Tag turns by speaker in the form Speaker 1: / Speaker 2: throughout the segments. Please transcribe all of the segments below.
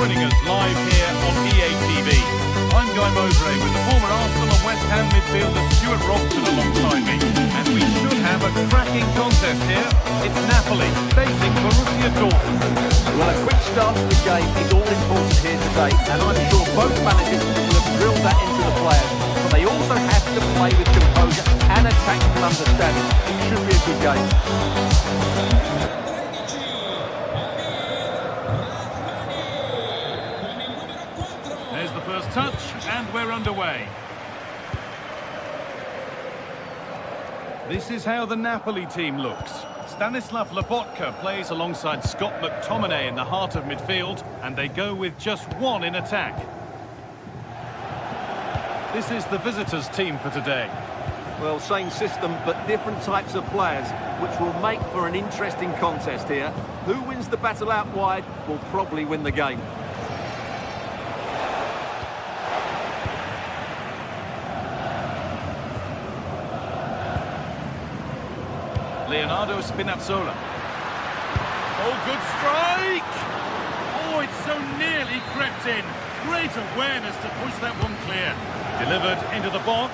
Speaker 1: joining us live here on EA TV. I'm Guy Mowbray with the former Arsenal and West Ham midfielder Stuart Robson alongside me. And we should have a cracking contest here. It's Napoli facing Borussia Dortmund.
Speaker 2: Well, a quick start to the game is all important here today, and I'm sure both managers will have drilled that into the players. But they also have to play with composure and a tactical understanding. It should be a good game.
Speaker 1: There's the first touch, and we're underway. This is how the Napoli team looks. Stanislav Lobotka plays alongside Scott McTominay in the heart of midfield, and they go with just one in attack. This is the visitors' team for today.
Speaker 2: Well, same system, but different types of players, which will make for an interesting contest here. Who wins the battle out wide will probably win the game.
Speaker 1: Leonardo Spinazzola. Oh, good strike! Oh, it's so nearly crept in. Great awareness to push that one clear. Delivered into the box.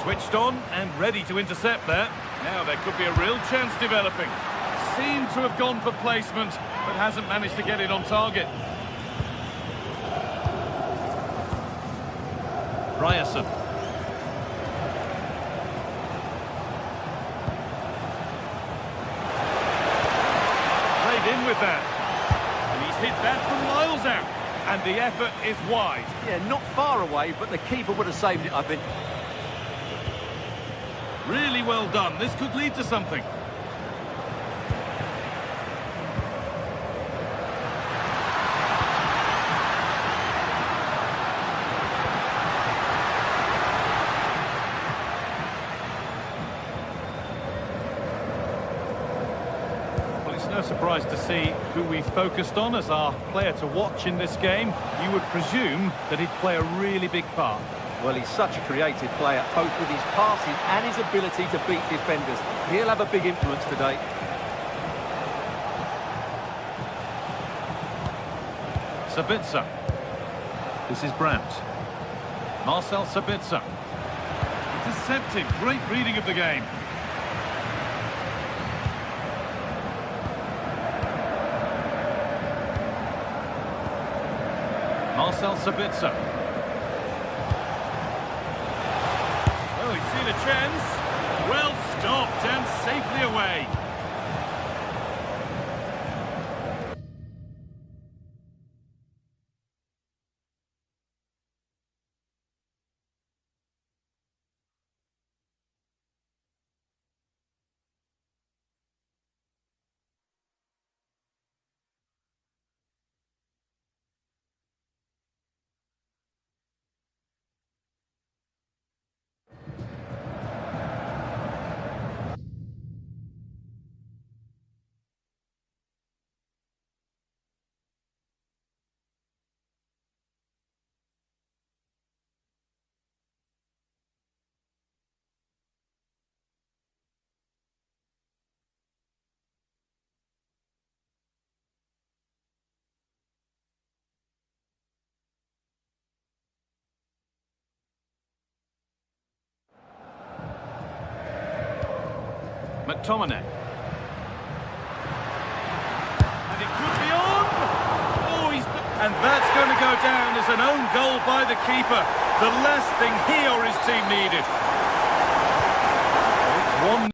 Speaker 1: Switched on and ready to intercept there. Now there could be a real chance developing. Seemed to have gone for placement, but hasn't managed to get it on target. Ryerson. Played in with that. And he's hit that from miles out. And the effort is wide.
Speaker 2: Yeah, not far away, but the keeper would have saved it, I think.
Speaker 1: Really well done. This could lead to something. No surprise to see who we focused on as our player to watch in this game. You would presume that he'd play a really big part.
Speaker 2: Well, he's such a creative player, both with his passing and his ability to beat defenders. He'll have a big influence today.
Speaker 1: Sabitzer. This is Brandt. Marcel Sabitzer. Intercepted. Great reading of the game. Marcel Sabitzer. Oh, he'd seen a chance. Well stopped and safely away. McTominay. And it could be on! Oh, and that's going to go down as an own goal by the keeper. The last thing he or his team needed. It's 1-0.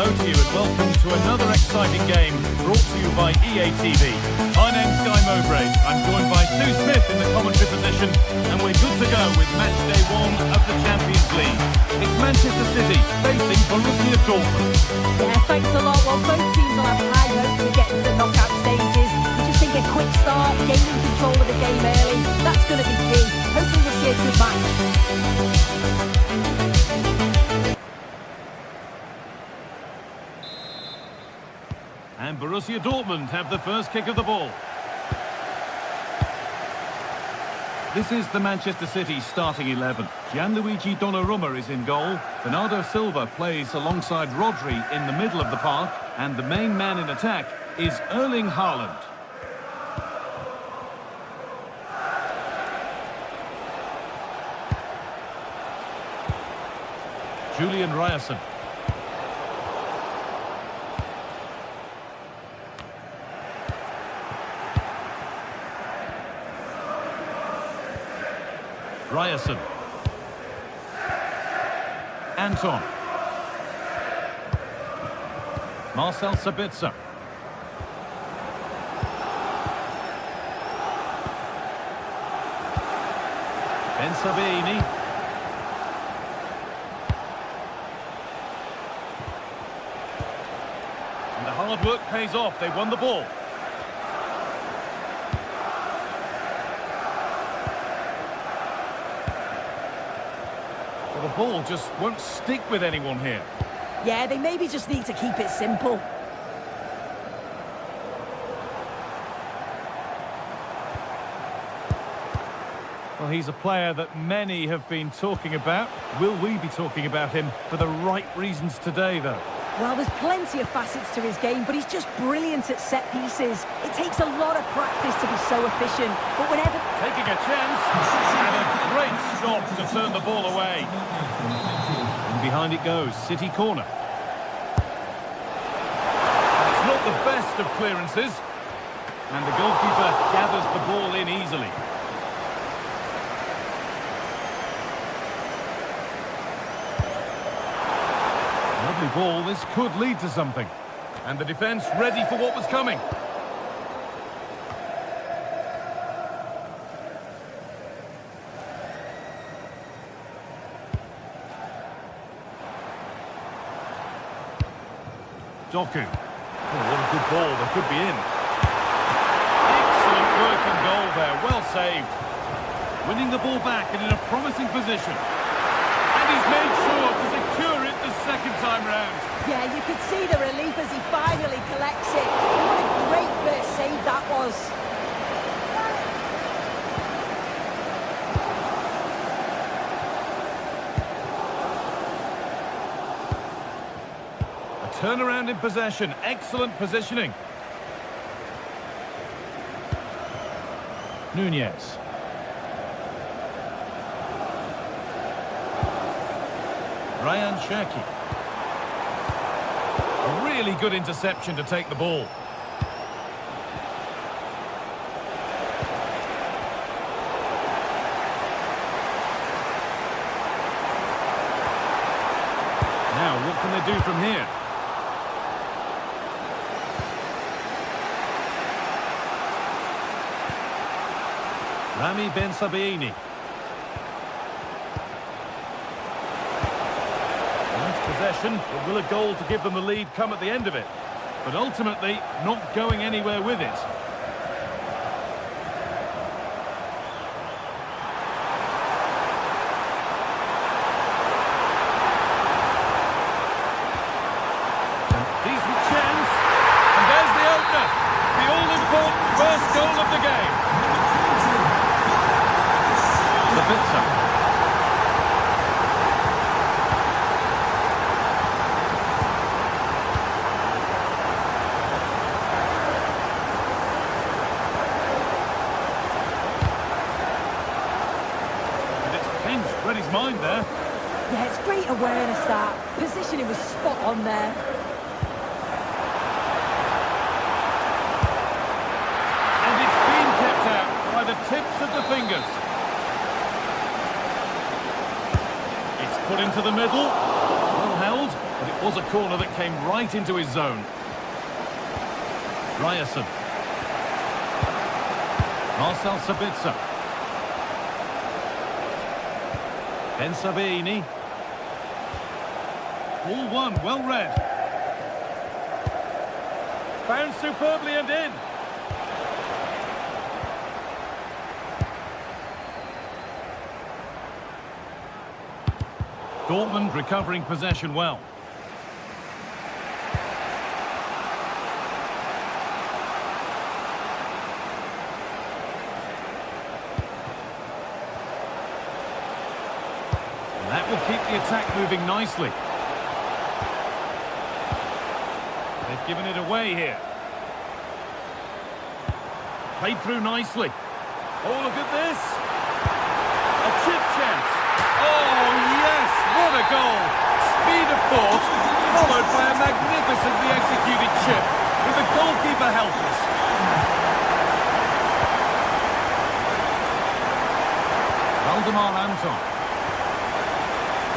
Speaker 1: hello to you and welcome to another exciting game brought to you by EA TV. My name's Guy Mowbray. I'm joined by Sue Smith in the commentary position and we're good to go with match day 1 of the Champions League. It's Manchester City facing Borussia Dortmund.
Speaker 3: Yeah, thanks a lot. Well, both teams will have high hopes to get to the knockout stages. We just think a quick start, gaining control of the game early, that's going to be key. Hopefully we'll see a good match.
Speaker 1: And Borussia Dortmund have the first kick of the ball. This is the Manchester City starting 11. Gianluigi Donnarumma is in goal. Bernardo Silva plays alongside Rodri in the middle of the park. And the main man in attack is Erling Haaland. Julian Ryerson. Ryerson. Anton. Marcel Sabitzer. Ben Sabini. And the hard work pays off. They won the ball. The ball just won't stick with anyone here.
Speaker 3: Yeah, they maybe just need to keep it simple.
Speaker 1: Well, he's a player that many have been talking about. Will we be talking about him for the right reasons today, though?
Speaker 3: Well, there's plenty of facets to his game, but he's just brilliant at set pieces. It takes a lot of practice to be so efficient, but whenever...
Speaker 1: Taking a chance, and a great stop to turn the ball away. And behind it goes, City corner. It's not the best of clearances, and the goalkeeper gathers the ball in easily. Lovely ball, this could lead to something. And the defence ready for what was coming. Doku. Oh, what a good ball, they could be in. Excellent work and goal there, well saved. Winning the ball back and in a promising position. And he's made sure to secure it the second time round.
Speaker 3: Yeah, you could see the relief as he finally collects it. What a great first save that was.
Speaker 1: A turnaround in possession, excellent positioning. Nunez. Ryan Cherki. A really good interception to take the ball. Now, what can they do from here? Rami Ben Sabini. Possession, but will a goal to give them the lead come at the end of it? But ultimately, not going anywhere with it. Decent chance, and there's the opener. The all-important first goal of the game. Sabitzer. Read his mind there.
Speaker 3: Yeah, it's great awareness that. Positioning was spot on there.
Speaker 1: And it's been kept out by the tips of the fingers. It's put into the middle. Well held, but it Was a corner that came right into his zone. Ryerson. Marcel Sabitzer. Ben Sabini. All one, well read. Found superbly and in. Dortmund recovering possession well. And that will keep the attack moving nicely. They've given it away here. Played through nicely. Oh, look at this. A chip chance. Oh, yes, what a goal. Speed of thought, followed by a magnificently executed chip, with the goalkeeper helpless. Valdemar Anton.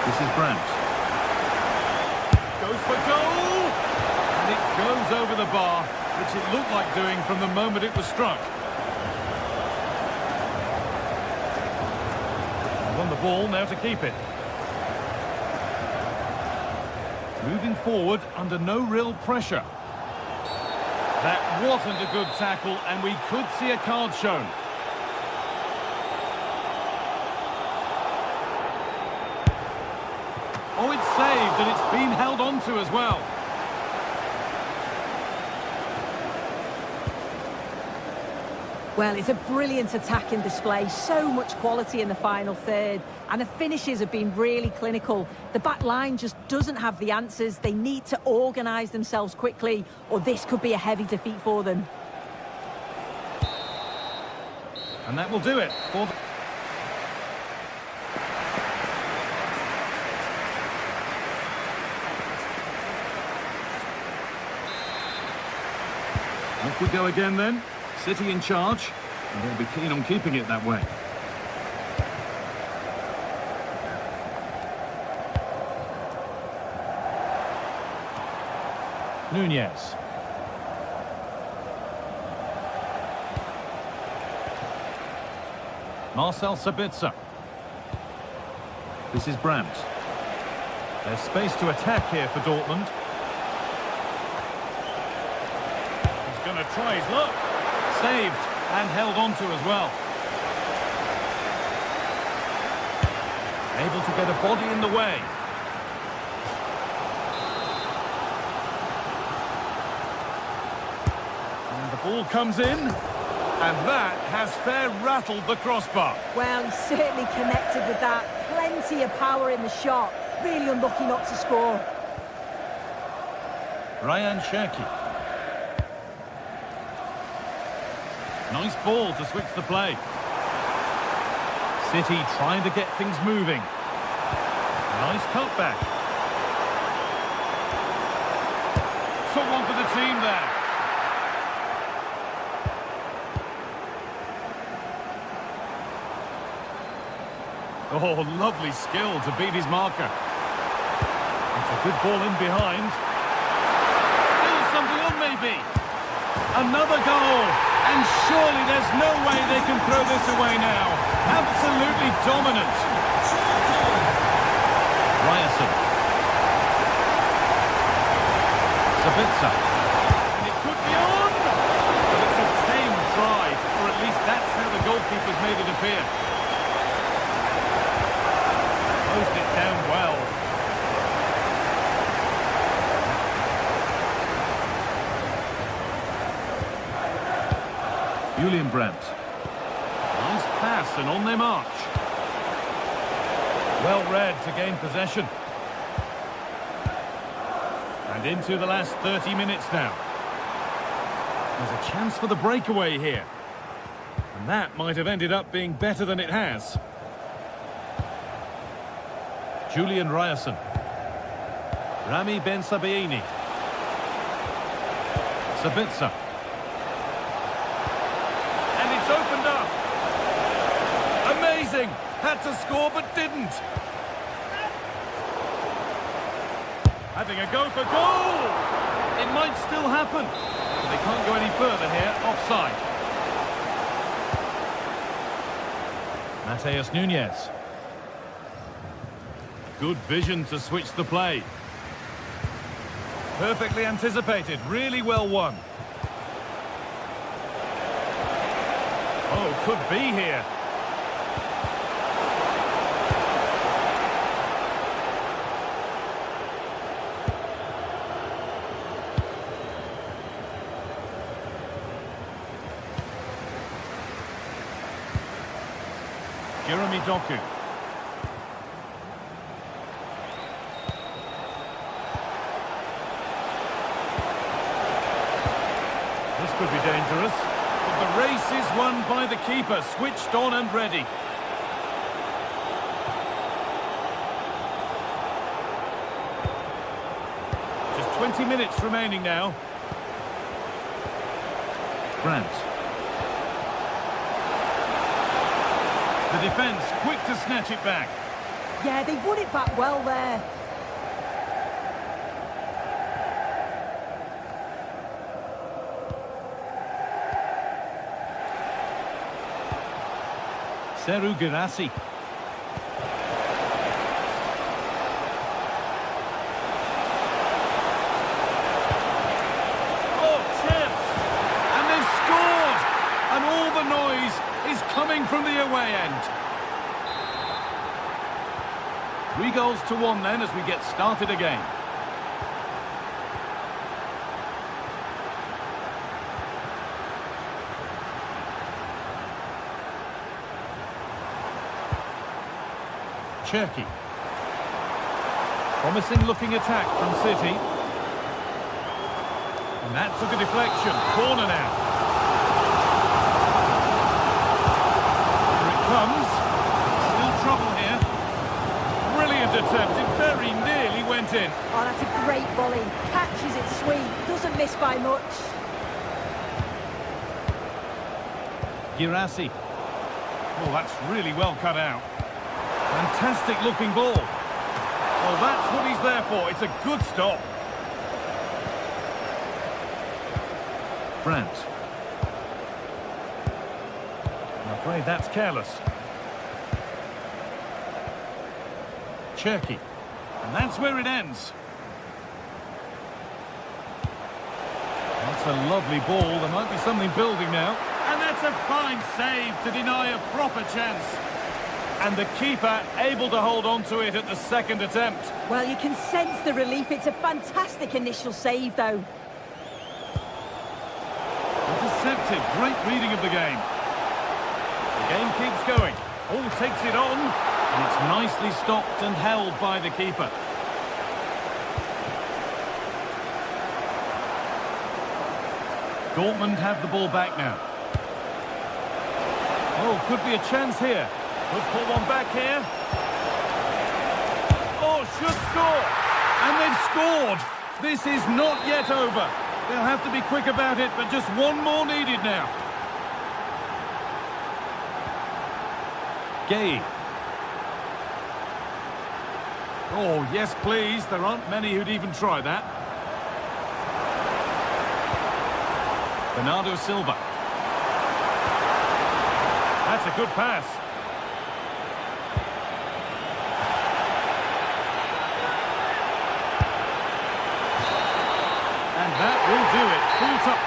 Speaker 1: This is Brandt. Goes for goal! And it goes over the bar, which it looked like doing from the moment it was struck. Won the ball, now to keep it. Moving forward under no real pressure. That wasn't a good tackle, and we could see a card shown. Oh, it's saved, and it's been held onto as well.
Speaker 3: Well, it's a brilliant attacking display, so much quality in the final third, and the finishes have been really clinical. The back line just doesn't have the answers. They need to organise themselves quickly, or this could be a heavy defeat for them.
Speaker 1: And that will do it for Off we go again then. City in charge, and they'll be keen on keeping it that way. Nunez. Marcel Sabitzer. This is Brandt. There's space to attack here for Dortmund. He's going to try his luck. Saved and held onto as well. Able to get a body in the way. And the ball comes in, and that has fair rattled the crossbar.
Speaker 3: Well, he certainly connected with that. Plenty of power in the shot. Really unlucky not to score.
Speaker 1: Ryan Cherki. Nice ball to switch the play. City trying to get things moving. Nice cutback. Took one for the team there. Oh, lovely skill to beat his marker. It's a good ball in behind. Still something on maybe. Another goal. And surely there's no way they can throw this away now. Absolutely dominant. Ryerson. Sabitzer. And it could be on. But it's a tame try, or at least that's how the goalkeeper's made it appear. Closed it down well. Julian Brandt. Nice pass and on their march. Well read to gain possession. And into the last 30 minutes now. There's a chance for the breakaway here. And that might have ended up being better than it has. Julian Ryerson. Rami Ben Sabini. Sabitzer. Opened up. Amazing. Had to score but didn't. Having a go for goal! It might still happen. But they can't go any further here. Offside. Mateus Nunes. Good vision to switch the play. Perfectly anticipated. Really well won. Oh, could be here. Jeremy Doku. This could be dangerous. But the race is won by the keeper, switched on and ready. Just 20 minutes remaining now. Grant. The defence quick to snatch it back.
Speaker 3: Yeah, they won it back well there.
Speaker 1: Seru Girassi. Oh, chance! And they've scored! And all the noise is coming from the away end. 3 goals to 1 then as we get started again. Cherki. Promising looking attack from City. And that took a deflection. Corner now. Here it comes. Still trouble here. Brilliant attempt. It very nearly went in.
Speaker 3: Oh, that's a great volley. Catches it sweet. Doesn't miss by much.
Speaker 1: Girassi. Oh, that's really well cut out. Fantastic looking ball. Well, that's what he's there for. It's a good stop. Brandt. I'm afraid that's careless. Cherki. And that's where it ends. That's a lovely ball. There might be something building now. And that's a fine save to deny a proper chance. And the keeper able to hold on to it at the second attempt.
Speaker 3: Well, you can sense the relief. It's a fantastic initial save, though.
Speaker 1: Intercepted. Great reading of the game. The game keeps going. Oh, takes it on. And it's nicely stopped and held by the keeper. Dortmund have the ball back now. Oh, could be a chance here. Could pull one back here. Oh, should score. And they've scored. This is not yet over. They'll have to be quick about it, but just one more needed now. Gay. Oh, yes, please. There aren't many who'd even try that. Bernardo Silva. That's a good pass. And that will do it. Full time.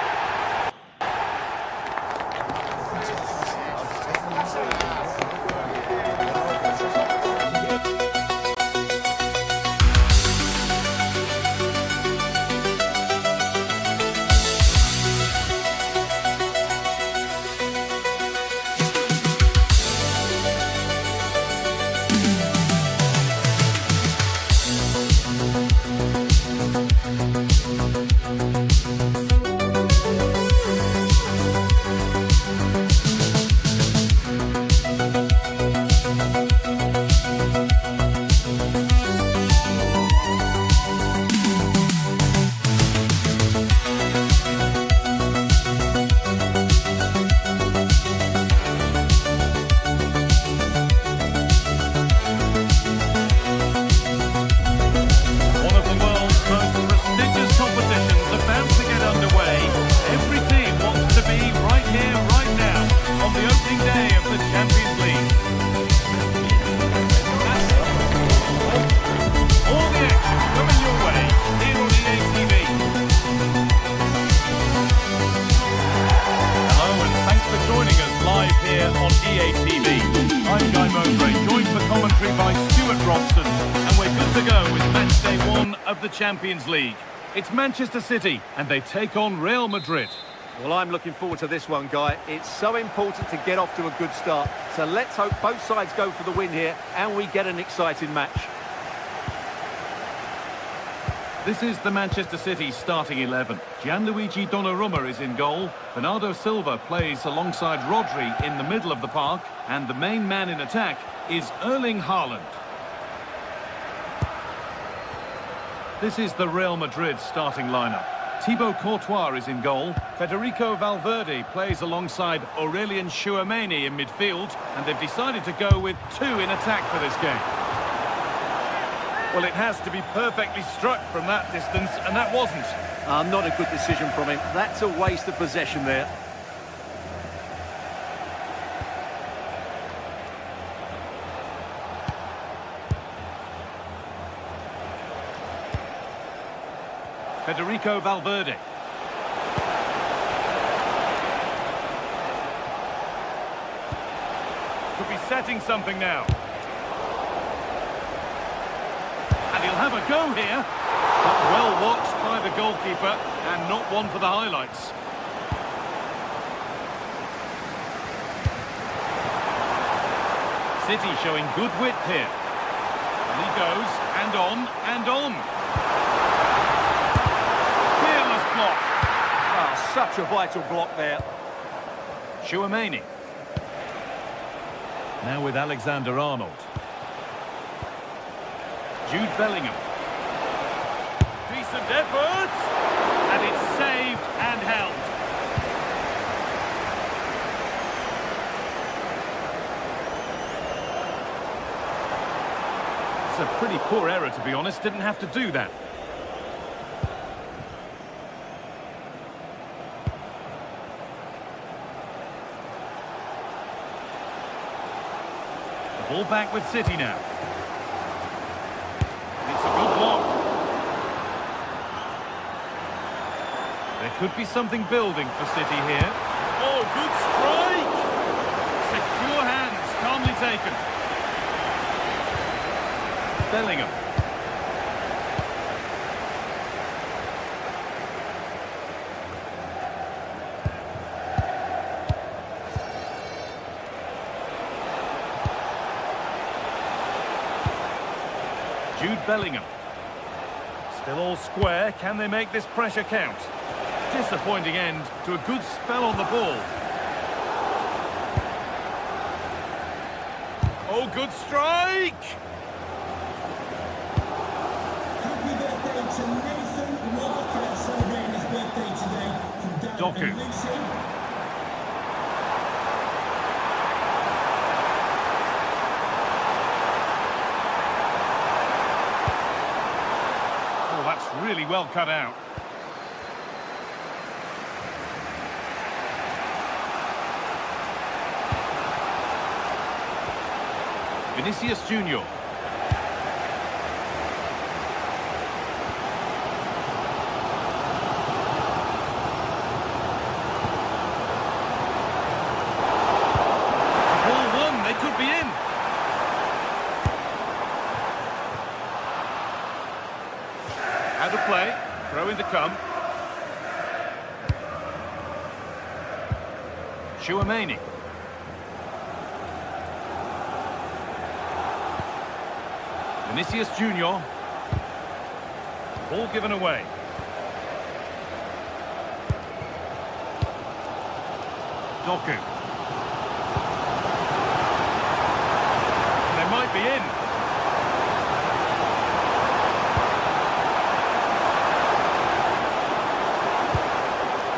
Speaker 1: Champions League. It's Manchester City, and they take on Real Madrid.
Speaker 2: Well, I'm looking forward to this one, Guy. It's so important to get off to a good start. So let's hope both sides go for the win here and we get an exciting match.
Speaker 1: This is the Manchester City starting 11. Gianluigi Donnarumma is in goal. Bernardo Silva plays alongside Rodri in the middle of the park. And the main man in attack is Erling Haaland. This is the Real Madrid starting lineup. Thibaut Courtois is in goal. Federico Valverde plays alongside Aurelien Tchouameni in midfield. And they've decided to go with two in attack for this game. Well, it has to be perfectly struck from that distance, and that wasn't.
Speaker 2: Not a good decision from him. That's a waste of possession there.
Speaker 1: Federico Valverde. Could be setting something now. And he'll have a go here. But well watched by the goalkeeper, and not one for the highlights. City showing good width here. And he goes, and on, and on. Fearless block.
Speaker 2: Oh, such a vital block there.
Speaker 1: Tchouameni. Now with Alexander-Arnold. Jude Bellingham. Decent effort. And it's saved and held. It's a pretty poor error, to be honest. Didn't have to do that. The ball back with City now. It's a good block. There could be something building for City here. Oh, good strike! Secure hands, calmly taken. Bellingham. Jude Bellingham. Still all square. Can they make this pressure count? Disappointing end to a good spell on the ball. Oh, good strike!
Speaker 4: Happy birthday to Nathan Walker, celebrating his birthday today from Dad
Speaker 1: Doku.
Speaker 4: and Lucy.
Speaker 1: Oh, that's really well cut out. Vinicius Junior. Ball won, they could be in. Out of play, throw in to come. Tchouameni. Vinicius Junior. Ball given away. Doku. They might be in.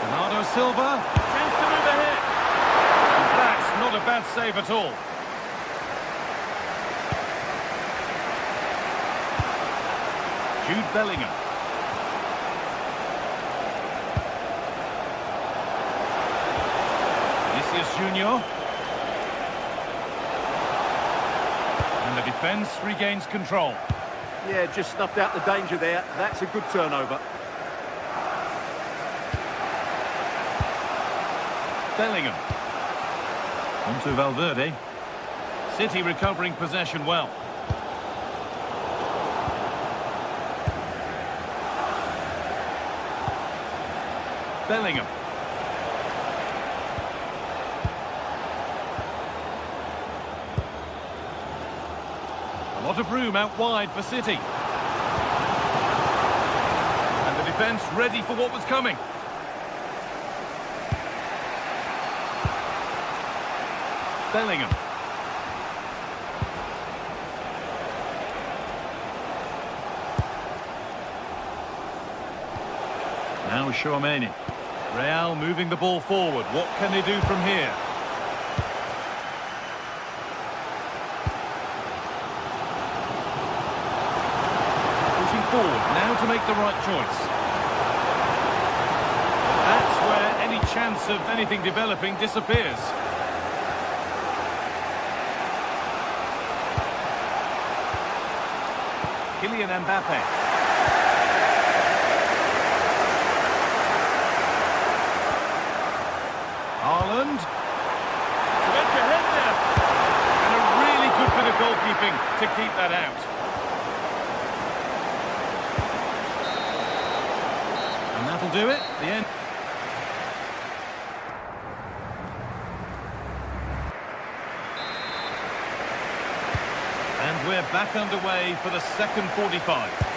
Speaker 1: Bernardo Silva. Chance to move ahead. And that's not a bad save at all. Jude Bellingham. Vinicius Junior. And the defence regains control.
Speaker 2: Yeah, just snuffed out the danger there. That's a good turnover.
Speaker 1: Bellingham. Onto Valverde. City recovering possession well. Bellingham. A lot of room out wide for City. And the defence ready for what was coming. Bellingham. Now Chouameni. Real moving the ball forward. What can they do from here? Pushing forward now to make the right choice. That's where any chance of anything developing disappears. Kylian Mbappe. Haaland. To edge ahead there. And a really good bit of goalkeeping to keep that out. And that'll do it. The end. And we're back underway for the second 45.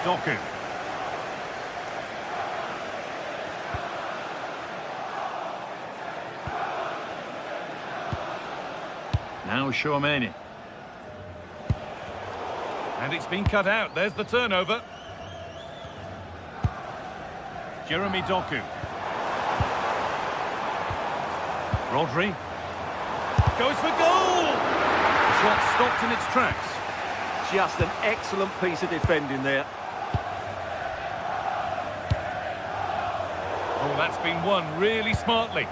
Speaker 1: Doku. Now Chouameni. And it's been cut out. There's the turnover. Jeremy Doku. Rodri. Goes for goal! Shot stopped in its tracks.
Speaker 2: Just an excellent piece of defending there.
Speaker 1: Oh, that's been won really smartly.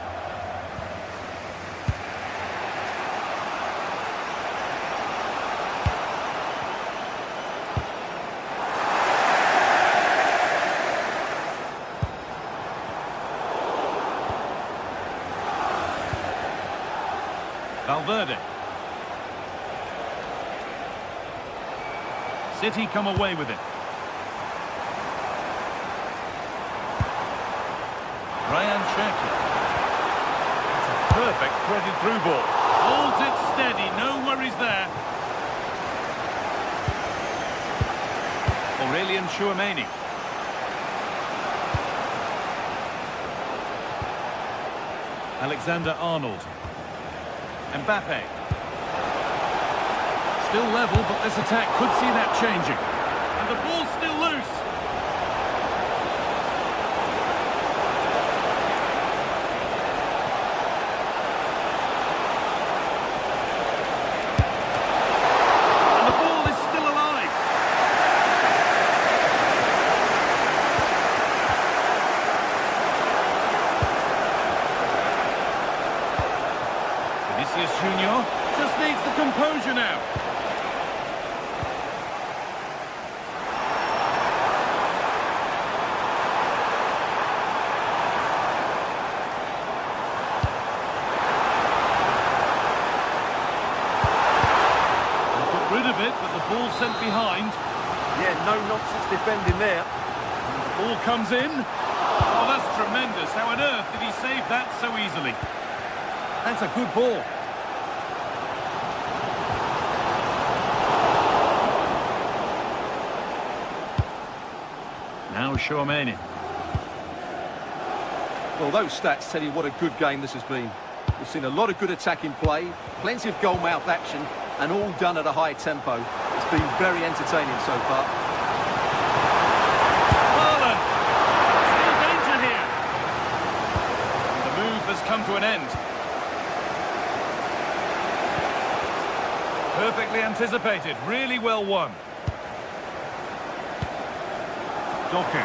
Speaker 1: Valverde. City come away with it. Ryan Shaki. It's a perfect threaded through ball. Holds it steady, no worries there. Aurelien Chouameni. Alexander-Arnold. Mbappe. Still level, but this attack could see that changing. And the ball's still loose. And the ball is still alive. Vinicius Junior just needs the composure now. Rid of it, but the ball sent behind.
Speaker 2: Yeah, no nonsense defending there.
Speaker 1: And the ball comes in. Oh, that's tremendous. How on earth did he save that so easily? That's a good ball. Now Chouameni.
Speaker 2: Well, those stats tell you what a good game this has been. We've seen a lot of good attacking play, plenty of goal-mouth action, and all done at a high tempo. It's been very entertaining so far.
Speaker 1: Haaland! Still danger here. And the move has come to an end. Perfectly anticipated, really well won. Doku.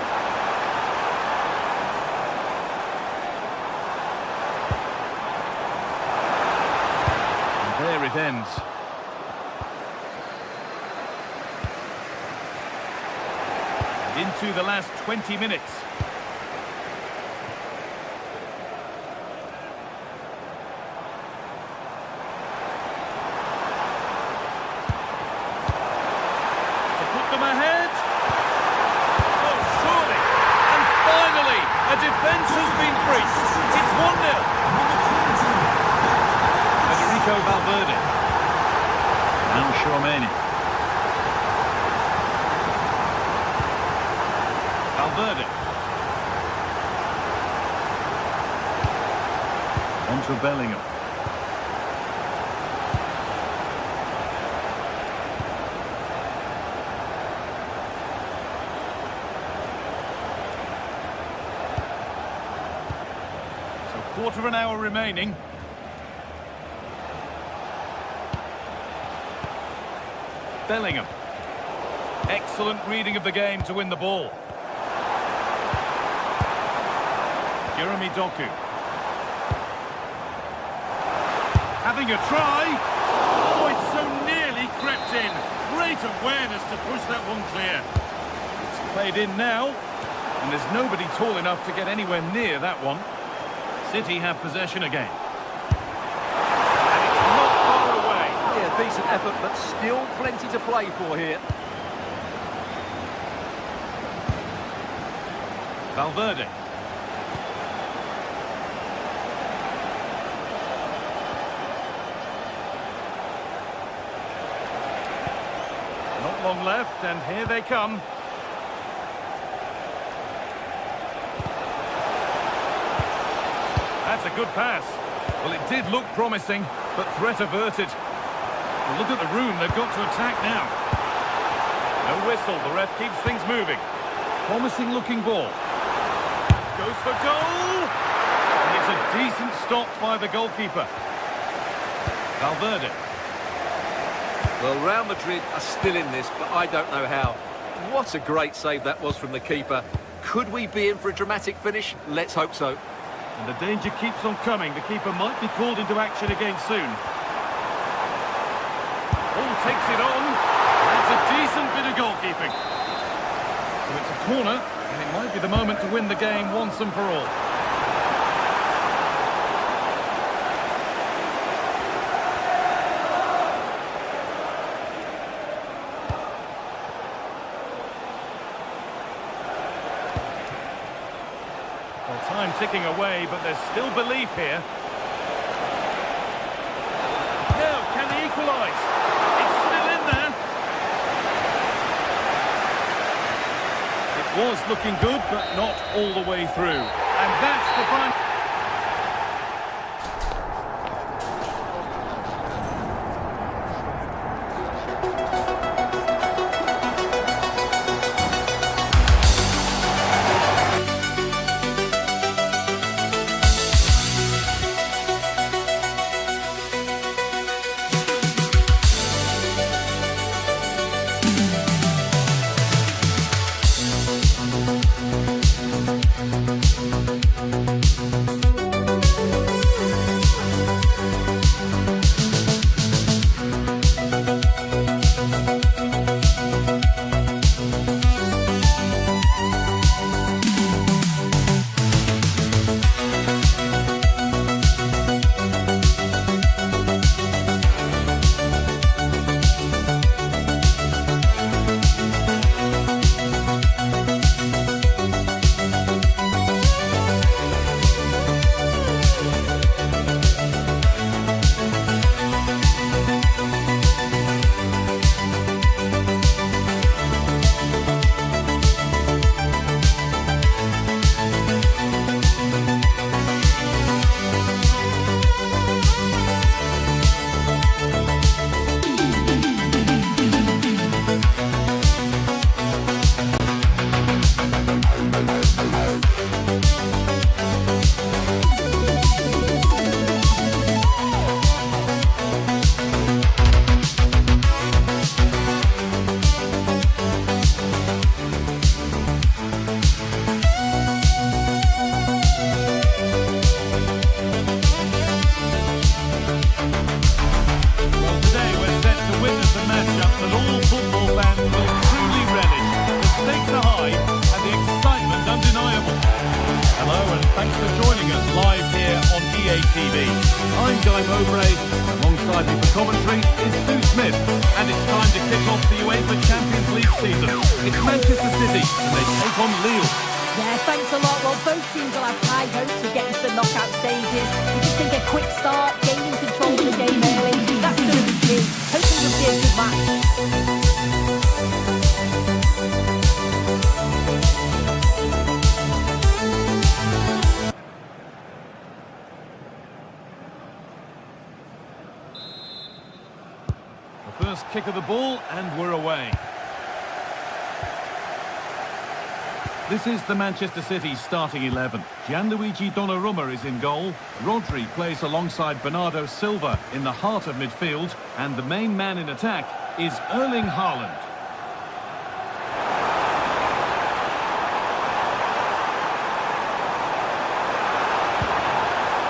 Speaker 1: And there it ends. Into the last 20 minutes. Romania. Valverde. On to Bellingham. Quarter of an hour remaining. Bellingham. Excellent reading of the game to win the ball. Jeremy Doku. Having a try. Oh, it's so nearly crept in. Great awareness to push that one clear. It's played in now, and there's nobody tall enough to get anywhere near that one. City have possession again. And it's not far away.
Speaker 2: Yeah, decent effort, but still plenty to play for here.
Speaker 1: Valverde. Not long left, and here they come. That's a good pass. Well, it did look promising, but threat averted. Well, look at the room they've got to attack now. No whistle, the ref keeps things moving. Promising looking ball. Goes for goal! And it's a decent stop by the goalkeeper. Valverde.
Speaker 2: Well, Real Madrid are still in this, but I don't know how. What a great save that was from the keeper. Could we be in for a dramatic finish? Let's hope so.
Speaker 1: And the danger keeps on coming. The keeper might be called into action again soon. Oh, takes it on. That's a decent bit of goalkeeping. So it's a corner, and it might be the moment to win the game once and for all. Well, time ticking away, but there's still belief here. Now, can he equalise? It's still in there. It was looking good, but not all the way through. And that's the final. Alongside me for commentary is Sue Smith, and it's time to kick off the UEFA Champions League season. It's Manchester City, and they take on Lille.
Speaker 3: Yeah, thanks a lot. Well, both teams will have high hopes of getting to the knockout stages. You just think a quick start, gaining control of the game early, that's going to be key. Hoping you'll be a good match.
Speaker 1: The first kick of the ball, and we're away. This is the Manchester City starting 11. Gianluigi Donnarumma is in goal. Rodri plays alongside Bernardo Silva in the heart of midfield. And the main man in attack is Erling Haaland.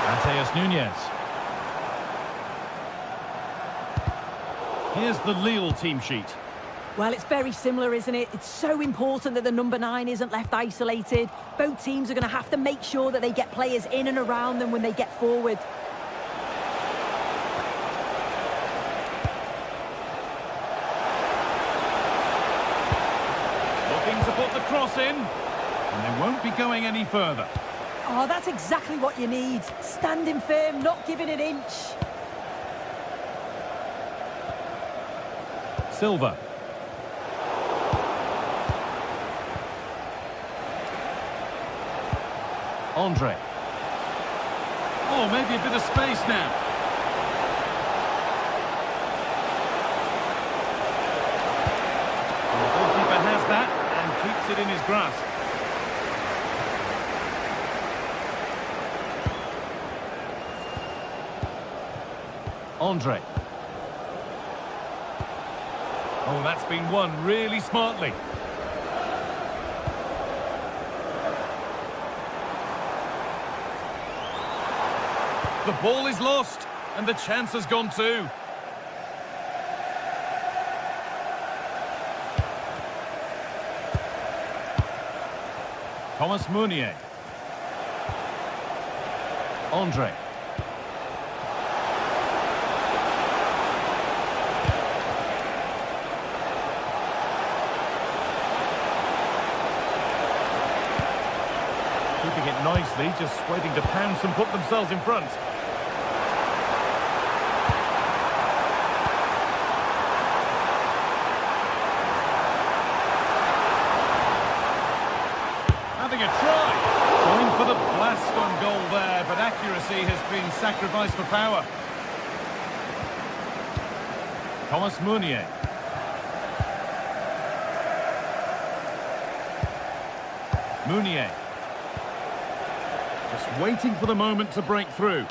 Speaker 1: Mateus Nunes. Here's the Lille team sheet.
Speaker 3: Well, it's very similar, isn't it? It's so important that the number 9 isn't left isolated. Both teams are going to have to make sure that they get players in and around them when they get forward.
Speaker 1: Looking to put the cross in. And they won't be going any further.
Speaker 3: Oh, that's exactly what you need. Standing firm, not giving an inch.
Speaker 1: Silva. Andre. Oh, maybe a bit of space now. The goalkeeper has that and keeps it in his grasp. Andre. Oh, that's been won really smartly. The ball is lost, and the chance has gone too. Thomas Meunier. Andre. Keeping it nicely, just waiting to pounce and put themselves in front. Having a try. Going for the blast on goal there, but accuracy has been sacrificed for power. Thomas Meunier. Meunier. Just waiting for the moment to break through.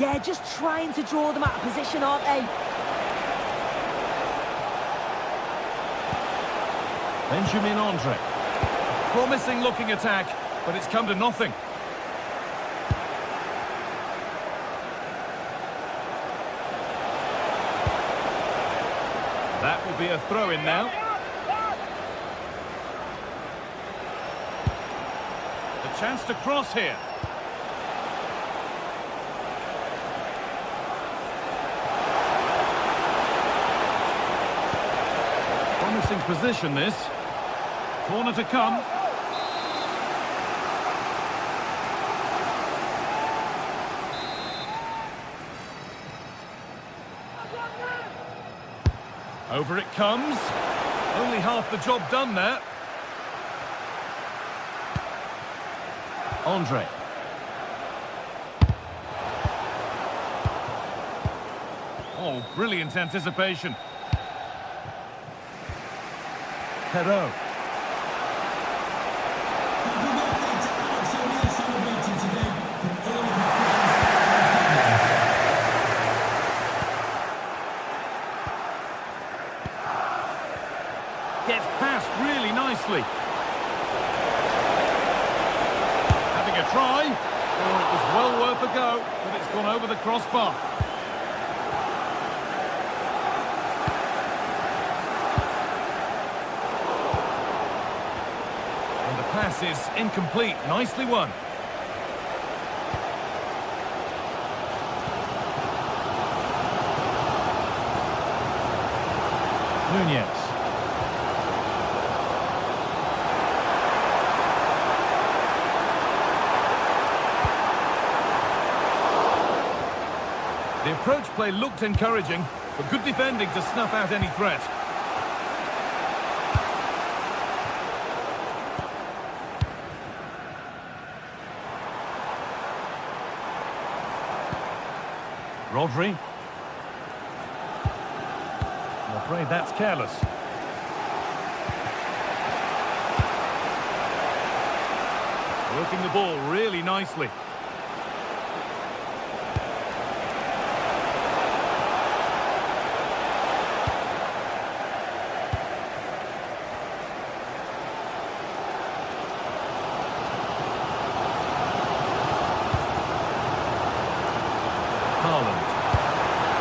Speaker 3: Yeah, just trying to draw them out of position, aren't they?
Speaker 1: Benjamin Andre. Promising looking attack, but it's come to nothing. That will be a throw-in now. The chance to cross here. Promising position this. Corner to come. Over it comes. Only half the job done there. Andre. Oh, brilliant anticipation. Perot. Gets past really nicely. Having a try. Oh, it was well worth a go, but it's gone over the crossbar. And the pass is incomplete. Nicely won. Nunez. The approach play looked encouraging, But good defending to snuff out any threat. Rodri. I'm afraid that's careless. Working the ball really nicely.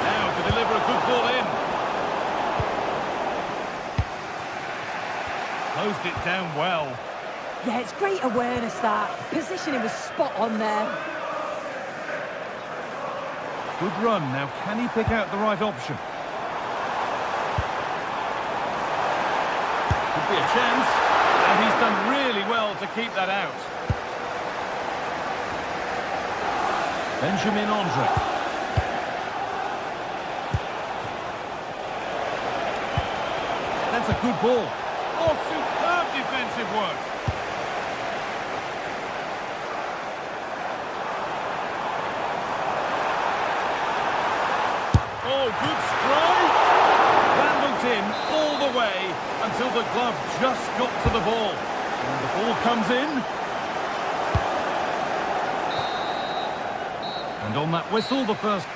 Speaker 1: Now to deliver a good ball in. Closed it down well.
Speaker 3: Yeah, it's great awareness that. Positioning was spot on there.
Speaker 1: Good run. Now can he pick out the right option? Could be a chance. And he's done really well to keep that out. Benjamin Andre. That's a good ball. Oh, superb defensive work. Oh, good strike. That looked in all the way until the glove just got to the ball. And the ball comes in. And on that whistle, the first...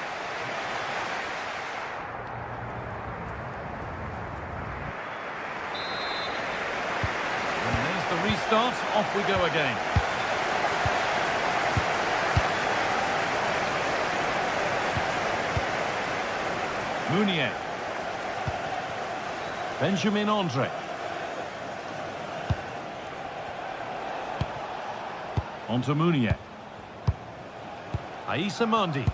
Speaker 1: Restart, off we go again. Meunier. Benjamin Andre. On to Meunier. Aissa Mandi.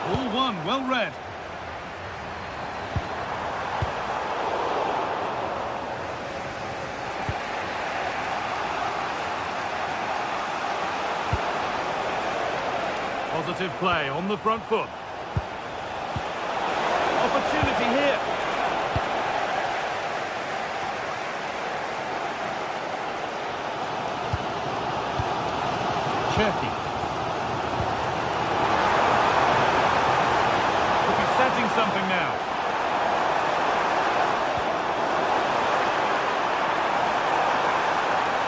Speaker 1: All one, well read. Positive play on the front foot. Opportunity here. Cherki. Setting something now.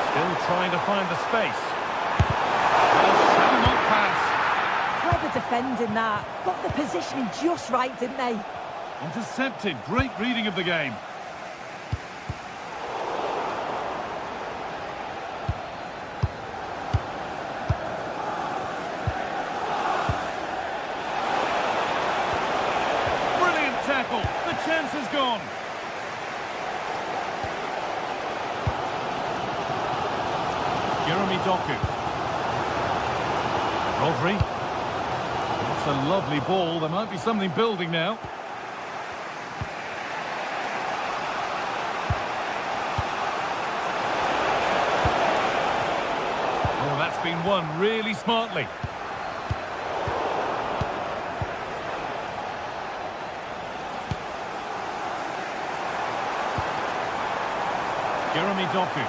Speaker 1: Still trying to find the space. Shall not pass.
Speaker 3: Clever defending that. Got the positioning just right, didn't they?
Speaker 1: Intercepted. Great reading of the game. Tackle. The chance is gone. Jeremy Doku. Rodri. That's a lovely ball. There might be something building now. Oh, that's been won really smartly. Jeremy Doku.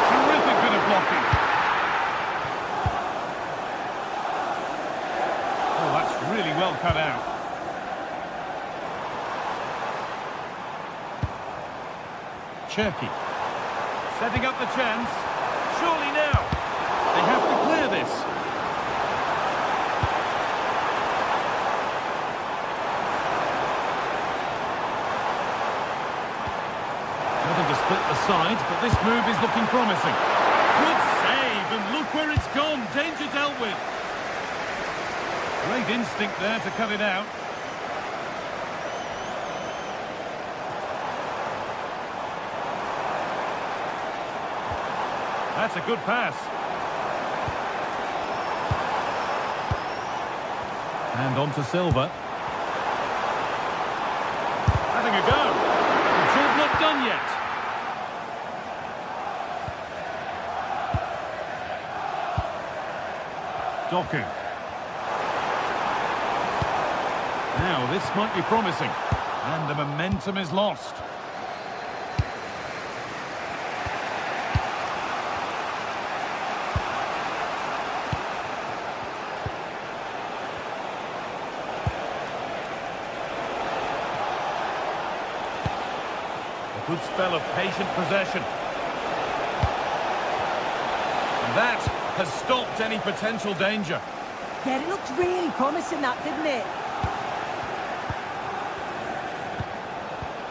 Speaker 1: Terrific bit of blocking. Oh, that's really well cut out. Cherki. Setting up the chance. Surely now. They have to clear this. Split the sides, but this move is looking promising. Good save, and look where it's gone. Danger dealt with. Great instinct there to cut it out. That's a good pass. And on to Silva. Having a Doku. Now, this might be promising. And the momentum is lost. A good spell of patient possession. And that has stopped any potential danger.
Speaker 3: Yeah, it looked really promising, that, didn't it?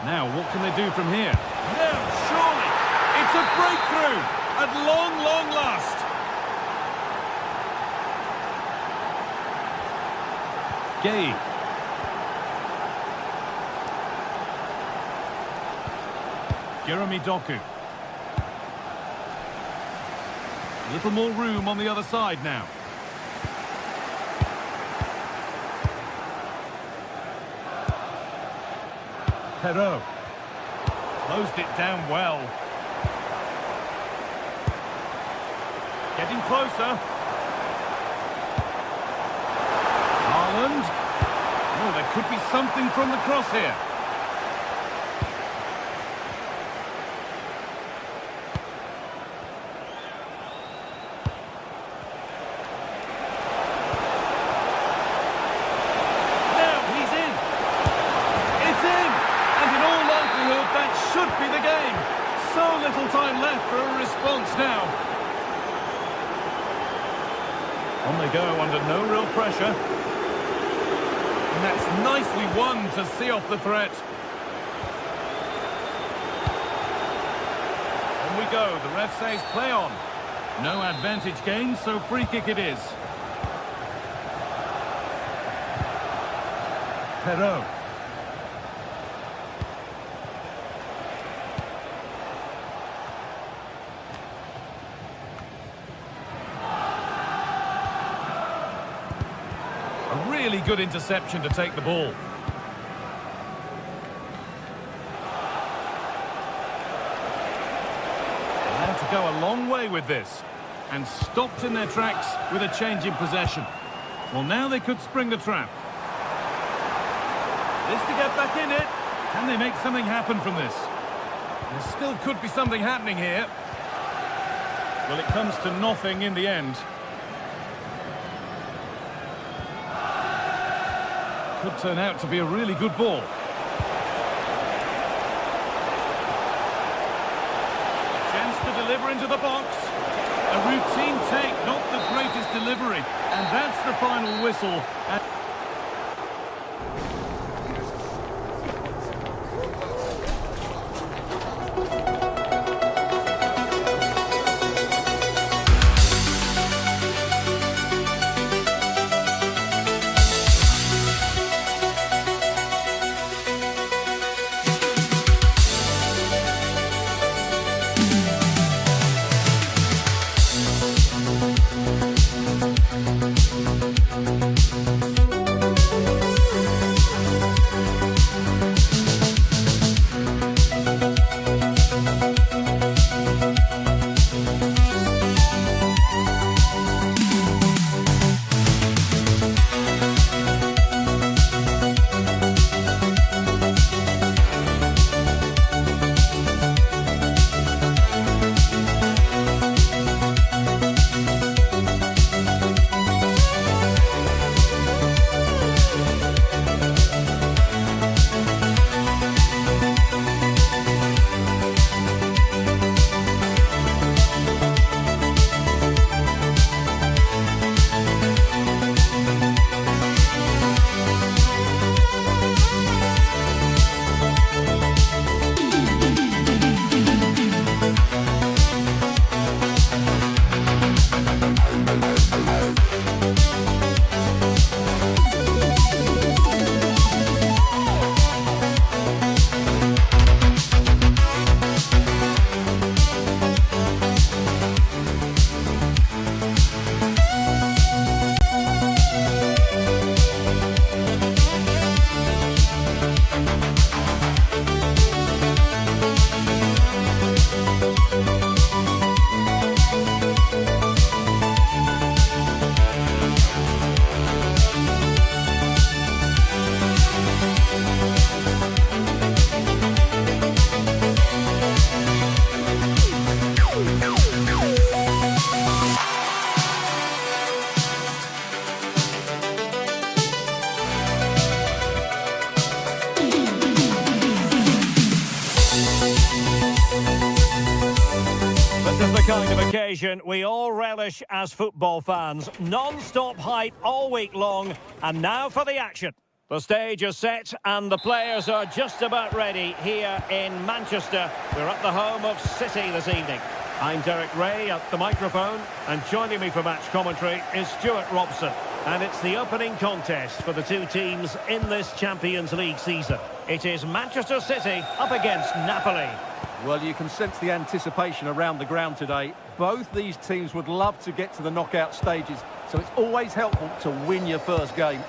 Speaker 1: Now, what can they do from here? No, surely! It's a breakthrough! At long, long last! Gay. Jeremy Doku. A little more room on the other side now. Perot. Closed it down well. Getting closer. Haaland. Oh, there could be something from the cross here. Should be the game. So little time left for a response now. On they go under no real pressure. And that's nicely won to see off the threat. On we go. The ref says play on. No advantage gained, so free kick it is. Perot. A really good interception to take the ball. They had to go a long way with this and stopped in their tracks with a change in possession. Well, now they could spring the trap. This to get back in it. Can they make something happen from this? There still could be something happening here. Well, it comes to nothing in the end. Could turn out to be a really good ball. A chance to deliver into the box. A routine take, not the greatest delivery. And that's the final whistle.
Speaker 5: kind of occasion we all relish as football fans. Non-stop hype all week long, and now for the action. The stage is set and the players are just about ready here in Manchester. We're at the home of City this evening. I'm Derek Ray at the microphone, and joining me for match commentary is Stuart Robson. And it's the opening contest for the two teams in this Champions League season. It is Manchester City up against Napoli.
Speaker 2: Well, you can sense the anticipation around the ground today. Both these teams would love to get to the knockout stages, so it's always helpful to win your first game.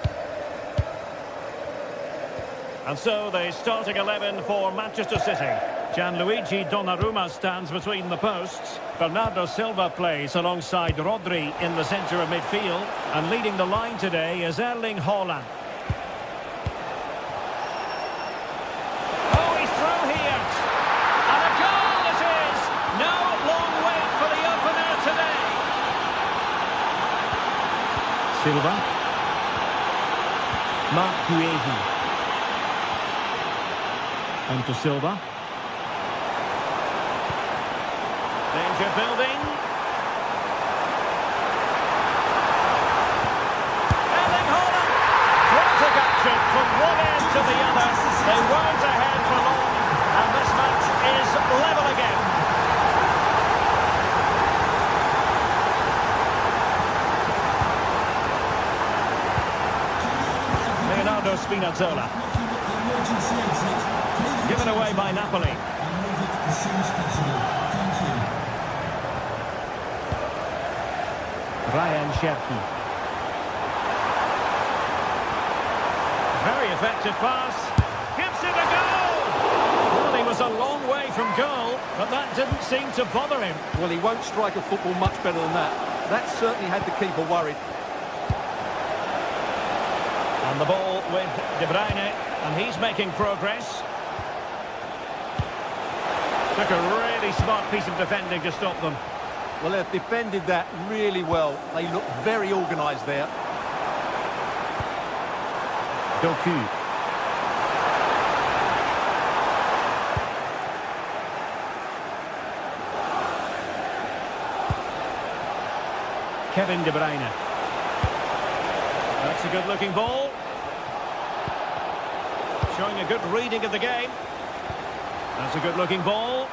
Speaker 5: And so the starting 11 for Manchester City. Gianluigi Donnarumma stands between the posts. Bernardo Silva plays alongside Rodri in the centre of midfield. And leading the line today is Erling Haaland. Oh, he's through here. And a goal it is! No long wait for the opener today. Silva. Mark Guehi. On to Silva. Danger building. Erling Haaland. Frantic action from one end to the other. They weren't ahead for long, and this match is level again. Leonardo Spinazzola. Given away by Napoli. Ryan Cherki. Very effective pass. Gives it a go! Well, he was a long way from goal, but that didn't seem to bother him.
Speaker 2: Well, he won't strike a football much better than that. That certainly had the keeper worried.
Speaker 5: And the ball with De Bruyne, and he's making progress. Took a really smart piece of defending to stop them.
Speaker 2: Well, they've defended that really well. They look very organised there.
Speaker 5: Doku. Kevin De Bruyne. That's a good-looking ball. Showing a good reading of the game. That's a good-looking ball.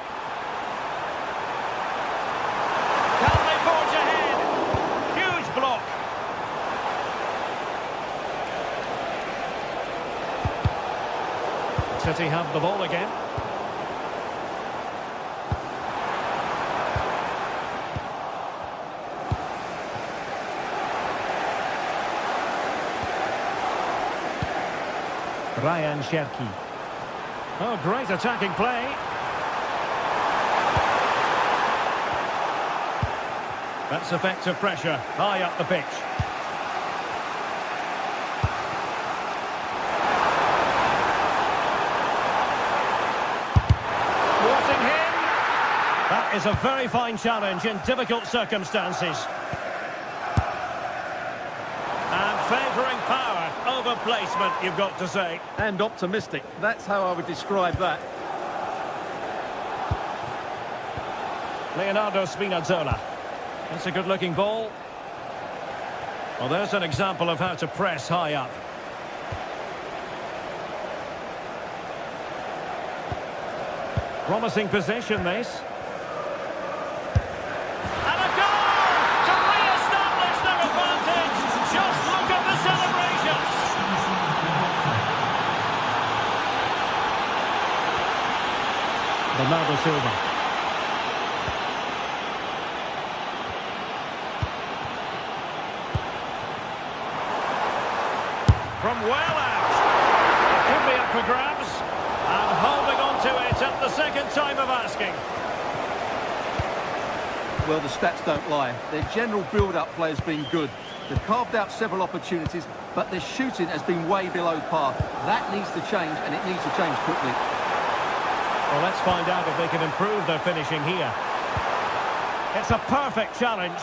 Speaker 5: Can they forge ahead? Huge block. City have the ball again. Ryan Cherki. Oh, great attacking play. That's effective pressure, high up the pitch. Thwarting him. That is a very fine challenge in difficult circumstances. And favouring power over placement, you've got to say.
Speaker 2: And optimistic. That's how I would describe that.
Speaker 5: Leonardo Spinazzola. That's a good-looking ball. Well, there's an example of how to press high up. Promising position, this. And a goal to re-establish their advantage. Just look at the celebrations. Bernardo Silva. From well out. It could be up for grabs. And holding on to it at the second time of asking.
Speaker 2: Well, the stats don't lie. Their general build-up play has been good. They've carved out several opportunities, but their shooting has been way below par. That needs to change, and it needs to change quickly.
Speaker 5: Well, let's find out if they can improve their finishing here. It's a perfect challenge.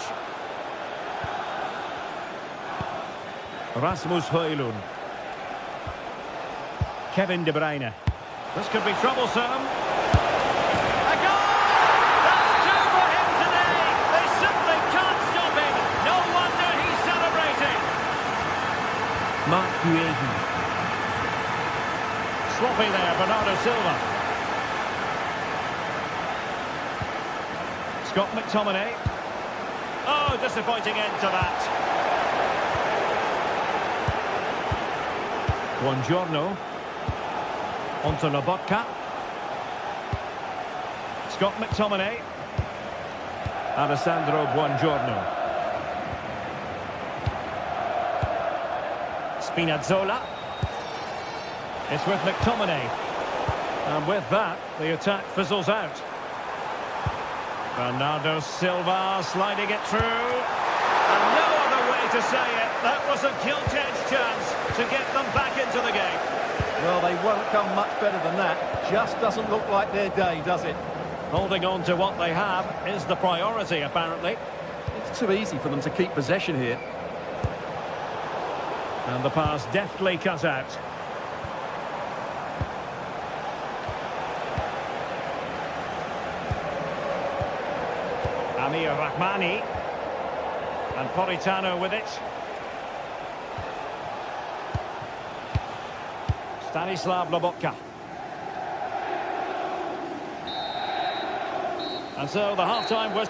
Speaker 5: Rasmus Højlund. Kevin De Bruyne. This could be troublesome. A goal! That's two for him today! Mark Guehin. Sloppy there, Bernardo Silva. Scott McTominay. Oh, disappointing end to that. Buongiorno. Onto Lobotka. Scott McTominay. Alessandro Buongiorno. Spinazzola. It's with McTominay. And with that, the attack fizzles out. Bernardo Silva sliding it through. And no other way to say it. That was a gilt-edged chance to get them back into the game.
Speaker 2: Well, they won't come much better than that. Just doesn't look like their day, does it?
Speaker 5: Holding on to what they have is the priority, apparently.
Speaker 2: It's too easy for them to keep possession here.
Speaker 5: And the pass deftly cut out. Amir Rahmani. And Politano with it. Stanislav Lobotka. And so the half-time was...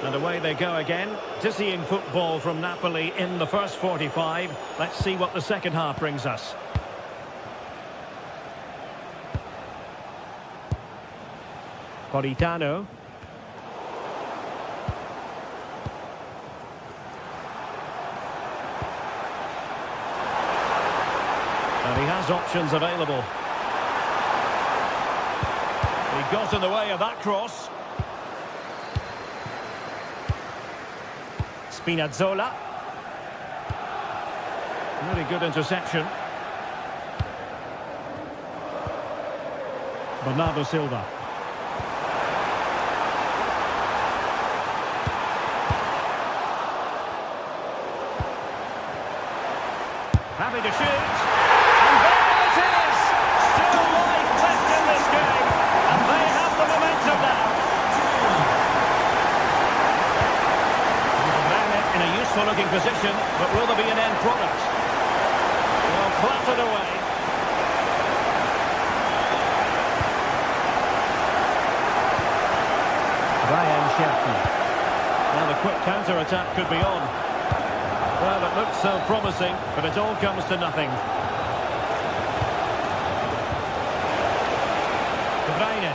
Speaker 5: And away they go again. Dizzying football from Napoli in the first 45. Let's see what the second half brings us. Politano. And he has options available. He got in the way of that cross. Spinazzola. Really good interception. Bernardo Silva. Happy to shoot. And there it is! Still life left in this game. And they have the momentum now. In a useful looking position, but will there be an end product? Well, clattered away. Ryan Sheffield. Now the quick counter-attack could be on. Well, it looked so promising, but it all comes to nothing. De Bruyne.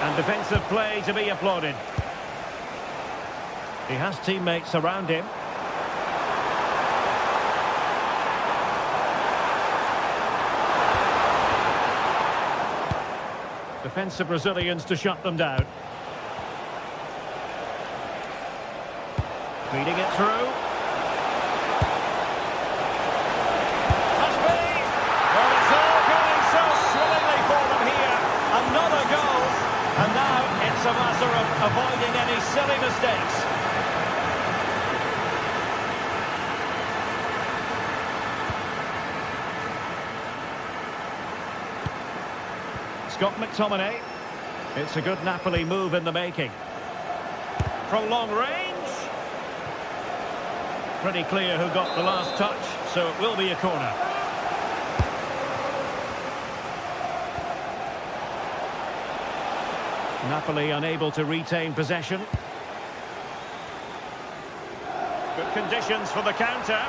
Speaker 5: And defensive play to be applauded. He has teammates around him. Defensive Brazilians to shut them down. Feeding it through. Must be! Well, it's all going so swimmingly for them here. Another goal. And now it's a matter of avoiding any silly mistakes. Scott McTominay. It's a good Napoli move in the making. From long range. Pretty clear who got the last touch, so it will be a corner. Napoli unable to retain possession. Good conditions for the counter.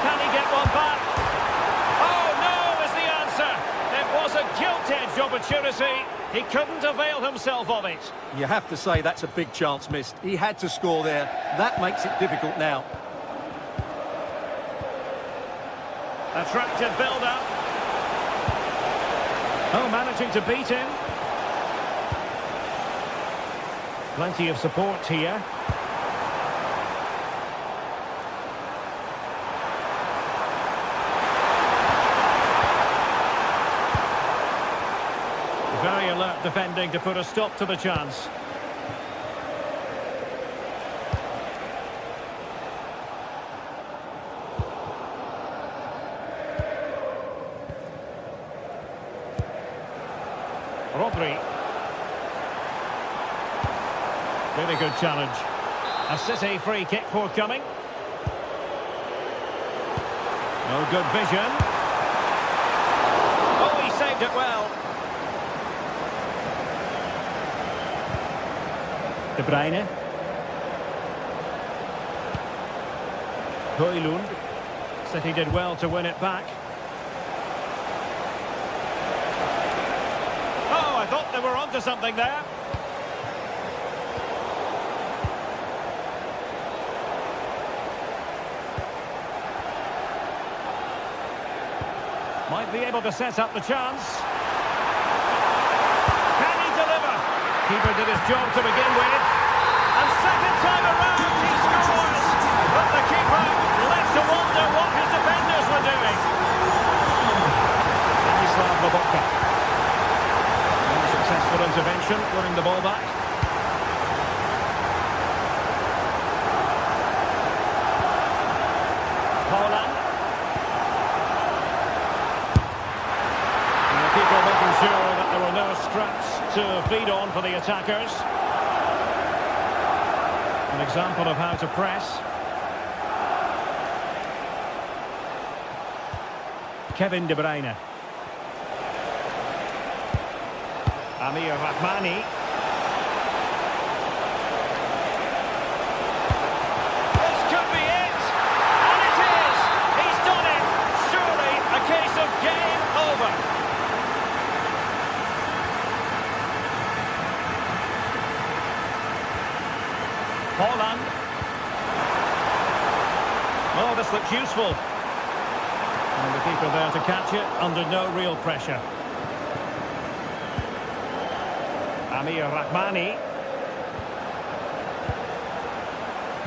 Speaker 5: Can he get one back? Was a gilt-edged opportunity. He couldn't avail himself of it.
Speaker 2: You have to say that's a big chance missed. He had to score there. That makes it difficult now.
Speaker 5: Attractive build-up. Oh, managing to beat him. Plenty of support here. Very alert defending to put a stop to the chance. Rodri. Really good challenge. A City free kick forthcoming. No good vision. Oh, he saved it well. De Bruyne. Højlund. City did well to win it back. Oh, I thought they were onto something there. Might be able to set up the chance. Can he deliver? Keeper did his job to begin with. And second time around, he scores. But the keeper left to wonder what his defenders were doing. Mislav Lobotka. Successful intervention, winning the ball back. Poland. And the keeper making sure that there were no scraps to feed on for the attackers. An example of how to press. Kevin De Bruyne. Amir Rahmani. This could be it! And it is! He's done it! Surely a case of game over. Poland. Oh, this looks useful. And the keeper there to catch it under no real pressure. Amir Rahmani.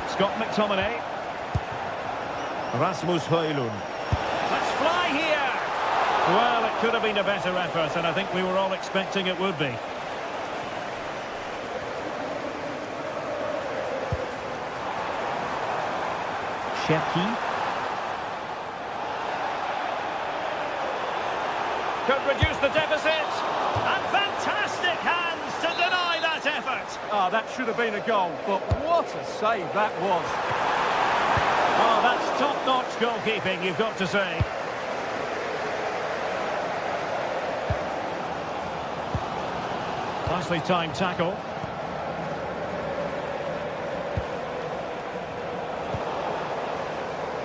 Speaker 5: Scott McTominay. Rasmus Højlund. Let's fly here! Well, it could have been a better effort, and I think we were all expecting it would be. Cherki. Could reduce the deficit. And fantastic hands to deny that effort.
Speaker 2: Ah, that should have been a goal, but what a save that was.
Speaker 5: Oh, that's top-notch goalkeeping, you've got to say. Nicely timed tackle.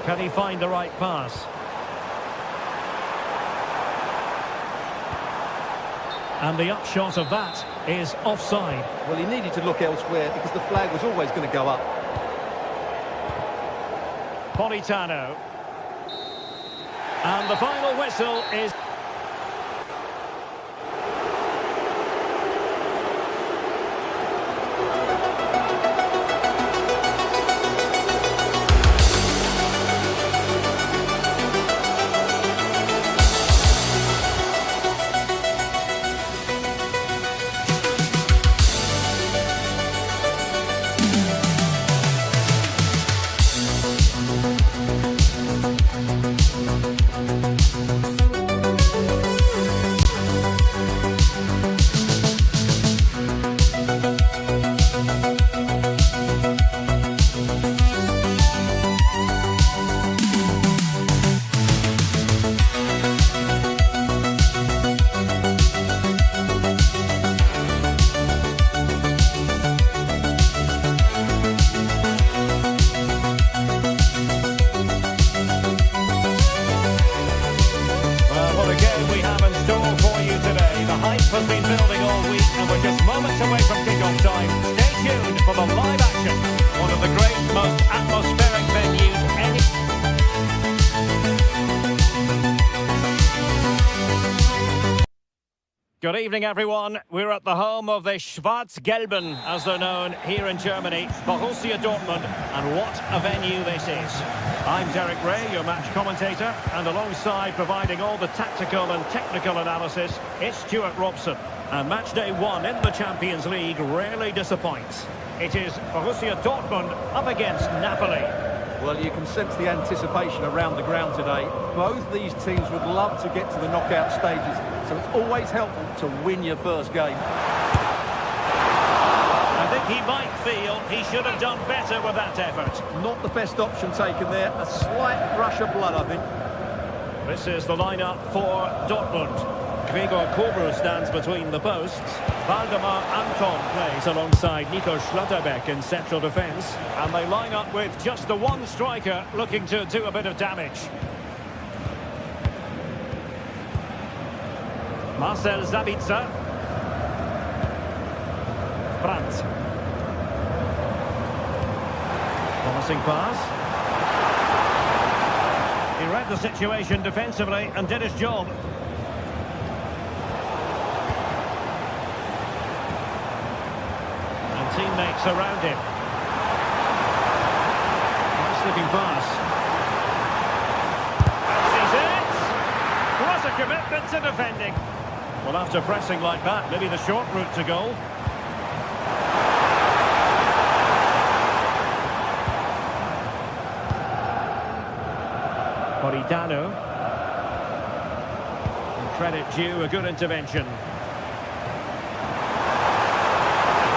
Speaker 5: Can he find the right pass? And the upshot of that is offside.
Speaker 2: Well, he needed to look elsewhere because the flag was always going to go up.
Speaker 5: Politano. And the final whistle is... has been building all week, and we're just moments away from kick-off time. Stay tuned for the live action. One of the great, most atmospheric venues any... Good evening, everyone. We're at the home of the Schwarz-Gelben, as they're known here in Germany, Borussia Dortmund, and what a venue this is. I'm Derek Ray, your match commentator, and alongside providing all the tactical and technical analysis, it's Stuart Robson. And match day one in the Champions League rarely disappoints. It is Borussia Dortmund up against Napoli.
Speaker 2: Well, you can sense the anticipation around the ground today. Both these teams would love to get to the knockout stages, So it's always helpful to win your first game.
Speaker 5: I think he might feel he should have done better with that effort.
Speaker 2: Not the best option taken there. A slight rush of blood, I think.
Speaker 5: This is the lineup for Dortmund. Gregor Kobel stands between the posts. Waldemar Anton plays alongside Nico Schlotterbeck in central defence. And they line up with just the one striker looking to do a bit of damage. Marcel Sabitzer. Brandt. Promising pass. He read the situation defensively and did his job. And teammates around him. Nice looking pass. Sees it! What a commitment to defending. Well, after pressing like that, maybe the short route to goal. Politano. And credit due, a good intervention.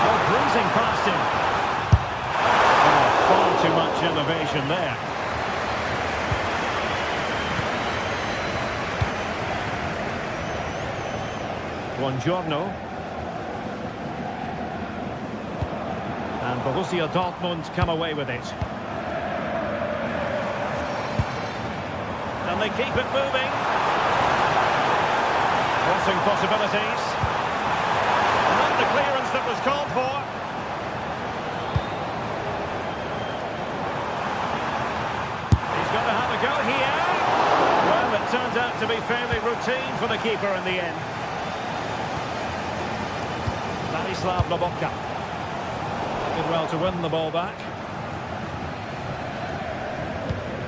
Speaker 5: Oh, breezing past him. Oh, far too much elevation there. Buongiorno. And Borussia Dortmund come away with it. And they keep it moving. Crossing possibilities. Not the clearance that was called for. He's going to have a go here. Well, it turned out to be fairly routine for the keeper in the end. Stanislav Lobotka. Did well to win the ball back.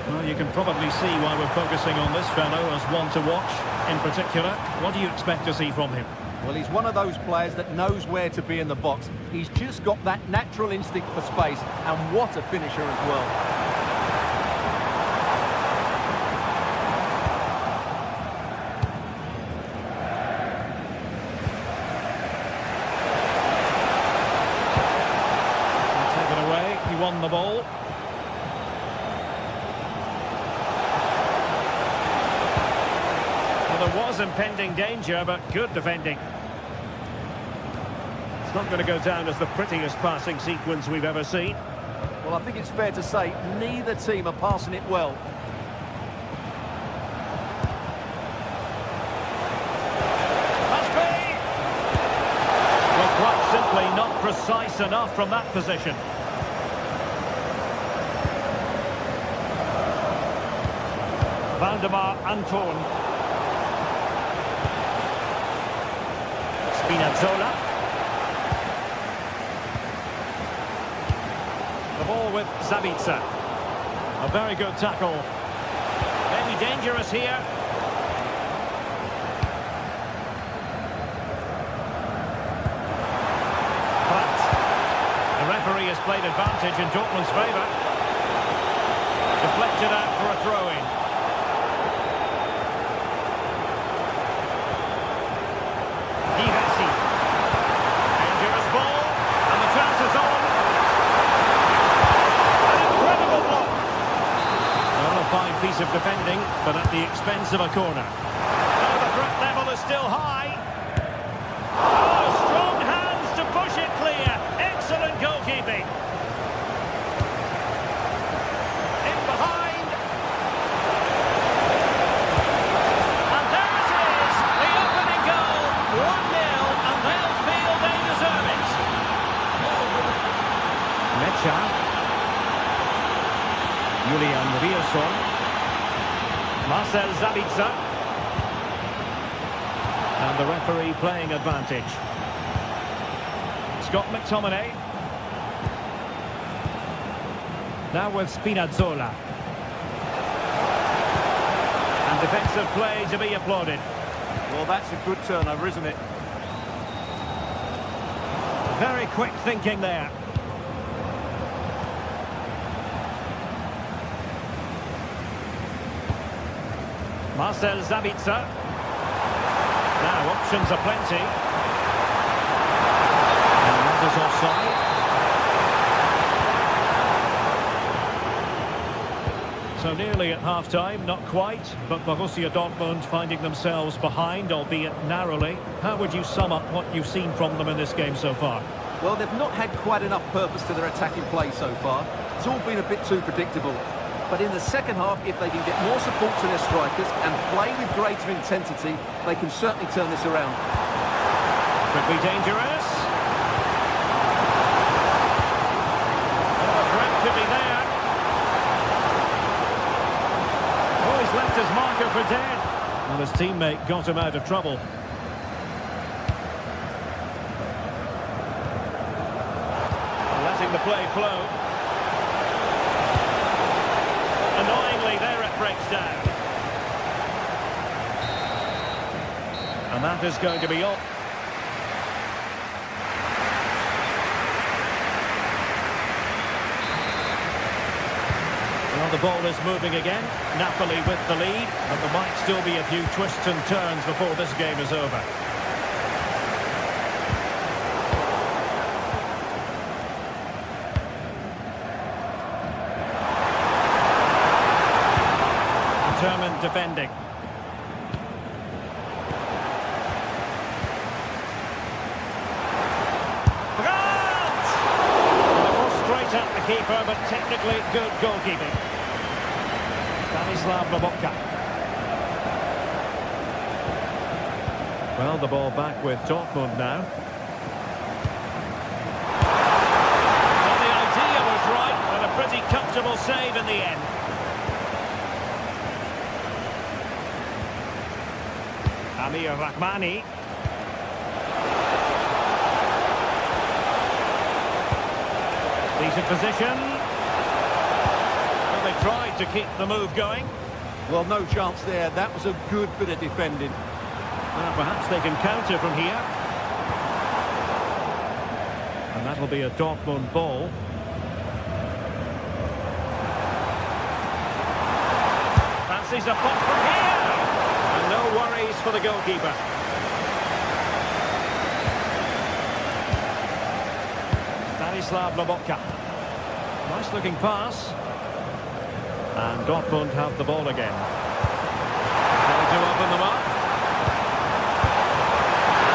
Speaker 5: Well, you can probably see why we're focusing on this fellow as one to watch in particular. What do you expect to see from him?
Speaker 2: Well, he's one of those players that knows where to be in the box. He's just got that natural instinct for space, and what a finisher as well.
Speaker 5: Take it away, he won the ball. There was impending danger, but good defending. It's not going to go down as the prettiest passing sequence we've ever seen.
Speaker 2: Well, I think it's fair to say neither team are passing it well.
Speaker 5: Must be! Well, quite simply not precise enough from that position. Waldemar Anton. Spinazzola. The ball with Sabitzer. A very good tackle. Maybe dangerous here. But the referee has played advantage in Dortmund's favour. Deflected out for a throw-in. Dangerous ball, and the chance is on. An incredible block. Well, a fine piece of defending, but at the expense of a corner. Now the threat level is still high. Oh, strong hands to push it clear. Excellent goalkeeping. In behind. And there it is, the opening goal. 1-0, and they'll feel they deserve it. Mecha. Julian Rielson. Marcel Sabitzer. And the referee playing advantage. Scott McTominay. Now with Spinazzola. And defensive play to be applauded.
Speaker 2: Well, that's a good turnover, isn't it?
Speaker 5: Very quick thinking there. Marcel Sabitzer. Now options are plenty. And that is offside. So nearly at half-time, not quite, but Borussia Dortmund finding themselves behind, albeit narrowly. How would you sum up what you've seen from them in this game so far?
Speaker 2: Well, they've not had quite enough purpose to their attacking play so far. It's all been a bit too predictable. But in the second half, if they can get more support to their strikers and play with greater intensity, they can certainly turn this around.
Speaker 5: Could be dangerous. Oh, the threat could be there. Oh, he's left his marker for dead. Well, his teammate got him out of trouble. Letting the play flow. Annoyingly, there it breaks down. And that is going to be all. Well, the ball is moving again. Napoli with the lead, but there might still be a few twists and turns before this game is over. Determined defending. Grant! It was straight at the keeper, but technically good goalkeeping. Stanislav Lobotka. Well, the ball back with Dortmund now. Well, the idea was right, and a pretty comfortable save in the end. Amir Rahmani. Decent position. Well, they tried to keep the move going.
Speaker 2: Well, no chance there. That was a good bit of defending.
Speaker 5: Well, perhaps they can counter from here. And that'll be a Dortmund ball. Fancies a pop from here. And no worries for the goalkeeper. Stanislav Lobotka. Nice looking pass. And Dortmund have the ball again. Trying to open them up.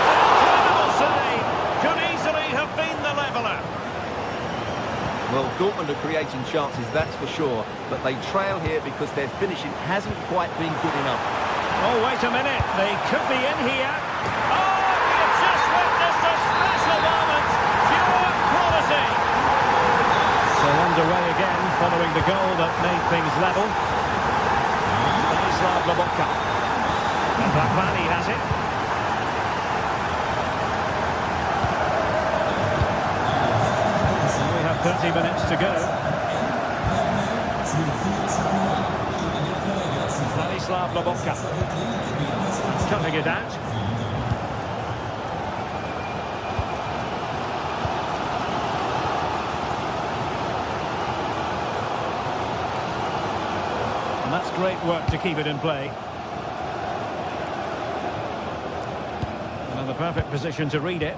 Speaker 5: Incredible save. Could easily have been the leveller.
Speaker 2: Well, Dortmund are creating chances, that's for sure. But they trail here because their finishing hasn't quite been good enough.
Speaker 5: Oh, wait a minute. They could be in here. Oh, we've just witnessed a special moment. Pure quality. So underway again, following the goal that made things level. Stanislav Lobotka. And Rahmani has it. So we have 30 minutes to go. Stanislav Lobotka. Cutting it out. And that's great work to keep it in play. And the perfect position to read it.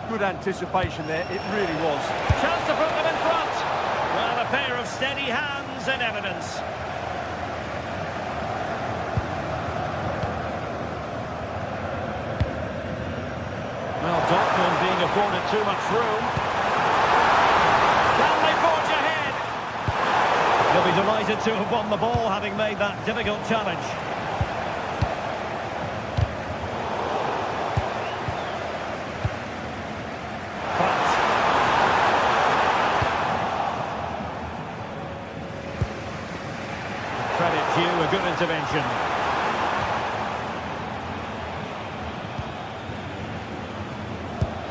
Speaker 2: Good anticipation there, it really was.
Speaker 5: Chance to put them in front. Well, a pair of steady hands in evidence. Well, Dortmund being afforded too much room. Can they forge ahead? They'll be delighted to have won the ball, having made that difficult challenge. Credit due, a good intervention.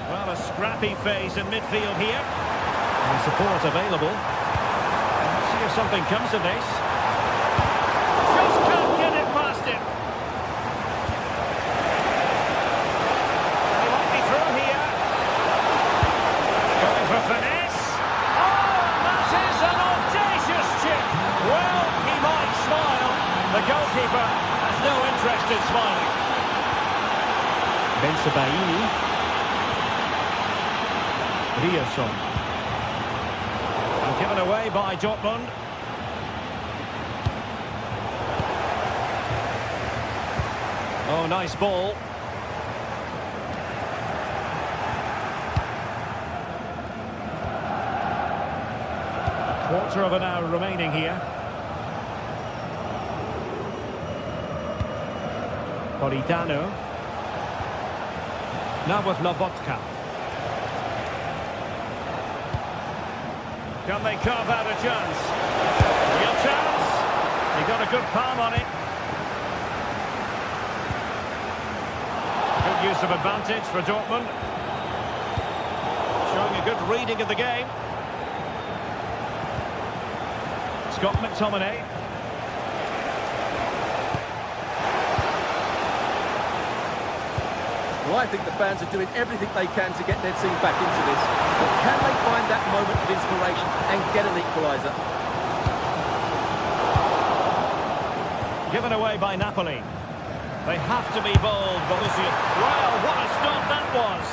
Speaker 5: Well, a scrappy phase in midfield here. And support available. Let's see if something comes of this. Just can't get it past him. He might be through here. Going for finesse. Oh, that is an audacious chip. Well, he might smile. The goalkeeper has no interest in smiling. Bensebaini. Rierson. And given away by Dortmund. Oh, nice ball. Quarter of an hour remaining here. Politano. Now with Lobotka. Can they carve out a chance? Real chance. He got a good palm on it. Good use of advantage for Dortmund. Showing a good reading of the game. Scott McTominay.
Speaker 2: Well, I think the fans are doing everything they can to get their team back into this. But can they find that moment of inspiration and get an equaliser?
Speaker 5: Given away by Napoli. They have to be bold, Borussia. Well, what a stop that was.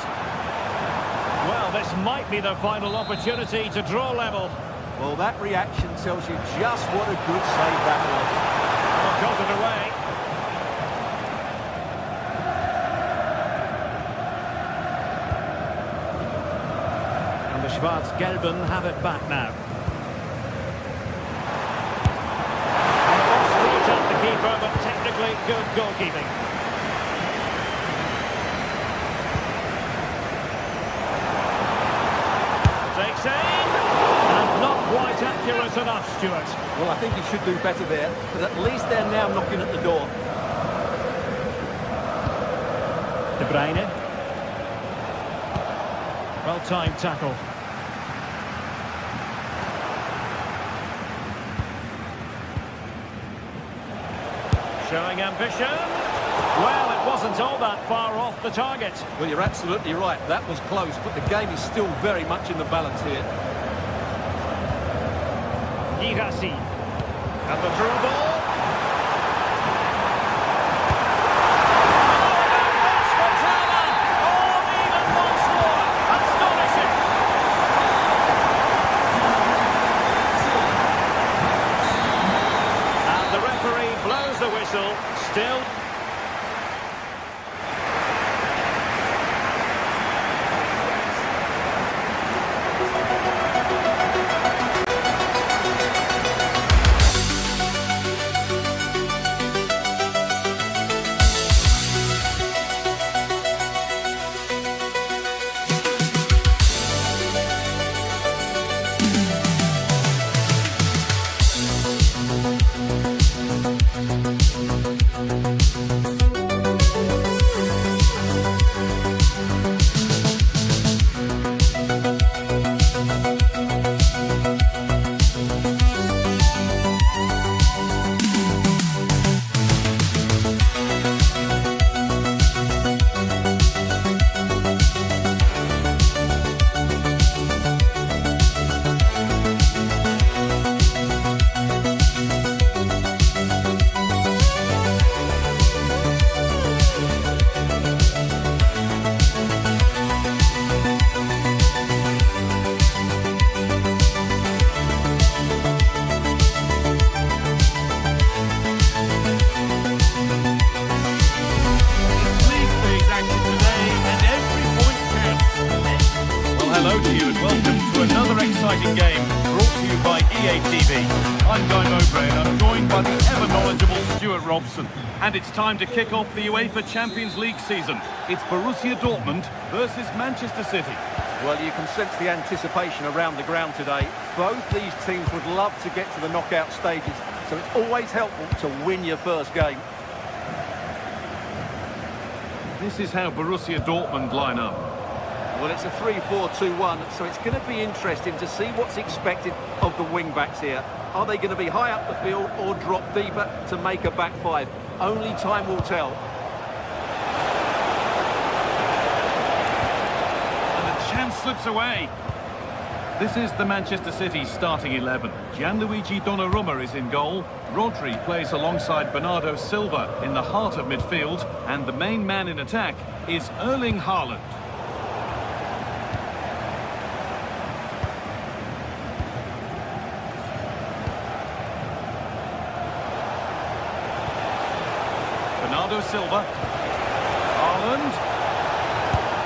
Speaker 5: Well, this might be their final opportunity to draw level.
Speaker 2: Well, that reaction tells you just what a good save that was.
Speaker 5: Well, got it away. And the Schwarz-Gelben have it back now. Straight at the keeper, but technically good goalkeeping. Takes aim. Not quite accurate enough, Stuart.
Speaker 2: Well, I think he should do better there, but at least they're now knocking at the door.
Speaker 5: De Bruyne. Well-timed tackle. Showing ambition. Well, it wasn't all that far off the target.
Speaker 2: Well, you're absolutely right. That was close, but the game is still very much in the balance here.
Speaker 5: Girassi. And the through ball. Oh, even once more. Astonishing. And the referee blows the whistle. Still.
Speaker 1: hello to you and welcome to another exciting game brought to you by EA TV. I'm Guy Mowbray and I'm joined by the ever-knowledgeable Stuart Robson. And it's time to kick off the UEFA Champions League season. It's Borussia Dortmund versus Manchester City.
Speaker 2: Well, you can sense the anticipation around the ground today. Both these teams would love to get to the knockout stages, so it's always helpful to win your first game.
Speaker 1: This is how Borussia Dortmund line up.
Speaker 2: Well, it's a 3-4-2-1, so it's going to be interesting to see what's expected of the wing-backs here. Are they going to be high up the field or drop deeper to make a back five? Only time will tell.
Speaker 1: And the chance slips away. This is the Manchester City starting 11. Gianluigi Donnarumma is in goal. Rodri plays alongside Bernardo Silva in the heart of midfield. And the main man in attack is Erling Haaland. Bernardo Silva. Haaland.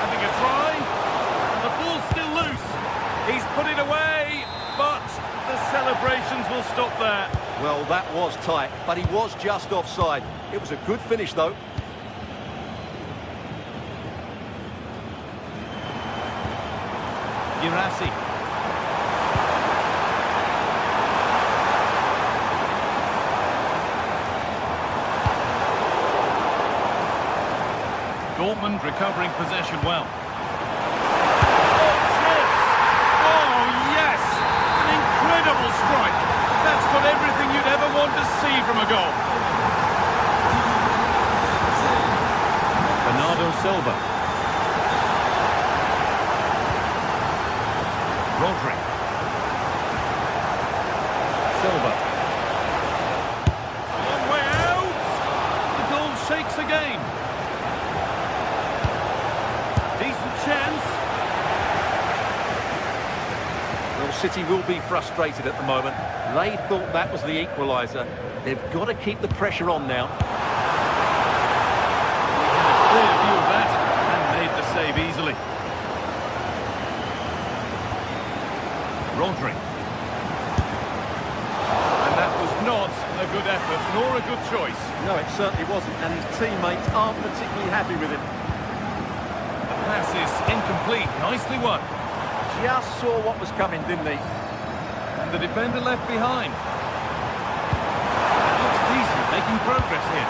Speaker 1: Having a try. And the ball's still loose. He's put it away, but the celebrations will stop there.
Speaker 2: Well, that was tight, but he was just offside. It was a good finish, though.
Speaker 1: Girassi. Dortmund recovering possession well. Incredible strike. That's got everything you'd ever want to see from a goal. Bernardo Silva. Rodri. Silva. It's a long way out. The goal shakes again. Decent chance.
Speaker 2: Well, City will be frustrated at the moment. They thought that was the equaliser. They've got to keep the pressure on now.
Speaker 1: Clear view of that and made the save easily. Rodri. And that was not a good effort, nor a good choice.
Speaker 2: No, it certainly wasn't, and his teammates aren't particularly happy with him.
Speaker 1: The pass is incomplete, nicely won.
Speaker 2: Just saw what was coming, didn't he?
Speaker 1: And the defender left behind. That looks decent, making progress here.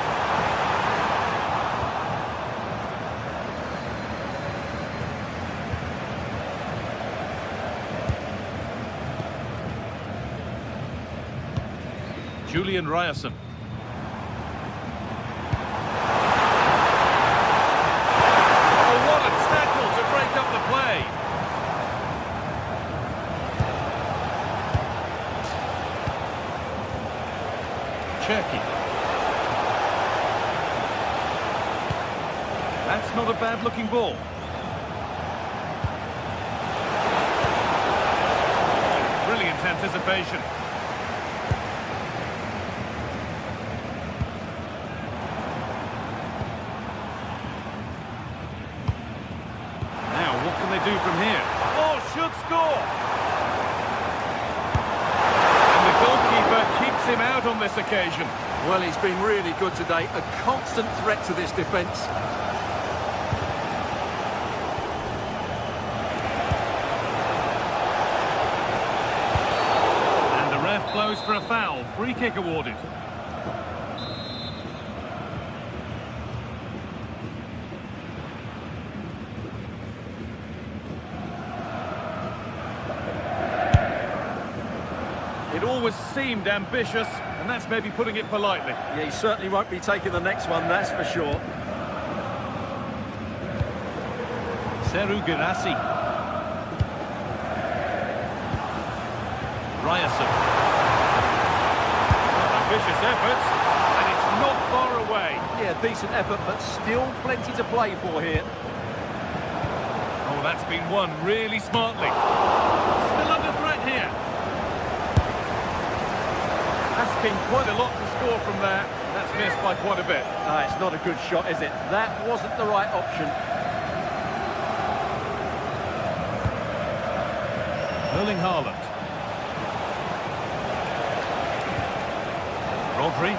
Speaker 1: Julian Ryerson. Oh, what a tackle to break up the play. Cherki. That's not a bad-looking ball. Brilliant anticipation. Now, what can they do from here? Oh, should score! Goalkeeper keeps him out on this occasion.
Speaker 2: Well, he's been really good today. A constant threat to this defence.
Speaker 1: And the ref blows for a foul. Free kick awarded. It always seemed ambitious, and that's maybe putting it politely.
Speaker 2: Yeah, he certainly won't be taking the next one, that's for sure.
Speaker 1: Seru Girassi. Ryerson. Ambitious efforts, and it's not far away.
Speaker 2: Yeah, decent effort, but still plenty to play for here.
Speaker 1: Oh, that's been won really smartly. Still under threat here. Asking quite a lot to score from there. That's missed by quite a bit.
Speaker 2: It's not a good shot, is it? That wasn't the right option.
Speaker 1: Erling Haaland. Rodri.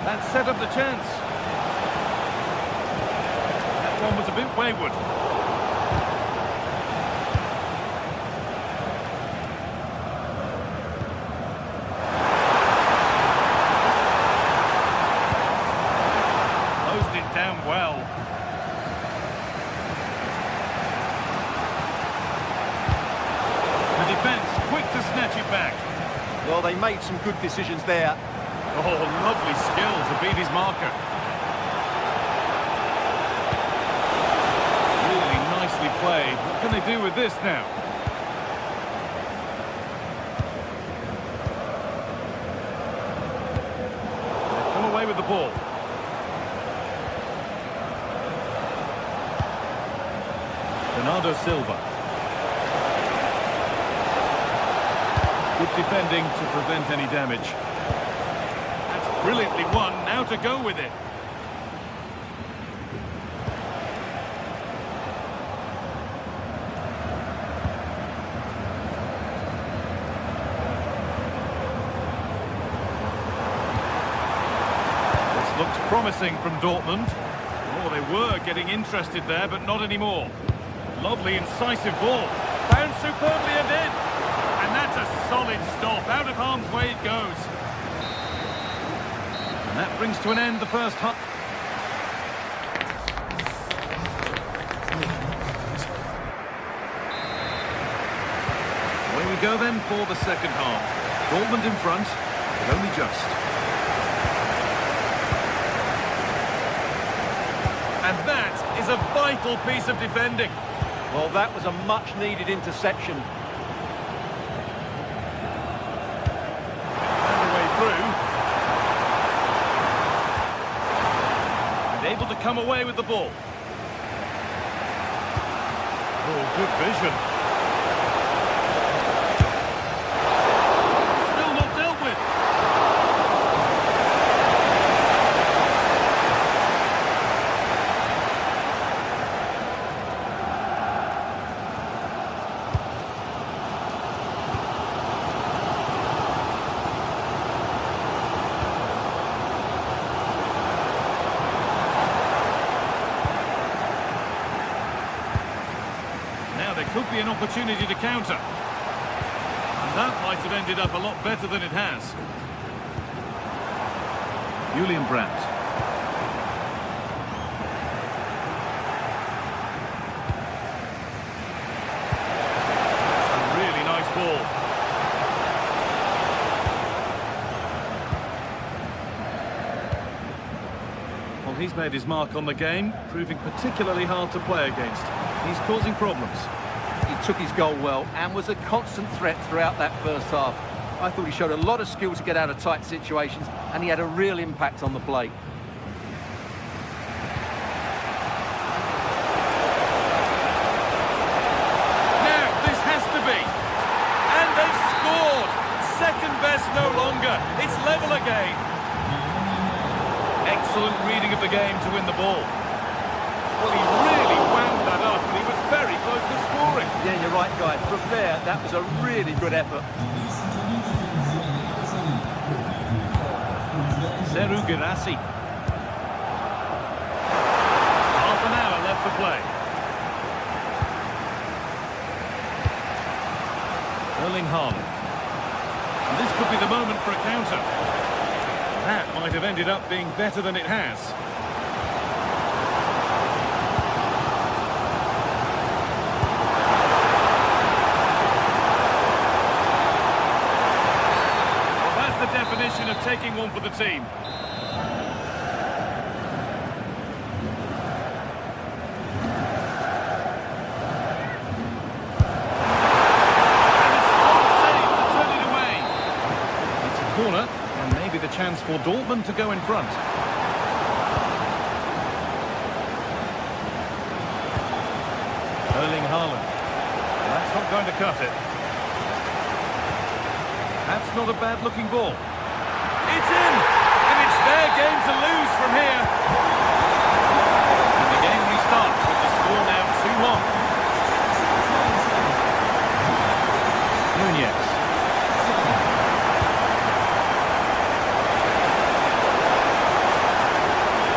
Speaker 1: That set up the chance. One was a bit wayward. Closed it down well. The defence quick to snatch it back.
Speaker 2: Well, they made some good decisions there.
Speaker 1: Oh, lovely skill to beat his marker. Really nicely played. What can they do with this now? They've come away with the ball. Bernardo Silva. Good defending to prevent any damage. That's brilliantly won. Now to go with it. This looks promising from Dortmund. Oh, they were getting interested there, but not anymore. Lovely, incisive ball. Found superbly and in. And that's a solid stop. Out of harm's way it goes. And that brings to an end the first half. Away we go then for the second half. Dortmund in front, but only just. And that is a vital piece of defending.
Speaker 2: Well, that was a much-needed interception.
Speaker 1: And the way through. And able to come away with the ball. Oh, good vision. Still not dealt with. There could be an opportunity to counter. And that might have ended up a lot better than it has. Julian Brandt. That's a really nice ball. Well, he's made his mark on the game, proving particularly hard to play against. He's causing problems.
Speaker 2: He took his goal well and was a constant threat throughout that first half. I thought he showed a lot of skill to get out of tight situations, and he had a real impact on the play.
Speaker 1: Now, this has to be. And they've scored. Second best no longer. It's level again. Excellent reading of the game to win the ball. Well, he really wound that up, and he was very close to scoring.
Speaker 2: Yeah, you're right, guys. From there, that was a really good effort.
Speaker 1: Seru Girassi. Half an hour left to play. Erling Haaland. And this could be the moment for a counter. That might have ended up being better than it has. Definition of taking one for the team. And a strong save to turn it away. It's a corner, and maybe the chance for Dortmund to go in front. Erling Haaland. That's not going to cut it. That's not a bad-looking ball. It's in! And it's their game to lose from here. And the game restarts with the score now 2-1. Nunez.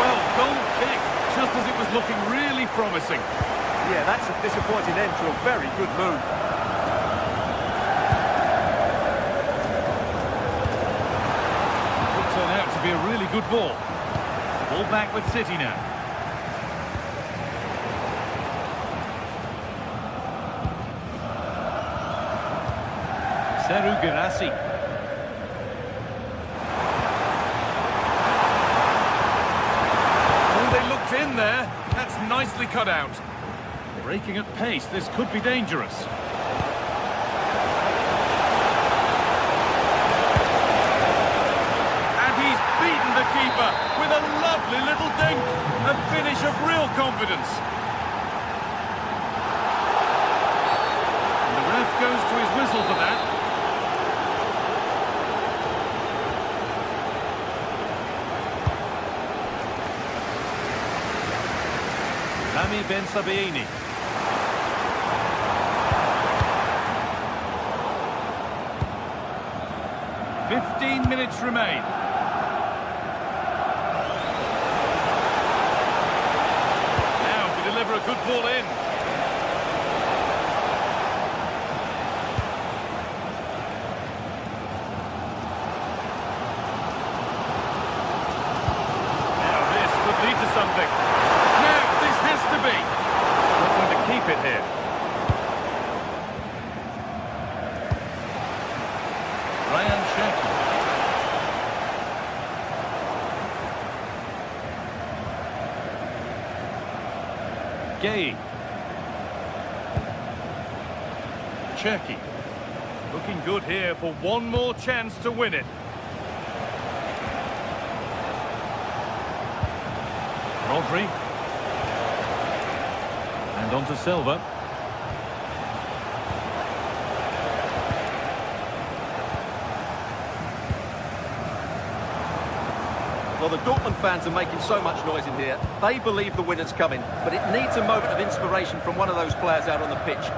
Speaker 1: Well, goal kick, just as it was looking really promising.
Speaker 2: Yeah, that's a disappointing end to a very good move.
Speaker 1: Turn out to be a really good ball. Ball back with City now. Seru Girassi. he looked in there. That's nicely cut out. Breaking at pace, this could be dangerous. And he's beaten the keeper with a lovely little dink. A finish of real confidence. And the ref goes to his whistle for that. Rami Ben Sabaini. "15 minutes remain. Now to deliver a good ball in. Now this could lead to something. Has to be. Not going to keep it here. Ryan Shaki. Gay. Cherky. Looking good here for one more chance to win it. Rodri. And on to Silva.
Speaker 2: Well, the Dortmund fans are making so much noise in here. They believe the winner's coming, but it needs a moment of inspiration from one of those players out on the pitch.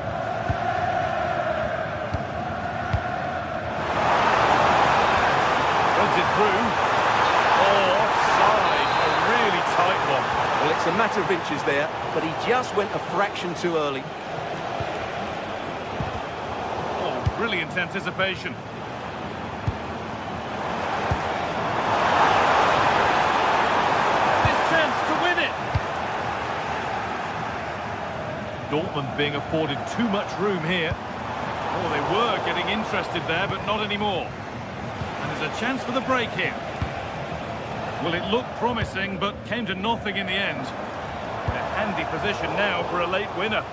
Speaker 1: Runs it through. Oh, offside. A really tight one.
Speaker 2: Well, it's a matter of inches there, but he just went a fraction too early.
Speaker 1: Oh, brilliant anticipation. This chance to win it. Dortmund being afforded too much room here. Oh, they were getting interested there, but not anymore. And there's a chance for the break here. Well, it looked promising, but came to nothing in the end. A handy position now for a late winner.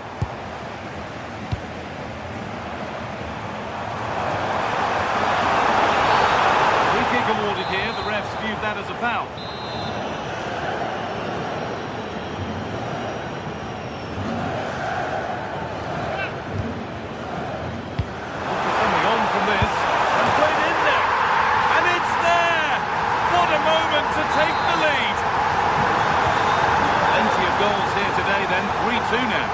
Speaker 1: Free kick awarded here. The refs viewed that as a foul. Something on from this. And played in there. And it's there! What a moment to take the lead. Plenty of goals here today then, 3-2 now.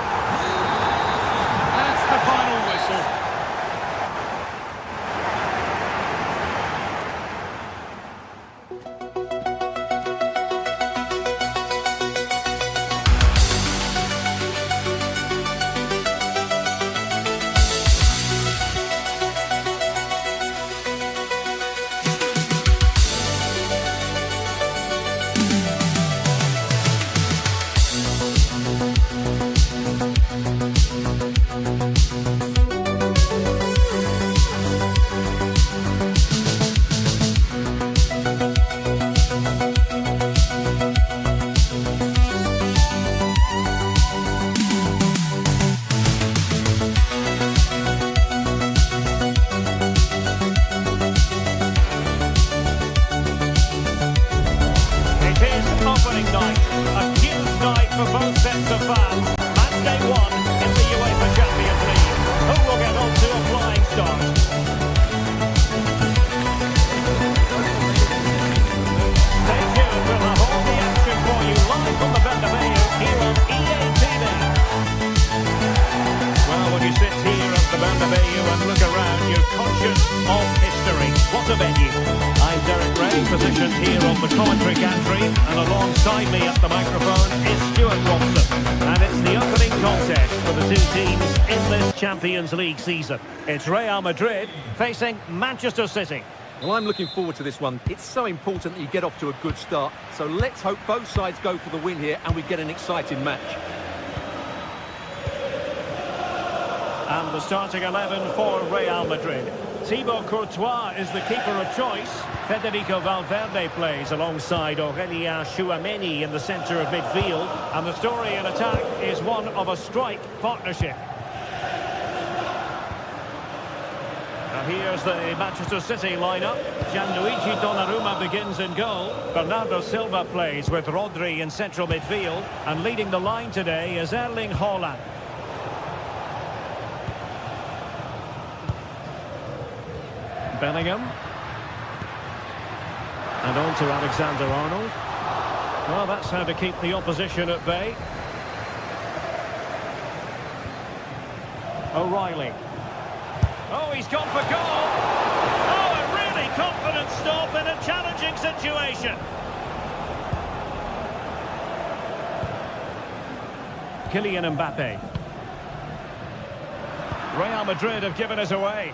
Speaker 1: That's the final whistle.
Speaker 5: Positioned here on the commentary gantry, and alongside me at the microphone is Stuart Robson. And it's the opening contest for the two teams in this Champions League season. It's Real Madrid facing Manchester City.
Speaker 2: Well, I'm looking forward to this one. It's so important that you get off to a good start. So let's hope both sides go for the win here and we get an exciting match.
Speaker 5: And the starting 11 for Real Madrid. Thibaut Courtois is the keeper of choice. Federico Valverde plays alongside Aurélien Tchouameni in the centre of midfield. And the story in attack is one of a strike partnership. Now here's the Manchester City lineup. Gianluigi Donnarumma begins in goal. Bernardo Silva plays with Rodri in central midfield. And leading the line today is Erling Haaland. Bellingham. And on to Alexander-Arnold. Well, that's how to keep the opposition at bay. O'Reilly. Oh, he's gone for goal. Oh, a really confident stop in a challenging situation. Kylian Mbappe. Real Madrid have given us away.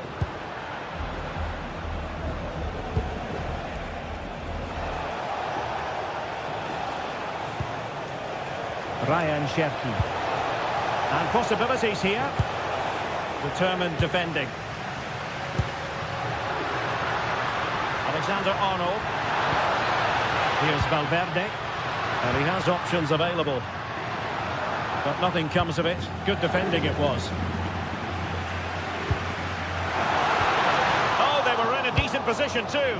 Speaker 5: Ryan Cherki. And possibilities here. Determined defending. Alexander-Arnold. Here's Valverde. And he has options available. But nothing comes of it. Good defending it was. Oh, they were in a decent position too.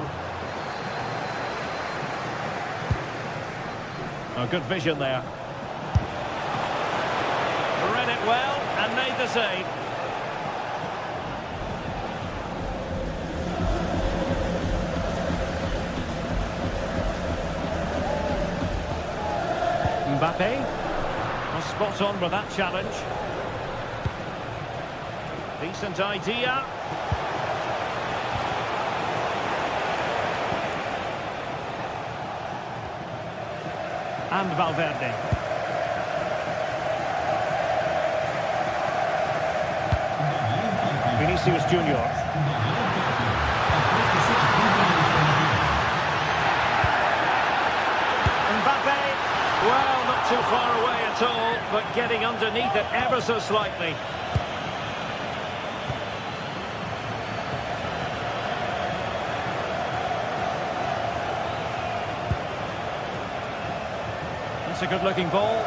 Speaker 5: Oh, good vision there. Read it well and made the save. Mbappe, well, spot on with that challenge. Decent idea. And Valverde. Vinicius Junior. Mbappe, well, not too far away at all, but getting underneath it ever so slightly. That's a good-looking ball.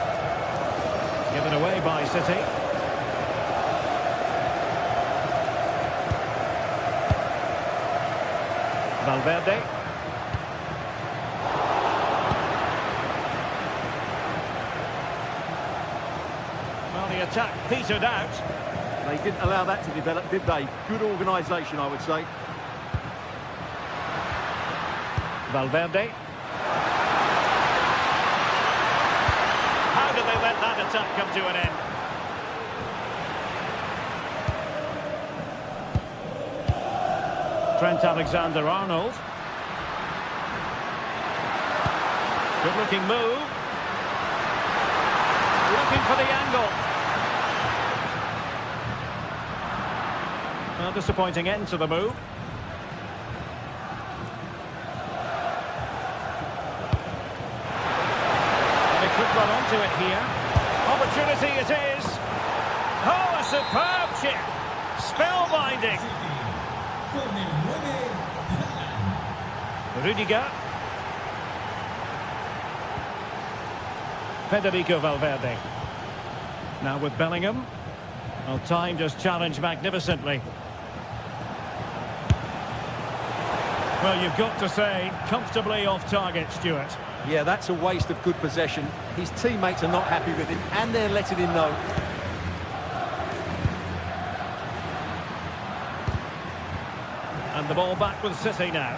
Speaker 5: Given away by City. Valverde. Well, the attack petered out.
Speaker 2: They didn't allow that to develop, did they? Good organisation, I would say.
Speaker 5: Valverde. How did they let that attack come to an end? Trent Alexander-Arnold. Good-looking move. Looking for the angle. Well, disappointing end to the move. They could run onto it here. Opportunity it is. Oh, a superb chip. Spellbinding. Rudiger. Federico Valverde. Now with Bellingham. Well, timed his challenge magnificently. Well, you've got to say, comfortably off target, Stuart.
Speaker 2: Yeah, that's a waste of good possession. His teammates are not happy with him, and they're letting him know.
Speaker 5: And the ball back with City now.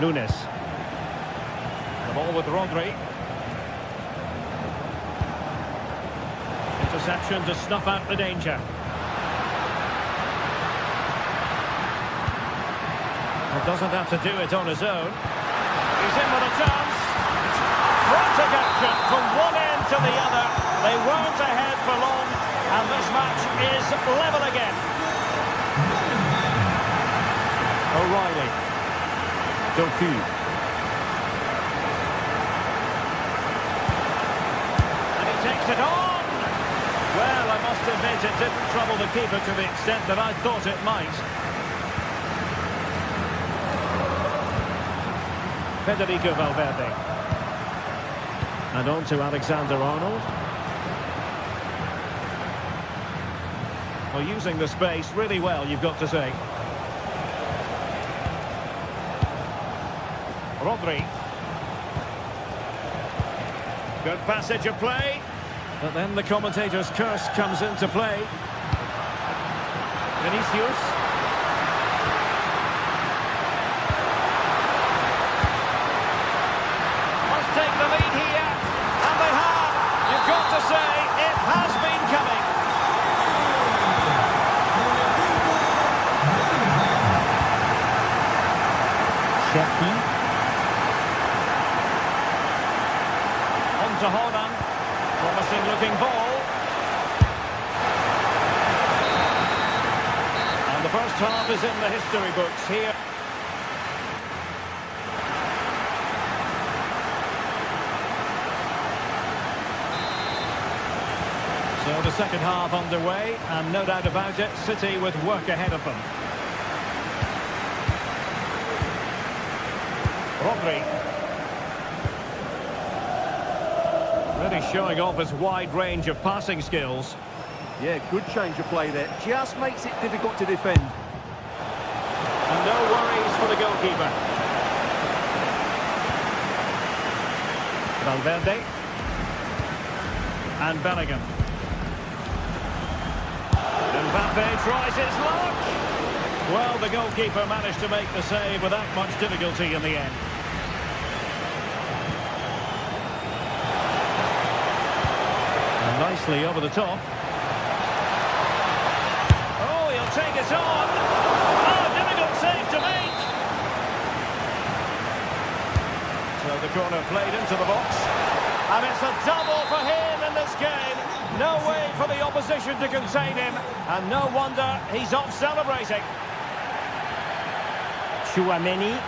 Speaker 5: Nunes. The ball with Rodri. Interception to snuff out the danger. Well, doesn't have to do it on his own. He's in with a chance. Frantic action from one end to the other. They weren't ahead for long, and this match is level again. O'Reilly. Doku. it on! Well, I must admit it didn't trouble the keeper to the extent that I thought it might. Federico Valverde. And on to Alexander-Arnold. Well, using the space really well, you've got to say. Rodri. Good passage of play. But then the commentator's curse comes into play. Vinicius. Must take the lead here. And they have. You've got to say, it has been coming. Sheffield. On to Holland. Promising looking ball. And the first half is in the history books here. So the second half underway, and no doubt about it, City with work ahead of them. Rodri. Really showing off his wide range of passing skills.
Speaker 2: Yeah, good change of play there. Just makes it difficult to defend.
Speaker 5: And no worries for the goalkeeper. Valverde. And Bellingham. Mbappe tries his luck. Well, the goalkeeper managed to make the save without much difficulty in the end. Nicely over the top. Oh, he'll take it on. Oh, difficult save to make. So the corner played into the box. And it's a double for him in this game. No way for the opposition to contain him. And no wonder he's off celebrating. Chouameni.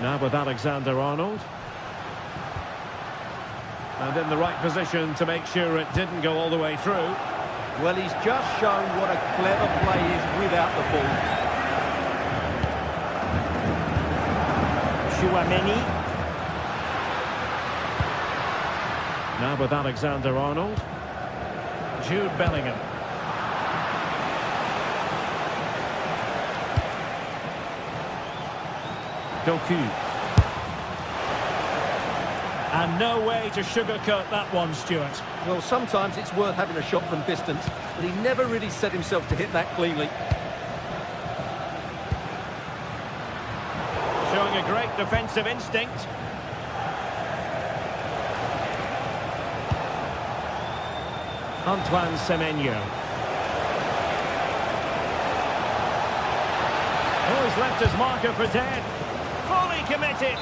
Speaker 5: Now with Alexander-Arnold. And in the right position to make sure it didn't go all the way through.
Speaker 2: Well, he's just shown what a clever play is without the ball.
Speaker 5: Chouameni. Now with Alexander-Arnold. Jude Bellingham. Doku. And no way to sugarcoat that one, Stuart.
Speaker 2: Well, sometimes it's worth having a shot from distance, but he never really set himself to hit that cleanly.
Speaker 5: Showing a great defensive instinct. Antoine Semenyo. Oh, he's left his marker for dead. Fully committed.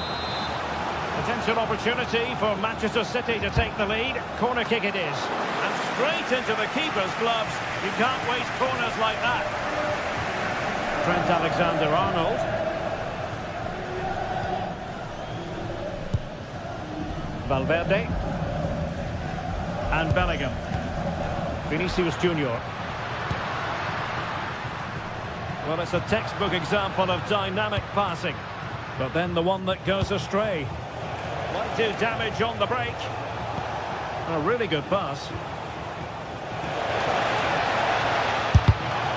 Speaker 5: Potential opportunity for Manchester City to take the lead. Corner kick it is. And straight into the keeper's gloves. You can't waste corners like that. Trent Alexander-Arnold. Valverde. And Bellingham. Vinicius Junior. Well, it's a textbook example of dynamic passing. But then the one that goes astray. Might do damage on the break. A really good pass.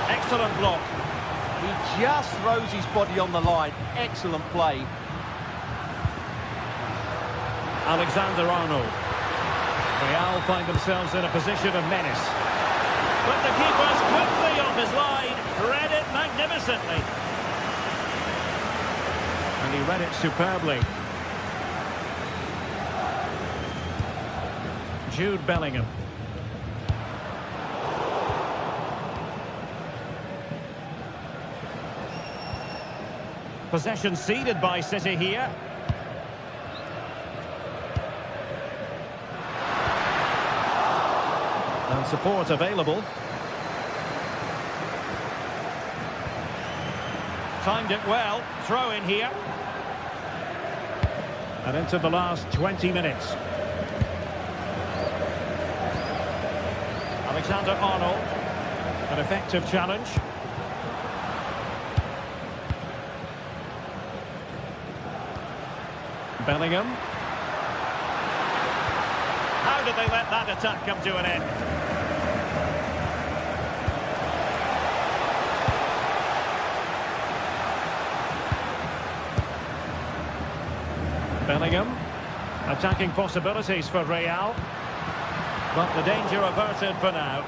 Speaker 5: Excellent block.
Speaker 2: He just throws his body on the line. Excellent play.
Speaker 5: Alexander-Arnold. Real find themselves in a position of menace. But the keeper's quickly off his line. Read it magnificently. And he read it superbly. Jude Bellingham. Possession ceded by City here. And support available. Timed it well. Throw in here. And into the last 20 minutes. Alexander-Arnold. An effective challenge. Bellingham. How did they let that attack come to an end? Bellingham. Attacking possibilities for Real. But the danger averted for now.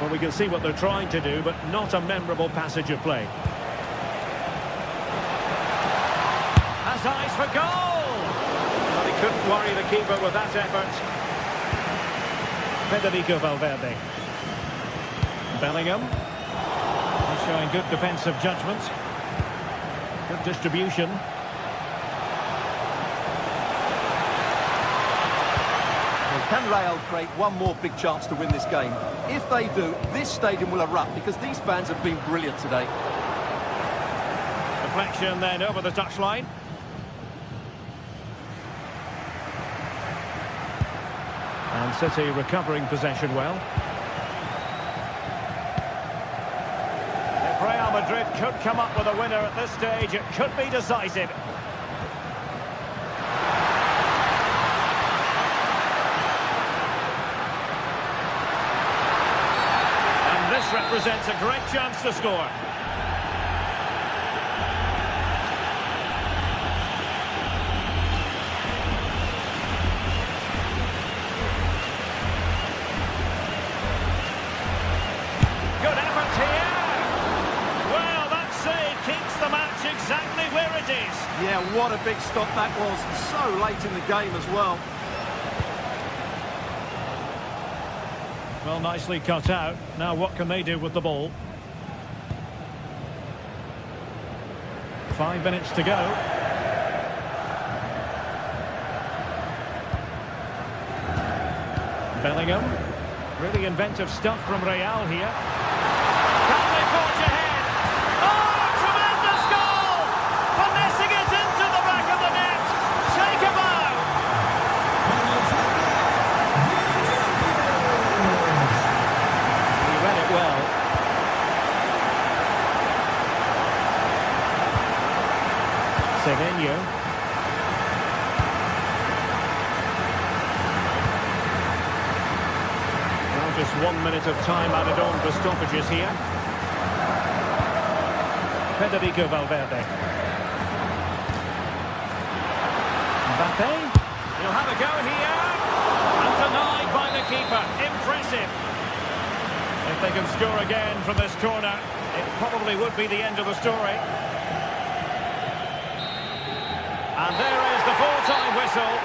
Speaker 5: Well, we can see what they're trying to do, but not a memorable passage of play. Has eyes for goal! But he couldn't worry the keeper with that effort. Federico Valverde. Bellingham. He's showing good defensive judgment. Good distribution.
Speaker 2: Can Real create one more big chance to win this game? If they do, this stadium will erupt because these fans have been brilliant today.
Speaker 5: Deflection then over the touchline. And City recovering possession well. If Real Madrid could come up with a winner at this stage, it could be decisive. And this represents a great chance to score. Good effort here. Well, that save keeps the match exactly where it is.
Speaker 2: Yeah, what a big stop that was. So late in the game as well.
Speaker 5: Well, nicely cut out. Now what can they do with the ball? 5 minutes to go. Bellingham. Really inventive stuff from Real here. Can they forge ahead? Oh, tremendous goal! Finessing it into the back of the net. Take a bow. He read it well. Semenyo. Just 1 minute of time added on for stoppages here. Federico Valverde. Mbappe. He'll have a go here. And denied by the keeper. Impressive. If they can score again from this corner, it probably would be the end of the story. And there is the full-time whistle.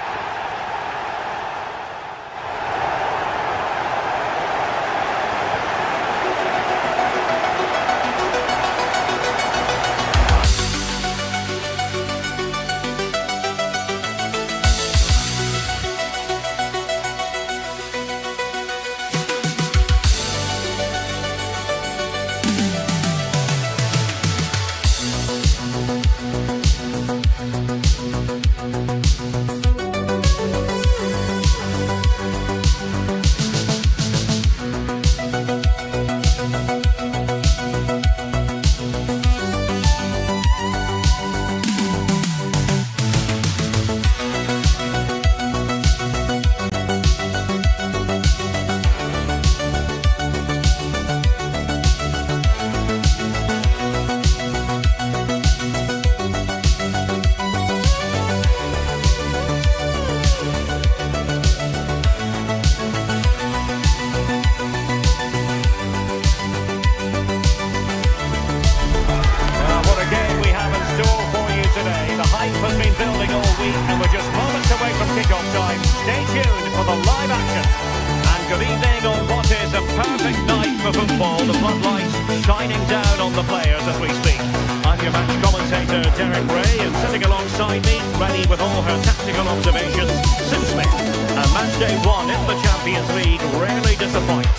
Speaker 5: Day one in the Champions League rarely disappoints.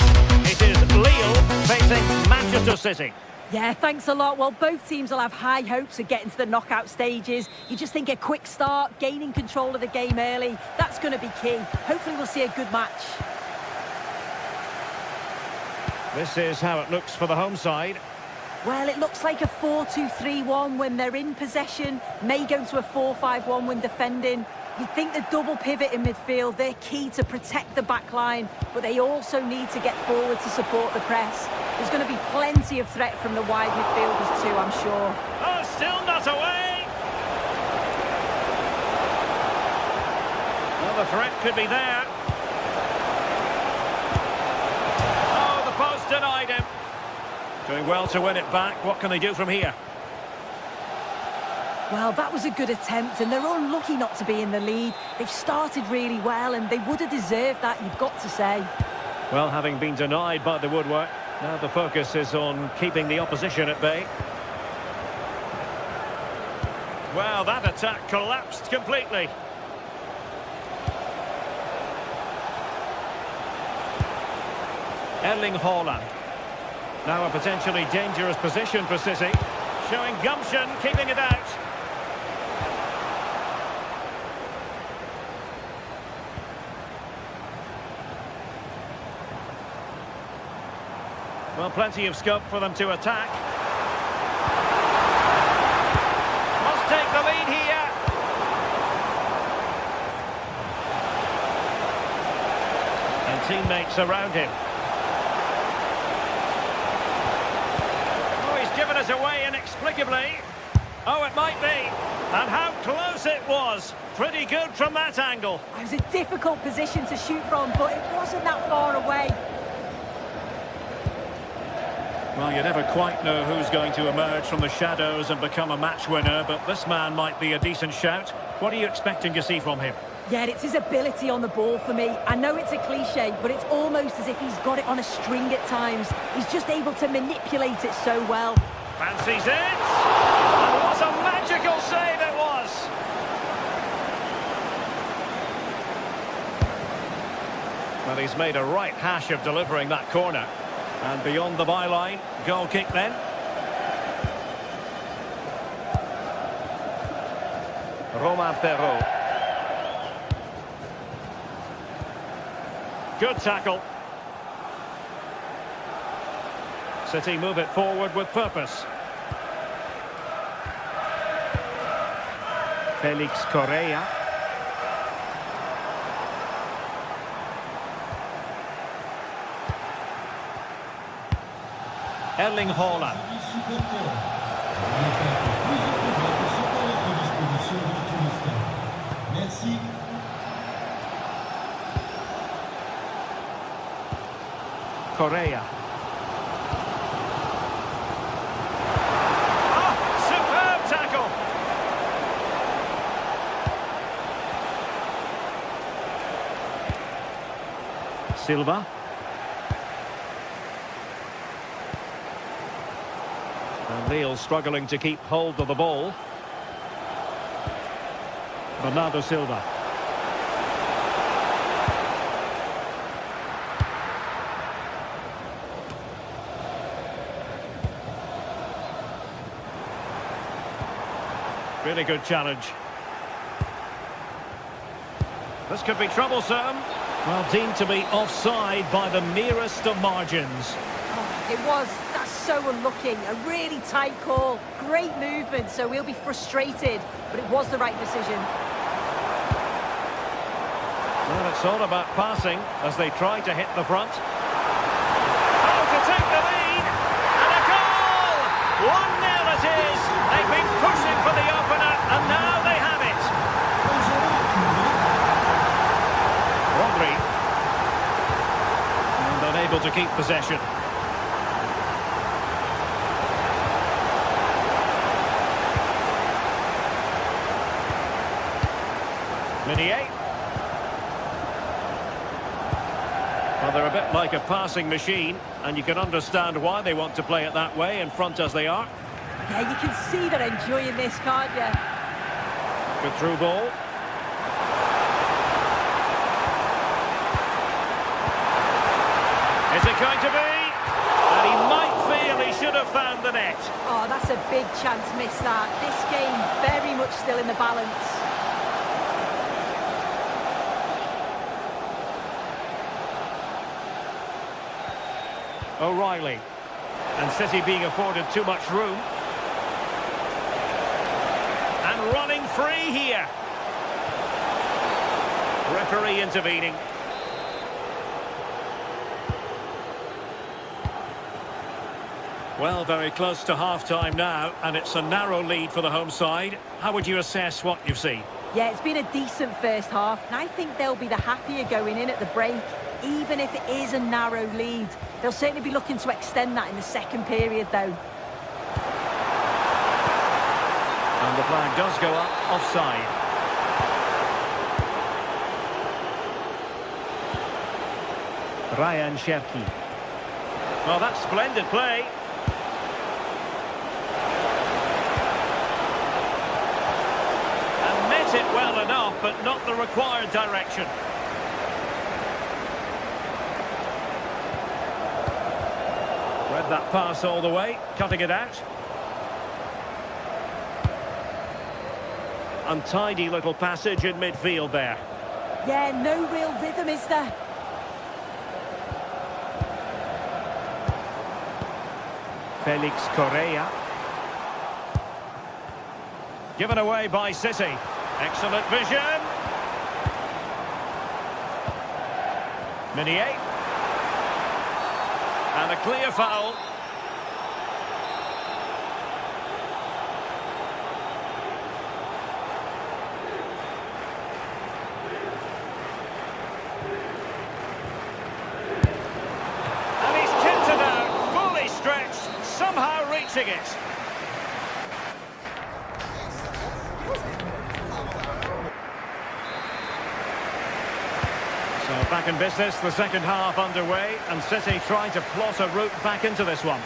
Speaker 5: It is Lille facing Manchester City.
Speaker 3: Yeah, thanks a lot. Well, both teams will have high hopes of getting to the knockout stages. You just think a quick start, gaining control of the game early, that's going to be key. Hopefully we'll see a good match.
Speaker 5: This is how it looks for the home side.
Speaker 3: Well, it looks like a 4-2-3-1 when they're in possession. May go to a 4-5-1 when defending. You'd think the double pivot in midfield, they're key to protect the back line, but they also need to get forward to support the press. There's going to be plenty of threat from the wide midfielders too, I'm sure.
Speaker 5: Oh, still not away! Well, the threat could be there. Oh, the post denied him. Doing well to win it back. What can they do from here?
Speaker 3: Well, that was a good attempt, and they're unlucky not to be in the lead. They've started really well, and they would have deserved that, you've got to say.
Speaker 5: Well, having been denied by the woodwork, now the focus is on keeping the opposition at bay. Well, that attack collapsed completely. Erling Haaland. Now a potentially dangerous position for City. Showing gumption, keeping it out. Well, plenty of scope for them to attack. Must take the lead here. And teammates around him. Oh, he's given us away inexplicably. Oh, it might be. And how close it was. Pretty good from that angle.
Speaker 3: It was a difficult position to shoot from, but it wasn't that far away.
Speaker 5: Well, you never quite know who's going to emerge from the shadows and become a match winner, but this man might be a decent shout. What are you expecting to see from him?
Speaker 3: Yeah, it's his ability on the ball for me. I know it's a cliche, but it's almost as if he's got it on a string at times. He's just able to manipulate it so well.
Speaker 5: Fancies it! And what a magical save it was! Well, he's made a right hash of delivering that corner. And beyond the byline, goal kick then. Romain Perrault. Good tackle. City move it forward with purpose. Felix Correa. Erling Haaland.
Speaker 4: Merci.
Speaker 5: Correa. Oh, superb tackle. Silva. And Lille struggling to keep hold of the ball. Bernardo Silva. Really good challenge. This could be troublesome. Well, deemed to be offside by the merest of margins.
Speaker 3: It was. That's so unlucky. A really tight call. Great movement, so we'll be frustrated. But it was the right decision.
Speaker 5: Well, it's all about passing as they try to hit the front. Oh, to take the lead! And a goal! 1-0 it is! They've been pushing for the opener, and now they have it! Rodri. And unable to keep possession. Meunier. Well, they're a bit like a passing machine, and you can understand why they want to play it that way, in front as they are.
Speaker 3: Yeah, you can see they're enjoying this, can't you?
Speaker 5: Good through ball. Is it going to be? And he might feel he should have have found the net.
Speaker 3: Oh, that's a big chance missed that. This game very much still in the balance.
Speaker 5: O'Reilly. And City being afforded too much room. And running free here. Referee intervening. Well, very close to half-time now, and it's a narrow lead for the home side. How would you assess what you've seen?
Speaker 3: Yeah, it's been a decent first half, and I think they'll be the happier going in at the break, even if it is a narrow lead. They'll certainly be looking to extend that in the second period, though.
Speaker 5: And the flag does go up, offside. Ryan Cherki. Well, that's splendid play. And met it well enough, but not the required direction. Read that pass all the way, cutting it out. Untidy little passage in midfield there.
Speaker 3: Yeah, no real rhythm, is there?
Speaker 5: Felix Correa. Given away by City. Excellent vision. Meunier. And a clear foul. And he's kicked it out, fully stretched, somehow reaching it. So back in business, the second half underway, and City trying to plot a route back into this one.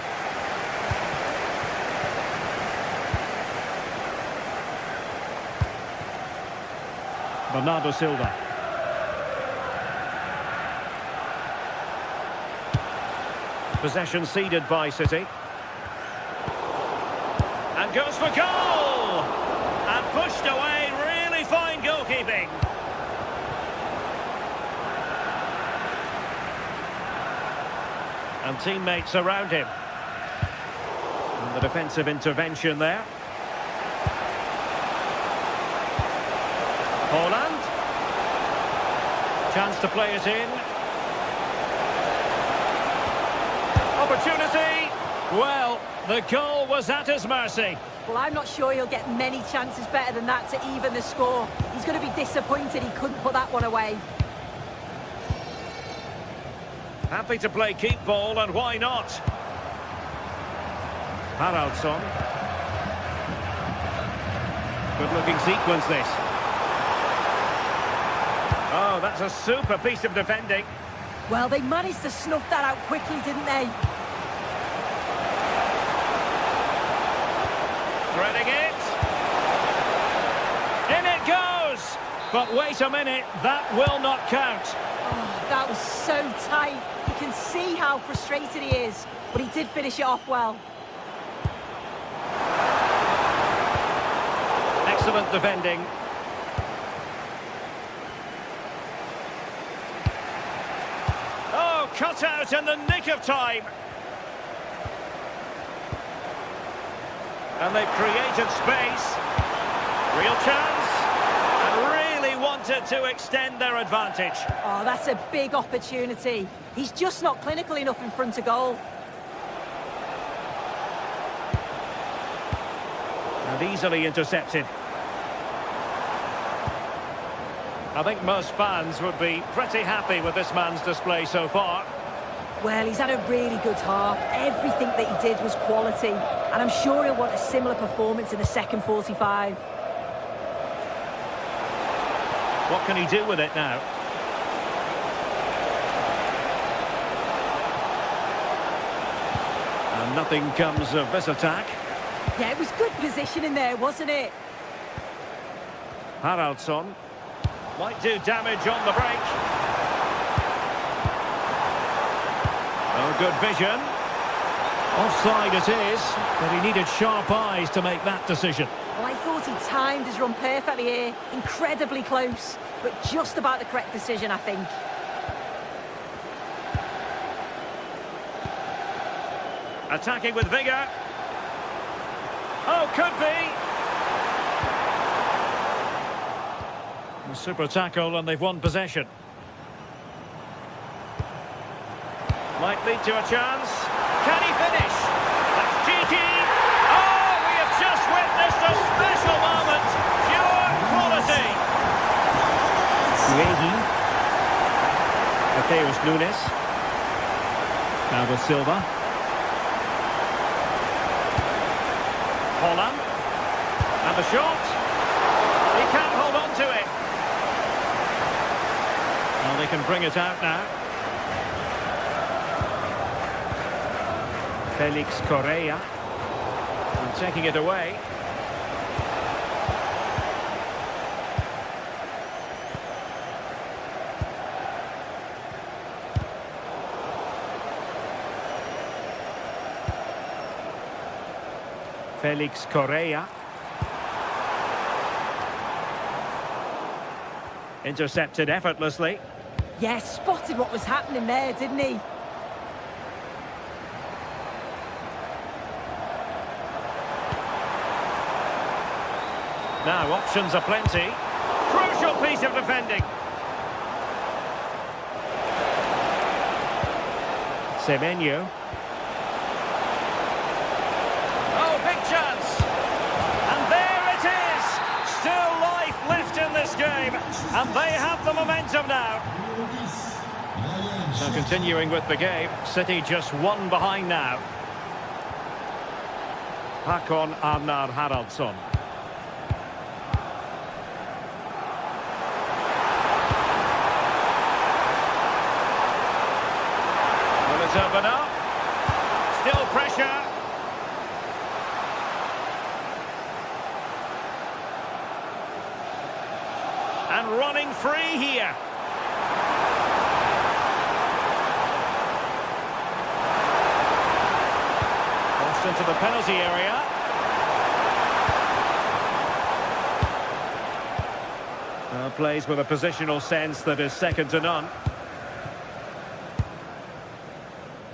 Speaker 5: Bernardo Silva. Possession ceded by City. And goes for goal! And pushed away, really fine goalkeeping. And teammates around him. And the defensive intervention there. Holland. Chance to play it in. Opportunity. Well, the goal was at his mercy.
Speaker 3: Well, I'm not sure he'll get many chances better than that to even the score. He's going to be disappointed he couldn't put that one away.
Speaker 5: Happy to play keep ball, and why not? Haraldsson. Good-looking sequence, this. Oh, that's a super piece of defending.
Speaker 3: Well, they managed to snuff that out quickly, didn't they?
Speaker 5: Threading it. In it goes! But wait a minute, that will not count.
Speaker 3: Oh, that was so tight. You can see how frustrated he is, but he did finish it off well.
Speaker 5: Excellent defending. Oh, cut out in the nick of time. And they've created space. Real chance. And really wanted to extend their advantage.
Speaker 3: Oh, that's a big opportunity. He's just not clinical enough in front of goal.
Speaker 5: And easily intercepted. I think most fans would be pretty happy with this man's display so far.
Speaker 3: Well, he's had a really good half. Everything that he did was quality. And I'm sure he'll want a similar performance in the second 45.
Speaker 5: What can he do with it now? And nothing comes of this attack.
Speaker 3: Yeah, it was good positioning there, wasn't it?
Speaker 5: Haraldsson might do damage on the break. Oh, good vision. Offside it is, but he needed sharp eyes to make that decision.
Speaker 3: Well, I thought he timed his run perfectly here. Incredibly close, but just about the correct decision, I think.
Speaker 5: Attacking with vigour. Oh, could be. A super tackle and they've won possession. Might lead to a chance. Can he finish? That's cheeky. Oh, we have just witnessed a special moment. Pure quality. Guehi. Mateus Nunes. Now with Silva. Holland. And the shot. He can't hold on to it. Well, they can bring it out now. Felix Correa. And taking it away. Felix Correa. Intercepted effortlessly.
Speaker 3: Yes, spotted what was happening there, didn't he?
Speaker 5: Now, options are plenty. Crucial piece of defending. Semenyo. Oh, big chance. And there it is. Still life left in this game. And they have the momentum now. So continuing with the game, City just one behind now. Håkon Arnar Haraldsson. Will it open up? Still pressure. And running free here. Crossed into the penalty area. Plays with a positional sense that is second to none.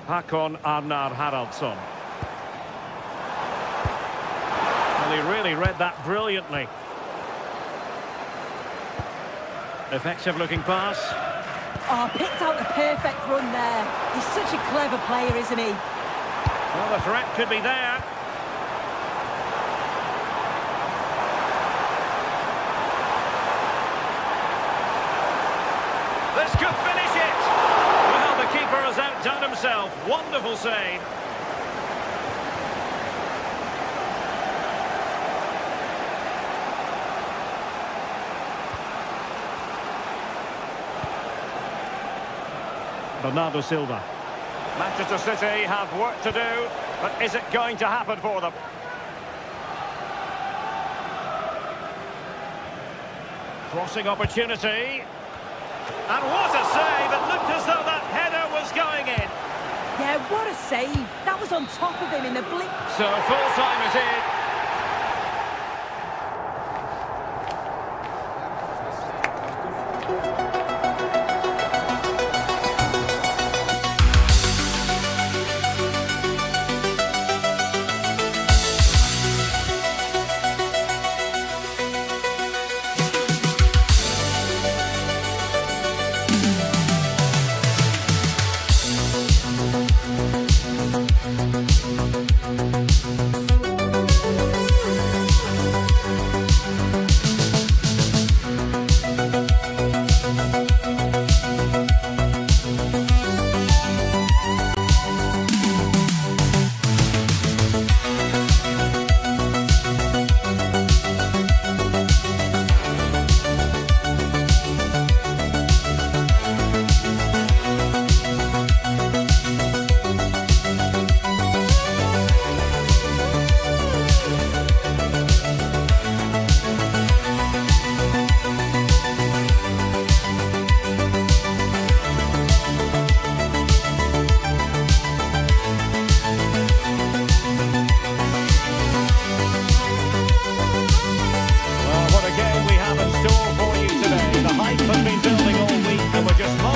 Speaker 5: Håkon Arnar Haraldsson. Well, he really read that brilliantly. Effective looking pass.
Speaker 3: Oh, picked out the perfect run there. He's such a clever player, isn't he?
Speaker 5: Well, the threat could be there. This could finish it. Well, the keeper has outdone himself. Wonderful save. Bernardo Silva. Manchester City have work to do, but is it going to happen for them? Crossing opportunity. And what a save! It looked as though that header was going in.
Speaker 3: Yeah, what a save. That was on top of him in the blink.
Speaker 5: So full time it is.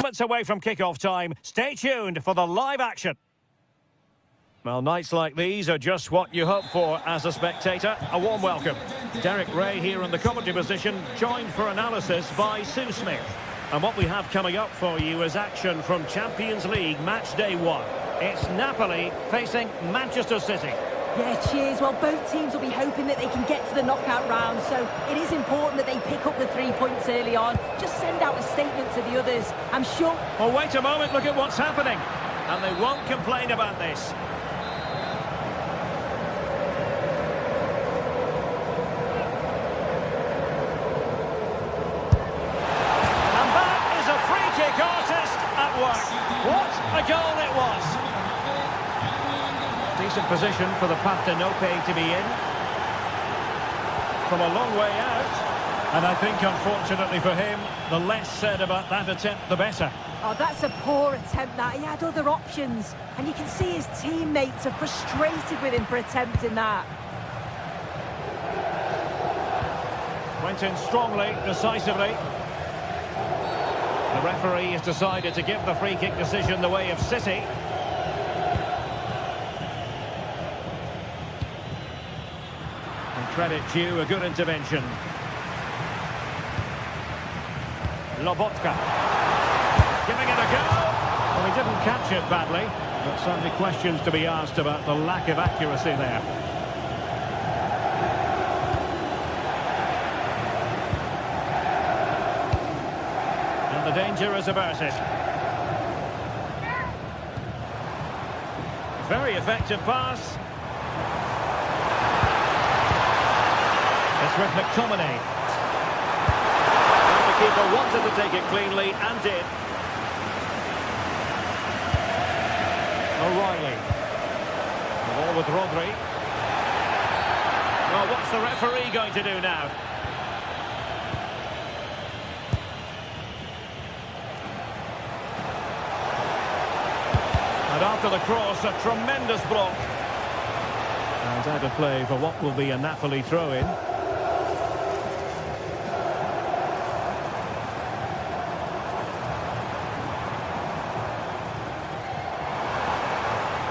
Speaker 5: Moments away from kick-off time. Stay tuned for the live action. Well, nights like these are just what you hope for as a spectator. A warm welcome. Derek Ray here in the commentary position, joined for analysis by Sue Smith. And what we have coming up for you is action from Champions League match day 1. It's Napoli facing Manchester City.
Speaker 3: Yeah, cheers. Well, both teams will be hoping that they can get to the knockout round, so it is important that they pick up the 3 points early on. Just send out a statement to the others. I'm sure...
Speaker 5: Oh, wait a moment, look at what's happening. And they won't complain about this. And that is a free-kick artist at work. What a goal it was. Decent position for the Partenope to be in. From a long way out. And I think, unfortunately for him, the less said about that attempt, the better.
Speaker 3: Oh, that's a poor attempt, that. He had other options. And you can see his teammates are frustrated with him for attempting that.
Speaker 5: Went in strongly, decisively. The referee has decided to give the free-kick decision the way of City. Credit due, a good intervention. Lobotka. Giving it a go. Well, he didn't catch it badly, but certainly questions to be asked about the lack of accuracy there. And the danger is averted. Very effective pass. It's with McTominay. And the keeper wanted to take it cleanly and did. O'Reilly. The ball with Rodri. Well, what's the referee going to do now? And after the cross, a tremendous block. And out of play for what will be a Napoli throw-in.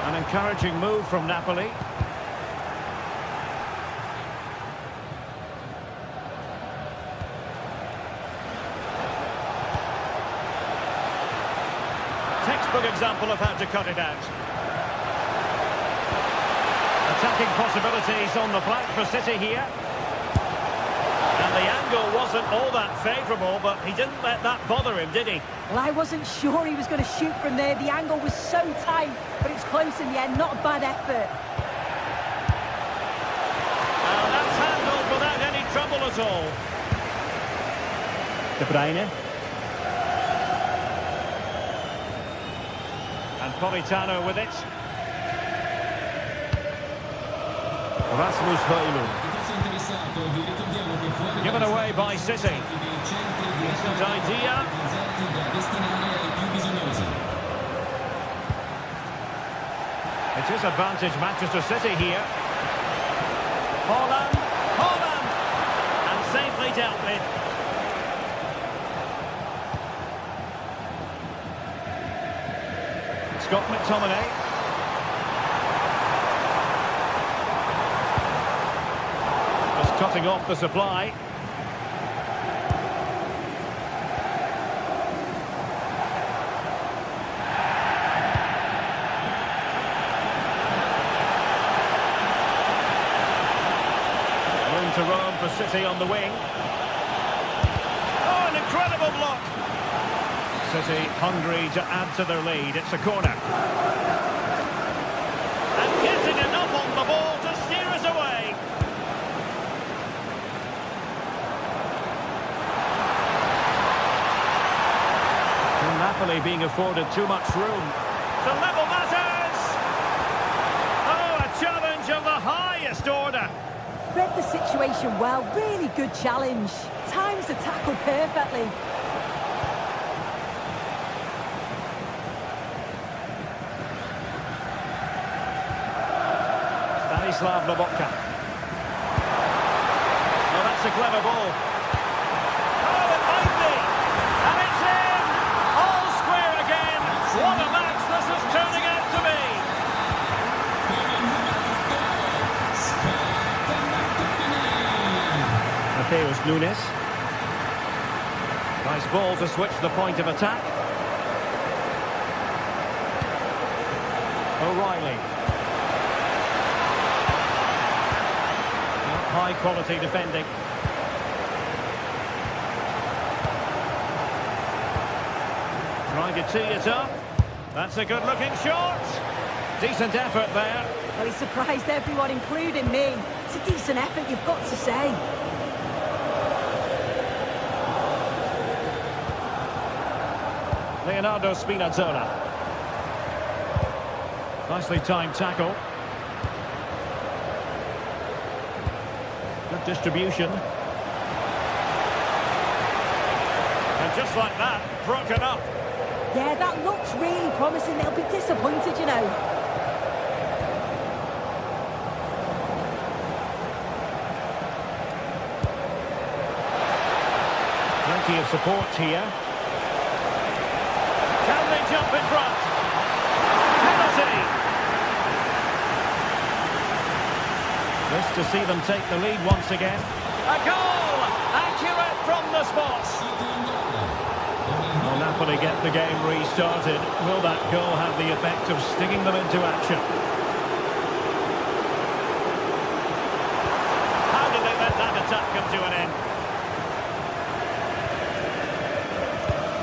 Speaker 5: An encouraging move from Napoli. Textbook example of how to cut it out. Attacking possibilities on the flank for City here. And the angle wasn't all that favourable, but he didn't let that bother him, did he?
Speaker 3: Well, I wasn't sure he was going to shoot from there. The angle was so tight, but it's close in the end. Not a bad effort.
Speaker 5: Well, that's handled without any trouble at all. De Bruyne. And Politano with it. Rasmus Højlund. Given away by City. Decent idea. It is advantage Manchester City here. Haaland. And safely dealt with. Scott McTominay. Just cutting off the supply. Room to roam for City on the wing. Oh, an incredible block. City hungry to add to their lead. It's a corner. And getting enough on the ball to steer us away. And Napoli being afforded too much room. To level matters! Oh, a challenge of the highest order.
Speaker 3: Read the situation well. Really good challenge. Times the tackle perfectly.
Speaker 5: Stanislav Lobotka. Oh, that's a clever ball. Oh, it might be! And it's in! All square! Nunes. Nice ball to switch the point of attack. O'Reilly. High quality defending. Trying to tee it up. That's a good looking shot. Decent effort there.
Speaker 3: Well, he surprised everyone, including me. It's a decent effort, you've got to say.
Speaker 5: Leonardo Spinazzola. Nicely timed tackle. Good distribution. And just like that, broken up.
Speaker 3: Yeah, that looks really promising. They'll be disappointed, you know.
Speaker 5: Plenty of support here. Can they jump in front? Penalty! Just to see them take the lead once again. A goal! Accurate from the spot. Will Napoli get the game restarted? Will that goal have the effect of stinging them into action? How did they let that attack come to an end?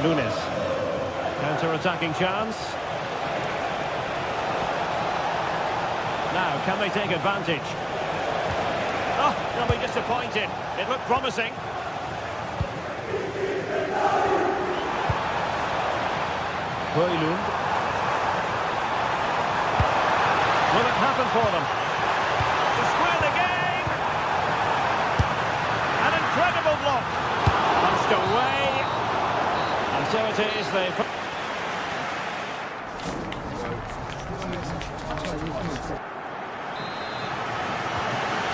Speaker 5: Nunes. Counter-attacking chance. Now, can they take advantage? Oh, they'll be disappointed. It looked promising. Højlund. Will it happen for them? To square the game! An incredible block. Punched away. And so it is.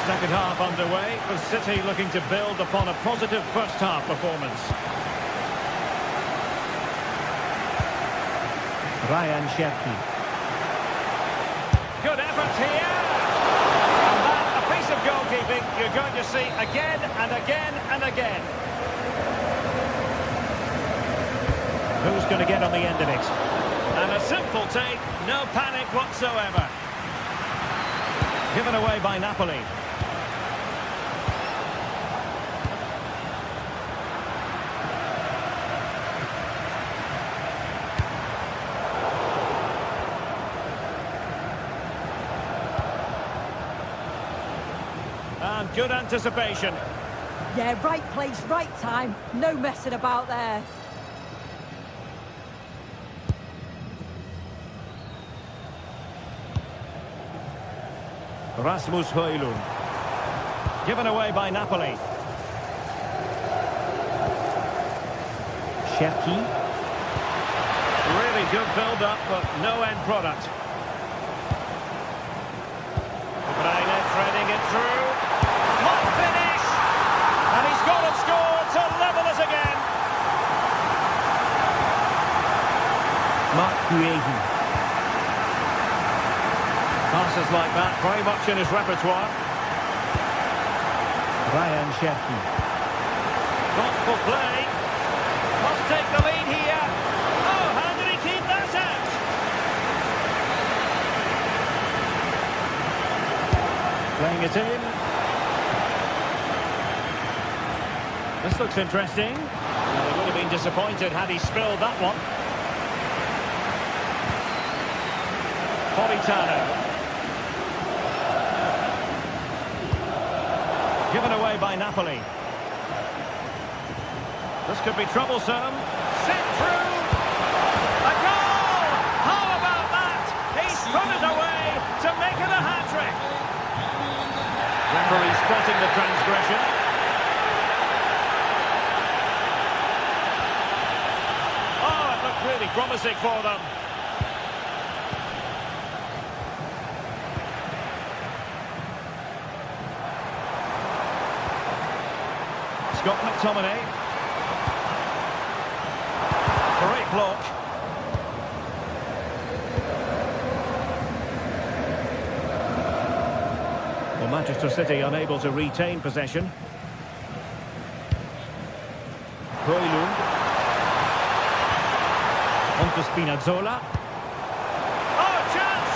Speaker 5: Second half underway, with City looking to build upon a positive first half performance. Ryan Cherki. Good effort here. And that, a piece of goalkeeping you're going to see again and again and again. Who's going to get on the end of it? And a simple take, no panic whatsoever. Given away by Napoli. And good anticipation.
Speaker 3: Yeah, right place, right time. No messing about there.
Speaker 5: Rasmus Højlund. Given away by Napoli. Cherki. Really good build-up, but no end product. Braille threading it through. What finish! And he's got it scored to level us again. Mark Guehi. Passes like that, very much in his repertoire. Ryan Cherki. Thoughtful play. Must take the lead here. Oh, how did he keep that out? Playing it in. This looks interesting. Well, he would have been disappointed had he spilled that one. Politano. Given away by Napoli. This could be troublesome. Sent through. A goal! How about that? He's put it away to make it a hat-trick. Referee spotting the transgression. Oh, it looked really promising for them. Scott McTominay. Great block. Well, Manchester City unable to retain possession. Højlund. On to Spinazzola. Oh, chance!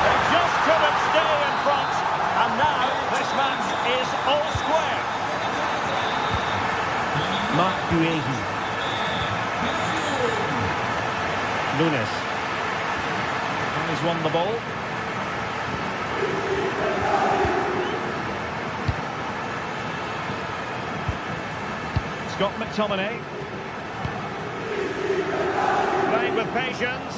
Speaker 5: They just couldn't stay in front. And now this match is all square. Mark Guehi. Nunes. He's won the ball. Scott McTominay. Playing with patience.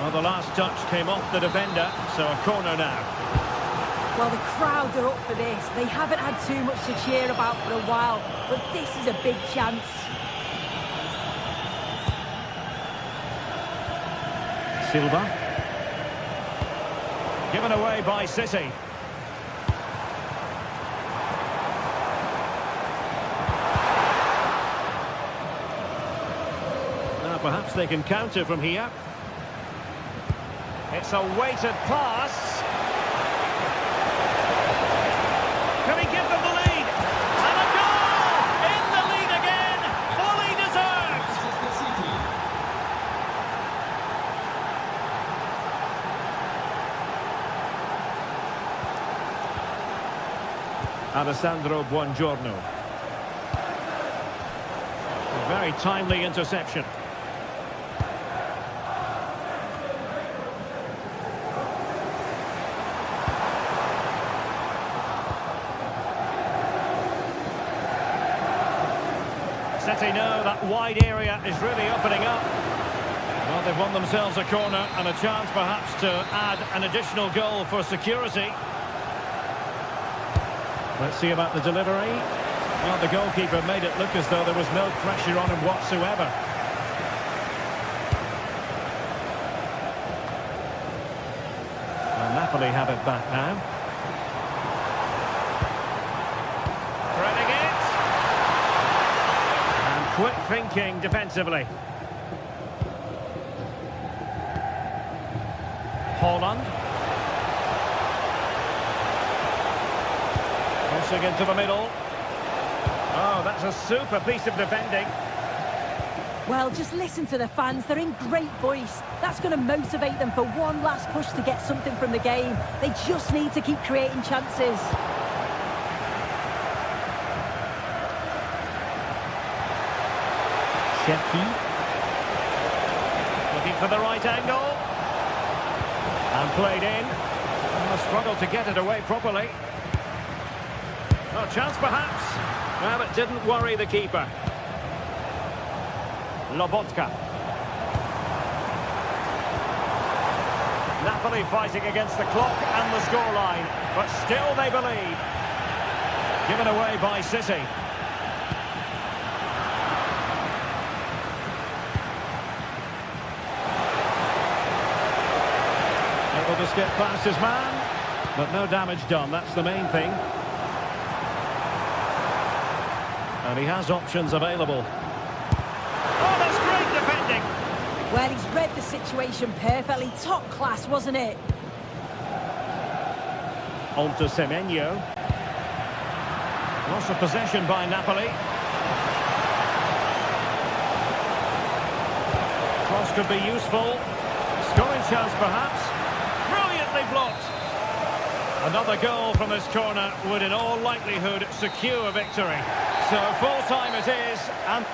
Speaker 5: Well, the last touch came off the defender, so a corner now.
Speaker 3: Well, the crowd are up for this. They haven't had too much to cheer about for a while, but this is a big chance.
Speaker 5: Silva. Given away by City. Now perhaps they can counter from here. It's a weighted pass. Can he give them the lead? And a goal! In the lead again! Fully deserved! Alessandro Buongiorno. A very timely interception. City know that wide area is really opening up. Well, they've won themselves a corner and a chance perhaps to add an additional goal for security. Let's see about the delivery. Well, the goalkeeper made it look as though there was no pressure on him whatsoever. Well, Napoli have it back now. Threading it. And quick thinking defensively. Haaland. Crossing into the middle. Oh, that's a super piece of defending.
Speaker 3: Well, just listen to the fans. They're in great voice. That's going to motivate them for one last push to get something from the game. They just need to keep creating chances.
Speaker 5: Shepki. Looking for the right angle. And played in. Oh, struggled to get it away properly. Oh, chance perhaps. Well, it didn't worry the keeper. Lobotka. Napoli fighting against the clock and the scoreline, but still they believe. Given away by City. Able to skip past his man, but no damage done. That's the main thing. And he has options available. Oh, that's great defending!
Speaker 3: Well, he's read the situation perfectly. Top class, wasn't it?
Speaker 5: On to Semenyo. Loss of possession by Napoli. Cross could be useful. Scoring chance perhaps. Brilliantly blocked. Another goal from this corner would in all likelihood secure victory. So full time it is, and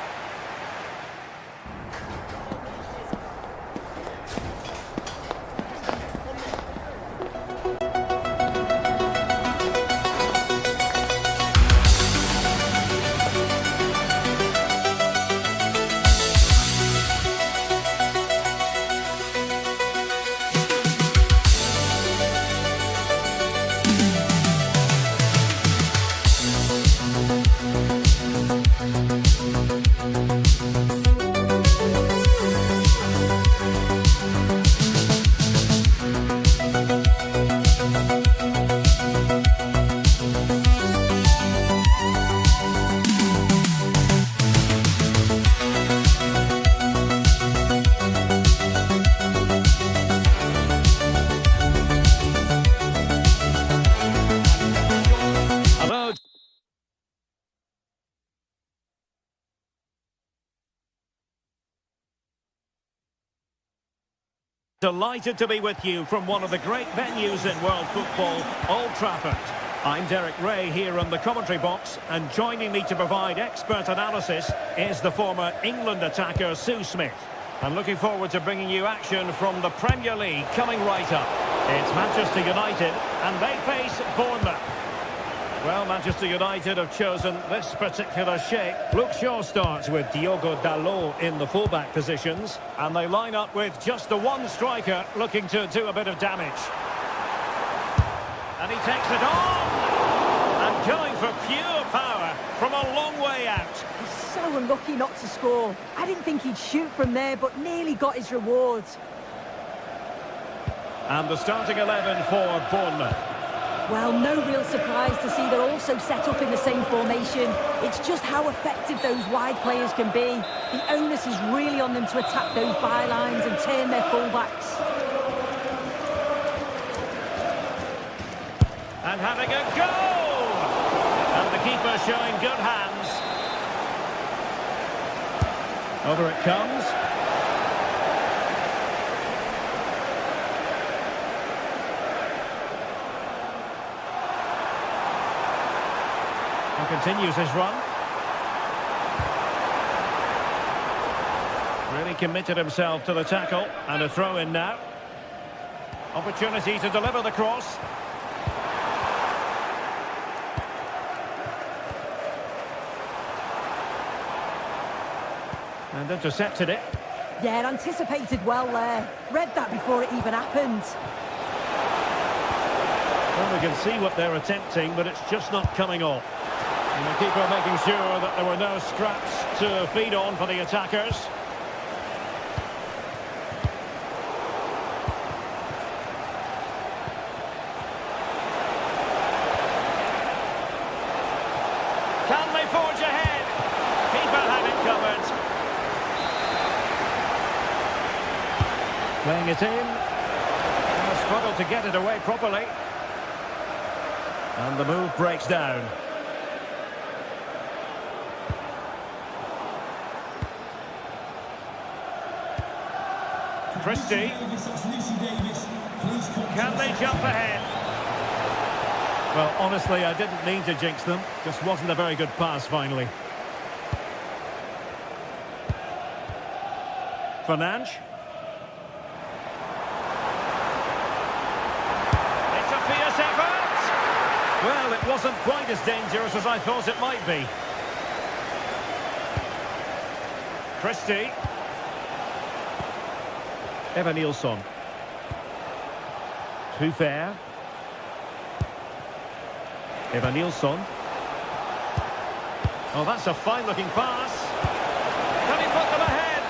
Speaker 5: Delighted to be with you from one of the great venues in world football, Old Trafford. I'm Derek Ray here on the commentary box, and joining me to provide expert analysis is the former England attacker Sue Smith. I'm looking forward to bringing you action from the Premier League coming right up. It's Manchester United, and they face Bournemouth. Well, Manchester United have chosen this particular shape. Luke Shaw starts with Diogo Dalot in the fullback positions, and they line up with just the one striker looking to do a bit of damage. And he takes it on! And going for pure power from a long way out.
Speaker 3: He's so unlucky not to score. I didn't think he'd shoot from there, but nearly got his rewards.
Speaker 5: And the starting 11 for Bournemouth.
Speaker 3: Well, no real surprise to see they're also set up in the same formation. It's just how effective those wide players can be. The onus is really on them to attack those bylines and turn their fullbacks.
Speaker 5: And having a go! And the keeper showing good hands. Over it comes. And continues his run. Really committed himself to the tackle. And a throw in now. Opportunity to deliver the cross. And intercepted it.
Speaker 3: Yeah, anticipated well there. Read that before it even happened.
Speaker 5: Well, we can see what they're attempting, but it's just not coming off. And the keeper making sure that there were no scraps to feed on for the attackers. Can they forge ahead? Keeper had it covered. Playing it in. And struggled to get it away properly. And the move breaks down. Christie. Can they jump ahead? Well, honestly, I didn't mean to jinx them. Just wasn't a very good pass, finally. Fernandes. It's a fierce effort! Well, it wasn't quite as dangerous as I thought it might be. Christie. Evanilson. Too fair. Evanilson. Oh, that's a fine-looking pass. Can he put them ahead?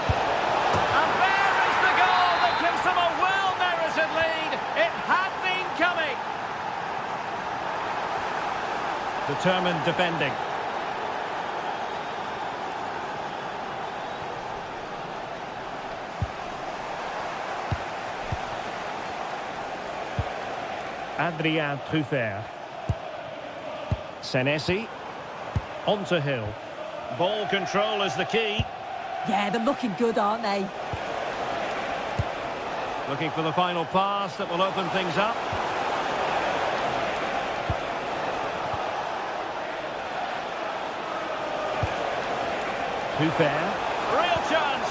Speaker 5: And there is the goal that gives them a well-merited lead. It had been coming. Determined defending. Adrien Truffert. Senesi. On to Hill. Ball control is the key.
Speaker 3: Yeah, they're looking good, aren't they?
Speaker 5: Looking for the final pass that will open things up. Truffert. Real chance.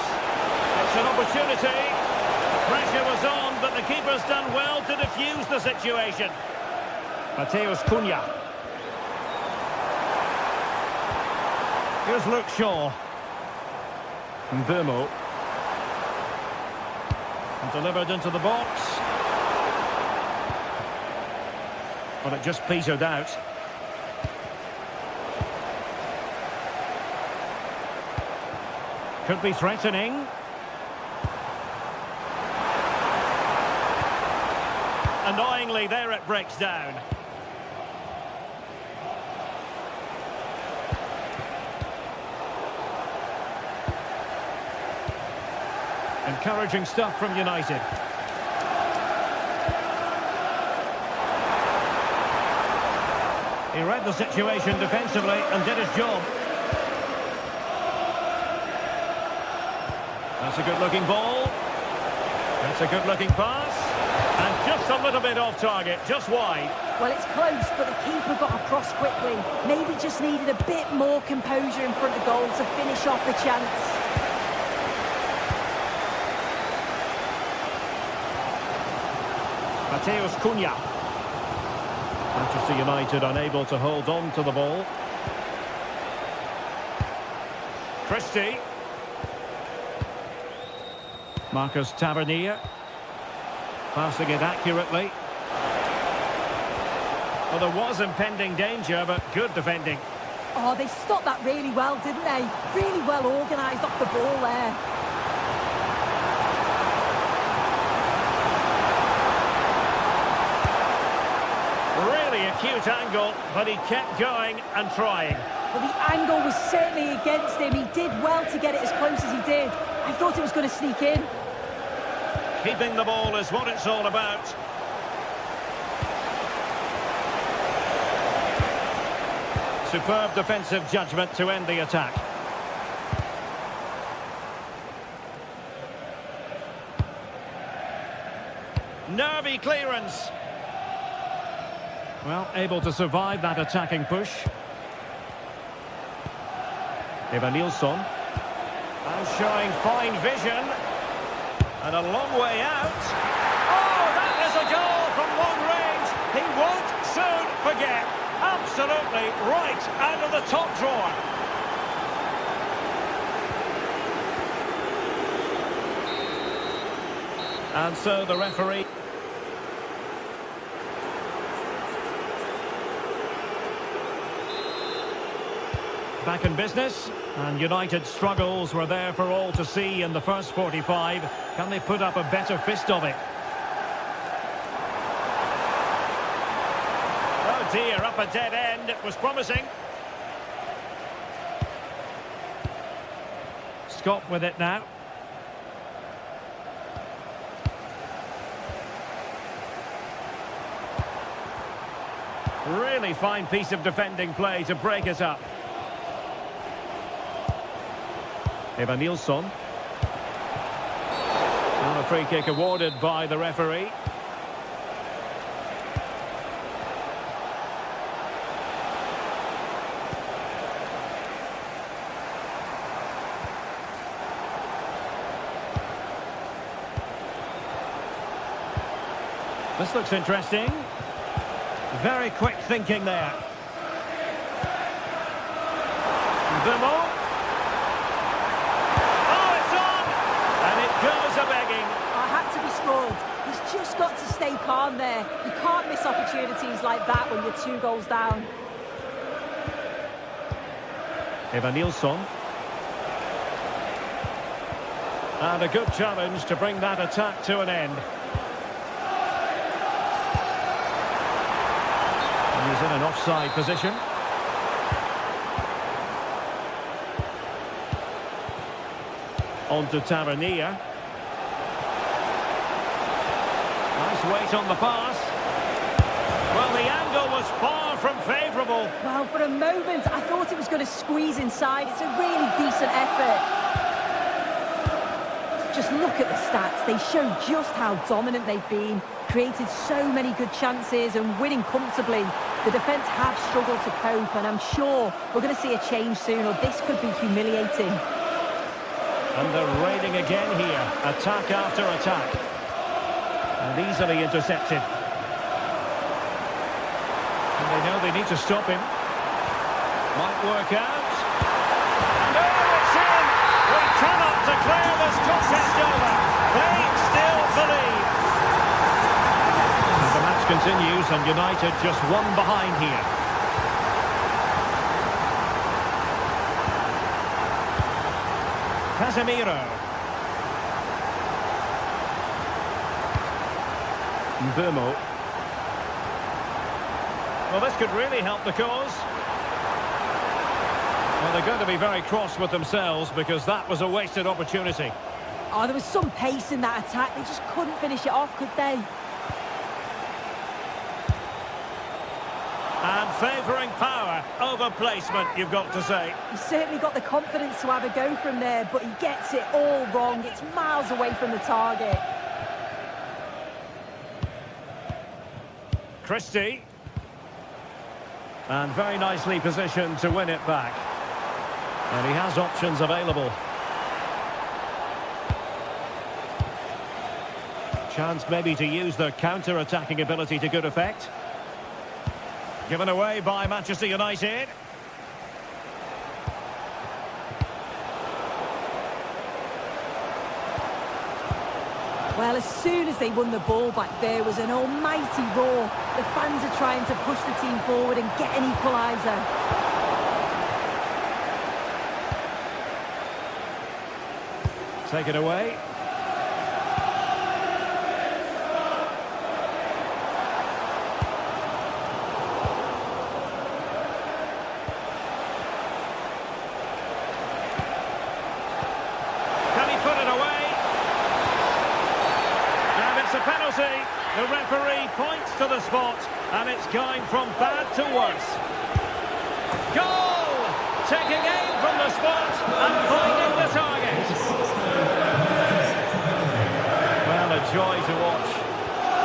Speaker 5: It's an opportunity. Pressure was on, but the keeper's done well to defuse the situation. Mateus Cunha. Here's Luke Shaw. Mbeumo. Delivered into the box. But it just petered out. Could be threatening. Annoyingly, there it breaks down. Encouraging stuff from United. He read the situation defensively and did his job. That's a good-looking ball. That's a good-looking pass. And just a little bit off target, just wide.
Speaker 3: Well, it's close, but the keeper got across quickly. Maybe just needed a bit more composure in front of goal to finish off the chance.
Speaker 5: Mateus Cunha. Manchester United unable to hold on to the ball. Christie. Marcus Tavernier. Passing it accurately. Well, there was impending danger, but good defending.
Speaker 3: Oh, they stopped that really well, didn't they? Really well organised off the ball there.
Speaker 5: Really acute angle, but he kept going and trying.
Speaker 3: Well, the angle was certainly against him. He did well to get it as close as he did. I thought it was going to sneak in.
Speaker 5: Keeping the ball is what it's all about. Superb defensive judgment to end the attack. Nervy clearance. Well, able to survive that attacking push. Evanilson. And showing fine vision. And a long way out. Oh, that is a goal from long range. He won't soon forget. Absolutely right out of the top drawer. And so the referee... Back in business, and United's struggles were there for all to see in the first 45. Can they put up a better fist of it? Oh dear, up a dead end. It was promising. Scott with it now. Really fine piece of defending play to break it up. Evanilson. And a free kick awarded by the referee. This looks interesting. Very quick thinking there. Bimo. Goes a-begging.
Speaker 3: I had to be scored. He's just got to stay calm there. You can't miss opportunities like that when you're 2 goals down.
Speaker 5: Evanilson. And a good challenge to bring that attack to an end. He's in an offside position. On to Tavernier. Nice weight on the pass. Well, the angle was far from favourable.
Speaker 3: Well, for a moment, I thought it was going to squeeze inside. It's a really decent effort. Just look at the stats. They show just how dominant they've been. Created so many good chances and winning comfortably. The defence have struggled to cope, and I'm sure we're going to see a change soon, or this could be humiliating.
Speaker 5: And they're raiding again here. Attack after attack. And easily intercepted. And they know they need to stop him. Might work out. No, it's in! We cannot declare this contest over. They still believe. And the match continues, and United just one behind here. Casemiro. Mbeumo. Well, this could really help the cause. Well, they're going to be very cross with themselves because that was a wasted opportunity.
Speaker 3: Oh, there was some pace in that attack. They just couldn't finish it off, could they?
Speaker 5: And favouring power over placement, you've got to say.
Speaker 3: He's certainly got the confidence to have a go from there, but he gets it all wrong. It's miles away from the target.
Speaker 5: Christie. And very nicely positioned to win it back. And he has options available. Chance maybe to use their counter-attacking ability to good effect. Given away by Manchester United.
Speaker 3: Well, as soon as they won the ball back, there was an almighty roar. The fans are trying to push the team forward and get an equaliser.
Speaker 5: Take it away. Can he put it away? And it's a penalty. The referee points to the spot, and it's going from bad to worse. Goal! Taking aim from the spot and finding the target. Well, a joy to watch.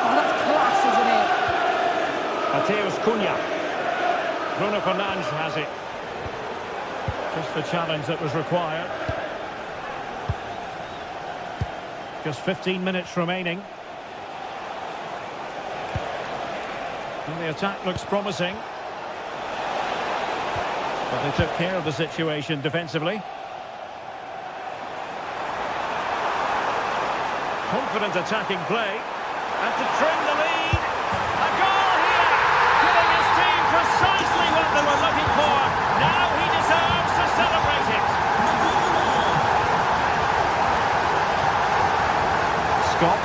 Speaker 3: Oh, that's class, isn't it?
Speaker 5: Mateus Cunha. Bruno Fernandes has it. Just the challenge that was required. Just 15 minutes remaining. And the attack looks promising. But they took care of the situation defensively. Confident attacking play. And to trim the lead. A goal here! Giving his team precisely what they were looking for. Now he deserves to celebrate it. Scott.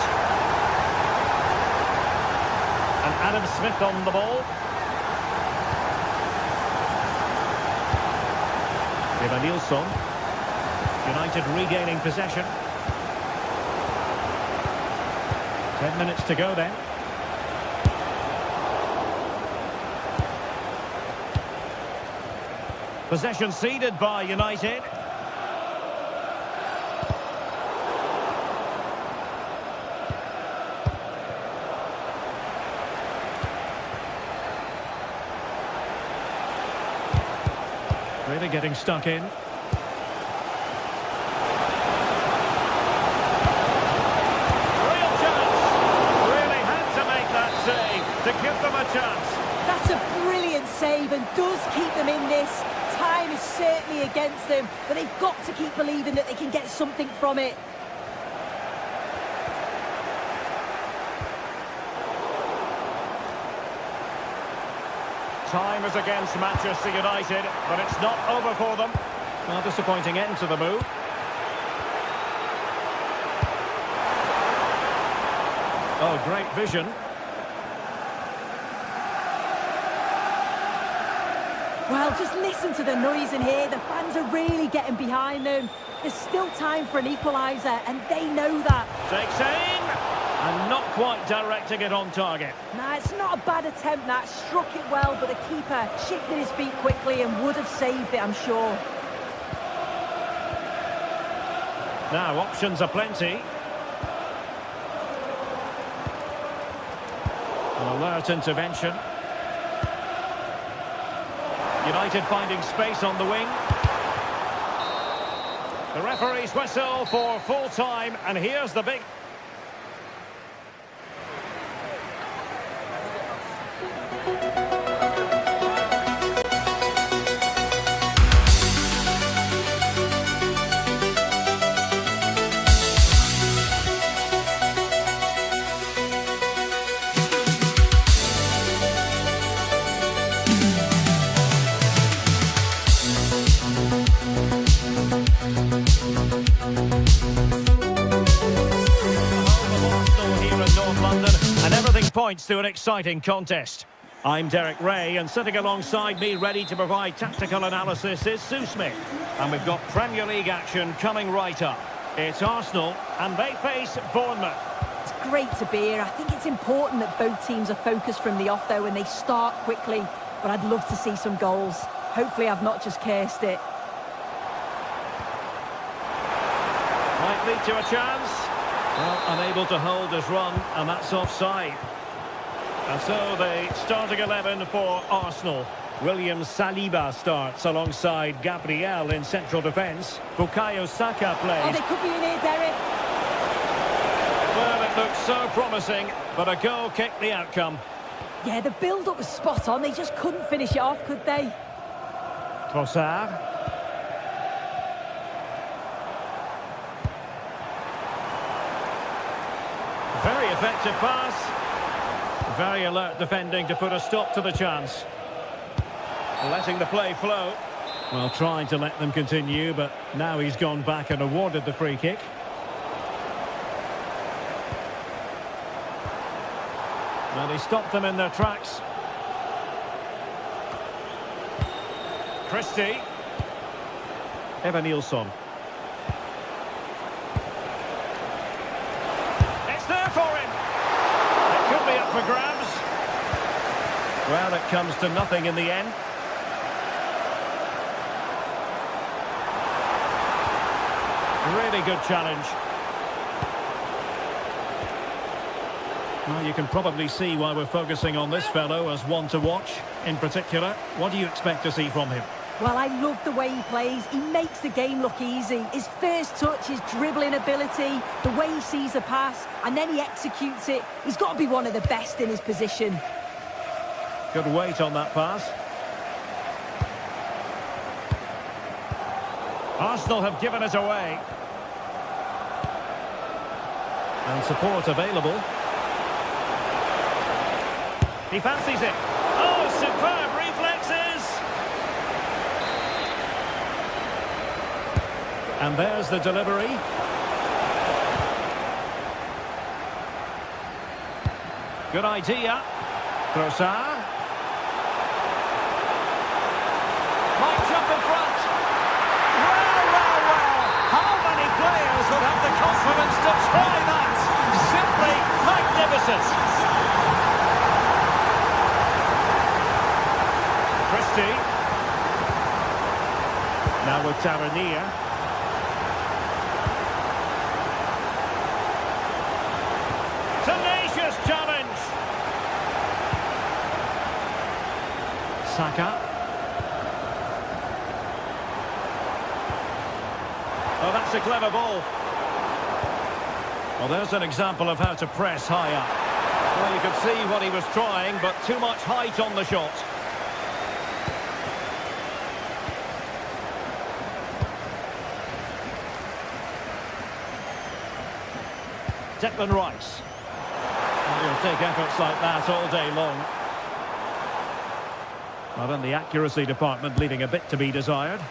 Speaker 5: And Adam Smith on the ball. Eva Nilsson. United regaining possession. 10 minutes to go then. Possession ceded by United. Really getting stuck in. To give them a chance.
Speaker 3: That's a brilliant save and does keep them in this. Time is certainly against them, but they've got to keep believing that they can get something from it.
Speaker 5: Time is against Manchester United, but it's not over for them. Well, disappointing end to the move. Oh, great vision.
Speaker 3: Well, just listen to the noise in here. The fans are really getting behind them. There's still time for an equaliser, and they know that.
Speaker 5: Takes aim, and not quite directing it on target.
Speaker 3: Nah, it's not a bad attempt, that. Struck it well, but the keeper shifted his feet quickly and would have saved it, I'm sure.
Speaker 5: Now, options are plenty. An alert intervention. United finding space on the wing. The referee's whistle for full time, and here's the big... points to an exciting contest. I'm Derek Ray, and sitting alongside me ready to provide tactical analysis is Sue Smith. And we've got Premier League action coming right up. It's Arsenal, and they face Bournemouth.
Speaker 3: It's great to be here. I think it's important that both teams are focused from the off, though, and they start quickly. But I'd love to see some goals. Hopefully I've not just cursed it.
Speaker 5: Might lead to a chance. Well, unable to hold his run, and that's offside. And so the starting 11 for Arsenal. William Saliba starts alongside Gabriel in central defence. Bukayo Saka plays.
Speaker 3: Oh, they could be in here, Derek.
Speaker 5: Well, it looks so promising, but a goal kicked the outcome.
Speaker 3: Yeah, the build-up was spot on. They just couldn't finish it off, could they?
Speaker 5: Trossard. Very effective pass. Very alert defending to put a stop to the chance. Letting the play flow. Well, trying to let them continue, but now he's gone back and awarded the free kick. Well, he stopped them in their tracks. Christie. Evan Nilsson. It's there for him. It could be up for grabs. Well, it comes to nothing in the end. Really good challenge. Well, you can probably see why we're focusing on this fellow as one to watch. In particular, what do you expect to see from him?
Speaker 3: Well, I love the way he plays. He makes the game look easy. His first touch, his dribbling ability, the way he sees a pass, and then he executes it. He's got to be one of the best in his position.
Speaker 5: Good weight on that pass. Arsenal have given it away. And support available. He fancies it. Oh, superb reflexes! And there's the delivery. Good idea. Trossard. Might jump in front. Well. How many players would have the confidence to try that? Simply magnificent. Christie. Now with Tavernier. Tenacious challenge. Saka. Oh, that's a clever ball. Well, there's an example of how to press high up. Well, you could see what he was trying, but too much height on the shot. Declan Rice. Well, he'll take efforts like that all day long. Well, then the accuracy department leaving a bit to be desired.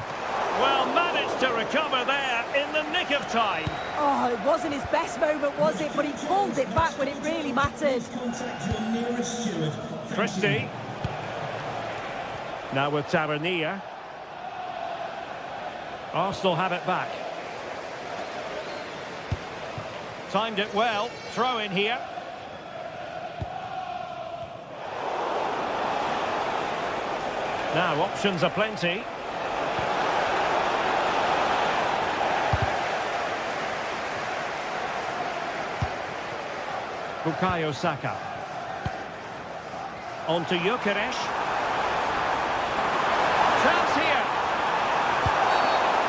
Speaker 5: Well, managed to recover there in the nick of time.
Speaker 3: Oh, it wasn't his best moment, was it? But he pulled it back when it really mattered.
Speaker 5: Christie. Now with Tavernier. Arsenal have it back. Timed it well. Throw in here. Now options are plenty. Bukayo Saka. On to Gyökeres. Chance here.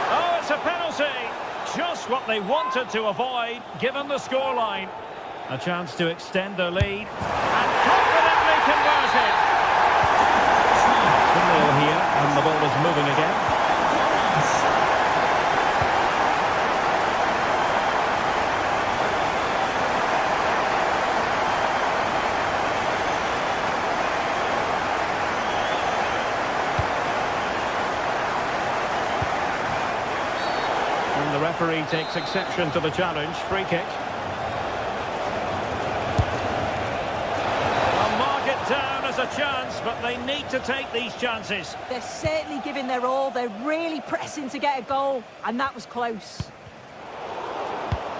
Speaker 5: Oh, it's a penalty. Just what they wanted to avoid, given the scoreline. A chance to extend their lead. And confidently converted. 1-0 here, and the ball is moving again. And the referee takes exception to the challenge. Free kick. I'll mark it down as a chance, but they need to take these chances.
Speaker 3: They're certainly giving their all. They're really pressing to get a goal, and that was close.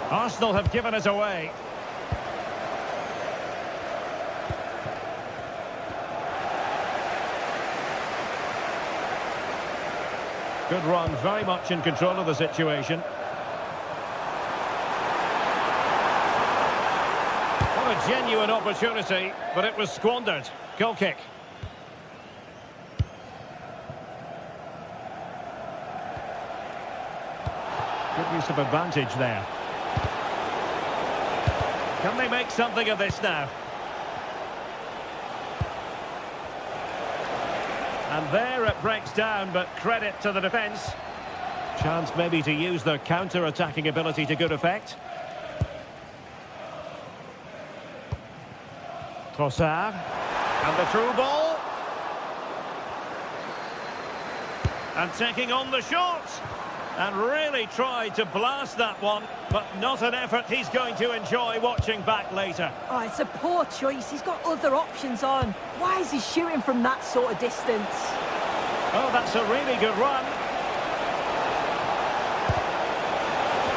Speaker 5: Arsenal have given it away. Good run, very much in control of the situation. What a a genuine opportunity, but it was squandered. Goal kick. Good use of advantage there. Can they make something of this now? And there it breaks down, but credit to the defence. Chance maybe to use their counter-attacking ability to good effect. Trossard. And the through ball. And taking on the shot. And really tried to blast that one, but not an effort he's going to enjoy watching back later.
Speaker 3: Oh, it's a poor choice. He's got other options on. Why is he shooting from that sort of distance?
Speaker 5: Oh, that's a really good run.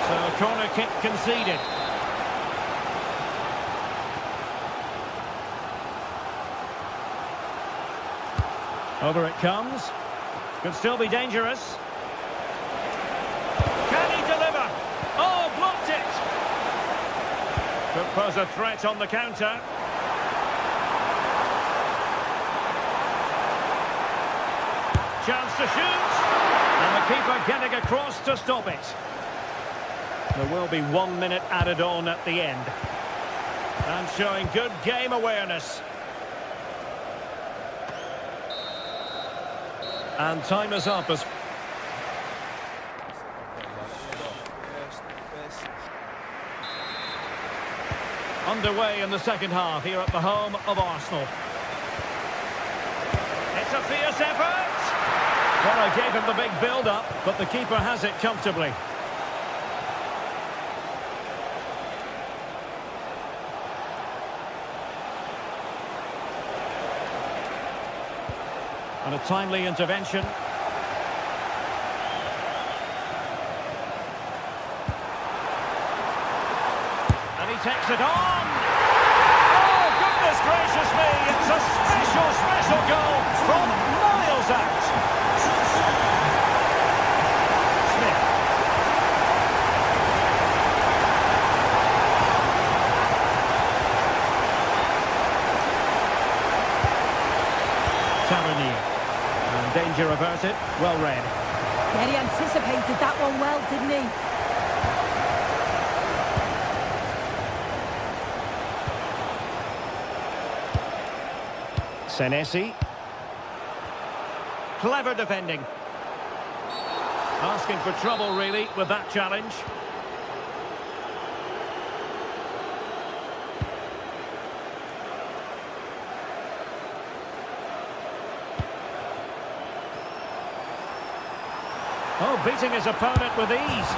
Speaker 5: So, corner kick conceded. Over it comes. Could still be dangerous. Can he deliver? Oh, blocked it! Could pose a threat on the counter. Chance to shoot! And the keeper getting across to stop it. There will be 1 minute added on at the end. And showing good game awareness. And time is up as... Underway in the second half here at the home of Arsenal. It's a fierce effort! Well, I gave him the big build-up, but the keeper has it comfortably. And a timely intervention. And he takes it on! Oh, goodness gracious me! It's a special, special goal from miles out! Smith. Tavernier. And danger averted. Well read.
Speaker 3: Yeah, he anticipated that one well, didn't he?
Speaker 5: Senesi. Clever defending. Asking for trouble, really, with that challenge. Oh, beating his opponent with ease.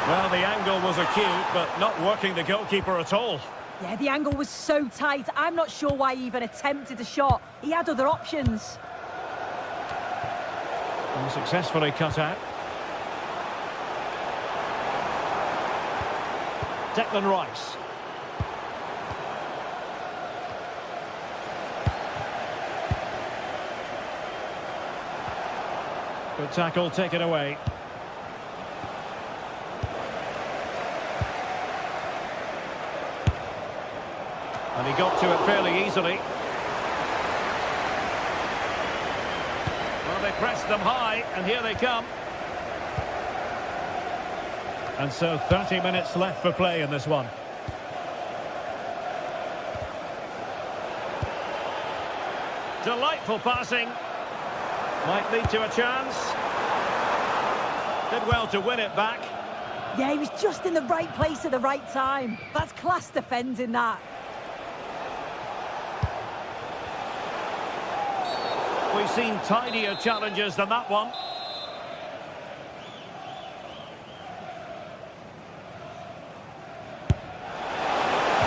Speaker 5: Well, the angle was acute, but not working the goalkeeper at all.
Speaker 3: Yeah, the angle was so tight. I'm not sure why he even attempted a shot. He had other options.
Speaker 5: And successfully cut out. Declan Rice. Good tackle taken away. And he got to it fairly easily. Well, they pressed them high, and here they come. And so 30 minutes left for play in this one. Delightful passing. Might lead to a chance. Did well to win it back.
Speaker 3: Yeah, he was just in the right place at the right time. That's class defending, that.
Speaker 5: We've seen tidier challenges than that one.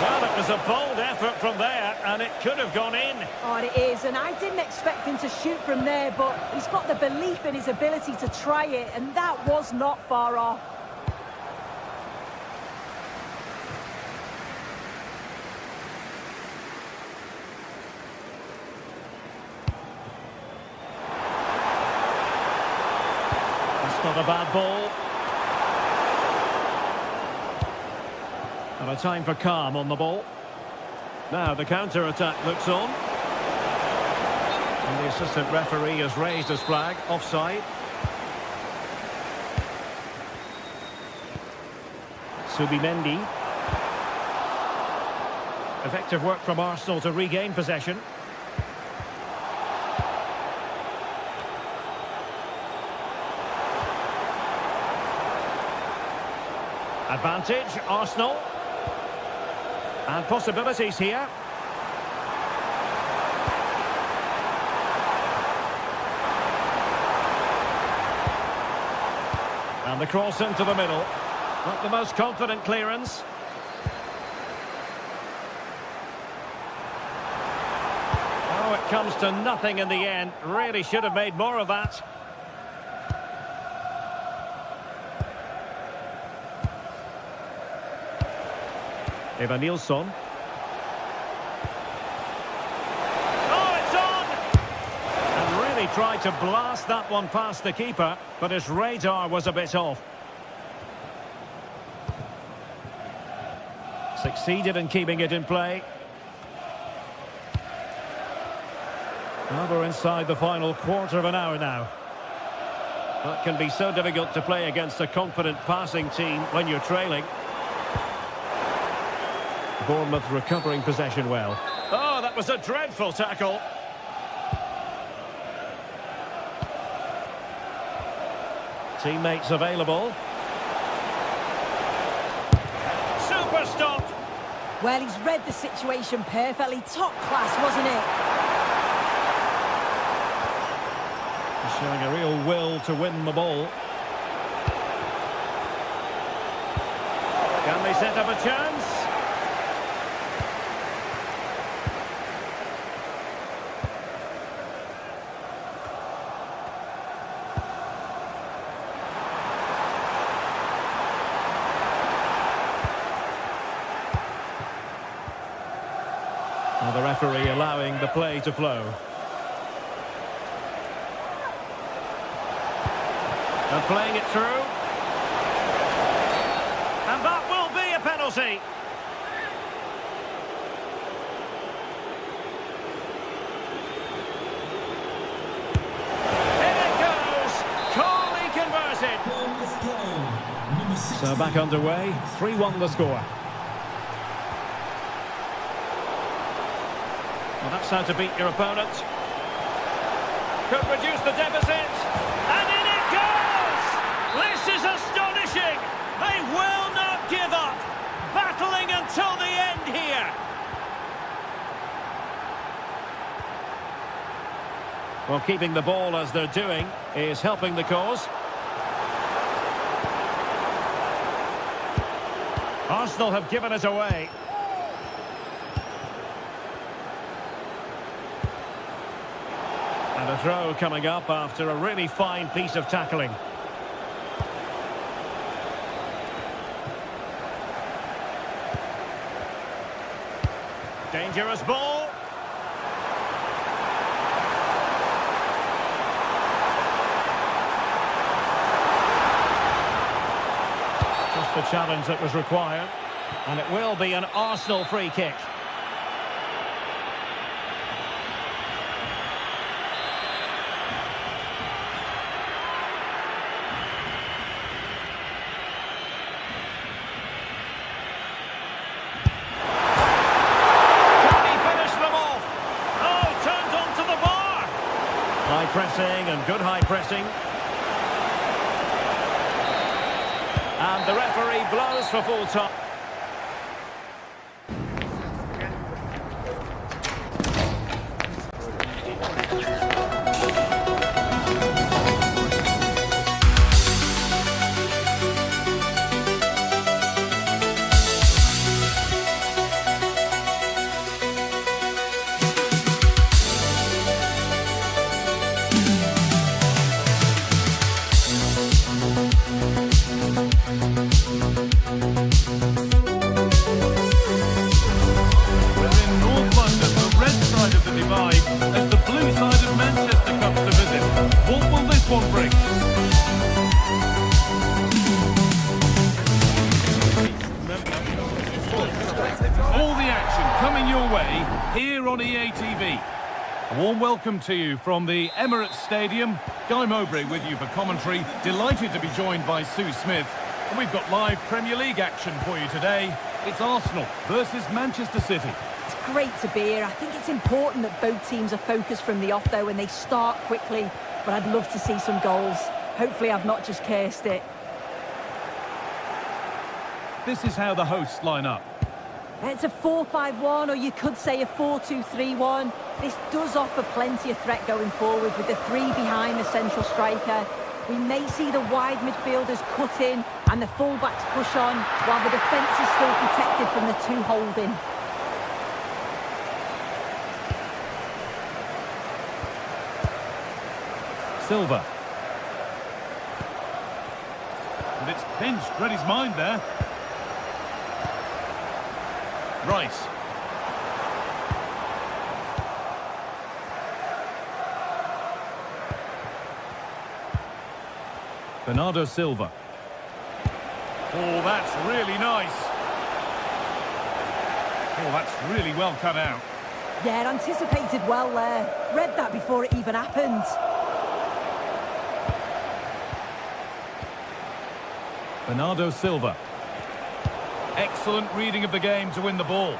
Speaker 5: Well, it was a bold effort from there, and it could have gone in.
Speaker 3: Oh, it is, and I didn't expect him to shoot from there, but he's got the belief in his ability to try it, and that was not far off.
Speaker 5: Not a bad ball. And a time for calm on the ball. Now the counter-attack looks on. And the assistant referee has raised his flag, offside. Subimendi. Effective work from Arsenal to regain possession. Advantage, Arsenal. And possibilities here. And the cross into the middle. Not the most confident clearance. Oh, it comes to nothing in the end. Really should have made more of that. Eva Nilsson. Oh, it's on! And really tried to blast that one past the keeper, but his radar was a bit off. Succeeded in keeping it in play. Well, we're inside the final quarter of an hour now. That can be so difficult to play against a confident passing team when you're trailing. Bournemouth recovering possession well. Oh, that was a dreadful tackle. Teammates available. Super stop.
Speaker 3: Well, he's read the situation perfectly. Top class, wasn't it?
Speaker 5: He's showing a real will to win the ball. Can they set up a chance? Well, the referee allowing the play to flow. And playing it through. And that will be a penalty. In it goes. Calmly converted.
Speaker 4: Bournemouth goal. Number 60.
Speaker 5: So back underway. 3-1 the score. Well, that's how to beat your opponent. Could reduce the deficit. And in it goes! This is astonishing! They will not give up! Battling until the end here! Well, keeping the ball as they're doing is helping the cause. Arsenal have given it away. And a throw coming up after a really fine piece of tackling. Dangerous ball. Just the challenge that was required. And it will be an Arsenal free kick. High pressing and good high pressing. And the referee blows for full time.
Speaker 1: underway here on EA TV. A warm welcome to you from the Emirates Stadium. Guy Mowbray with you for commentary. Delighted to be joined by Sue Smith. And we've got live Premier League action for you today. It's Arsenal versus Manchester City.
Speaker 3: It's great to be here. I think it's important that both teams are focused from the off, though, and they start quickly. But I'd love to see some goals. Hopefully I've not just cursed it.
Speaker 1: This is how the hosts line up.
Speaker 3: It's a 4-5-1, or you could say a 4-2-3-1. This does offer plenty of threat going forward with the three behind the central striker. We may see the wide midfielders cut in and the fullbacks push on, while the defence is still protected from the two holding.
Speaker 1: Silva. And it's pinched, read his mind there. Rice. Bernardo Silva. Oh, that's really nice. Oh, that's really well cut out.
Speaker 3: Yeah, anticipated well there. Read that before it even happened.
Speaker 1: Bernardo Silva. Excellent reading of the game to win the ball.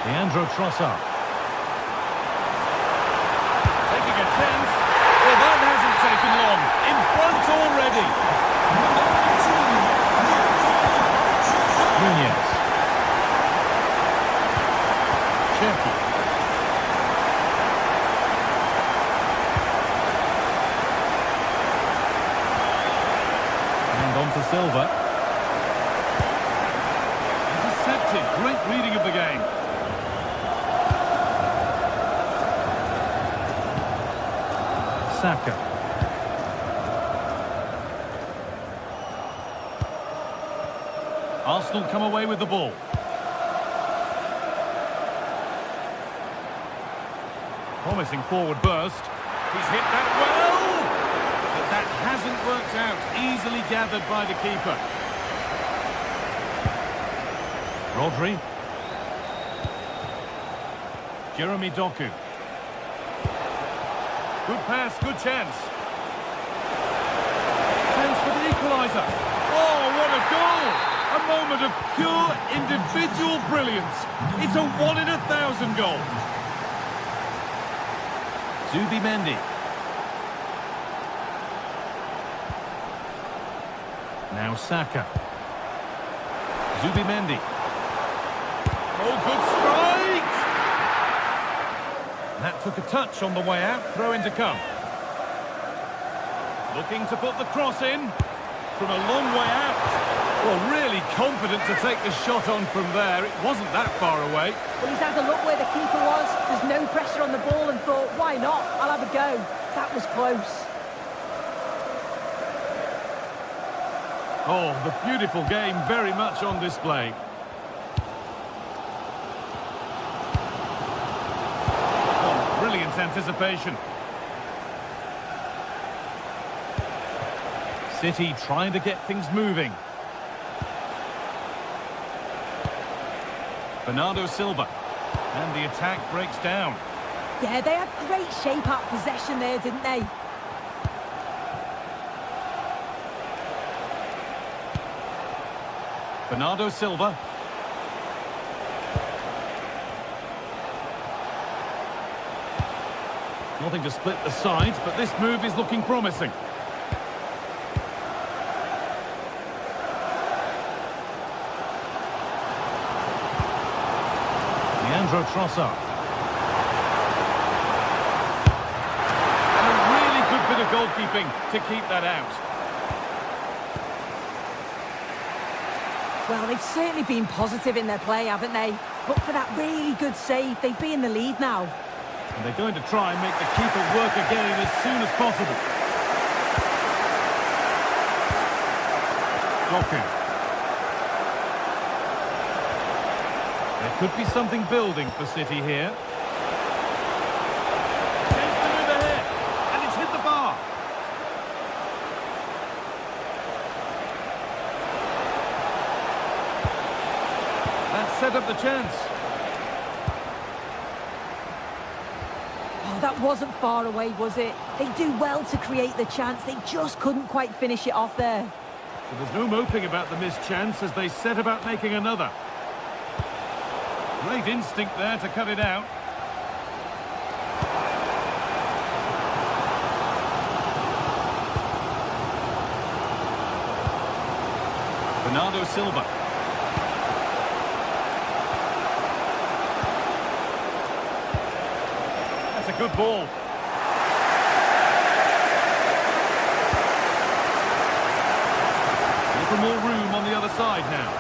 Speaker 1: Leandro Trossard. Taking a chance. Well, that hasn't taken long. In front already. Nunez. Cherky. On to Silva. Intercepted. Great reading of the game. Saka. Arsenal come away with the ball. Promising forward burst. He's hit that well. That hasn't worked out. Easily gathered by the keeper. Rodri. Jeremy Doku. Good pass, good chance. Chance for the equaliser. Oh, what a goal! A moment of pure individual brilliance. It's a 1 in 1,000 goal. Zubimendi. Now Saka. Zubimendi. Oh, good strike! That took a touch on the way out. Throw in to come. Looking to put the cross in from a long way out. Well, really confident to take the shot on from there. It wasn't that far away.
Speaker 3: Well, he's had a look where the keeper was. There's no pressure on the ball and thought, why not? I'll have a go. That was close.
Speaker 1: Oh, the beautiful game very much on display. Oh, brilliant anticipation. City trying to get things moving. Bernardo Silva. And the attack breaks down.
Speaker 3: Yeah, they had great shape out possession there, didn't they?
Speaker 1: Bernardo Silva. Nothing to split the sides, but this move is looking promising. Leandro Trossard. And a really good bit of goalkeeping to keep that out.
Speaker 3: Well, they've certainly been positive in their play, haven't they? But for that really good save, they'd be in the lead now.
Speaker 1: And they're going to try and make the keeper work again as soon as possible. Doku. There could be something building for City here. Chance to move ahead, and it's hit the bar. set up the chance.
Speaker 3: Oh, that wasn't far away, was it? They do well to create the chance. They just couldn't quite finish it off there.
Speaker 1: But there's no moping about the missed chance as they set about making another. Great instinct there to cut it out. Bernardo Silva. That's a good ball. A little more room on the other side now.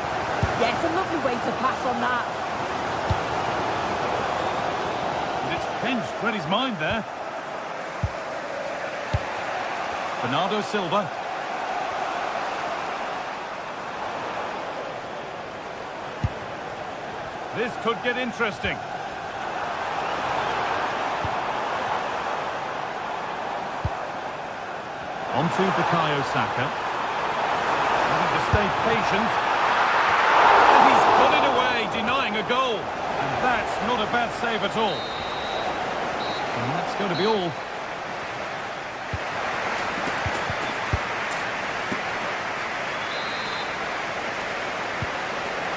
Speaker 3: Yes, a lovely way to pass on that.
Speaker 1: And it's pinched Freddie's mind there. Bernardo Silva. This could get interesting. On to Bukayo Saka. Having to stay patient. And he's got it away, denying a goal. And that's not a bad save at all. And that's going to be all.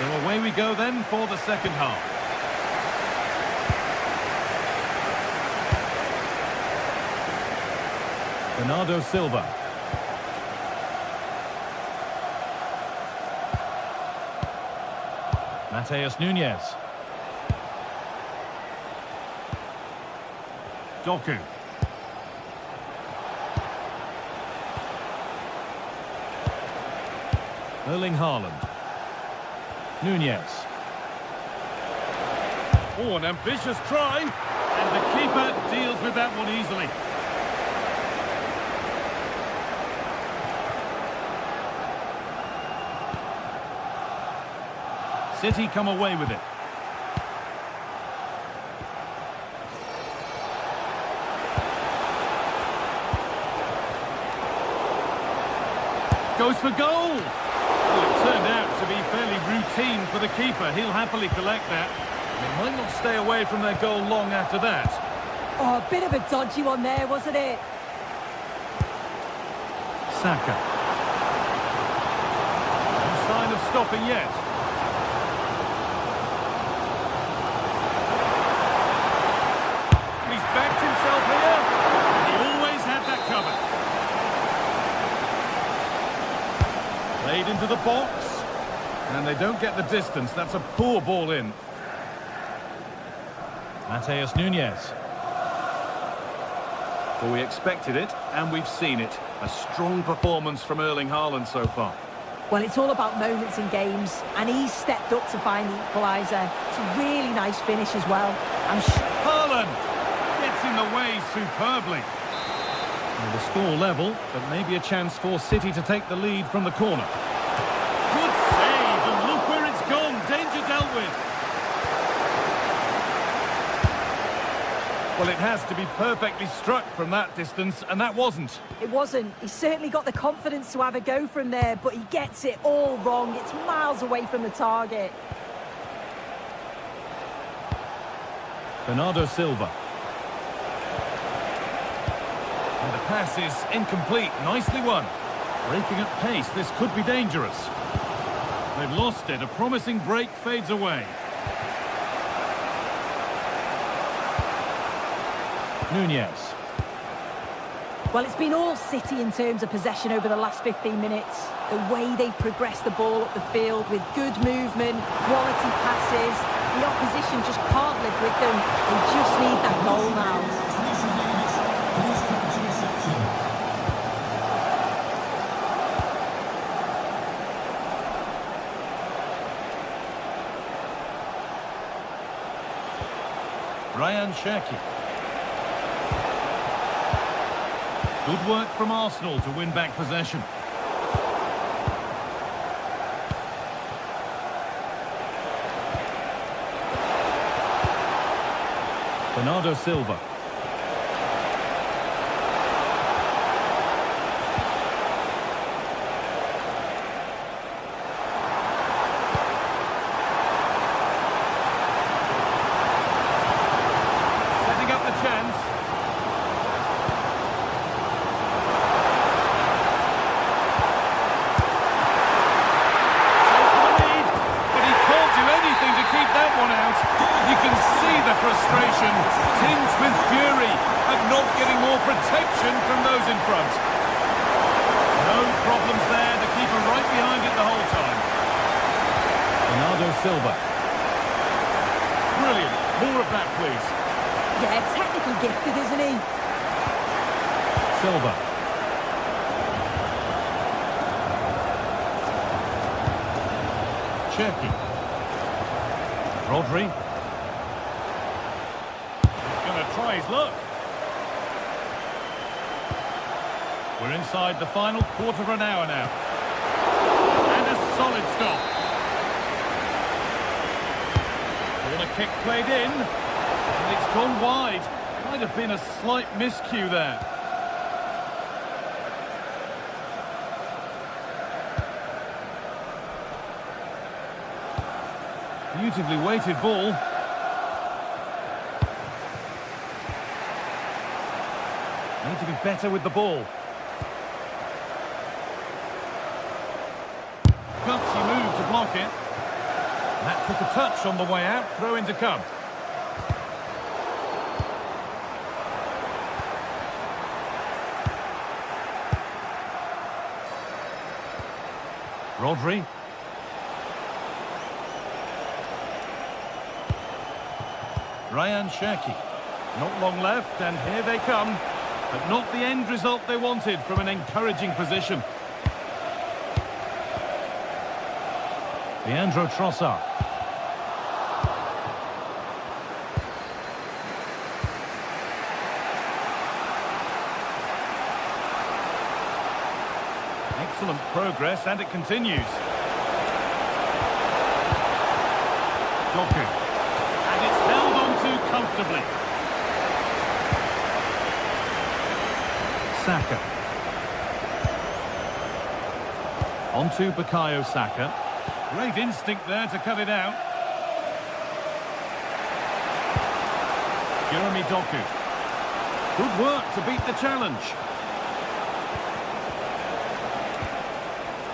Speaker 1: So away we go then for the second half. Bernardo Silva. Mateus Nunes. Doku. Erling Haaland. Nunes. Oh, an ambitious try. And the keeper deals with that one easily. City come away with it. Goes for goal. Well, it turned out to be fairly routine for the keeper. He'll happily collect that. They might not stay away from their goal long after that.
Speaker 3: Oh, a bit of a dodgy one there, wasn't it?
Speaker 1: Saka. No sign of stopping yet. He's backed himself here. He always had that covered. Played into the box. And they don't get the distance. That's a poor ball in. Mateus Nunes. Well, we expected it, and we've seen it. A strong performance from Erling Haaland so far.
Speaker 3: Well, it's all about moments in games, and he's stepped up to find the equaliser. It's a really nice finish as well.
Speaker 1: Haaland gets in the way superbly. And the score level, but maybe a chance for City to take the lead from the corner. Good save, and look where it's gone. Danger dealt with. Well, it has to be perfectly struck from that distance, and that wasn't.
Speaker 3: It wasn't. He's certainly got the confidence to have a go from there, but he gets it all wrong. It's miles away from the target.
Speaker 1: Bernardo Silva. And the pass is incomplete. Nicely won. Breaking at pace, this could be dangerous. They've lost it. A promising break fades away. Nunes.
Speaker 3: Well, it's been all City in terms of possession over the last 15 minutes. The way they've progressed the ball up the field with good movement, quality passes. The opposition just can't live with them. They just need that goal now.
Speaker 1: Ryan Cherki. Good work from Arsenal to win back possession. Bernardo Silva.
Speaker 3: Yeah, technically gifted, isn't he?
Speaker 1: Silva. Cherky. Rodri. He's going to try his luck. We're inside the final quarter of an hour now. And a solid stop. Corner kick played in. And it's gone wide. Might have been a slight miscue there. Beautifully weighted ball. Need to be better with the ball. Gutsy move to block it. That took a touch on the way out. Throw in to come. Rodri. Ryan Cherky. Not long left, and here they come. But not the end result they wanted from an encouraging position. Leandro Trossard. Excellent progress, and it continues. Doku. And it's held on to comfortably. Saka. On to Bukayo Saka. Great instinct there to cut it out. Jeremy Doku. Good work to beat the challenge.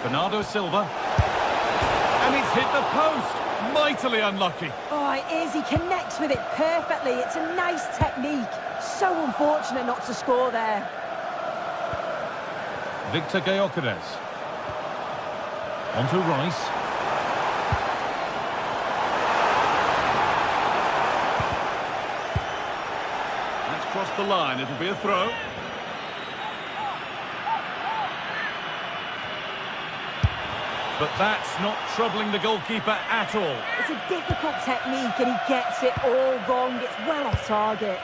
Speaker 1: Bernardo Silva. And it's hit the post. Mightily unlucky.
Speaker 3: Oh, it is. He connects with it perfectly. It's a nice technique. So unfortunate not to score there.
Speaker 1: Victor Gyökeres. On to Rice. That's crossed the line. It'll be a throw. But that's not troubling the goalkeeper at all.
Speaker 3: It's a difficult technique and he gets it all wrong. It's well off target.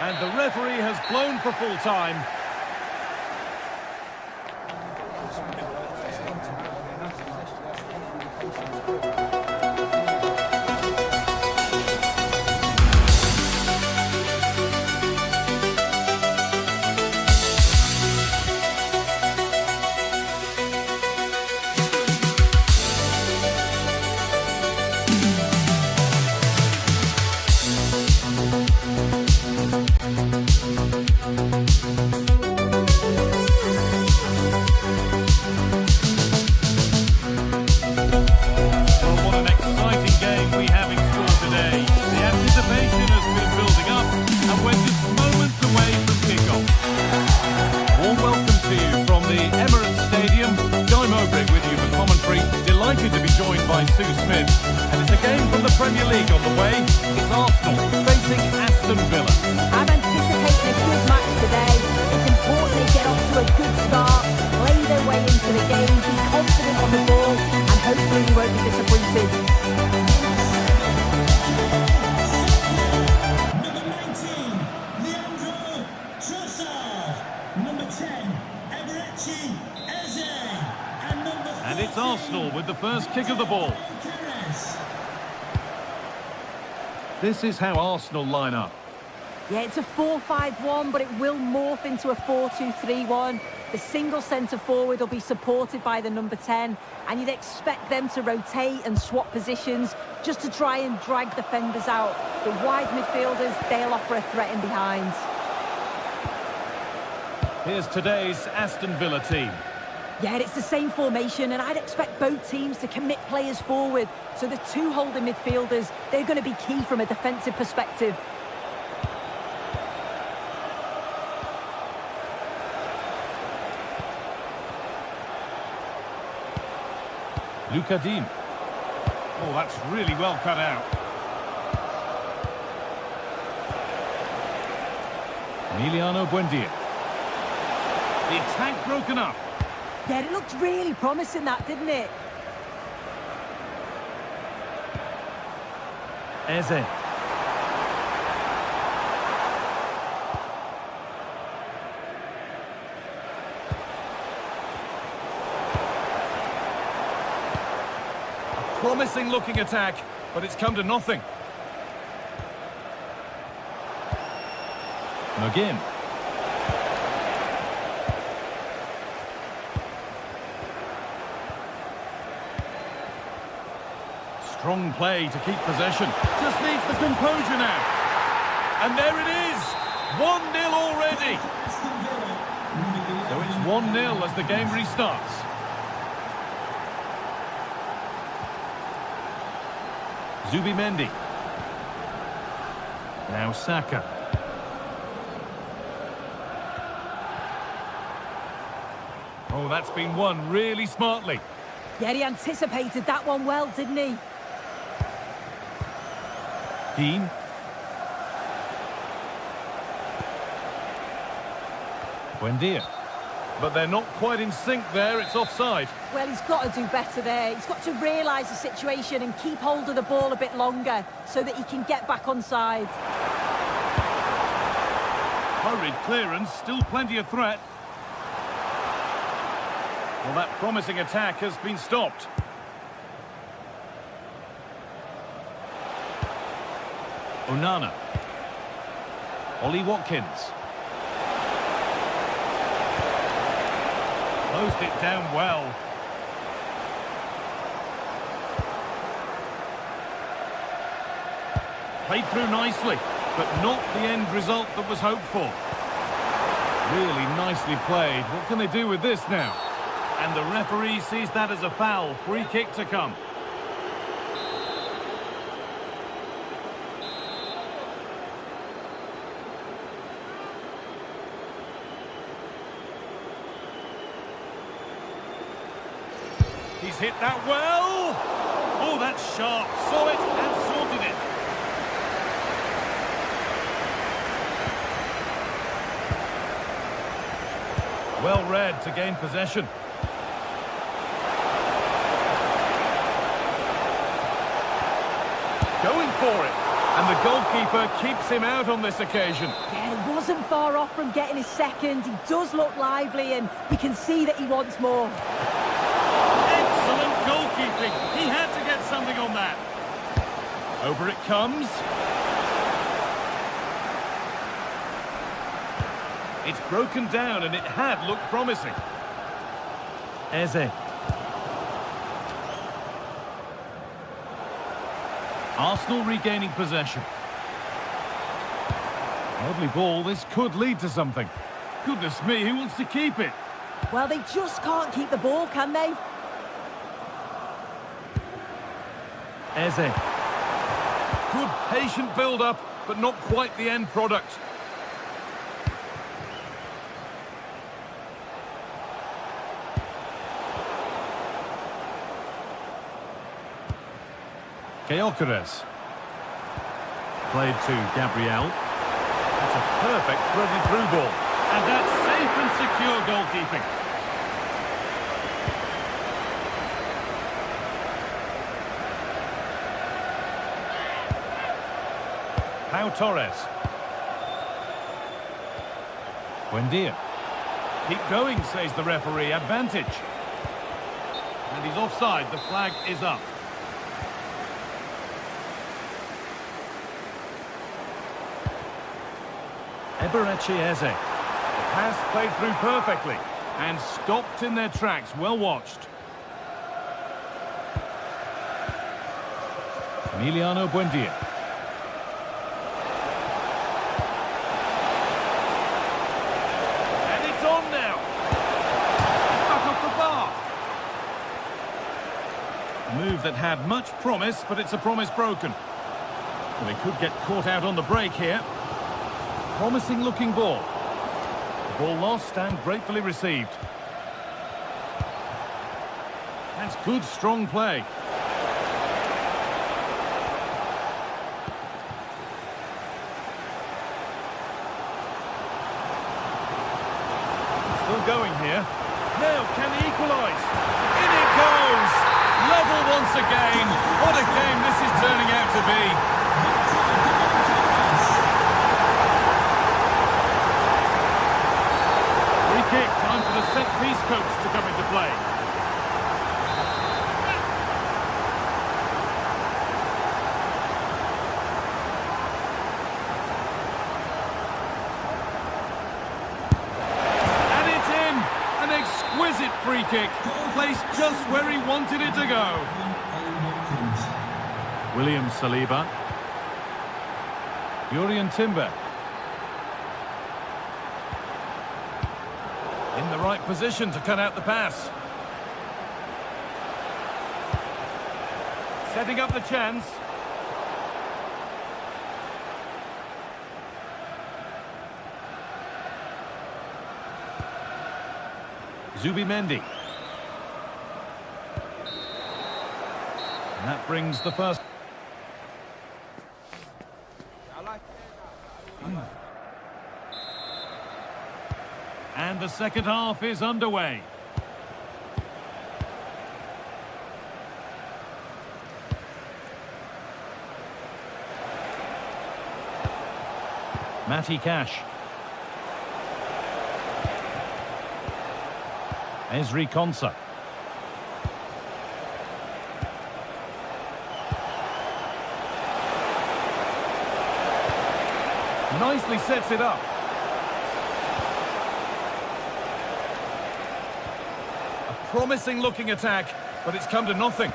Speaker 1: And the referee has blown for full time.
Speaker 2: Delighted to be joined by Sue Smith. And it's a game from the Premier League on the way. It's Arsenal facing Aston Villa.
Speaker 3: I'm anticipating a good match today. It's important they get off to a good start, play their way into the game, be confident on the ball, and hopefully we won't be disappointed.
Speaker 4: Number 19, Leandro Trossard. Number 10, Eberechi Eze. And number 14,
Speaker 1: And it's Arsenal with the first kick of the ball.
Speaker 4: Gyökeres.
Speaker 1: This is how Arsenal line up.
Speaker 3: Yeah, it's a 4-5-1, but it will morph into a 4-2-3-1. The single centre-forward will be supported by the number 10, and you'd expect them to rotate and swap positions just to try and drag defenders out. The wide midfielders, they'll offer a threat in behind.
Speaker 1: Here's today's Aston Villa team.
Speaker 3: Yeah, it's the same formation, and I'd expect both teams to commit players forward. So the two holding midfielders, they're going to be key from a defensive perspective.
Speaker 1: Luka Dean. Oh, that's really well cut out. Emiliano Buendia. The attack broken up.
Speaker 3: Yeah, it looked really promising, that, didn't it?
Speaker 1: Eze. A promising looking attack, but it's come to nothing. McGinn. Strong play to keep possession. Just needs the composure now. And there it is. 1-0 already. So it's 1-0 as the game restarts. Zubimendi. Now Saka. Oh, that's been won really smartly.
Speaker 3: Yeah, he anticipated that one well, didn't he?
Speaker 1: Dean. Buendia. But they're not quite in sync there, it's offside.
Speaker 3: Well, he's got to do better there. He's got to realise the situation and keep hold of the ball a bit longer so that he can get back on side.
Speaker 1: Hurried clearance, still plenty of threat. Well, that promising attack has been stopped. Onana. Ollie Watkins. Closed it down well. Played through nicely, but not the end result that was hoped for. Really nicely played. What can they do with this now? And the referee sees that as a foul. Free kick to come. He's hit that well. Oh, that's sharp. Saw it and sorted it. Well read to gain possession. Going for it. And the goalkeeper keeps him out on this occasion.
Speaker 3: Yeah, he wasn't far off from getting his second. He does look lively and you can see that he wants more.
Speaker 1: Excellent goalkeeping. He had to get something on that. Over it comes. It's broken down and it had looked promising. Eze. Arsenal regaining possession. Lovely ball. This could lead to something. Goodness me, who wants to keep it?
Speaker 3: Well, they just can't keep the ball, can they?
Speaker 1: Eze. Good patient build-up, but not quite the end product. Gyökeres. Played to Gabriel. That's a perfect threaded through ball. And that's safe and secure goalkeeping. Pau Torres. Buendia. Keep going, says the referee. Advantage. And he's offside. The flag is up. Eberechi Eze. The pass played through perfectly and stopped in their tracks. Well watched. Emiliano Buendia. And it's on now. It's back off the bar. A move that had much promise, but it's a promise broken. Well, they could get caught out on the break here. Promising looking ball. The ball lost and gratefully received. That's good, strong play. Now, can he equalise? In it goes! Level once again. What a game this is turning out to be. Free kick, time for the set-piece coach to come into play. Exquisite free kick, placed just where he wanted it to go. William Saliba. Jurrien Timber. In the right position to cut out the pass. Setting up the chance. Zubimendi. And that brings the first. And the second half is underway. Matty Cash. Ezri Konsa. Nicely sets it up. A promising looking attack, but it's come to nothing.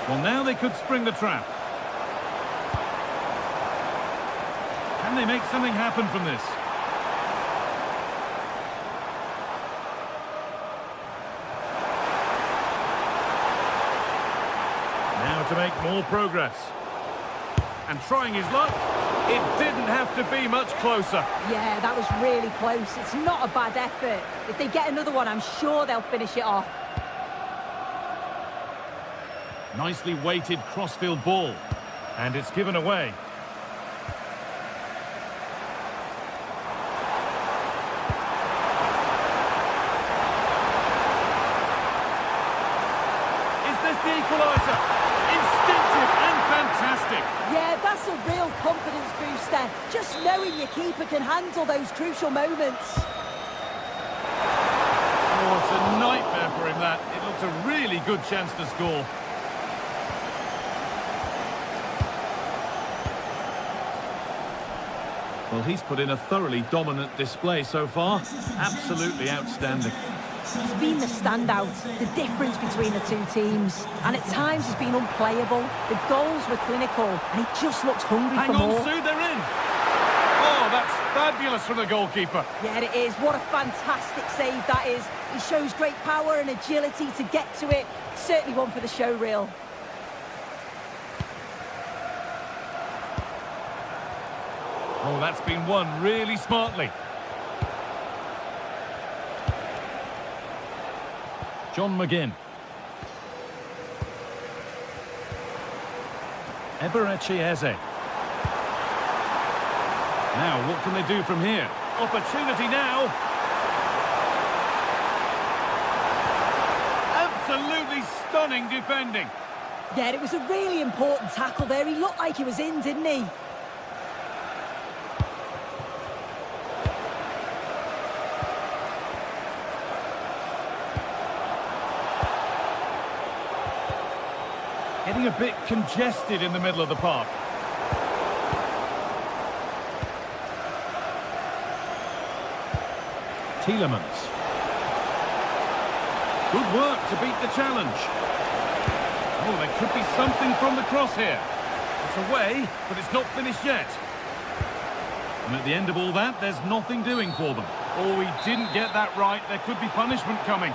Speaker 1: Well, now they could spring the trap. Can they make something happen from this? Now to make more progress. And trying his luck, it didn't have to be much closer.
Speaker 3: Yeah, that was really close. It's not a bad effort. If they get another one, I'm sure they'll finish it off.
Speaker 1: Nicely weighted crossfield ball. And it's given away. Is this the equaliser? Instinctive and fantastic.
Speaker 3: Yeah, that's a real confidence booster. Just knowing your keeper can handle those crucial moments.
Speaker 1: Oh, it's a nightmare for him, that. It looked a really good chance to score. Well, he's put in a thoroughly dominant display so far. Absolutely outstanding.
Speaker 3: He's been the standout, the difference between the two teams. And at times he's been unplayable. The goals were clinical, and he just looks hungry for more.
Speaker 1: Hang on, Sue, they're in. Oh, that's fabulous from the goalkeeper.
Speaker 3: Yeah, it is. What a fantastic save that is. He shows great power and agility to get to it. Certainly one for the show reel.
Speaker 1: Oh, that's been won really smartly. John McGinn. Eberechi Eze. Now, what can they do from here? Opportunity now. Absolutely stunning defending.
Speaker 3: Yeah, it was a really important tackle there. He looked like he was in, didn't he?
Speaker 1: Getting a bit congested in the middle of the park. Tielemans. Good work to beat the challenge. Oh, there could be something from the cross here. It's away, but it's not finished yet. And at the end of all that, there's nothing doing for them. Oh, he didn't get that right. There could be punishment coming.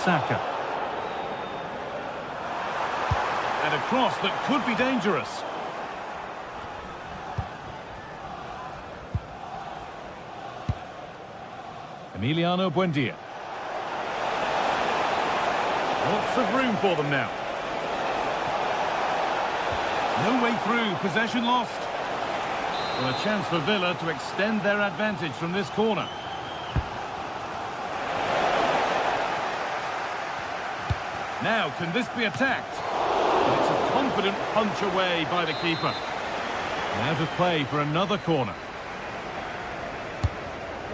Speaker 1: Saka. And a cross that could be dangerous. Emiliano Buendia. Lots of room for them now. No way through, possession lost. Well, a chance for Villa to extend their advantage from this corner. Now, can this be attacked? It's a confident punch away by the keeper. And out of play for another corner.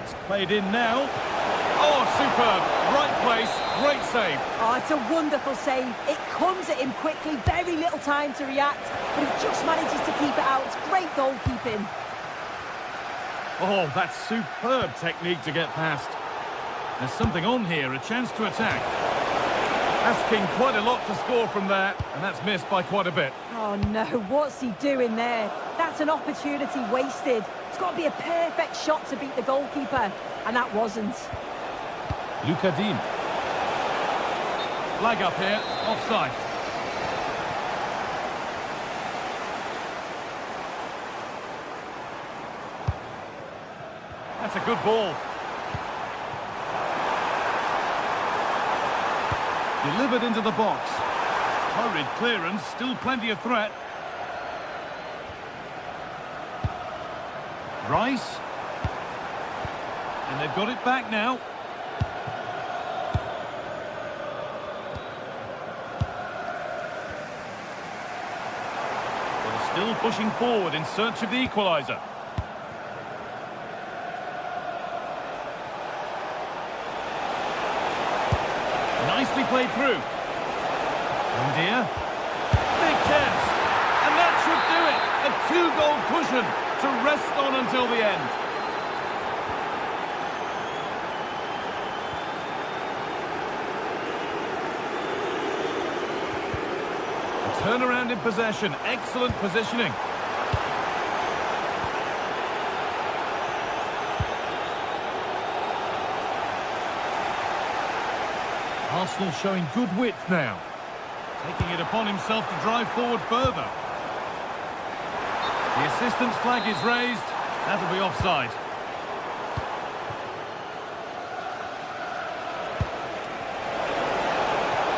Speaker 1: It's played in now. Oh, superb. Right place, great save.
Speaker 3: Oh, it's a wonderful save. It comes at him quickly, very little time to react, but he just manages to keep it out. It's great goalkeeping.
Speaker 1: Oh, that's superb technique to get past. There's something on here, a chance to attack. Asking quite a lot to score from there, and that's missed by quite a bit.
Speaker 3: Oh no, what's he doing there? That's an opportunity wasted. It's got to be a perfect shot to beat the goalkeeper, and that wasn't.
Speaker 1: Luka Dean. Flag up here, offside. That's a good ball. Delivered into the box. Hurried clearance, still plenty of threat. Rice. And they've got it back now. They're still pushing forward in search of the equaliser. Nicely played through. And here. Big chance. And that should do it. A two-goal cushion to rest on until the end. A turnaround in possession. Excellent positioning. Arsenal showing good width now. Taking it upon himself to drive forward further. The assistant's flag is raised. That'll be offside.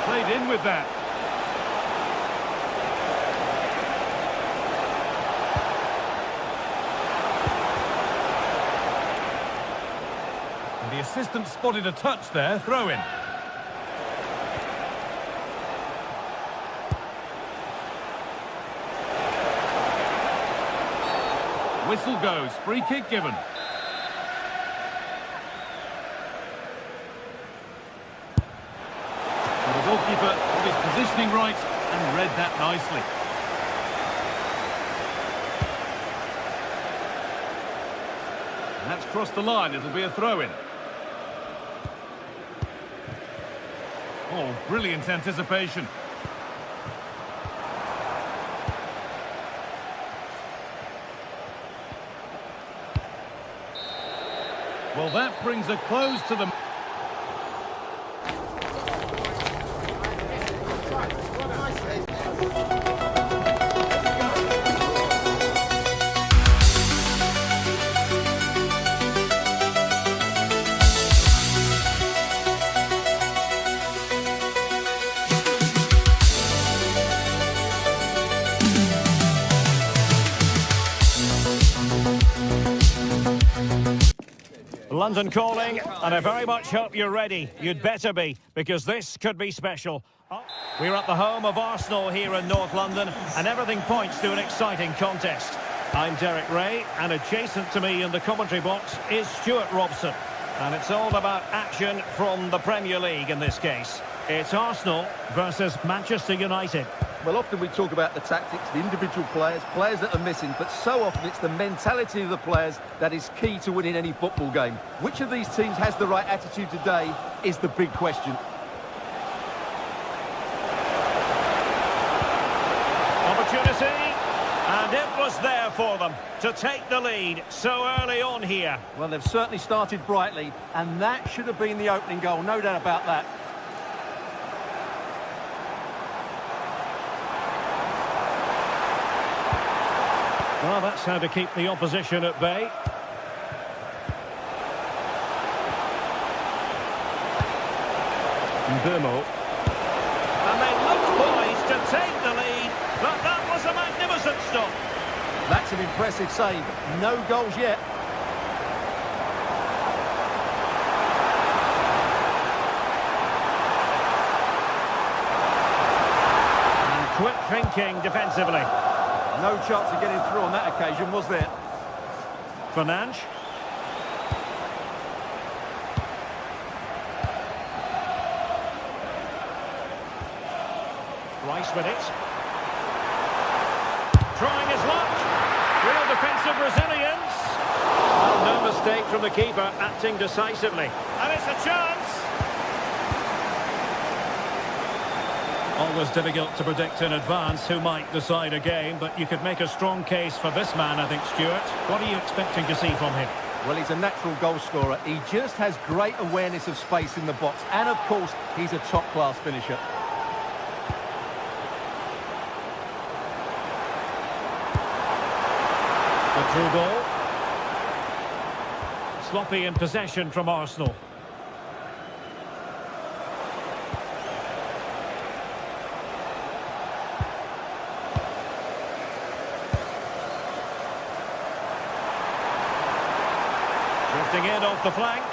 Speaker 1: Played in with that. And the assistant spotted a touch there. Throw in. Whistle goes, free kick given. And the goalkeeper got his positioning right and read that nicely. And that's crossed the line, it'll be a throw-in. Oh, brilliant anticipation. Well, that brings a close to the...
Speaker 5: London calling, and I very much hope you're ready. You'd better be, because this could be special. We're at the home of Arsenal here in North London, and everything points to an exciting contest. I'm Derek Ray, and adjacent to me in the commentary box is Stuart Robson. And it's all about action from the Premier League in this case. It's Arsenal versus Manchester United.
Speaker 2: Well, often we talk about the tactics, the individual players that are missing, but so often it's the mentality of the players that is key to winning any football game. Which of these teams has the right attitude today is the big question.
Speaker 5: Opportunity, and it was there for them to take the lead so early on here.
Speaker 2: Well, they've certainly started brightly, and that should have been the opening goal, no doubt about that.
Speaker 5: Well, that's how to keep the opposition at bay. Burmo.
Speaker 2: That's an impressive save. No goals yet.
Speaker 5: And quick thinking defensively.
Speaker 2: No chance of getting through on that occasion, was there?
Speaker 5: Fernandes. Rice with it. Trying his luck. Real defensive resilience. Well, no mistake from the keeper, acting decisively. And it's a chance. Always difficult to predict in advance who might decide a game, but you could make a strong case for this man, I think, Stuart. What are you expecting to see from him?
Speaker 2: Well, he's a natural goal scorer. He just has great awareness of space in the box. And, of course, he's a top-class finisher.
Speaker 5: The through ball. Sloppy in possession from Arsenal. Drifting in off the flank.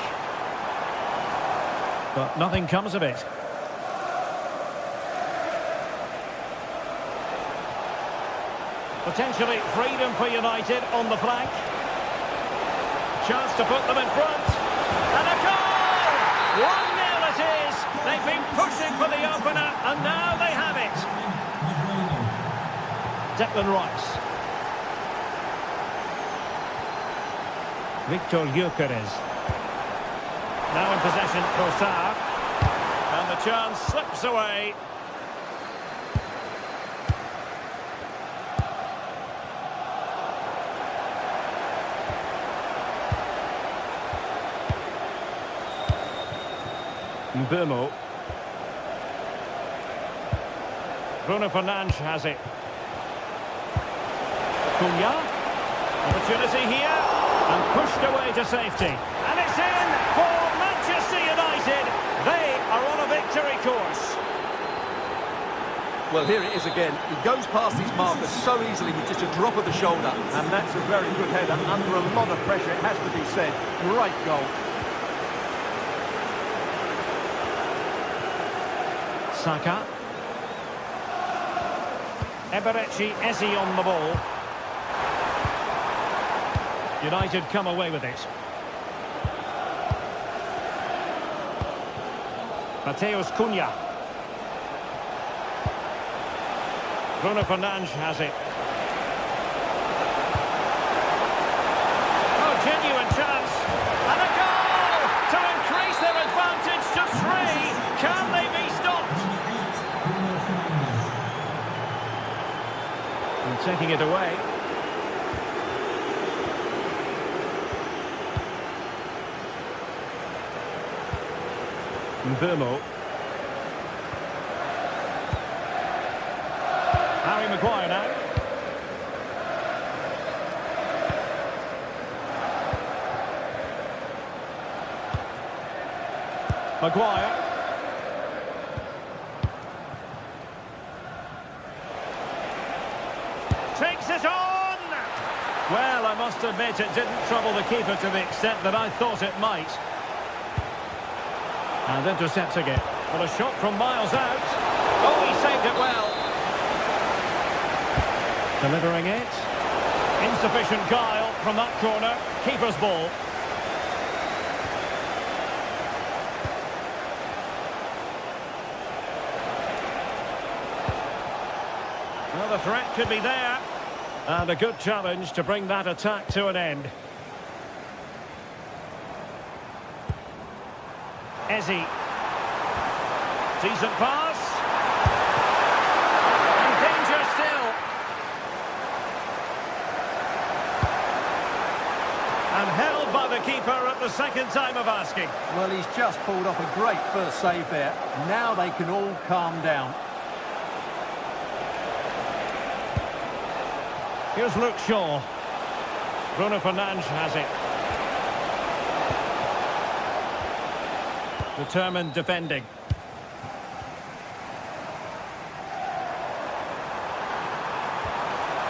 Speaker 5: But nothing comes of it. Potentially freedom for United on the flank. Chance to put them in front. And a goal! 1-0 it is. They've been pushing for the opener, and now they have it. Declan Rice. Victor Gyökeres. Now in possession, Trossard. And the chance slips away. Mbeumo. Bruno Fernandes has it. Cunha. Opportunity here. And pushed away to safety. And it's in for Manchester United. They are on a victory course.
Speaker 2: Well, here it is again. He goes past his marker so easily with just a drop of the shoulder. And that's a very good header under a lot of pressure, it has to be said. Great goal.
Speaker 5: Saka. Eberechi Eze on the ball. United come away with it. Mateus Cunha. Bruno Fernandes has it. Oh, genuine chance. And a goal to increase their advantage to 3. Can they be stopped? And taking it away. Mbeumo. Harry Maguire now. Maguire. Takes it on! Well, I must admit it didn't trouble the keeper to the extent that I thought it might. And intercepting it. But a shot from miles out. Oh, he saved it well. Delivering it. Insufficient guile from that corner. Keeper's ball. Well, the threat could be there. And a good challenge to bring that attack to an end. Eze. Decent pass. And danger still. And held by the keeper at the second time of asking.
Speaker 2: Well, he's just pulled off a great first save there. Now they can all calm down.
Speaker 5: Here's Luke Shaw. Bruno Fernandes has it. Determined defending.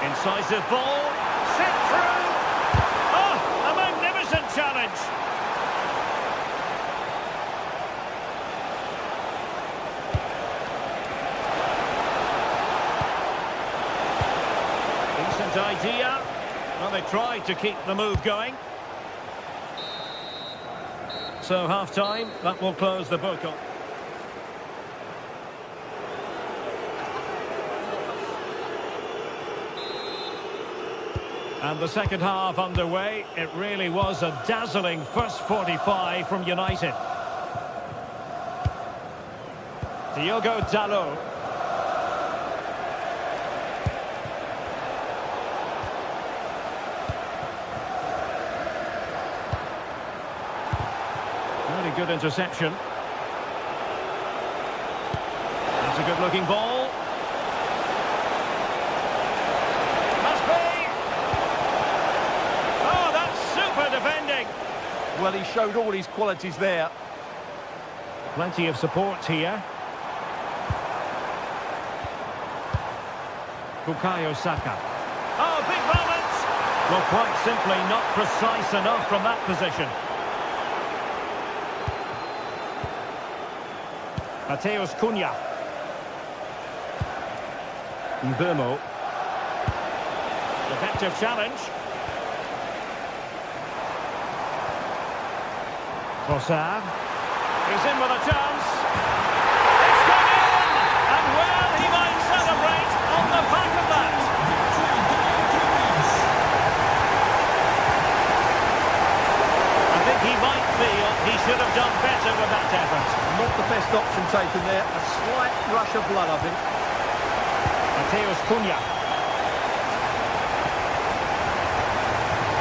Speaker 5: Incisive ball. Puts it through. Oh, a magnificent challenge. Decent idea. Well, they tried to keep the move going. So half-time, that will close the book up. And the second half underway. It really was a dazzling first 45 from United. Diogo Dalot. Really good interception. That's a good-looking ball. Defending.
Speaker 2: Well, he showed all his qualities there.
Speaker 5: Plenty of support here. Bukayo Saka. Oh, big moment! Well, quite simply not precise enough from that position. Mateus Cunha. Mbeumo. Effective challenge. Trossard. He's in with a chance. It's gone in! And well, he might celebrate on the back of that. I think he might feel he should have done better with that effort.
Speaker 2: Not the best option taken there. A slight rush of blood, I think.
Speaker 5: Mateus Cunha.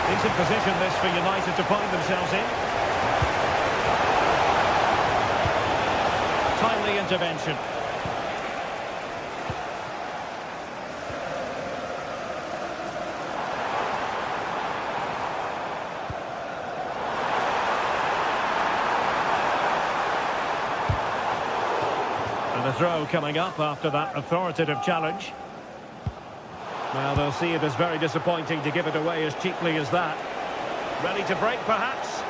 Speaker 5: Decent position this for United to find themselves in. Timely intervention. And a throw coming up after that authoritative challenge. Well, they'll see it as very disappointing to give it away as cheaply as that. Ready to break, perhaps?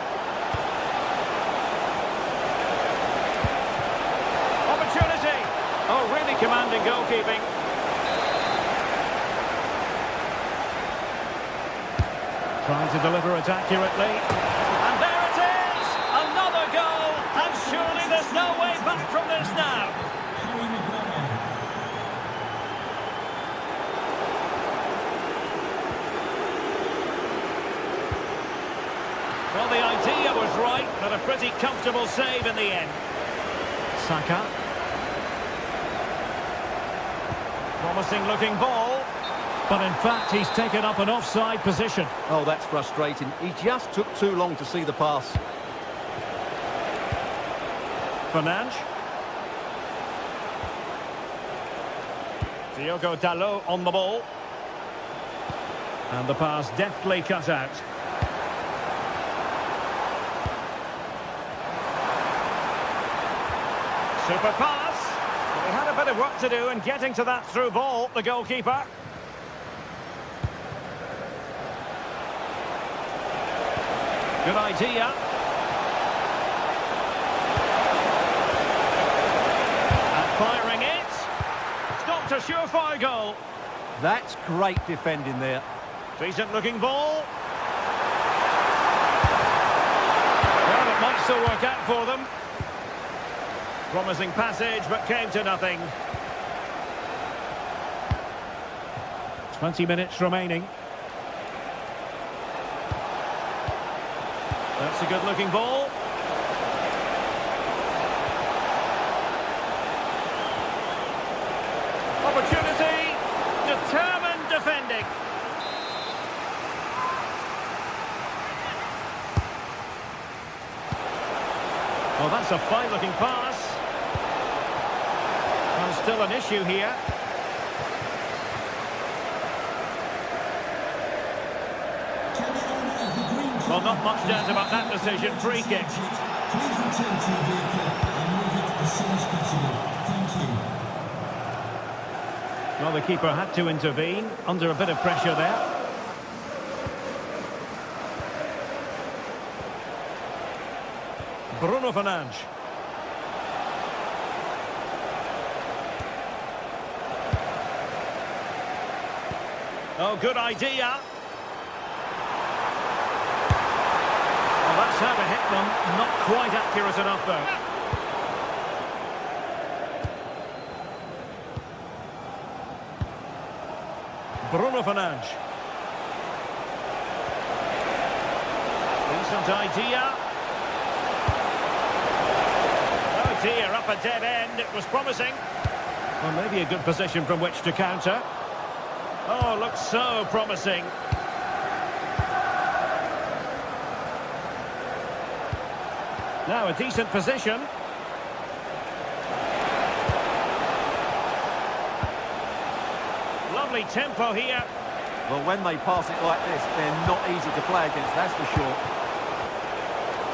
Speaker 5: Opportunity! Oh, really commanding goalkeeping. Trying to deliver it accurately. And there it is! Another goal! And surely there's no way back from this now. Well, the idea was right, but a pretty comfortable save in the end. Saka. Promising looking ball. But in fact, he's taken up an offside position.
Speaker 2: Oh, that's frustrating. He just took too long to see the pass.
Speaker 5: Fernandes. Diogo Dalot on the ball. And the pass deftly cut out. Super pass. He had a bit of work to do in getting to that through ball, the goalkeeper. Good idea. And firing it. Stopped a surefire goal.
Speaker 2: That's great defending there.
Speaker 5: Decent looking ball. Well, it might still work out for them. Promising passage, but came to nothing. 20 minutes remaining. That's a good-looking ball. Opportunity. Determined defending. Well, that's a fine-looking pass. There's still an issue here. Well, not much doubt about that decision. Free kick.
Speaker 4: Please return to your vehicle and move it as soon as possible. Thank you.
Speaker 5: Well, the keeper had to intervene under a bit of pressure there. Bruno Fernandes. Oh, good idea. Well, that's how to hit them. Not quite accurate enough, though. Bruno Fernandes. Decent idea. Oh dear, up a dead end. It was promising. Well, maybe a good position from which to counter. Oh, looks so promising. Now a decent position. Lovely tempo here.
Speaker 2: Well, when they pass it like this, they're not easy to play against, that's for sure.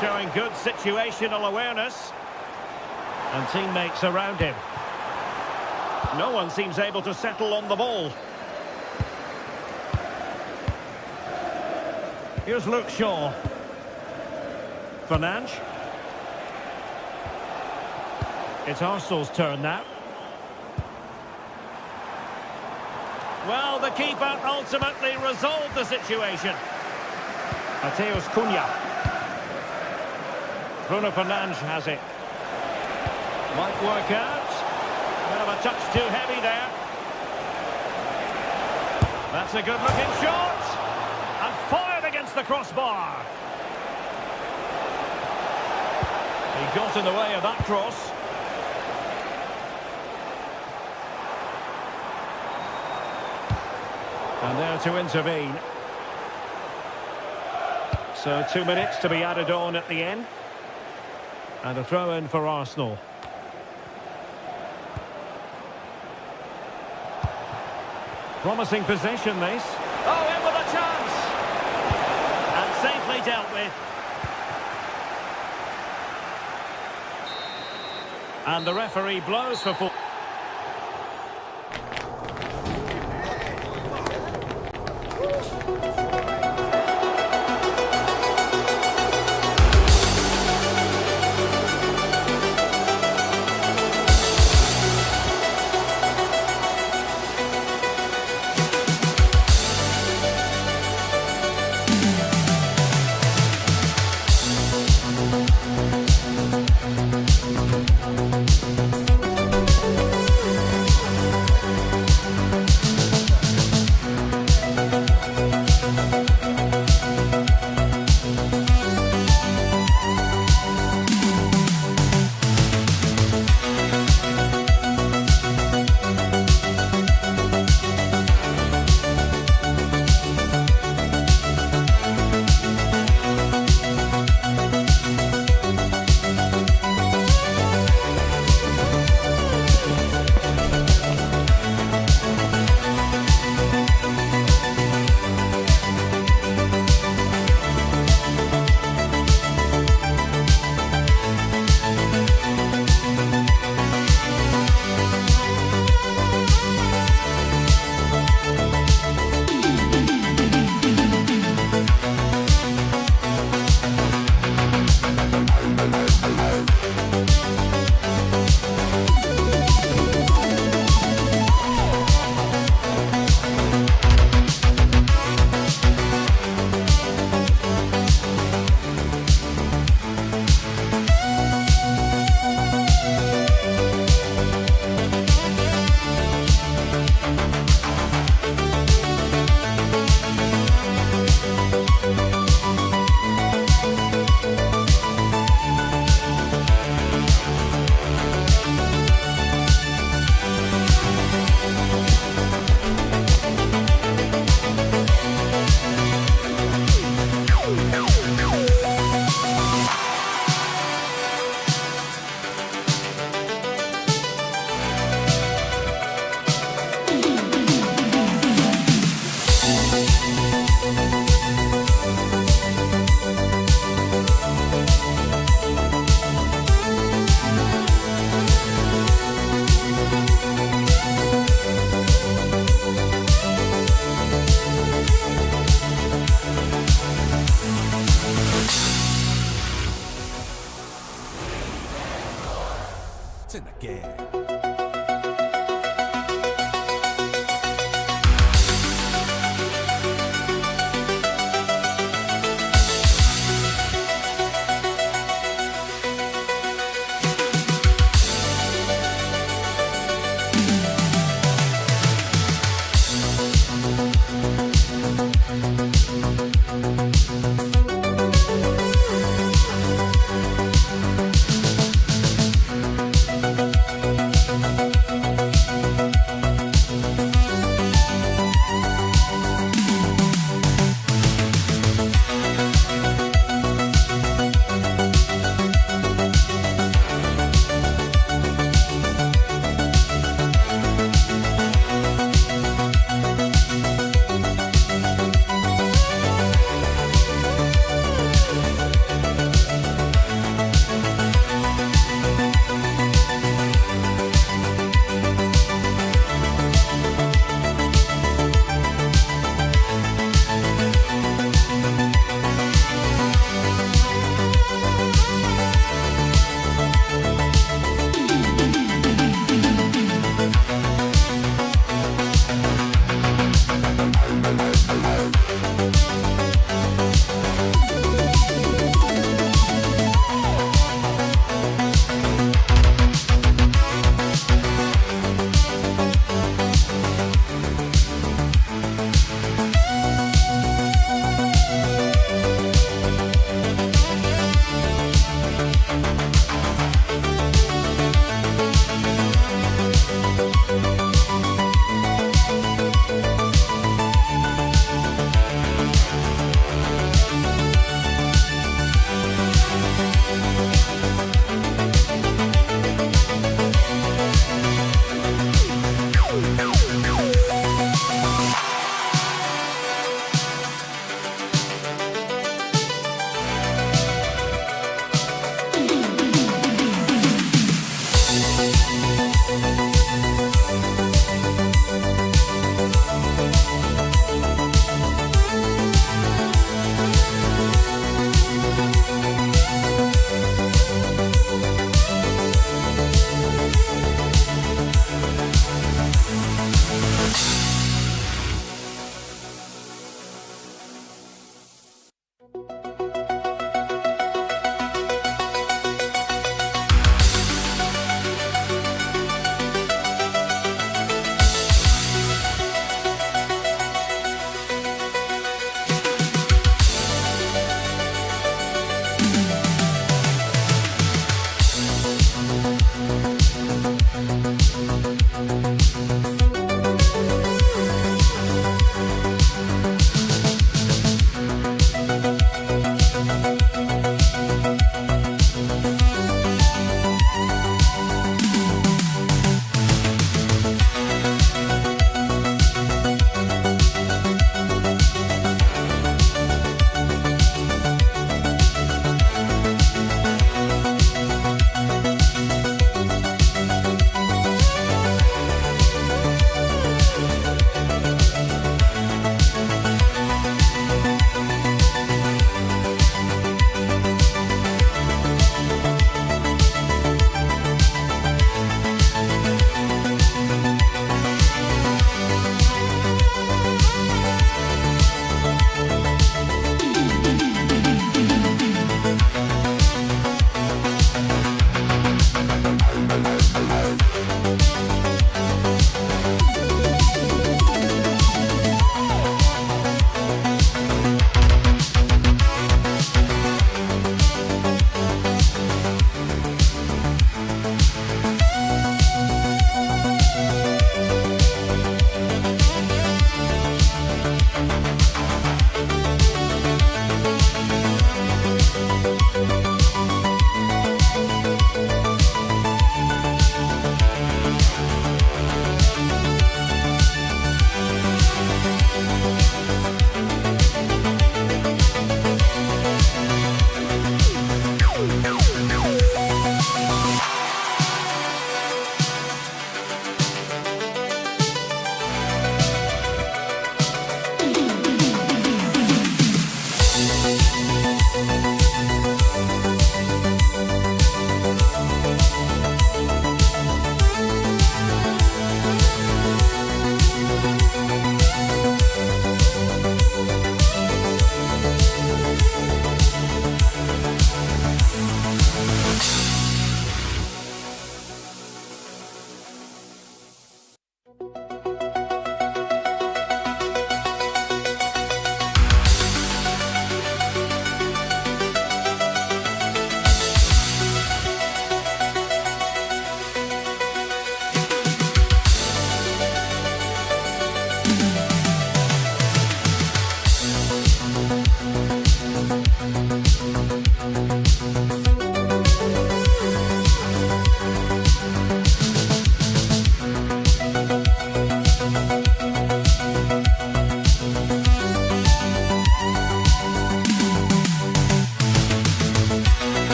Speaker 5: Showing good situational awareness. And teammates around him. No one seems able to settle on the ball. Here's Luke Shaw. Fernandes. It's Arsenal's turn now. Well, the keeper ultimately resolved the situation. Mateus Cunha. Bruno Fernandes has it. Might work out. Bit of a touch too heavy there. That's a good-looking shot. And fired against the crossbar. He got in the way of that cross. And there to intervene. So 2 minutes to be added on at the end. And a throw-in for Arsenal. Promising possession, this. Oh, in with a chance! And safely dealt with. And the referee blows for full.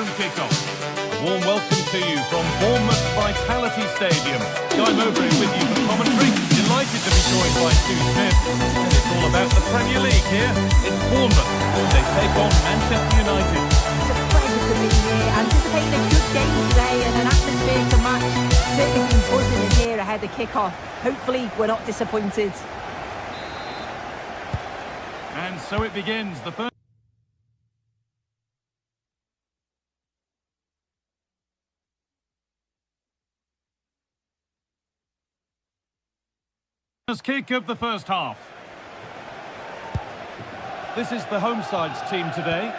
Speaker 1: from kickoff. A warm welcome to you from Bournemouth Vitality Stadium. Guy Mowbray with you for commentary. Delighted to be joined by Stu Smith. And it's all about the Premier League here. It's Bournemouth. They take on Manchester United.
Speaker 3: It's a pleasure to be here. Anticipating a good game today and an atmosphere to match. Certainly been buzzing in here ahead of kick-off. Hopefully we're not disappointed.
Speaker 1: And so it begins. The first kick of the first half. This is the home side's team today.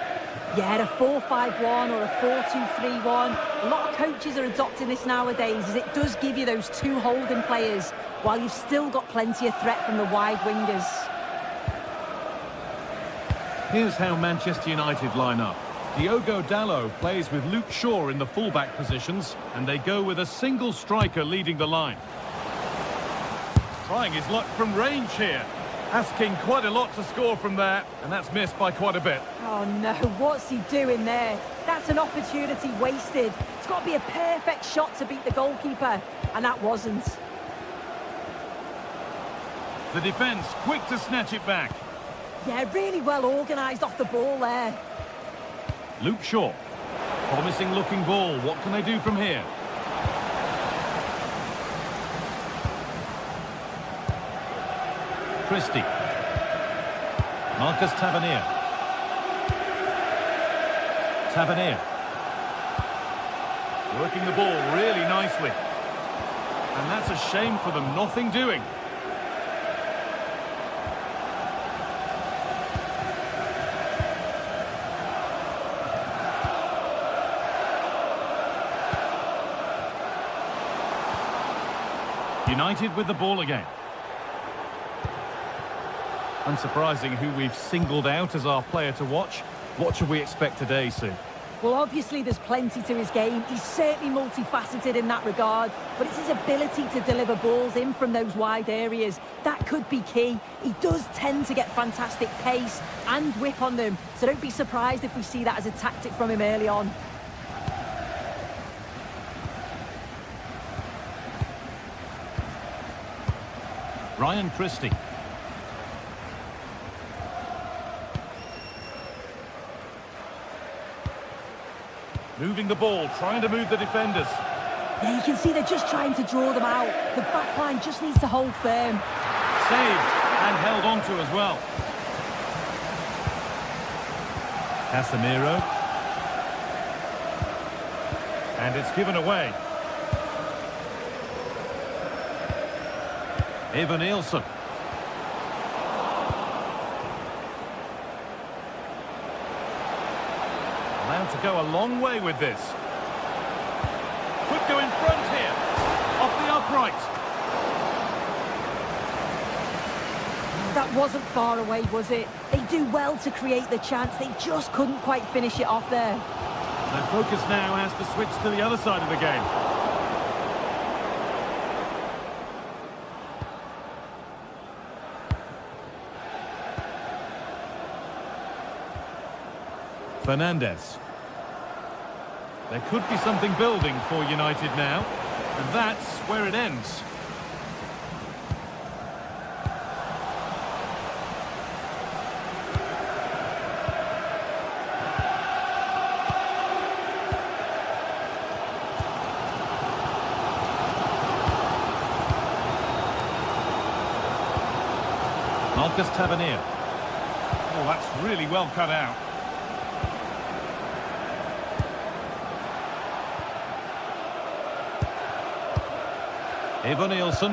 Speaker 3: Yeah, a 4-5-1 or a 4-2-3-1. A lot of coaches are adopting this nowadays as it does give you those two holding players while you've still got plenty of threat from the wide wingers.
Speaker 1: Here's how Manchester United line up. Diogo Dalot plays with Luke Shaw in the fullback positions, and they go with a single striker leading the line. Trying his luck from range here. Asking quite a lot to score from there, and that's missed by quite a bit.
Speaker 3: Oh no, what's he doing there? That's an opportunity wasted. It's got to be a perfect shot to beat the goalkeeper, and that wasn't.
Speaker 1: The defence quick to snatch it back.
Speaker 3: Yeah, really well organised off the ball there.
Speaker 1: Luke Shaw. Promising looking ball. What can they do from here? Christie. Marcus Tavernier. Tavernier. Working the ball really nicely. And that's a shame for them. Nothing doing. United with the ball again. Unsurprising who we've singled out as our player to watch. What should we expect today, Sue?
Speaker 3: Well, obviously there's plenty to his game. He's certainly multifaceted in that regard, but it's his ability to deliver balls in from those wide areas. That could be key. He does tend to get fantastic pace and whip on them, so don't be surprised if we see that as a tactic from him early on.
Speaker 1: Ryan Christie. Moving the ball, trying to move the defenders.
Speaker 3: Yeah, you can see they're just trying to draw them out. The back line just needs to hold firm.
Speaker 1: Saved and held on to as well. Casemiro. And it's given away. Evan Nielsen. Allowed to go a long way with this. Could go in front here. Off the upright.
Speaker 3: That wasn't far away, was it? They do well to create the chance. They just couldn't quite finish it off there.
Speaker 1: Their focus now has to switch to the other side of the game. Fernandes. There could be something building for United now, and that's where it ends. Marcus Tavernier. Oh, that's really well cut out. Evan Nielsen.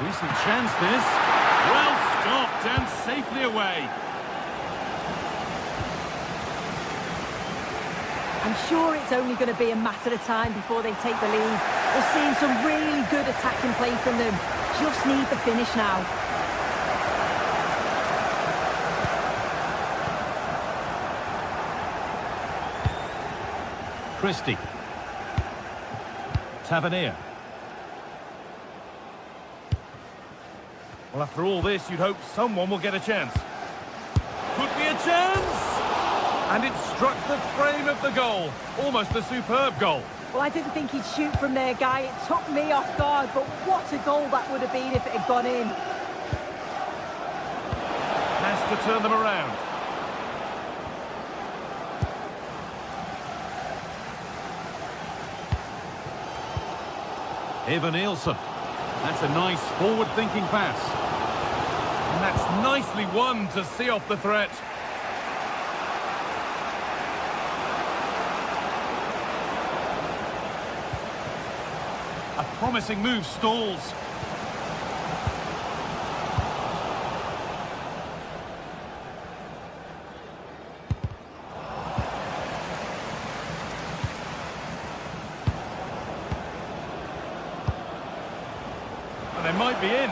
Speaker 1: Decent chance this. Well stopped and safely away.
Speaker 3: I'm sure it's only going to be a matter of time before they take the lead. We're seeing some really good attacking play from them. Just need the finish now.
Speaker 1: Christie. Tavernier. Well, after all this, you'd hope someone will get a chance. Could be a chance! And it struck the frame of the goal. Almost a superb goal.
Speaker 3: Well, I didn't think he'd shoot from there, Guy. It took me off guard, but what a goal that would have been if it had gone in.
Speaker 1: Has to turn them around. Eva Nielsen. That's a nice forward-thinking pass. And that's nicely won to see off the threat. A promising move stalls. And they might be in.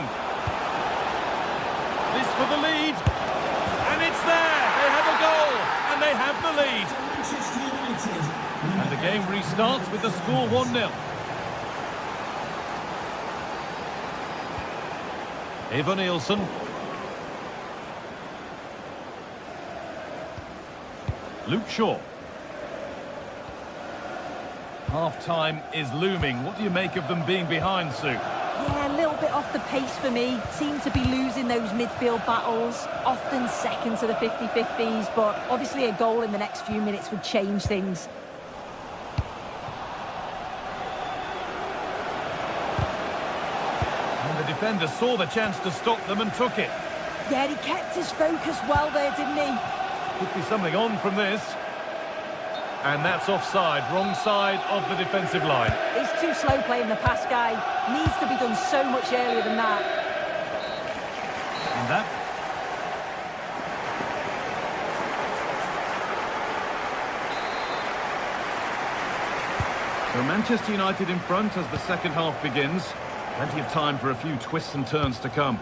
Speaker 1: This for the lead. And it's there. They have a goal. And they have the lead.
Speaker 4: Manchester United.
Speaker 1: And the game restarts with the score 1-0. Eva Nielsen. Luke Shaw. Half-time is looming. What do you make of them being behind, Sue?
Speaker 3: Yeah, a little bit off the pace for me. Seem to be losing those midfield battles, often second to the 50-50s, but obviously a goal in the next few minutes would change things.
Speaker 1: And the defender saw the chance to stop them and took it.
Speaker 3: Yeah, he kept his focus well there, didn't he?
Speaker 1: Could be something on from this. And that's offside, wrong side of the defensive line.
Speaker 3: He's too slow playing the pass, Guy. Needs to be done so much earlier than that.
Speaker 1: And that. So Manchester United in front as the second half begins. Plenty of time for a few twists and turns to come.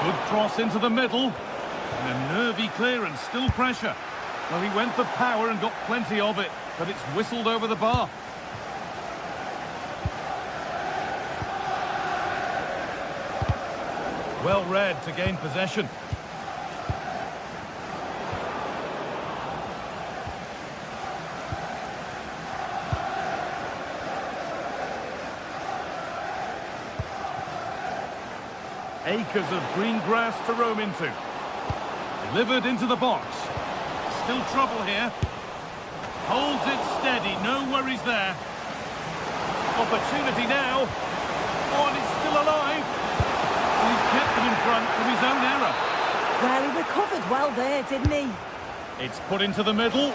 Speaker 1: Good cross into the middle. And a nervy clearance, still pressure. Well, he went for power and got plenty of it, but it's whistled over the bar. Well read to gain possession. Acres of green grass to roam into. Delivered into the box. Still trouble here. Holds it steady, no worries there. Opportunity now. Oh, and it's still alive. And he's kept them in front from his own error.
Speaker 3: Well, he recovered well there, didn't he?
Speaker 1: It's put into the middle.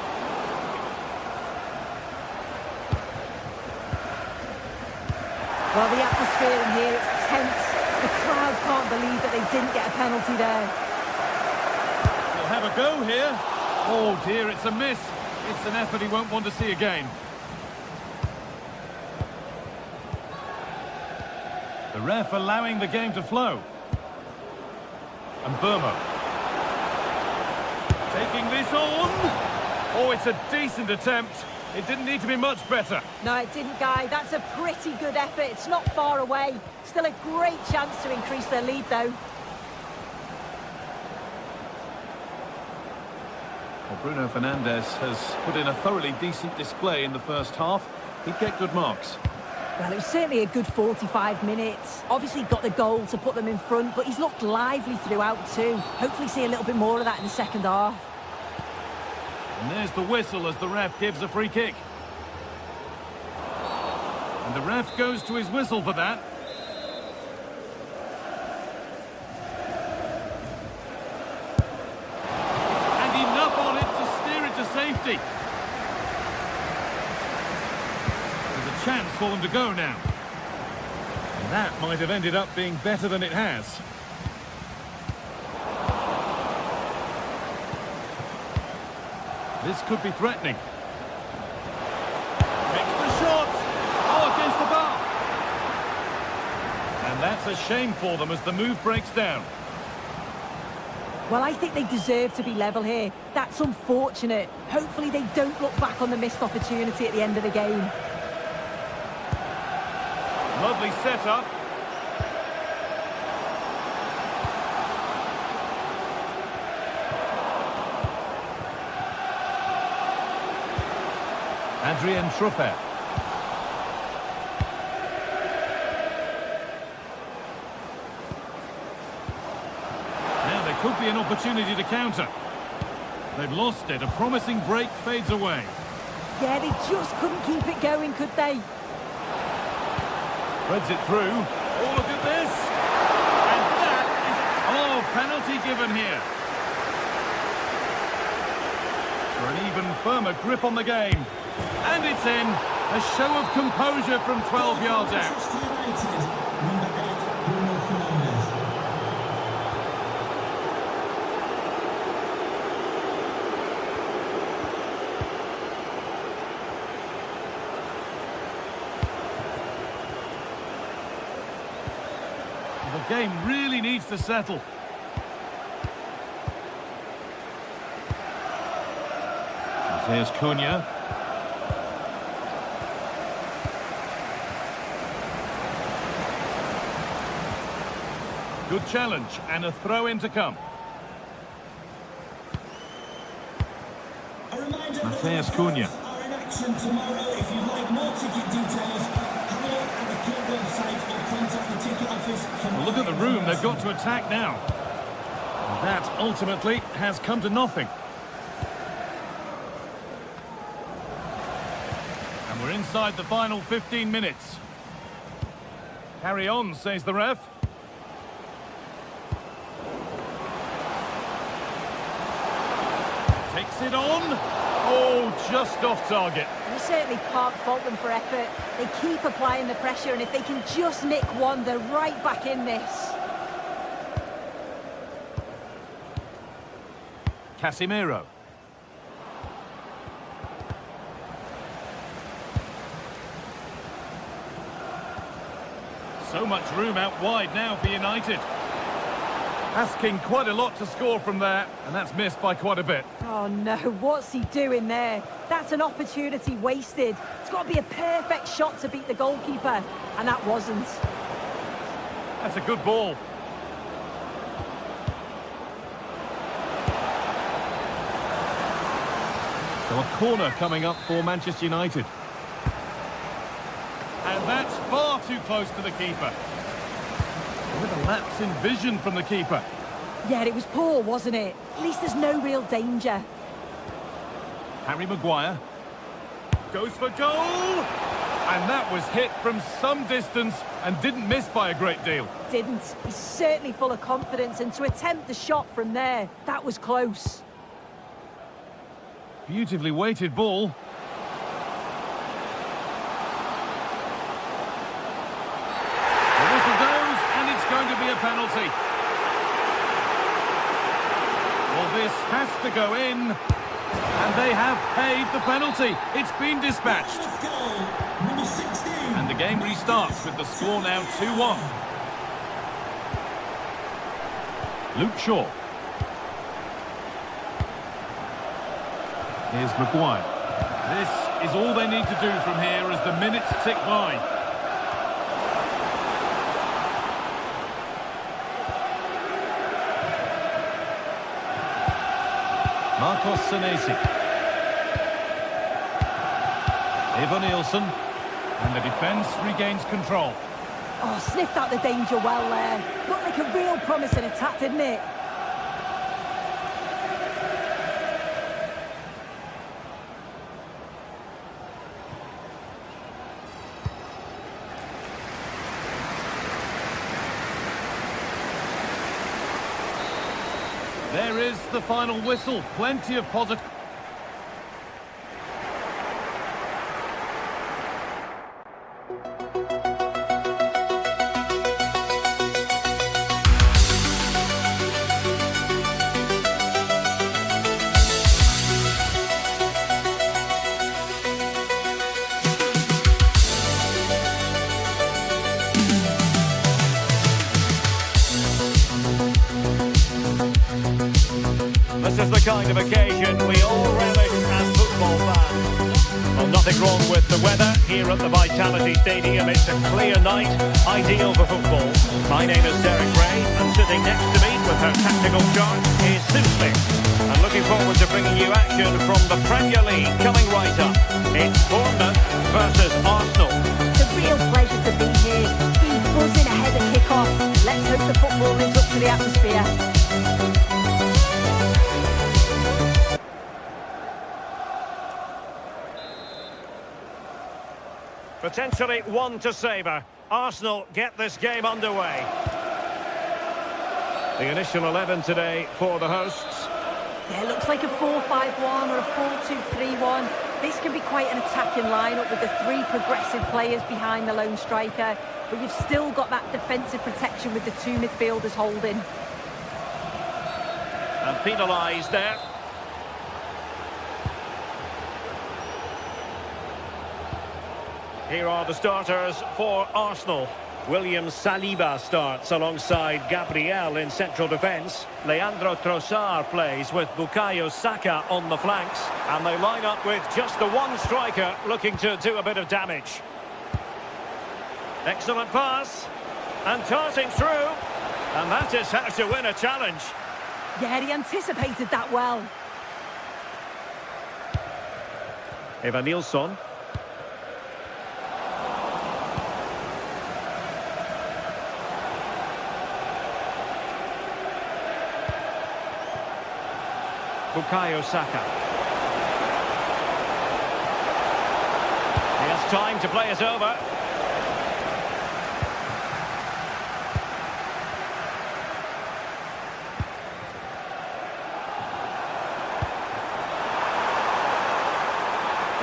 Speaker 3: Well, the atmosphere in here, it's tense. The crowd can't believe that they didn't get a penalty there.
Speaker 1: We'll have a go here. Oh dear, it's a miss. It's an effort he won't want to see again. The ref allowing the game to flow. And Burmo. Taking this on. Oh, it's a decent attempt. It didn't need to be much better.
Speaker 3: No, it didn't, Guy. That's a pretty good effort. It's not far away. Still a great chance to increase their lead, though.
Speaker 1: Well, Bruno Fernandes has put in a thoroughly decent display in the first half. He'd get good marks.
Speaker 3: Well, it was certainly a good 45 minutes. Obviously got the goal to put them in front, but he's looked lively throughout too. Hopefully see a little bit more of that in the second half.
Speaker 1: And there's the whistle as the ref gives a free kick. And the ref goes to his whistle for that. And enough on it to steer it to safety. There's a chance for them to go now. And that might have ended up being better than it has. This could be threatening. Takes the shot. Oh, against the bar. And that's a shame for them as the move breaks down.
Speaker 3: Well, I think they deserve to be level here. That's unfortunate. Hopefully they don't look back on the missed opportunity at the end of the game.
Speaker 1: Lovely setup. Adrian Truffert. Now there could be an opportunity to counter. They've lost it. A promising break fades away.
Speaker 3: Yeah, they just couldn't keep it going, could they?
Speaker 1: Threads it through. Oh, look at this. And that is... Oh, penalty given here. For an even firmer grip on the game. And it's in. A show of composure from 12 yards out.
Speaker 4: Manchester United, number 8, Bruno Fernandes.
Speaker 1: The game really needs to settle. And here's Cunha. Good challenge and a throw-in to come.
Speaker 4: A reminder
Speaker 1: Matheus
Speaker 4: that
Speaker 1: Cunha.
Speaker 4: are in action tomorrow. If you'd like more ticket details, have a look at the club website or contact the ticket office.
Speaker 1: Well, look at the room, they've got to attack now. And that ultimately has come to nothing. And we're inside the final 15 minutes. Carry on, says the ref. Takes it on. Oh, just off target.
Speaker 3: You certainly can't fault them for effort. They keep applying the pressure, and if they can just nick one, they're right back in this.
Speaker 1: Casemiro. So much room out wide now for United. Asking quite a lot to score from there, and that's missed by quite a bit.
Speaker 3: Oh no, what's he doing there? That's an opportunity wasted. It's got to be a perfect shot to beat the goalkeeper, and that wasn't.
Speaker 1: That's a good ball. So a corner coming up for Manchester United. And that's far too close to the keeper. With a lapse in vision from the keeper.
Speaker 3: Yeah, it was poor, wasn't it? At least there's no real danger.
Speaker 1: Harry Maguire goes for goal, and that was hit from some distance and didn't miss by a great deal.
Speaker 3: Didn't. He's certainly full of confidence, and to attempt the shot from there, that was close.
Speaker 1: Beautifully weighted ball. The whistle goes, and it's going to be a penalty. Well, this has to go in. And they have paid the penalty. It's been dispatched.
Speaker 4: Goal, number 16.
Speaker 1: And the game restarts with the score now 2-1. Luke Shaw. Here's Maguire. This is all they need to do from here as the minutes tick by. Marcos Senesi. Eva Nielsen. And the defence regains control.
Speaker 3: Oh, sniffed out the danger well there. Looked like a real promising attack, didn't it?
Speaker 1: There is the final whistle. Plenty of positive.
Speaker 5: This is the kind of occasion we all relish as football fans. Well, nothing wrong with the weather here at the Vitality Stadium. It's a clear night, ideal for football. My name is Derek Ray, and sitting next to me with her tactical chart is Simply. And looking forward to bringing you action from the Premier League coming right up. It's
Speaker 3: atmosphere.
Speaker 5: Potentially one to savour. Arsenal get this game underway. The initial 11 today for the hosts.
Speaker 3: Yeah, it looks like a 4-5-1 or a 4-2-3-1. This can be quite an attacking lineup with the three progressive players behind the lone striker, but you've still got that defensive protection with the two midfielders holding.
Speaker 5: And penalised there. Here are the starters for Arsenal. William Saliba starts alongside Gabriel in central defence. Leandro Trossard plays with Bukayo Saka on the flanks. And they line up with just the one striker looking to do a bit of damage. Excellent pass. And darting through. And that is how to win a challenge.
Speaker 3: Yeah, he anticipated that well.
Speaker 5: Eva Nilsson. Bukayo Saka. He has time to play it over.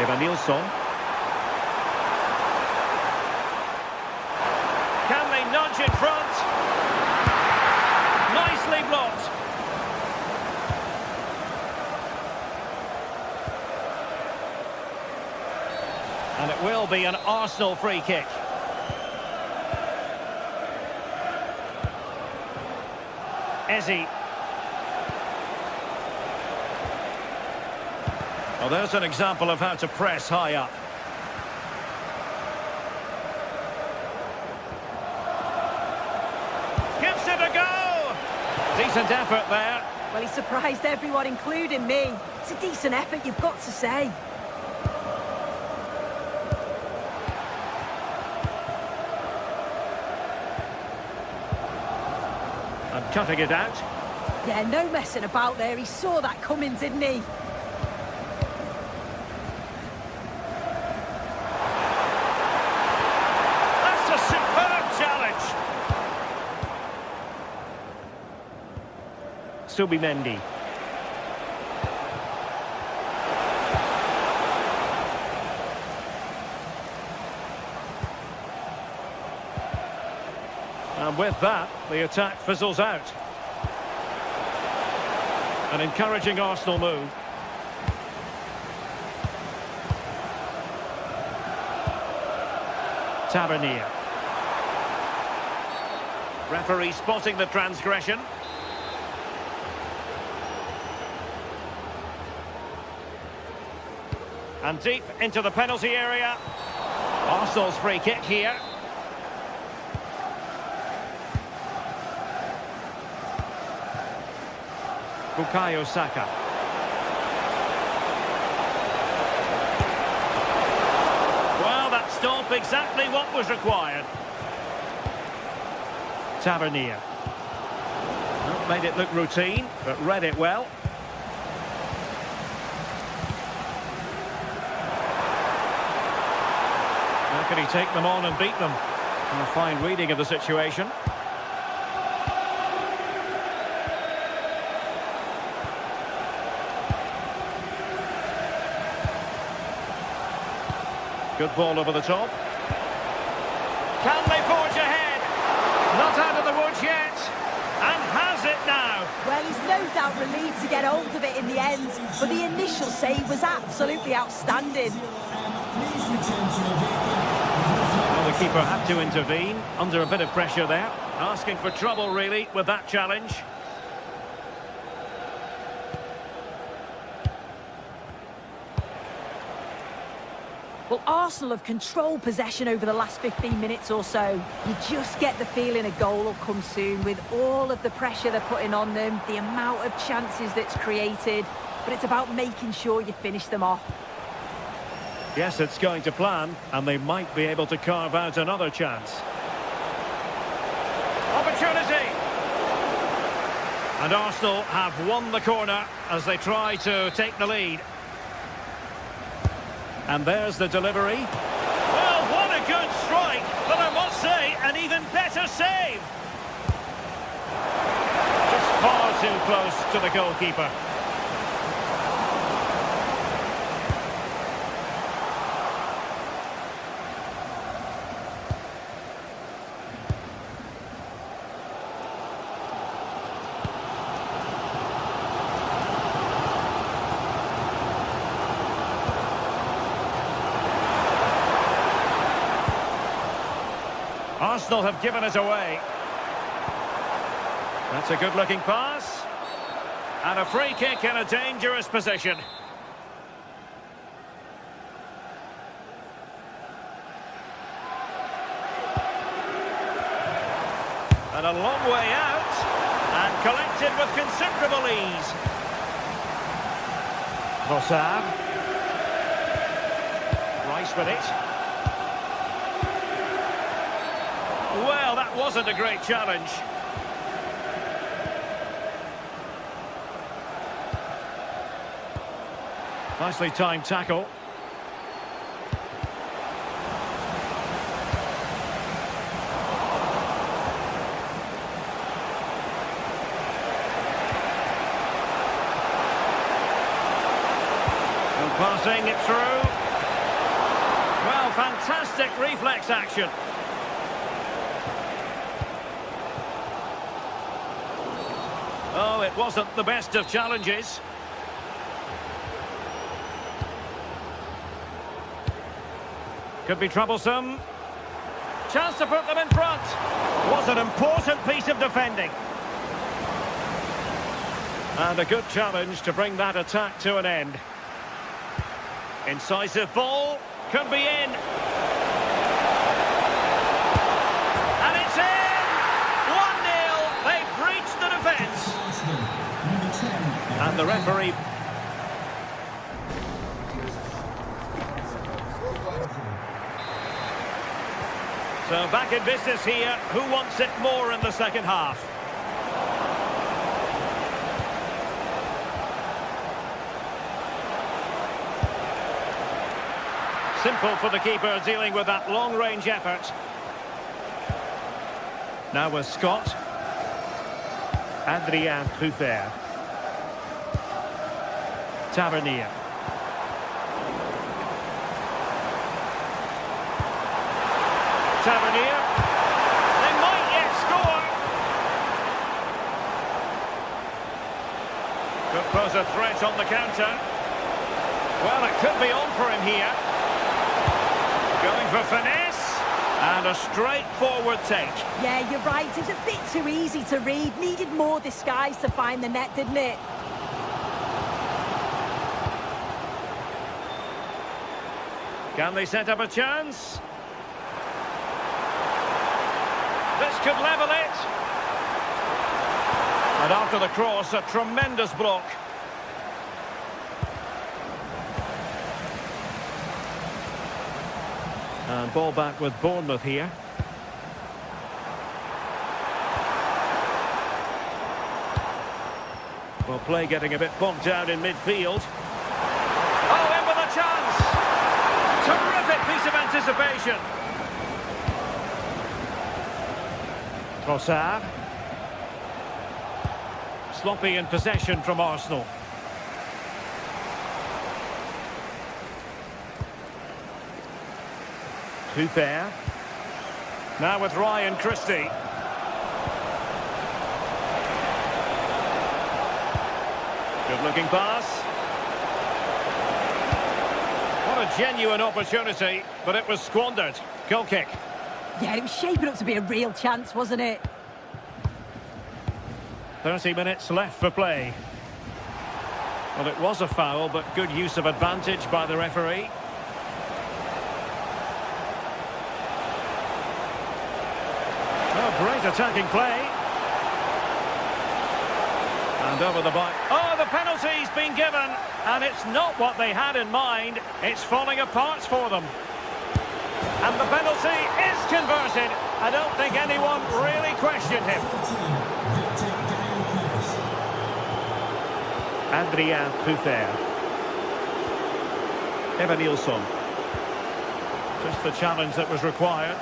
Speaker 5: Eva Nilsson. Can they nudge in front? Nicely blocked. And it will be an Arsenal free kick. Eze. Well, there's an example of how to press high up. Gives it a go! Decent effort there.
Speaker 3: Well, he surprised everyone, including me. It's a decent effort, you've got to say.
Speaker 5: And cutting it out.
Speaker 3: Yeah, no messing about there. He saw that coming, didn't he?
Speaker 5: That's a superb challenge. Subimendi. And with that, the attack fizzles out. An encouraging Arsenal move. Tavernier. Referee spotting the transgression. And deep into the penalty area. Arsenal's free kick here. Bukayo Saka. Well, that stop exactly what was required. Tavernier. Well, made it look routine, but read it well. How can he take them on and beat them? A fine reading of the situation. Good ball over the top. Can they forge ahead? Not out of the woods yet. And has it now.
Speaker 3: Well, he's no doubt relieved to get hold of it in the end, but the initial save was absolutely outstanding.
Speaker 5: Well, the keeper had to intervene, under a bit of pressure there. Asking for trouble, really, with that challenge.
Speaker 3: Well, Arsenal have controlled possession over the last 15 minutes or so. You just get the feeling a goal will come soon with all of the pressure they're putting on them, the amount of chances that's created, but it's about making sure you finish them off.
Speaker 5: Yes, it's going to plan, and they might be able to carve out another chance. Opportunity! And Arsenal have won the corner as they try to take the lead. And there's the delivery. Well, what a good strike, but I must say, an even better save. Just far too close to the goalkeeper. Arsenal have given it away. That's a good-looking pass. And a free kick in a dangerous position. And a long way out. And collected with considerable ease. Trossard. Rice with it. Well, that wasn't a great challenge. Nicely timed tackle. And passing it through. Well, fantastic reflex action. Oh, it wasn't the best of challenges. Could be troublesome. Chance to put them in front. Was an important piece of defending. And a good challenge to bring that attack to an end. Incisive ball. Could be in. And it's in! 1-0. They've breached the defence. And the referee... So back in business here. Who wants it more in the second half? Simple for the keeper dealing with that long-range effort. Now with Scott. Adrien Truffert. Tavernier. Tavernier. They might yet score. Could pose a threat on the counter. Well, it could be on for him here. Going for finesse. And a straightforward take.
Speaker 3: Yeah, you're right. It's a bit too easy to read. Needed more disguise to find the net, didn't it?
Speaker 5: Can they set up a chance? This could level it. And after the cross, a tremendous block. And ball back with Bournemouth here. Well, play getting a bit bogged down in midfield. Oh, in with a chance! Terrific piece of anticipation. Trossard. Sloppy in possession from Arsenal. Truffert. Now with Ryan Christie. Good-looking pass. What a genuine opportunity, but it was squandered. Goal kick.
Speaker 3: Yeah, it was shaping up to be a real chance, wasn't it?
Speaker 5: 30 minutes left for play. Well, it was a foul, but good use of advantage by the referee. Oh, great attacking play. And over the bar. Oh, the penalty's been given, and it's not what they had in mind. It's falling apart for them. And the penalty is converted. I don't think anyone really questioned him. Adrien Truffert. Evanilson. Just the challenge that was required.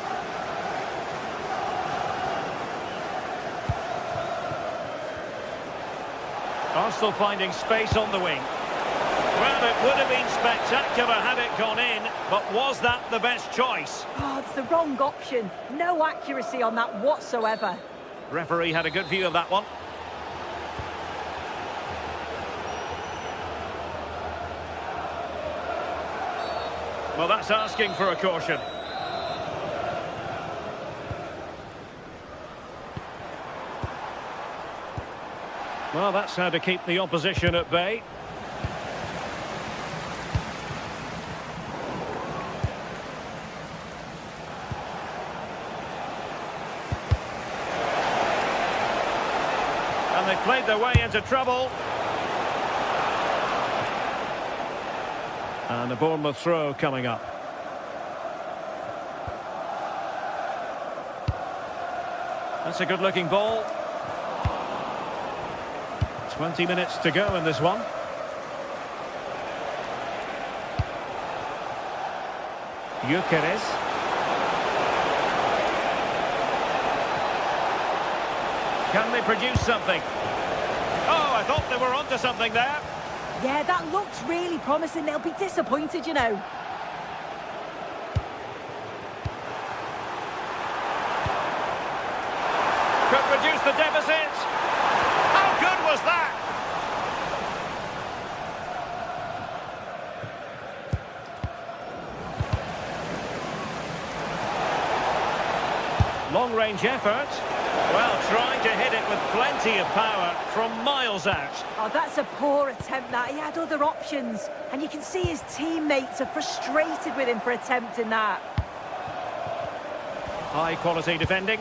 Speaker 5: Arsenal finding space on the wing. Well, it would have been spectacular had it gone in, but was that the best choice?
Speaker 3: Oh, it's the wrong option. No accuracy on that whatsoever.
Speaker 5: Referee had a good view of that one. Well, that's asking for a caution. Well, that's how to keep the opposition at bay. And they've played their way into trouble. And a Bournemouth throw coming up. That's a good-looking ball. 20 minutes to go in this one. Gyökeres. Can they produce something? Oh, I thought they were onto something there.
Speaker 3: Yeah, that looks really promising. They'll be disappointed, you know.
Speaker 5: Could reduce the deficit. How good was that? Long-range effort. Well, trying to hit it with plenty of power from miles out.
Speaker 3: Oh, that's a poor attempt, that. He had other options. And you can see his teammates are frustrated with him for attempting that.
Speaker 5: High-quality defending.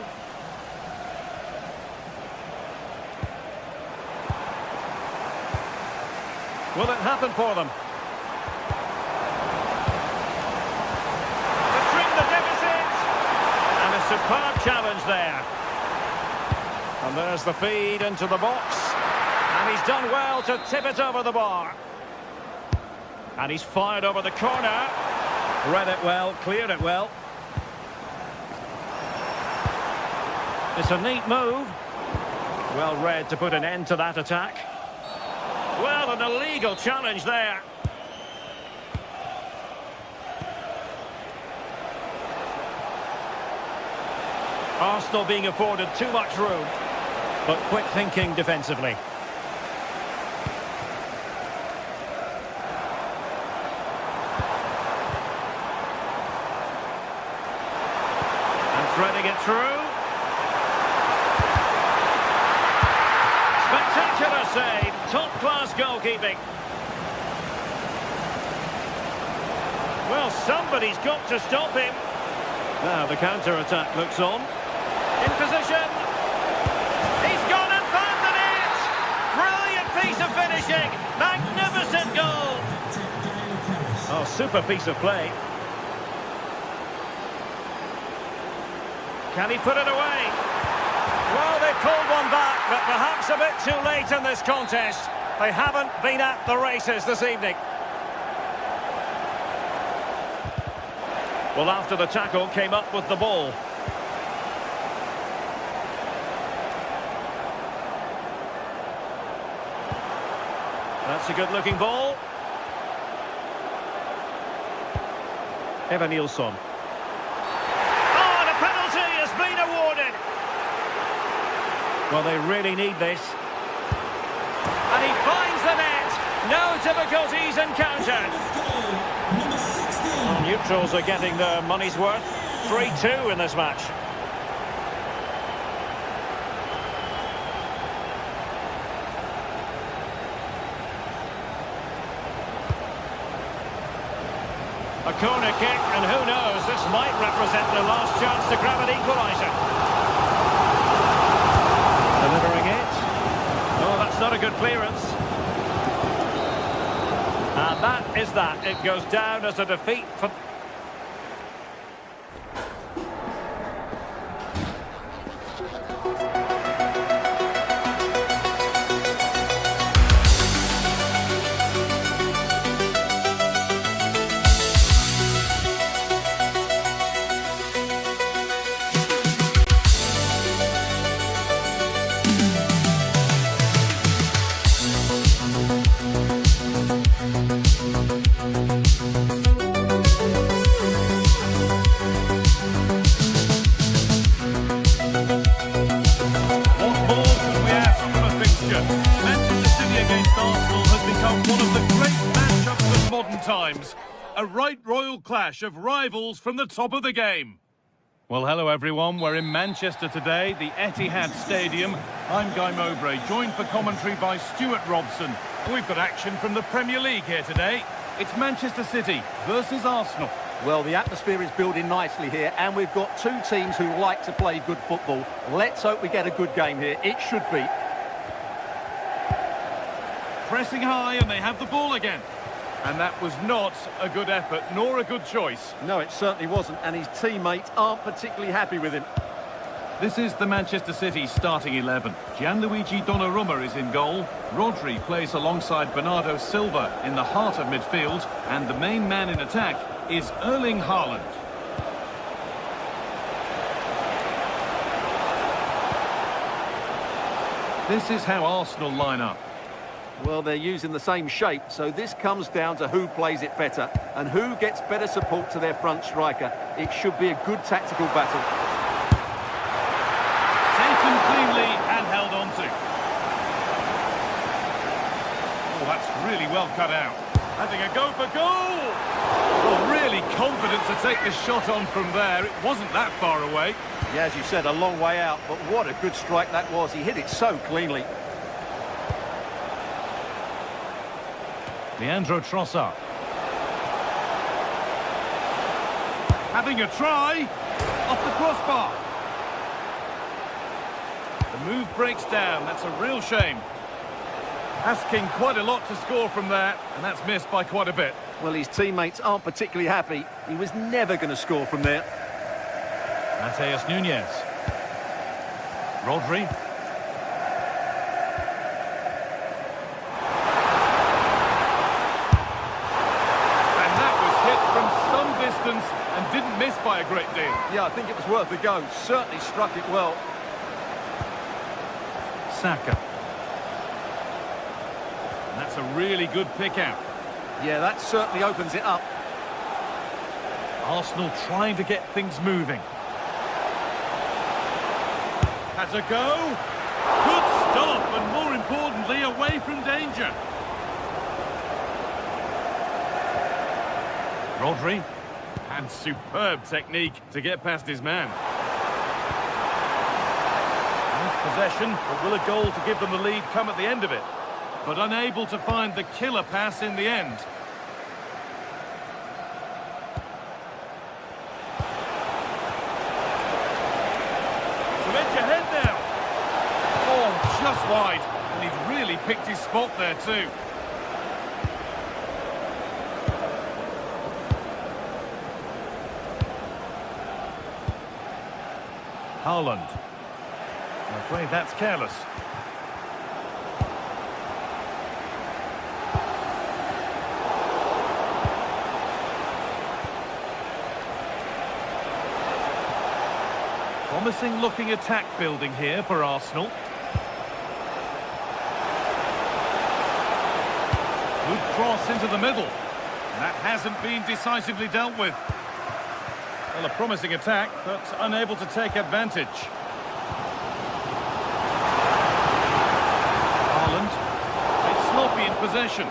Speaker 5: Will it happen for them? To trim the deficit! And a superb challenge there. And there's the feed into the box. And he's done well to tip it over the bar. And he's fired over the corner. Read it well, cleared it well. It's a neat move. Well read to put an end to that attack. Well, an illegal challenge there. Arsenal being afforded too much room, but quick thinking defensively. And threading it through. Spectacular save, top-class goalkeeping. Well, somebody's got to stop him. Now the counter-attack looks on. In position. He's gone and found the net. Brilliant piece of finishing. Magnificent goal. Oh, super piece of play. Can he put it away? Well, they've called one back, but perhaps a bit too late in this contest. They haven't been at the races this evening. Well, after the tackle, came up with the ball. That's a good-looking ball. Evanilson. Oh, and a penalty has been awarded. Well, they really need this. And he finds the net. No difficulties encountered. Well, neutrals are getting their money's worth. 3-2 in this match. A corner kick, and who knows, this might represent the last chance to grab an equaliser. Delivering it. Oh, that's not a good clearance. And that is that. It goes down as a defeat for...
Speaker 1: times. A right royal clash of rivals from the top of the game. Well, hello everyone. We're in Manchester today, the Etihad Stadium. I'm Guy Mowbray, joined for commentary by Stuart Robson. We've got action from the Premier League here today. It's Manchester City versus Arsenal.
Speaker 2: Well, the atmosphere is building nicely here, and we've got two teams who like to play good football. Let's hope we get a good game here. It should be.
Speaker 1: Pressing high, and they have the ball again. And that was not a good effort, nor a good choice.
Speaker 2: No, it certainly wasn't, and his teammates aren't particularly happy with him.
Speaker 1: This is the Manchester City starting 11. Gianluigi Donnarumma is in goal. Rodri plays alongside Bernardo Silva in the heart of midfield. And the main man in attack is Erling Haaland. This is how Arsenal line up.
Speaker 2: Well, they're using the same shape, so this comes down to who plays it better and who gets better support to their front striker. It should be a good tactical battle.
Speaker 1: Taken cleanly and held on to. Oh, that's really well cut out. Having a go for goal! Well, really confident to take the shot on from there. It wasn't that far away.
Speaker 2: Yeah, as you said, a long way out, but what a good strike that was. He hit it so cleanly.
Speaker 1: Leandro Trossard. Having a try. Off the crossbar. The move breaks down. That's a real shame. Asking quite a lot to score from there, and that's missed by quite a bit.
Speaker 2: Well, his teammates aren't particularly happy. He was never going to score from there.
Speaker 1: Mateus Nunes. Rodri. And that was hit from some distance and didn't miss by a great deal.
Speaker 2: Yeah, I think it was worth a go. Certainly struck it well.
Speaker 1: Saka. And that's a really good pick out.
Speaker 2: Yeah, that certainly opens it up.
Speaker 1: Arsenal trying to get things moving. Has a go. Good stop, and more importantly, away from danger. Rodri. And superb technique to get past his man. Nice possession, but will a goal to give them the lead come at the end of it? But unable to find the killer pass in the end. To edge ahead now. Oh, just wide. And he'd really picked his spot there too. Haaland. I'm afraid that's careless. Promising looking attack building here for Arsenal. Good cross into the middle. And that hasn't been decisively dealt with. Well, a promising attack, but unable to take advantage. Haaland. It's sloppy in possession.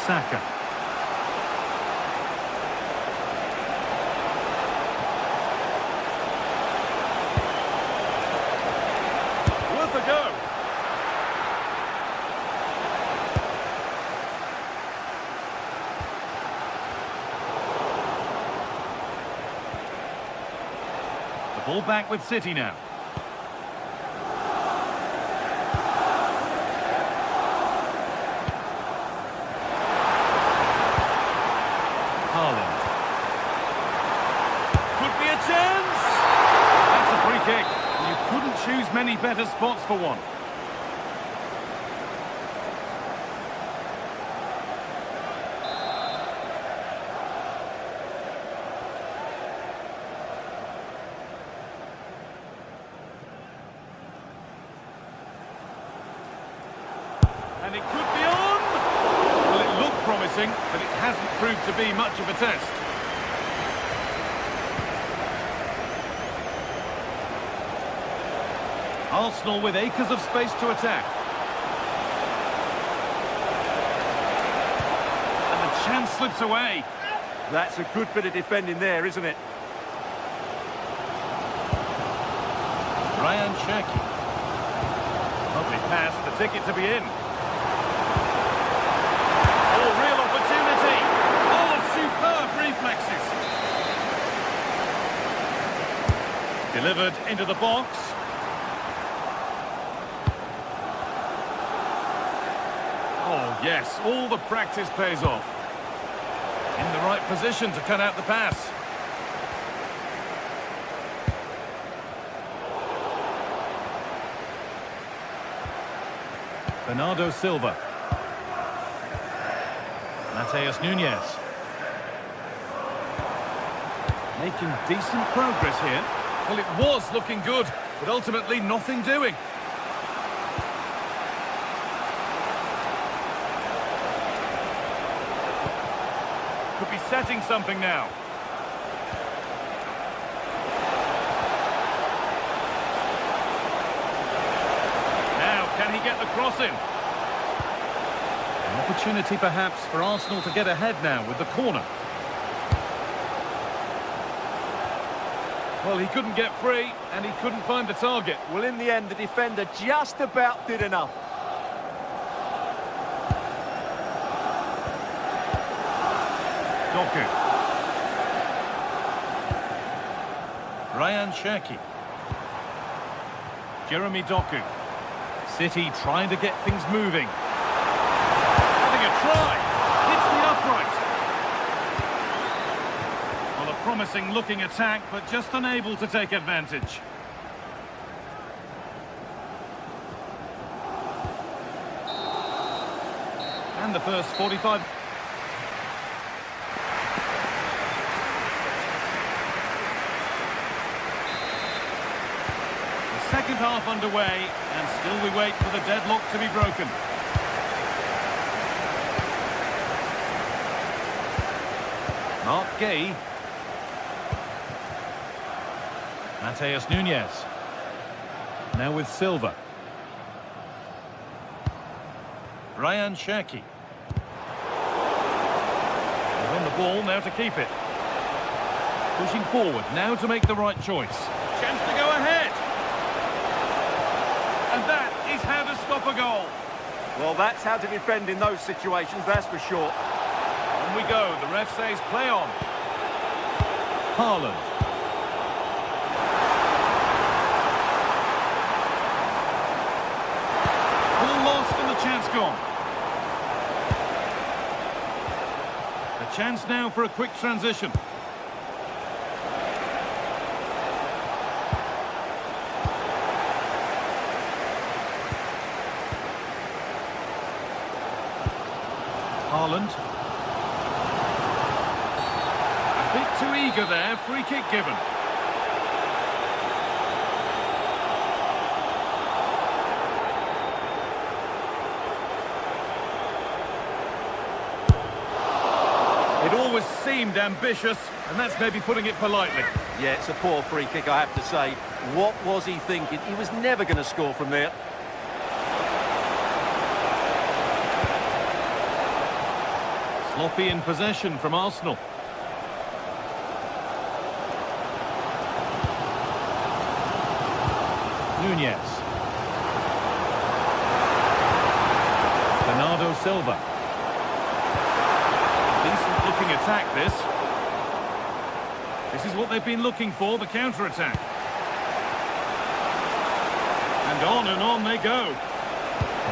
Speaker 1: Saka. Worth a go. The ball back with City now. Haaland. Could be a chance! That's a free kick. You couldn't choose many better spots for one. And it could be on! Well, it looked promising, but it hasn't proved to be much of a test. Arsenal with acres of space to attack. chance slips away.
Speaker 2: That's a good bit of defending there, isn't it?
Speaker 1: Ryan Cherky. Lovely pass, the ticket to be in. Oh, real opportunity. Oh, superb reflexes. Delivered into the box. Oh, yes, all the practice pays off. In the right position to cut out the pass. Bernardo Silva. Mateus Nunes. Making decent progress here. Well, it was looking good, but ultimately nothing doing. Could be setting something now. Now, can he get the cross in? An opportunity perhaps for Arsenal to get ahead now with the corner. Well, he couldn't get free, and he couldn't find the target.
Speaker 2: Well, in the end, the defender just about did enough.
Speaker 1: Doku. Ryan Cherky. Jeremy Doku. City trying to get things moving. Having a try. Hits the upright. Well, a promising looking attack, but just unable to take advantage. And the first 45... Second half underway, and still we wait for the deadlock to be broken. Mark Gay. Mateus Nunes. Now with Silva. Ryan Cherky. They're on the ball now to keep it. Pushing forward now to make the right choice. Chance to go ahead. And that is how to stop a goal.
Speaker 2: Well, that's how to defend in those situations, that's for sure.
Speaker 1: On we go. The ref says play on. Haaland. Ball lost and the chance gone. A chance now for a quick transition. Haaland. A bit too eager there, free kick given. It always seemed ambitious, and that's maybe putting it politely.
Speaker 2: Yeah, it's a poor free kick, I have to say. What was he thinking? He was never going to score from there.
Speaker 1: Sloppy in possession from Arsenal. Nunes. Bernardo Silva. Decent looking attack this. This is what they've been looking for, the counter-attack. And on they go.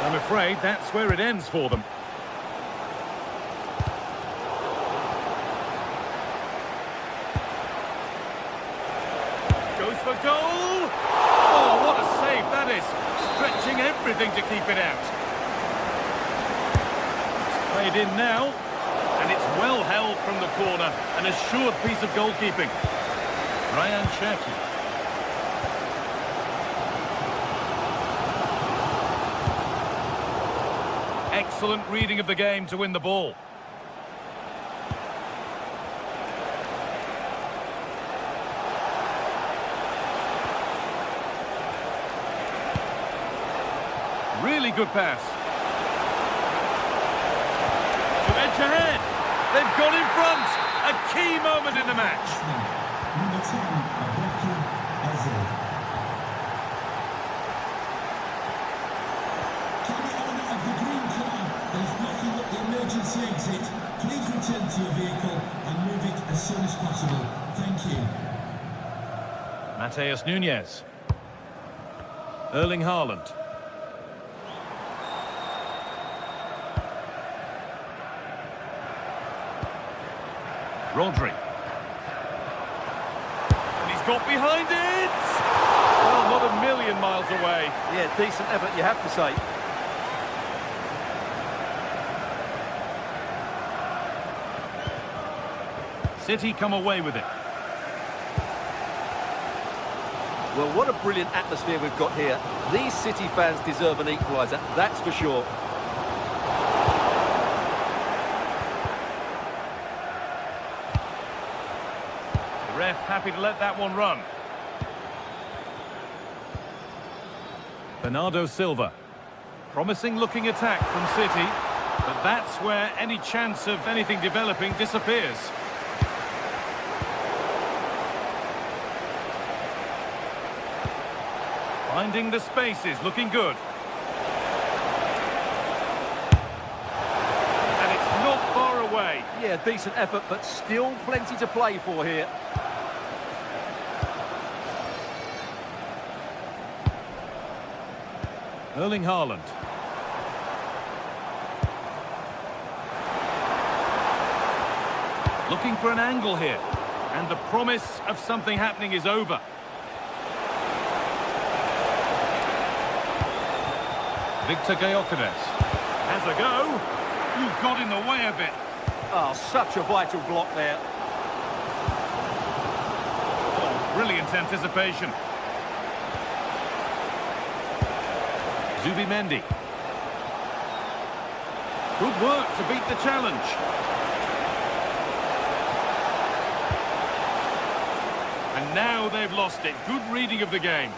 Speaker 1: I'm afraid that's where it ends for them. Goes for goal! Oh, what a save that is! Stretching everything to keep it out. It's played in now, and it's well held from the corner. An assured piece of goalkeeping. Ryan Cherky. Excellent reading of the game to win the ball. Really good pass. To edge ahead. They've got in front. A key moment in the match.
Speaker 4: Number 10, Rebecca Eze. Can the element of the green car that is blocking up the emergency exit please return to your vehicle and move it as soon as possible? Thank you.
Speaker 1: Mateus Nunes. Erling Haaland. Rodri. And he's got behind it! Well, not a million miles away.
Speaker 2: Yeah, decent effort, you have to say.
Speaker 1: City come away with it.
Speaker 2: Well, what a brilliant atmosphere we've got here. These City fans deserve an equaliser, that's for sure.
Speaker 1: The ref happy to let that one run. Bernardo Silva. Promising looking attack from City, but that's where any chance of anything developing disappears. Finding the spaces, looking good. And it's not far away.
Speaker 2: Yeah, decent effort, but still plenty to play for here.
Speaker 1: Erling Haaland. Looking for an angle here. And the promise of something happening is over. Victor Gyökeres has a go. You got in the way of it.
Speaker 2: Oh, such a vital block there.
Speaker 1: Oh, brilliant anticipation. Zubimendi. Good work to beat the challenge. And now they've lost it. Good reading of the game.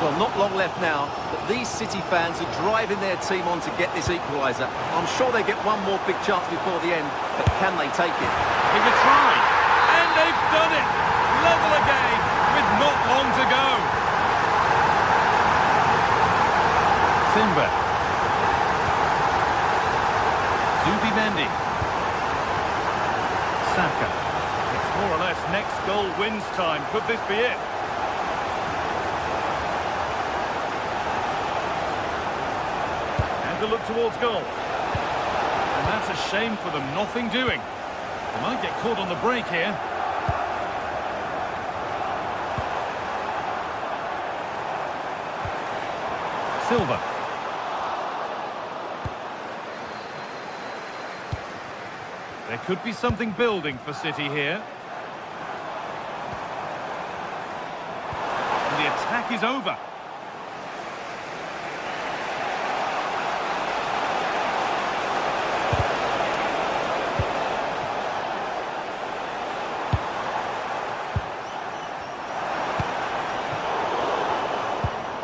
Speaker 2: Well, not long left now, but these City fans are driving their team on to get this equaliser. I'm sure they get one more big chance before the end, but can they take it?
Speaker 1: Give a try. And they've done it. Level again with not long to go. Timber. Zubimendi. Saka. It's more or less next goal wins time. Could this be it? To look towards goal. And that's a shame for them. Nothing doing. They might get caught on the break here. Silva. There could be something building for City here. And the attack is over.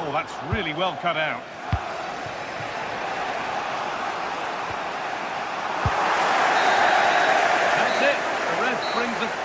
Speaker 1: Oh, that's really well cut out. That's it. The ref brings it.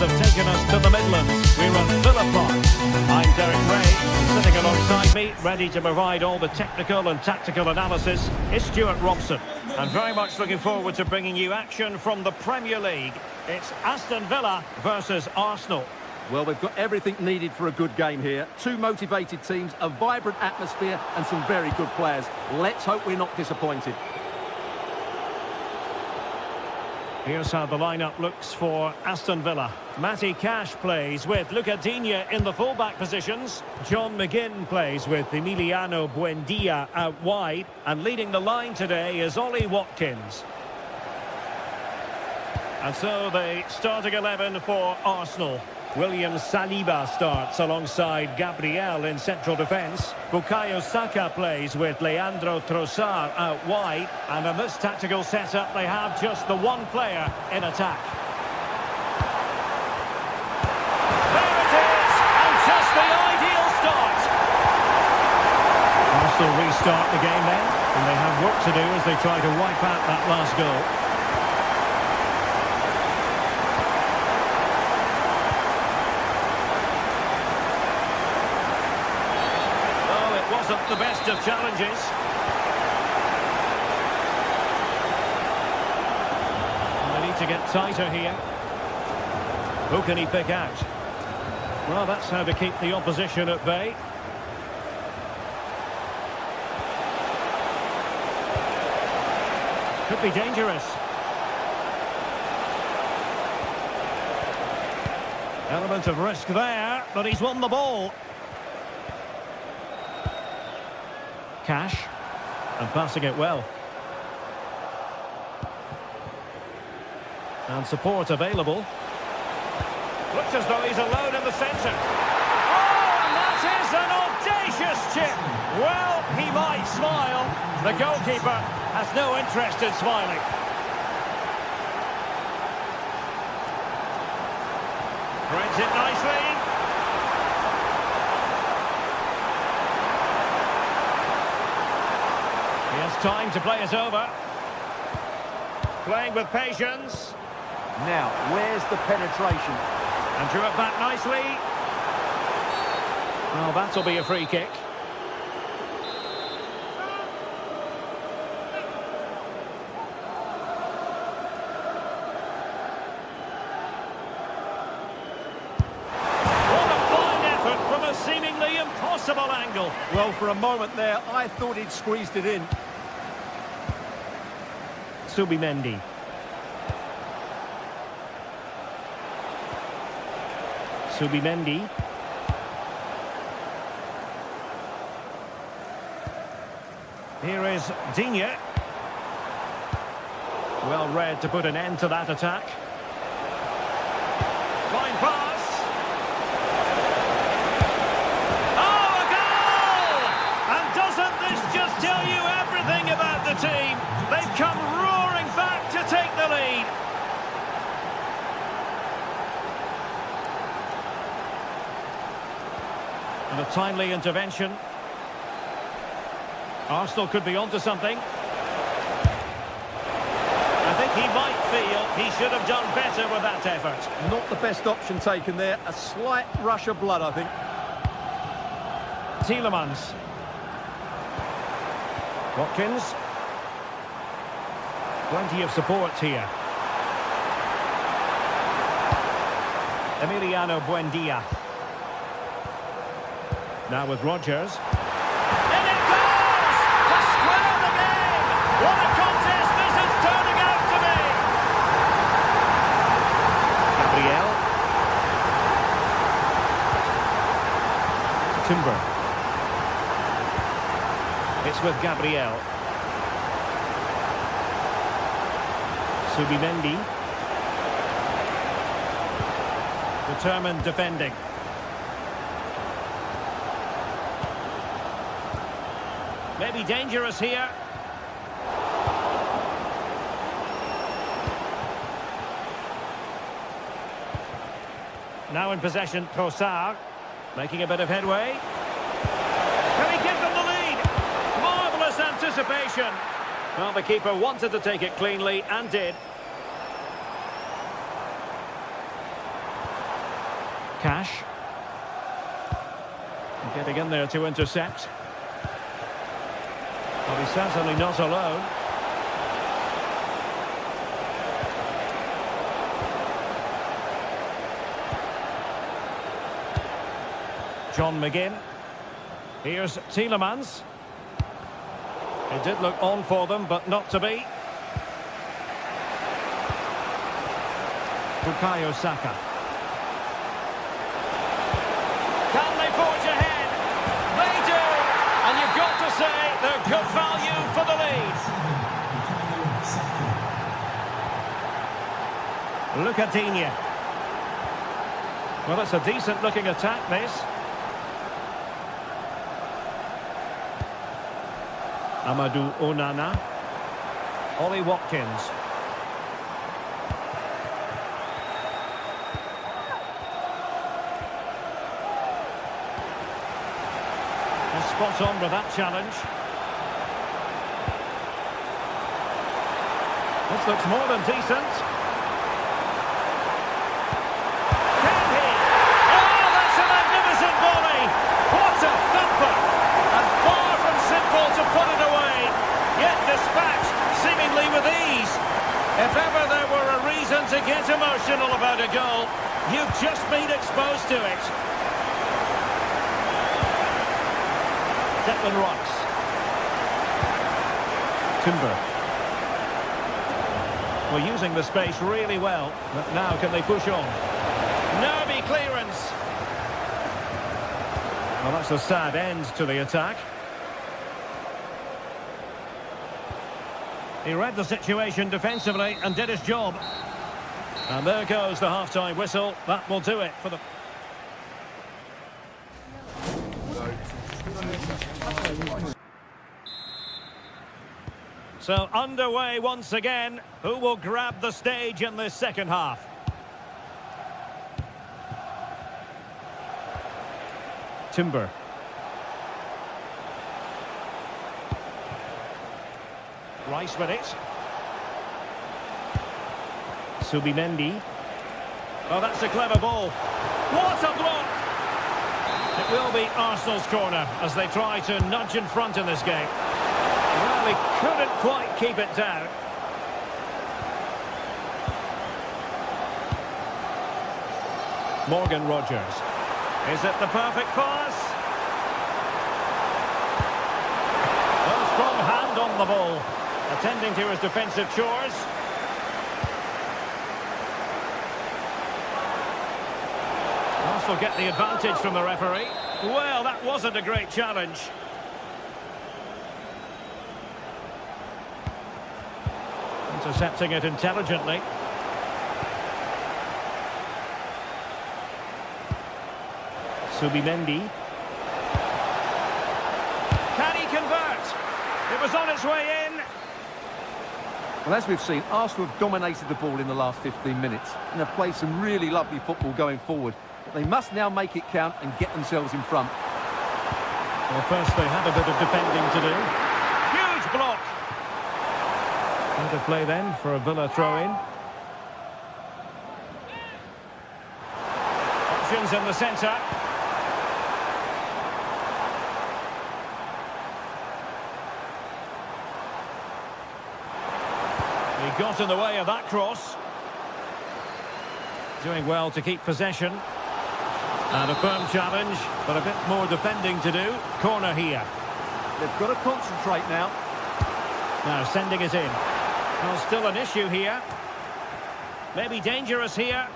Speaker 5: have taken us to the Midlands. We're at Villa Park. I'm Derek Ray, sitting alongside me, ready to provide all the technical and tactical analysis. It's Stuart Robson. I'm very much looking forward to bringing you action from the Premier League. It's Aston Villa versus Arsenal.
Speaker 2: Well, we've got everything needed for a good game here. Two motivated teams, a vibrant atmosphere and some very good players. Let's hope we're not disappointed.
Speaker 5: Here's how the lineup looks for Aston Villa. Matty Cash plays with Luca Digne in the fullback positions. John McGinn plays with Emiliano Buendia out wide. And leading the line today is Ollie Watkins. And so the starting 11 for Arsenal. William Saliba starts alongside Gabriel in central defence. Bukayo Saka plays with Leandro Trossard out wide. And in this tactical setup, they have just the one player in attack. There it is! And just the ideal start! Arsenal restart the game then. And they have work to do as they try to wipe out that last goal. Wasn't the best of challenges. And they need to get tighter here. Who can he pick out? Well, that's how to keep the opposition at bay. Could be dangerous. Element of risk there, but he's won the ball. Cash, and passing it well. And support available. Looks as though he's alone in the centre. Oh, and that is an audacious chip. Well, he might smile. The goalkeeper has no interest in smiling. Threads it nicely. He has time to play it over. Playing with patience.
Speaker 2: Now, where's the penetration?
Speaker 5: And drew it back nicely. Well, that'll be a free kick. What a fine effort from a seemingly impossible angle.
Speaker 2: Well, for a moment there, I thought he'd squeezed it in.
Speaker 5: Subimendi. Subimendi. Here is Digne. Well read to put an end to that attack. Fine pass. Oh, a goal! And doesn't this just tell you everything about the team? They've come roaring back to take the lead. And a timely intervention. Arsenal could be onto something. I think he might feel he should have done better with that effort.
Speaker 2: Not the best option taken there. A slight rush of blood, I think.
Speaker 5: Tielemans. Watkins. Plenty of support here. Emiliano Buendia. Now with Rodgers. And it goes! To square the game! What a contest this is turning out to be! Gabriel. Timber. It's with Gabriel. Subimendi. Determined defending. Maybe dangerous here. Now in possession, Trossard. Making a bit of headway. Can he give them the lead? Marvellous anticipation. Well, the keeper wanted to take it cleanly and did. Cash. Getting in there to intercept. Well, he's certainly not alone. John McGinn. Here's Tielemans. It did look on for them, but not to be. Bukayo Saka. Can they forge ahead? They do! And you've got to say they're good value for the lead. Look at Digne. Well, it's a decent looking attack, this. Amadou Onana. Ollie Watkins. Spot on with that challenge. This looks more than decent. Can he? Oh, that's a magnificent volley! What a thumper! And far from simple to put it away. Yet dispatched, seemingly with ease. If ever there were a reason to get emotional about a goal, you've just been exposed to it. Declan Rice. Timber. Well, using the space really well, but now can they push on? Nervy clearance. Well, that's a sad end to the attack. He read the situation defensively and did his job. And there goes the half-time whistle. That will do it for the... So underway once again. Who will grab the stage in this second half? Timber. Rice with it. Subimendi. Oh, that's a clever ball. What a block! It will be Arsenal's corner as they try to nudge in front in this game. Well, he couldn't quite keep it down. Morgan Rogers. Is it the perfect pass? Well, strong hand on the ball, attending to his defensive chores. Arsenal get the advantage from the referee. Well, that wasn't a great challenge. Intercepting it intelligently. Subimendi. Can he convert? It was on its way in.
Speaker 2: Well, as we've seen, Arsenal have dominated the ball in the last 15 minutes and have played some really lovely football going forward. But they must now make it count and get themselves in front.
Speaker 5: Well, first they have a bit of defending to do. Huge block. Out of play then for a Villa throw-in. Options in the centre. He got in the way of that cross. Doing well to keep possession. And a firm challenge, but a bit more defending to do. Corner here.
Speaker 2: They've got to concentrate now.
Speaker 5: Now sending it in. Well, still an issue here. Maybe dangerous here.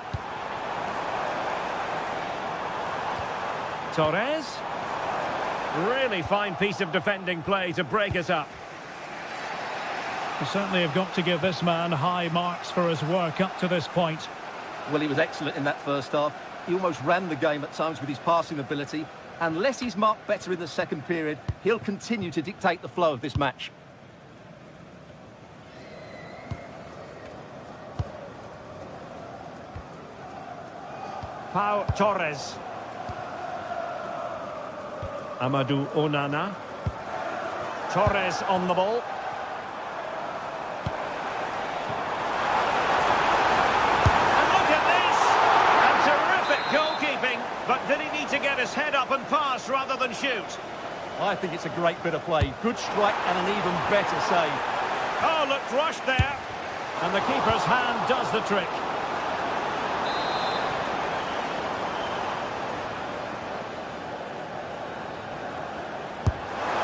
Speaker 5: Torres. Really fine piece of defending play to break it up. You certainly have got to give this man high marks for his work up to this point.
Speaker 2: Well, he was excellent in that first half. He almost ran the game at times with his passing ability. Unless he's marked better in the second period, he'll continue to dictate the flow of this match.
Speaker 5: Pau Torres. Amadou Onana. Torres on the ball. And look at this! And terrific goalkeeping. pass rather than shoot.
Speaker 2: I think it's a great bit of play. Good strike and an even better save.
Speaker 5: Oh, looked rushed there. And the keeper's hand does the trick.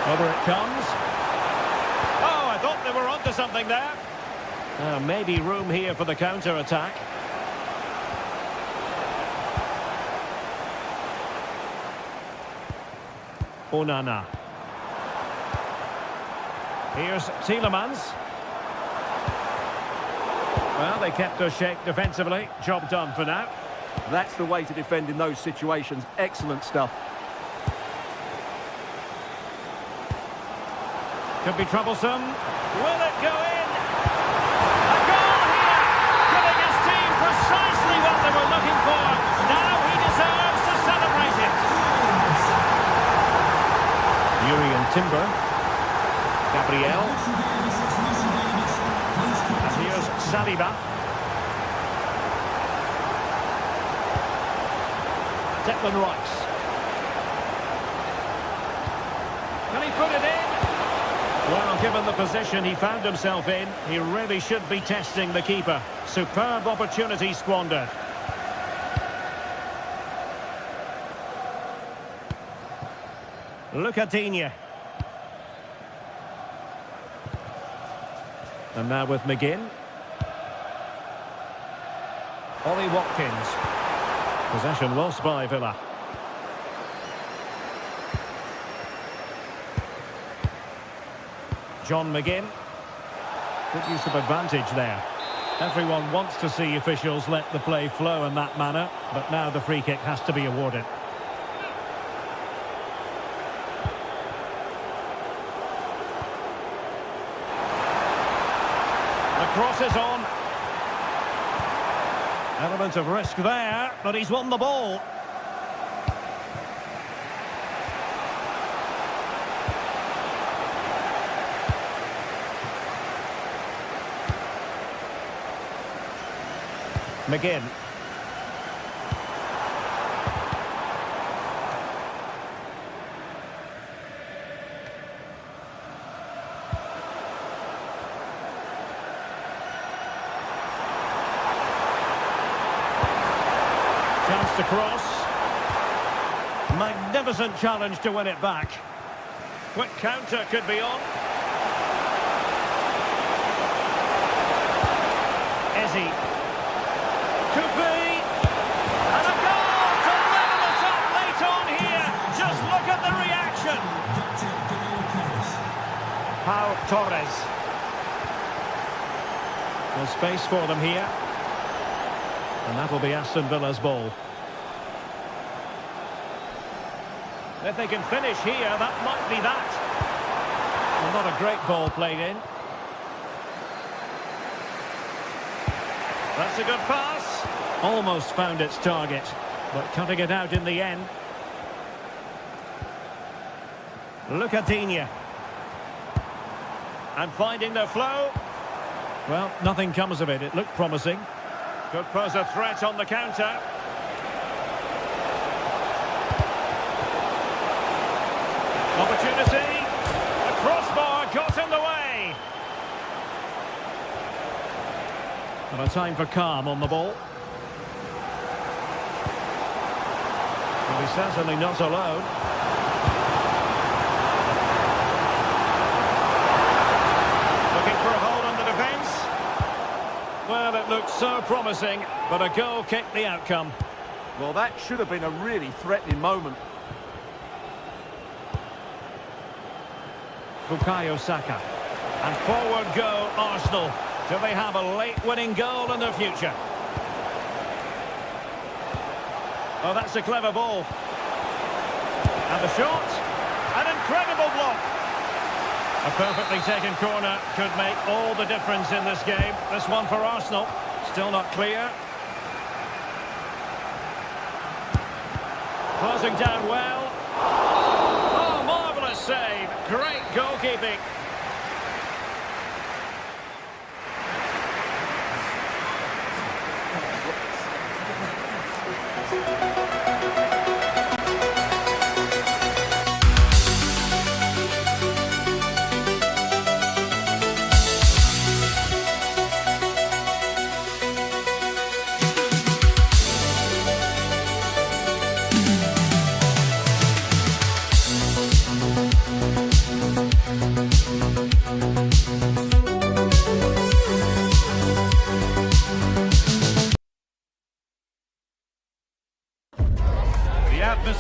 Speaker 5: Over it comes. Oh, I thought they were onto something there. Maybe room here for the counter-attack. Onana. Here's Tielemans. Well, they kept us shape defensively. Job done for now.
Speaker 2: That's the way to defend in those situations. Excellent stuff.
Speaker 5: Could be troublesome. Will it go in? A goal here! Giving his team precisely what they were looking for. Now he deserves to celebrate it. Urian Timber. Gabriel. And here's Saliba. Declan Rice. Can he put it in? Well, given the position he found himself in, he really should be testing the keeper. Superb opportunity squandered. Lucadinha. And now with McGinn. Ollie Watkins. Possession lost by Villa. John McGinn. Good use of advantage there. Everyone wants to see officials let the play flow in that manner, but now the free kick has to be awarded. The cross is on. Element of risk there, but he's won the ball. McGinn. Chance to cross. Magnificent challenge to win it back. Quick counter could be on. Ezzy. Could be. And a goal to level it up late on here. Just look at the reaction. Pau Torres. There's space for them here. And that'll be Aston Villa's ball. If they can finish here, that might be that. Well, not a great ball played in. That's a good pass. Almost found its target, but cutting it out in the end. Lucadinha. And finding their flow. Well, nothing comes of it. It looked promising. Could pose a threat on the counter. Opportunity. The crossbar got in the way. And a time for calm on the ball. Well, he's certainly not alone. Looking for a hole in the defence. Well, it looked so promising, but a goal kicked the outcome.
Speaker 2: Well, that should have been a really threatening moment.
Speaker 5: Bukayo Saka. And forward go Arsenal. Do they have a late winning goal in their future? Oh, that's a clever ball. And the shot. An incredible block. A perfectly taken corner could make all the difference in this game. This one for Arsenal. Still not clear. Closing down well. Oh, marvellous save. Great goalkeeping.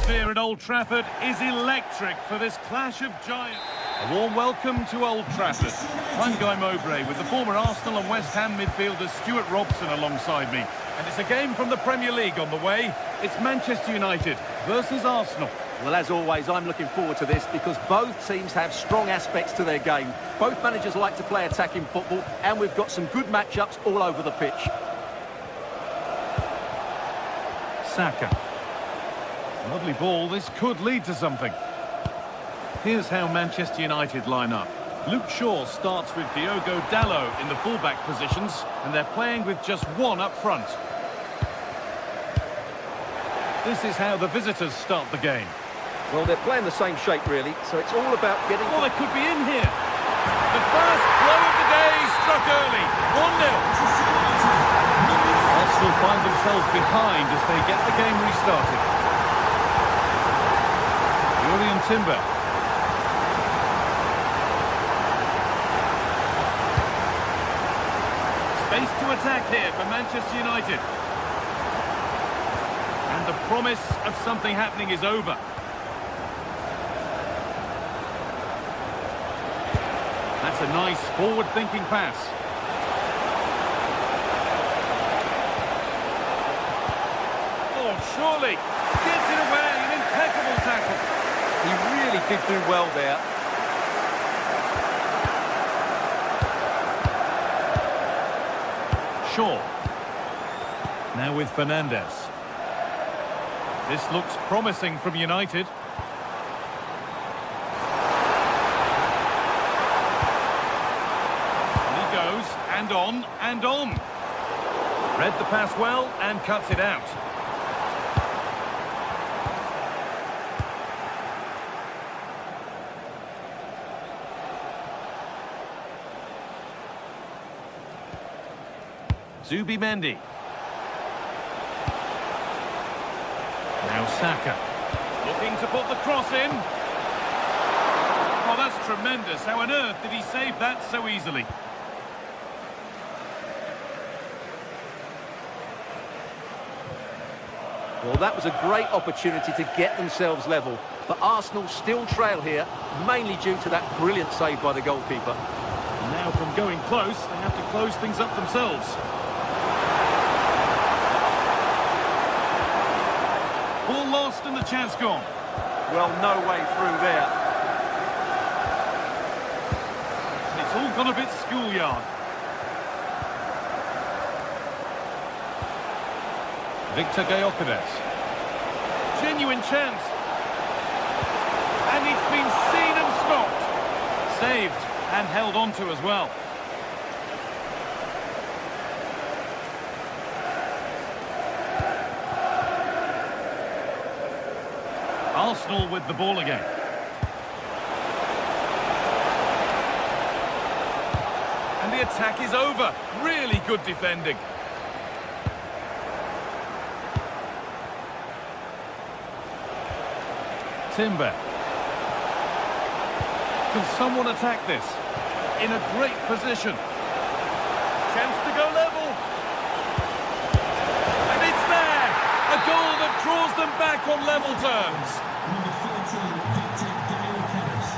Speaker 1: atmosphere at Old Trafford is electric for this clash of giants. A warm welcome to Old Trafford. I'm Guy Mowbray with the former Arsenal and West Ham midfielder Stuart Robson alongside me. And it's a game from the Premier League on the way. It's Manchester United versus Arsenal.
Speaker 2: Well, as always, I'm looking forward to this because both teams have strong aspects to their game. Both managers like to play attacking football, and we've got some good matchups all over the pitch.
Speaker 1: Saka. Lovely ball, this could lead to something. Here's how Manchester United line up. Luke Shaw starts with Diogo Dalot in the fullback positions, and they're playing with just one up front. This is how the visitors start the game.
Speaker 2: Well, they're playing the same shape, really, so it's all about getting...
Speaker 1: Oh, they could be in here. The first blow of the day struck early. 1-0. Arsenal find themselves behind as they get the game restarted. Julian Timber. Space to attack here for Manchester United. And the promise of something happening is over. That's a nice forward-thinking pass. Oh, surely. Gets it away. An impeccable tackle.
Speaker 2: He really did do well there.
Speaker 1: Shaw. Now with Fernandez. This looks promising from United. He goes, and on, and on. Read the pass well and cuts it out. Zubimendi. Now Saka. Looking to put the cross in. Oh, that's tremendous. How on earth did he save that so easily?
Speaker 2: Well, that was a great opportunity to get themselves level. But Arsenal still trail here, mainly due to that brilliant save by the goalkeeper.
Speaker 1: And now from going close, they have to close things up themselves. Ball lost and the chance gone.
Speaker 2: Well, no way through there.
Speaker 1: It's all gone a bit schoolyard. Victor Gyökeres. Genuine chance. And it's been seen and stopped. Saved and held on to as well. Arsenal with the ball again. And the attack is over. Really good defending. Timber. Can someone attack this? In a great position. Chance to go level. And it's there! A goal that draws them back on level terms.
Speaker 4: Number 14, Victor Gyökeres.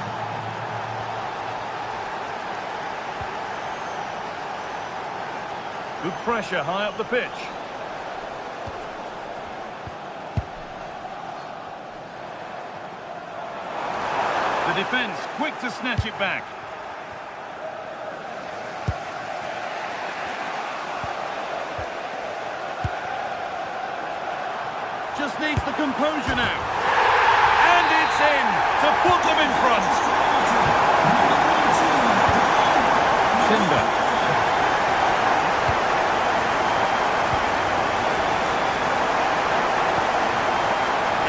Speaker 1: Good pressure high up the pitch. The defence quick to snatch it back. Just needs the composure now. And it's in to put them in front. Timber.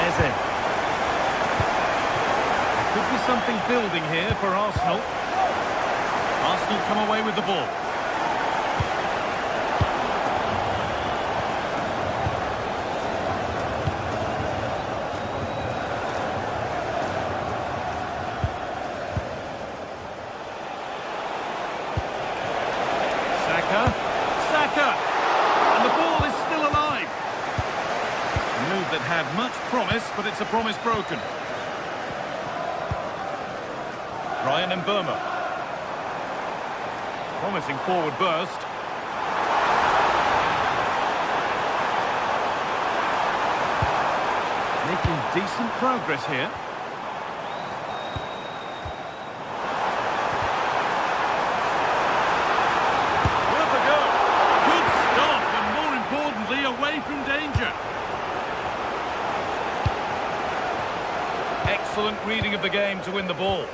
Speaker 1: Eze. Could be something building here for Arsenal. Arsenal come away with the ball. Saka, and the ball is still alive. A move that had much promise, but it's a promise broken. Ryan and Burma. Promising forward burst. Making decent progress here. Worth a go. Good stop, and more importantly, away from danger. Excellent reading of the game to win the ball.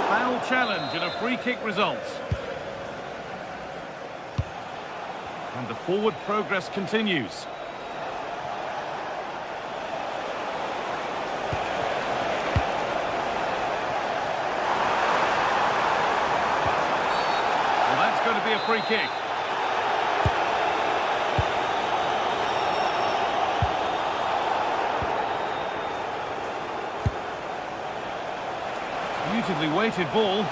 Speaker 1: Foul challenge and a free kick results. And the forward progress continues. Well, that's going to be a free kick. Beautifully weighted ball.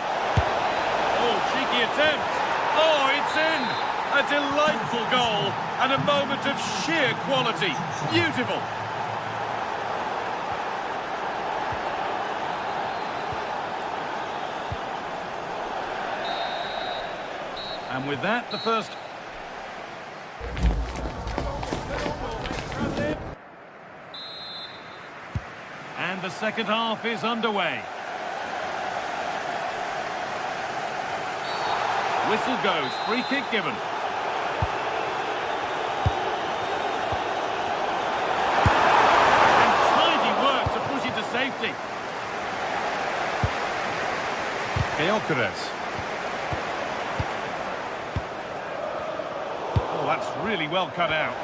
Speaker 1: Oh, cheeky attempt. Oh, it's in. A delightful goal and a moment of sheer quality. Beautiful. And with that, the first... And the second half is underway. Whistle goes, free kick given. And tidy work to push it to safety. Gyökeres. Oh, that's really well cut out.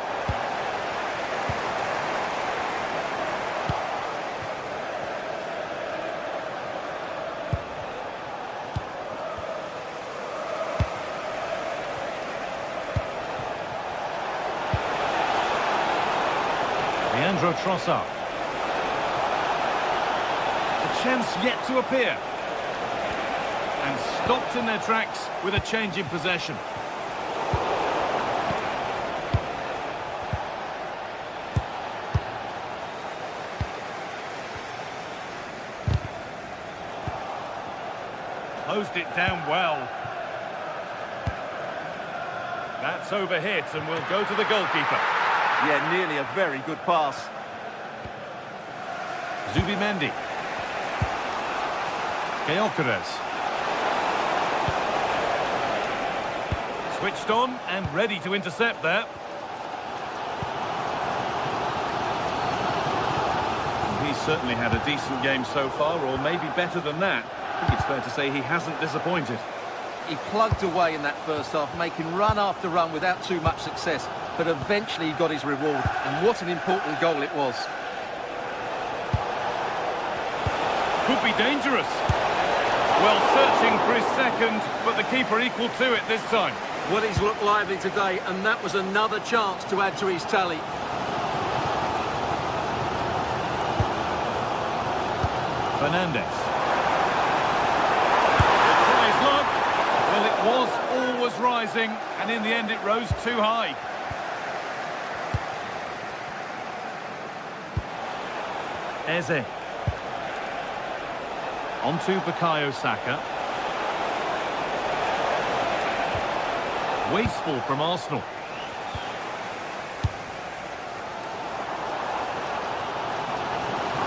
Speaker 1: Leandro Trossard. A chance yet to appear. And stopped in their tracks with a change in possession. Closed it down well. That's overhit and will go to the goalkeeper.
Speaker 2: Yeah, nearly a very good pass.
Speaker 1: Zubimendi. Gyökeres. Switched on and ready to intercept there. He's certainly had a decent game so far, or maybe better than that. I think it's fair to say he hasn't disappointed.
Speaker 2: He plugged away in that first half, making run after run without too much success. But eventually he got his reward, and what an important goal it was.
Speaker 1: Could be dangerous. Well, searching for his second, but the keeper equal to it this time.
Speaker 2: Well, he's looked lively today, and that was another chance to add to his tally.
Speaker 1: Fernandez. Try his luck. Well, it was always rising, and in the end it rose too high. Eze. On to Bukayo Saka. Wasteful from Arsenal.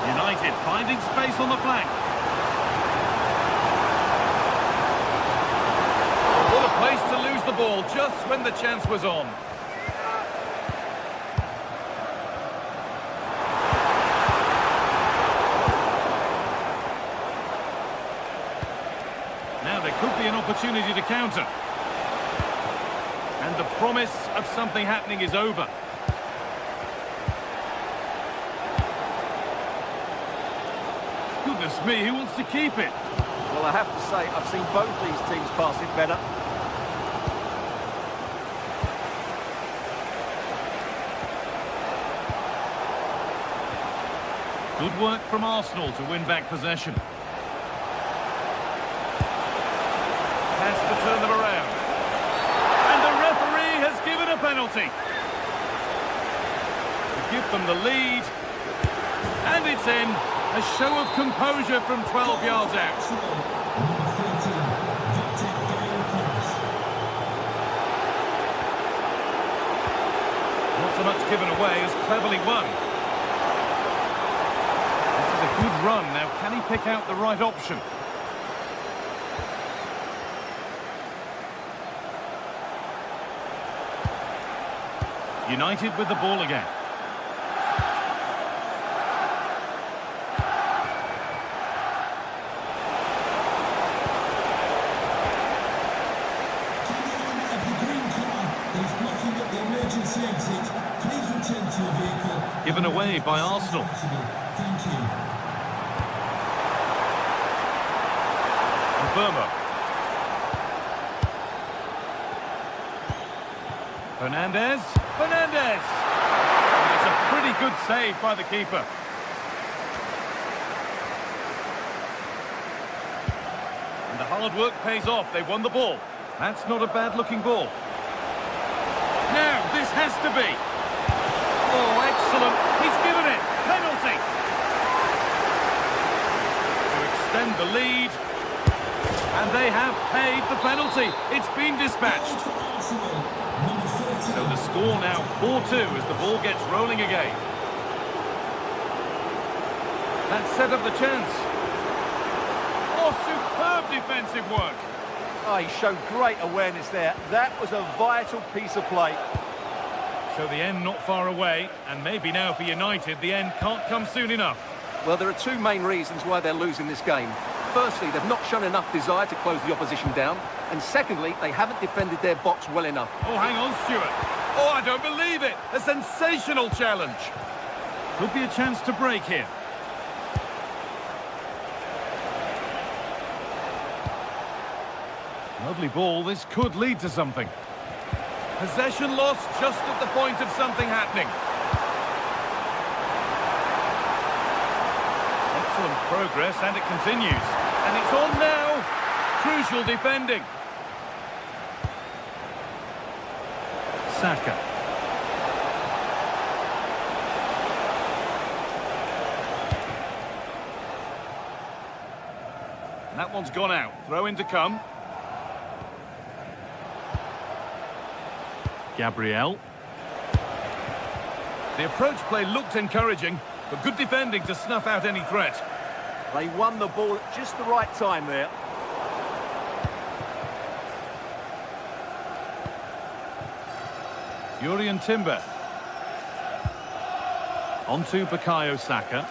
Speaker 1: United finding space on the flank. What a place to lose the ball just when the chance was on. Now there could be an opportunity to counter. And the promise of something happening is over. Goodness me, who wants to keep it?
Speaker 2: Well, I have to say, I've seen both these teams pass it better.
Speaker 1: Good work from Arsenal to win back possession. Has to turn them around. penalty. To give them the lead. And it's in. A show of composure from 12 yards out. Not so much given away as cleverly won. This is a good run. Now, can he pick out the right option? United with the ball again. Given away by Arsenal.
Speaker 4: Thank you.
Speaker 1: And Burma. Fernandez. Fernandez! It's a pretty good save by the keeper. And the hard work pays off. They won the ball. That's not a bad-looking ball. Now, this has to be. Oh, excellent. He's given it. Penalty. To extend the lead. And they have paid the penalty. It's been dispatched. So the score now 4-2 as the ball gets rolling again. That set up the chance. Oh, superb defensive work.
Speaker 2: Oh, he showed great awareness there. That was a vital piece of play.
Speaker 1: So the end not far away, and maybe now for United, the end can't come soon enough.
Speaker 2: Well, there are two main reasons why they're losing this game. Firstly, they've not shown enough desire to close the opposition down. And secondly, they haven't defended their box well enough.
Speaker 1: Oh, hang on, Stuart. Oh, I don't believe it. A sensational challenge. Could be a chance to break here. Lovely ball. This could lead to something. Possession lost just at the point of something happening. Excellent progress, and it continues. And it's on now. Crucial defending. Saka. And that one's gone out. Throw in to come. Gabriel. The approach play looked encouraging, but good defending to snuff out any threat.
Speaker 2: They won the ball at just the right time there.
Speaker 1: Yuri Timber. On to Bukayo Saka.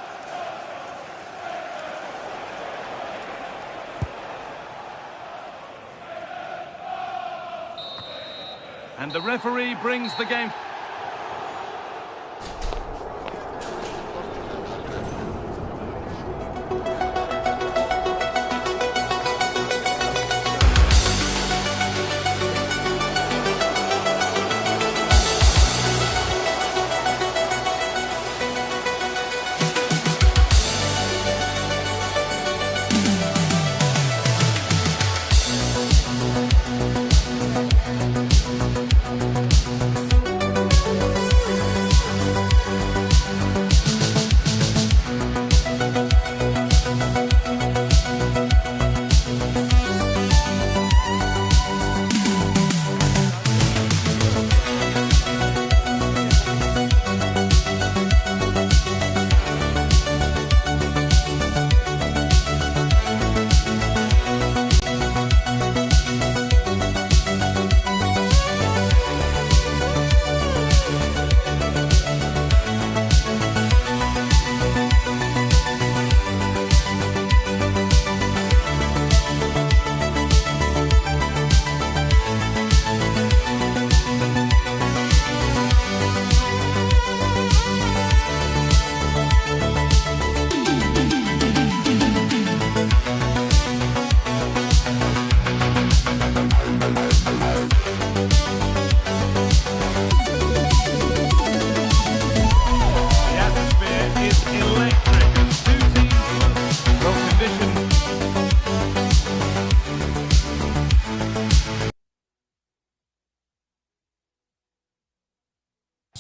Speaker 1: And the referee brings the game.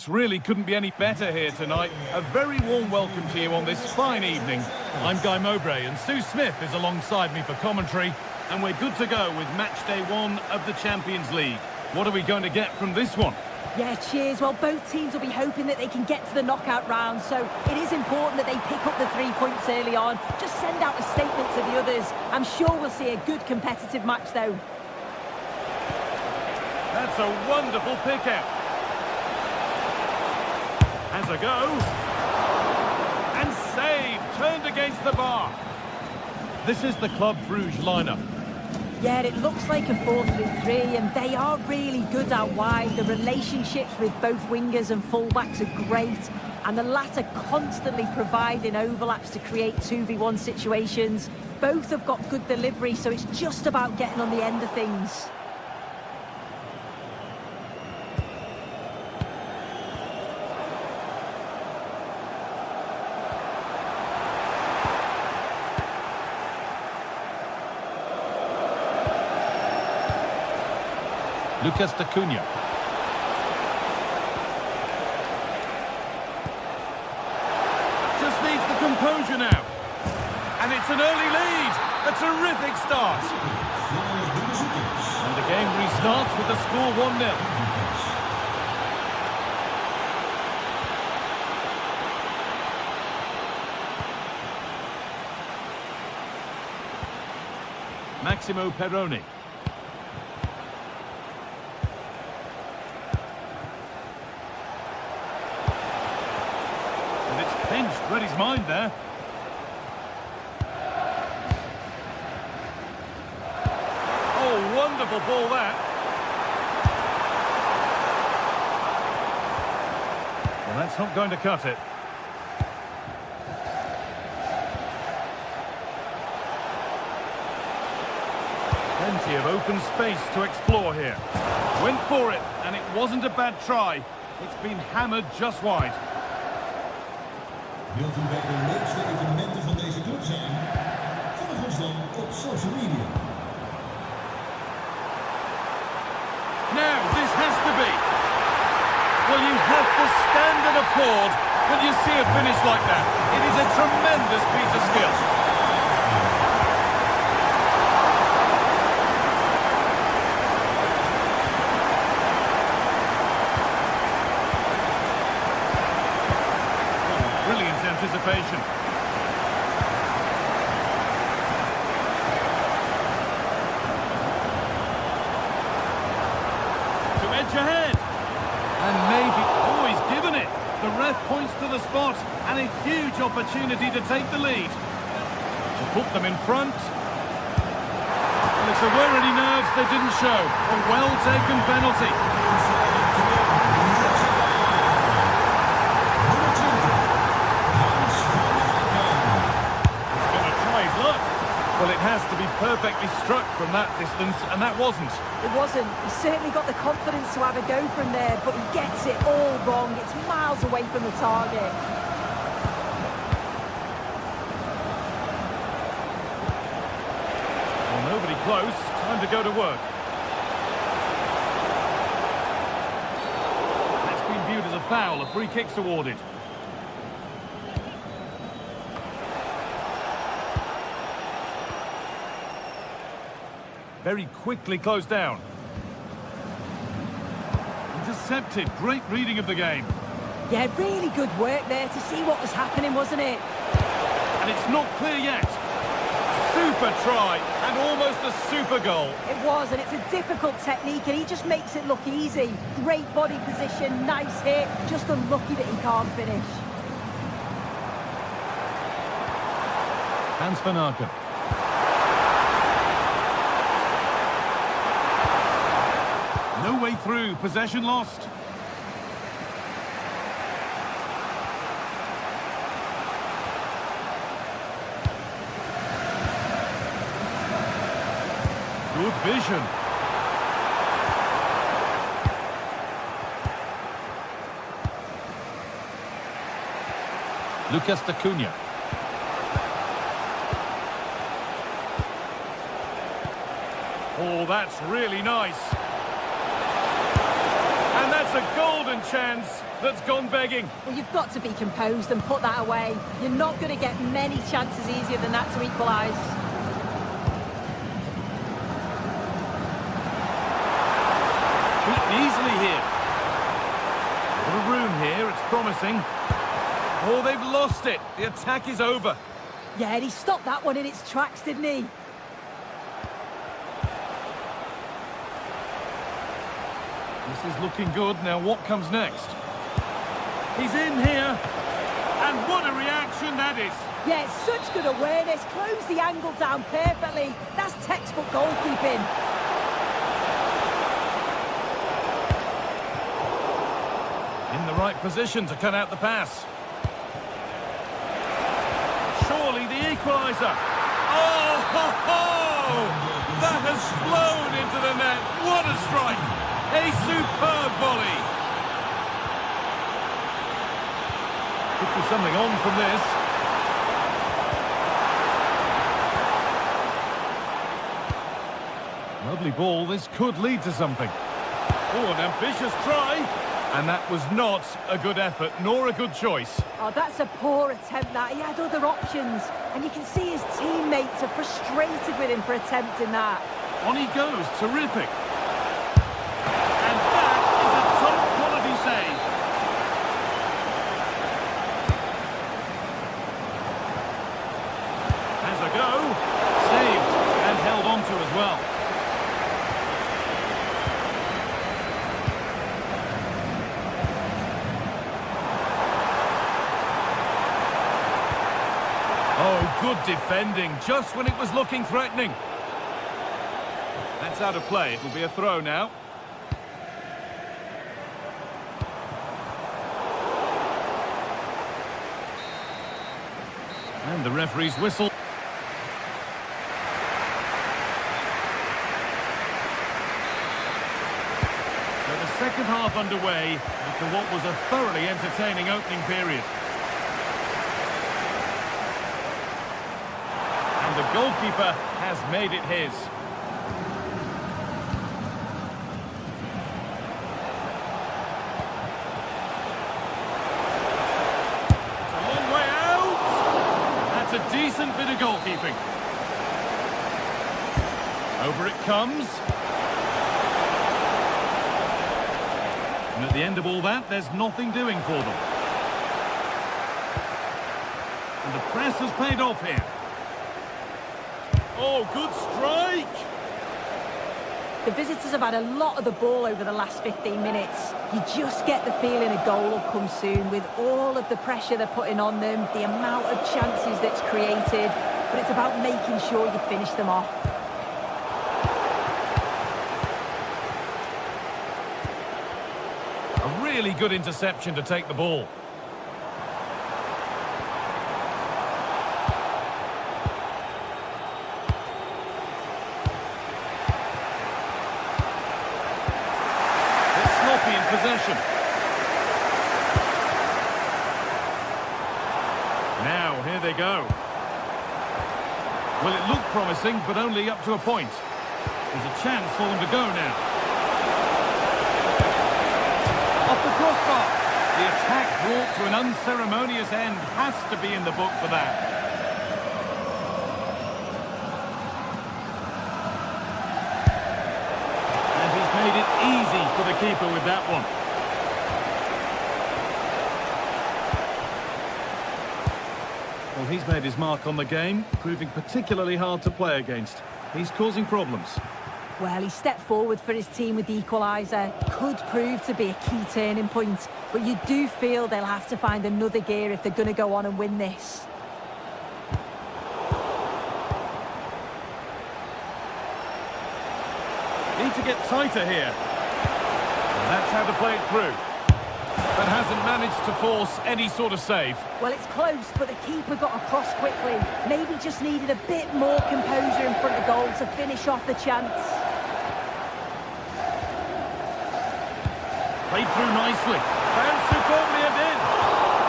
Speaker 1: This really couldn't be any better here tonight. A very warm welcome to you on this fine evening. I'm Guy Mowbray and Sue Smith is alongside me for commentary. And we're good to go with match day 1 of the Champions League. What are we going to get from this one?
Speaker 3: Yeah, cheers. Well, both teams will be hoping that they can get to the knockout round, so it is important that they pick up the 3 points early on. Just send out a statement to the others. I'm sure we'll see a good competitive match, though.
Speaker 1: That's a wonderful pick-out. Has a go. And saved. Turned against the bar. This is the Club Brugge lineup.
Speaker 3: Yeah, it looks like a 4-3-3, and they are really good out wide. The relationships with both wingers and fullbacks are great, and the latter constantly providing overlaps to create 2v1 situations. Both have got good delivery, so it's just about getting on the end of things.
Speaker 1: Lucas Acuna. Just needs the composure now. And it's an early lead. A terrific start. And the game restarts with the score 1-0. Massimo Perrone. Pinched, read his mind there. Oh, wonderful ball that. Well, that's not going to cut it. Plenty of open space to explore here. Went for it, and it wasn't a bad try. It's been hammered just wide.
Speaker 4: Wilt u bij de leukste evenementen van deze club zijn? Volg ons dan op social media.
Speaker 1: Now, this has to be. Well, you have to stand and applaud when you see a finish like that. It is a tremendous piece of skill. Anticipation. To edge ahead. And maybe, oh, he's given it. The ref points to the spot and a huge opportunity to take the lead. To put them in front. Well, if there were any nerves, they didn't show. A well-taken penalty. Well, it has to be perfectly struck from that distance, and that wasn't.
Speaker 3: It wasn't. He certainly got the confidence to have a go from there, but he gets it all wrong. It's miles away from the target.
Speaker 1: Well, nobody close. Time to go to work. That's been viewed as a foul. A free kick's awarded. Very quickly closed down. Intercepted. Great reading of the game.
Speaker 3: Yeah, really good work there to see what was happening, wasn't it?
Speaker 1: And it's not clear yet. Super try and almost a super goal.
Speaker 3: It was, and it's a difficult technique, and he just makes it look easy. Great body position, nice hit. Just unlucky that he can't finish.
Speaker 1: Hans van Aken. No way through, possession lost. Good vision. Lucas Acuna. Oh, that's really nice. And that's a golden chance. that's gone begging.
Speaker 3: Well, you've got to be composed and put that away. You're not going to get many chances easier than that to equalise.
Speaker 1: Beaten easily here. A lot of room here, it's promising. Oh, they've lost it. The attack is over.
Speaker 3: Yeah, and he stopped that one in its tracks, didn't he?
Speaker 1: This is looking good. Now what comes next? He's in here. And what a reaction that is.
Speaker 3: Yeah, such good awareness. Closed the angle down perfectly. That's textbook goalkeeping.
Speaker 1: In the right position to cut out the pass. Surely the equaliser. Oh, ho, ho! That has flown into the net. What a strike! A superb volley. Could be something on from this. Lovely ball. This could lead to something. Oh, an ambitious try. And that was not a good effort, nor a good choice.
Speaker 3: Oh, that's a poor attempt, that. He had other options. And you can see his teammates are frustrated with him for attempting that.
Speaker 1: On he goes. Terrific. And that is a top-quality save. Has a go. Saved and held on to as well. Oh, good defending, just when it was looking threatening. That's out of play. It will be a throw now. And the referee's whistle. So the second half underway after what was a thoroughly entertaining opening period. And the goalkeeper has made it his. A decent bit of goalkeeping. Over it comes. And at the end of all that, there's nothing doing for them. And the press has paid off here. Oh, good strike!
Speaker 3: The visitors have had a lot of the ball over the last 15 minutes. You just get the feeling a goal will come soon with all of the pressure they're putting on them, the amount of chances that's created, but it's about making sure you finish them off.
Speaker 1: A really good interception to take the ball. Possession. Now, here they go. Well, it looked promising, but only up to a point. There's a chance for them to go now. Off the crossbar. The attack brought to an unceremonious end has to be in the book for that. Made it easy for the keeper with that one. Well, he's made his mark on the game, proving particularly hard to play against. He's causing problems.
Speaker 3: Well, he stepped forward for his team with the equaliser. Could prove to be a key turning point, but you do feel they'll have to find another gear if they're going to go on and win this.
Speaker 1: Need to get tighter here. And that's how to play it through. But hasn't managed to force any sort of save.
Speaker 3: Well, it's close, but the keeper got across quickly. Maybe just needed a bit more composure in front of goal to finish off the chance.
Speaker 1: Played through nicely. And superbly it in.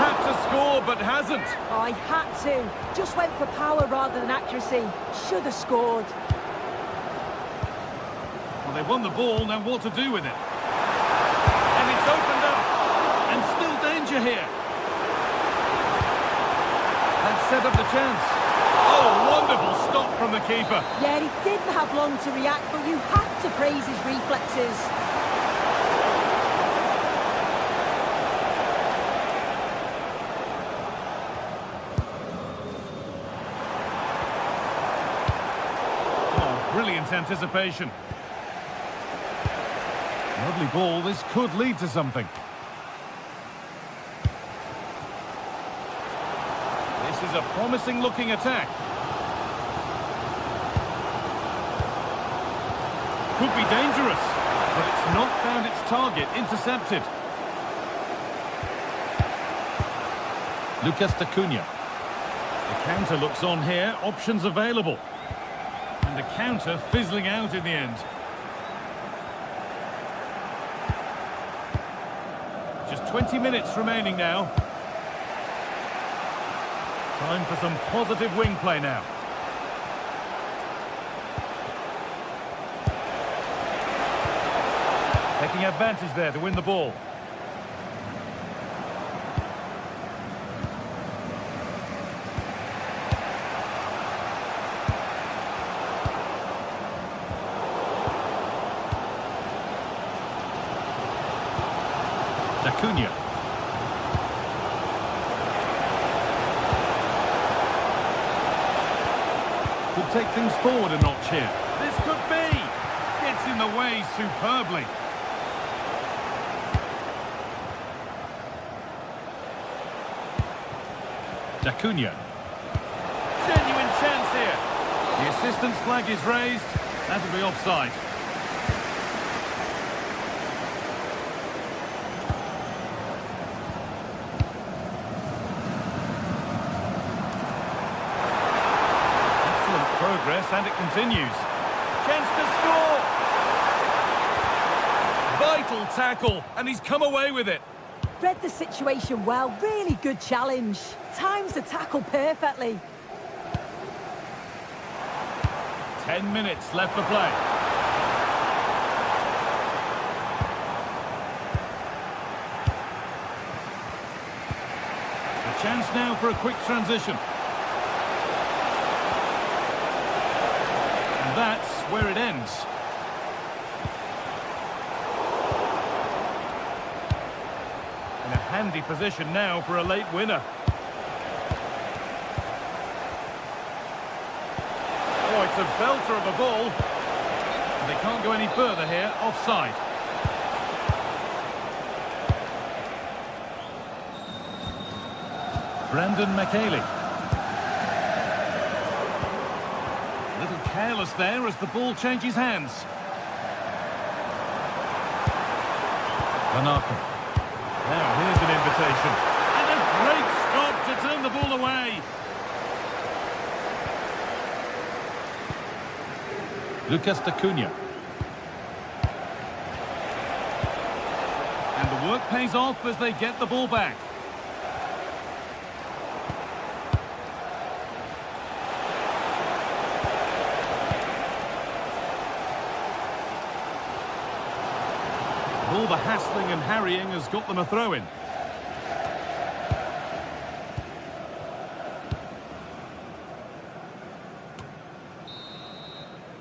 Speaker 1: Had to score, but hasn't.
Speaker 3: Oh, he had to. Just went for power rather than accuracy. Should have scored.
Speaker 1: Well, they won the ball, now what to do with it? And it's opened up. And still danger here. And set up the chance. Oh, wonderful stop from the keeper.
Speaker 3: Yeah, he didn't have long to react, but you have to praise his reflexes.
Speaker 1: Oh, brilliant anticipation. Lovely ball. This could lead to something. This is a promising looking attack. Could be dangerous, but it's not found its target. Intercepted. Lucas Acuna. The counter looks on here. Options available. And the counter fizzling out in the end. Just 20 minutes remaining now. Time for some positive wing play now. Taking advantage there to win the ball. Acuna. Could take things forward a notch here. This could be. Gets in the way superbly. Acuna. Genuine chance here. The assistant's flag is raised. That'll be offside. Excellent progress, and it continues. Chance to score. Vital tackle, and he's come away with it.
Speaker 3: Read the situation well, really good challenge. Times the tackle perfectly.
Speaker 1: 10 minutes left for play. A chance now for a quick transition. And that's where it ends. In a handy position now for a late winner. Oh, it's a belter of a ball. And they can't go any further here. Offside. Brandon McKaylee. A little careless there as the ball changes hands. Van Aken. Now, here's an invitation. And a great stop to turn the ball away. Lucas Acuna. And the work pays off as they get the ball back. All the hassling and harrying has got them a throw-in.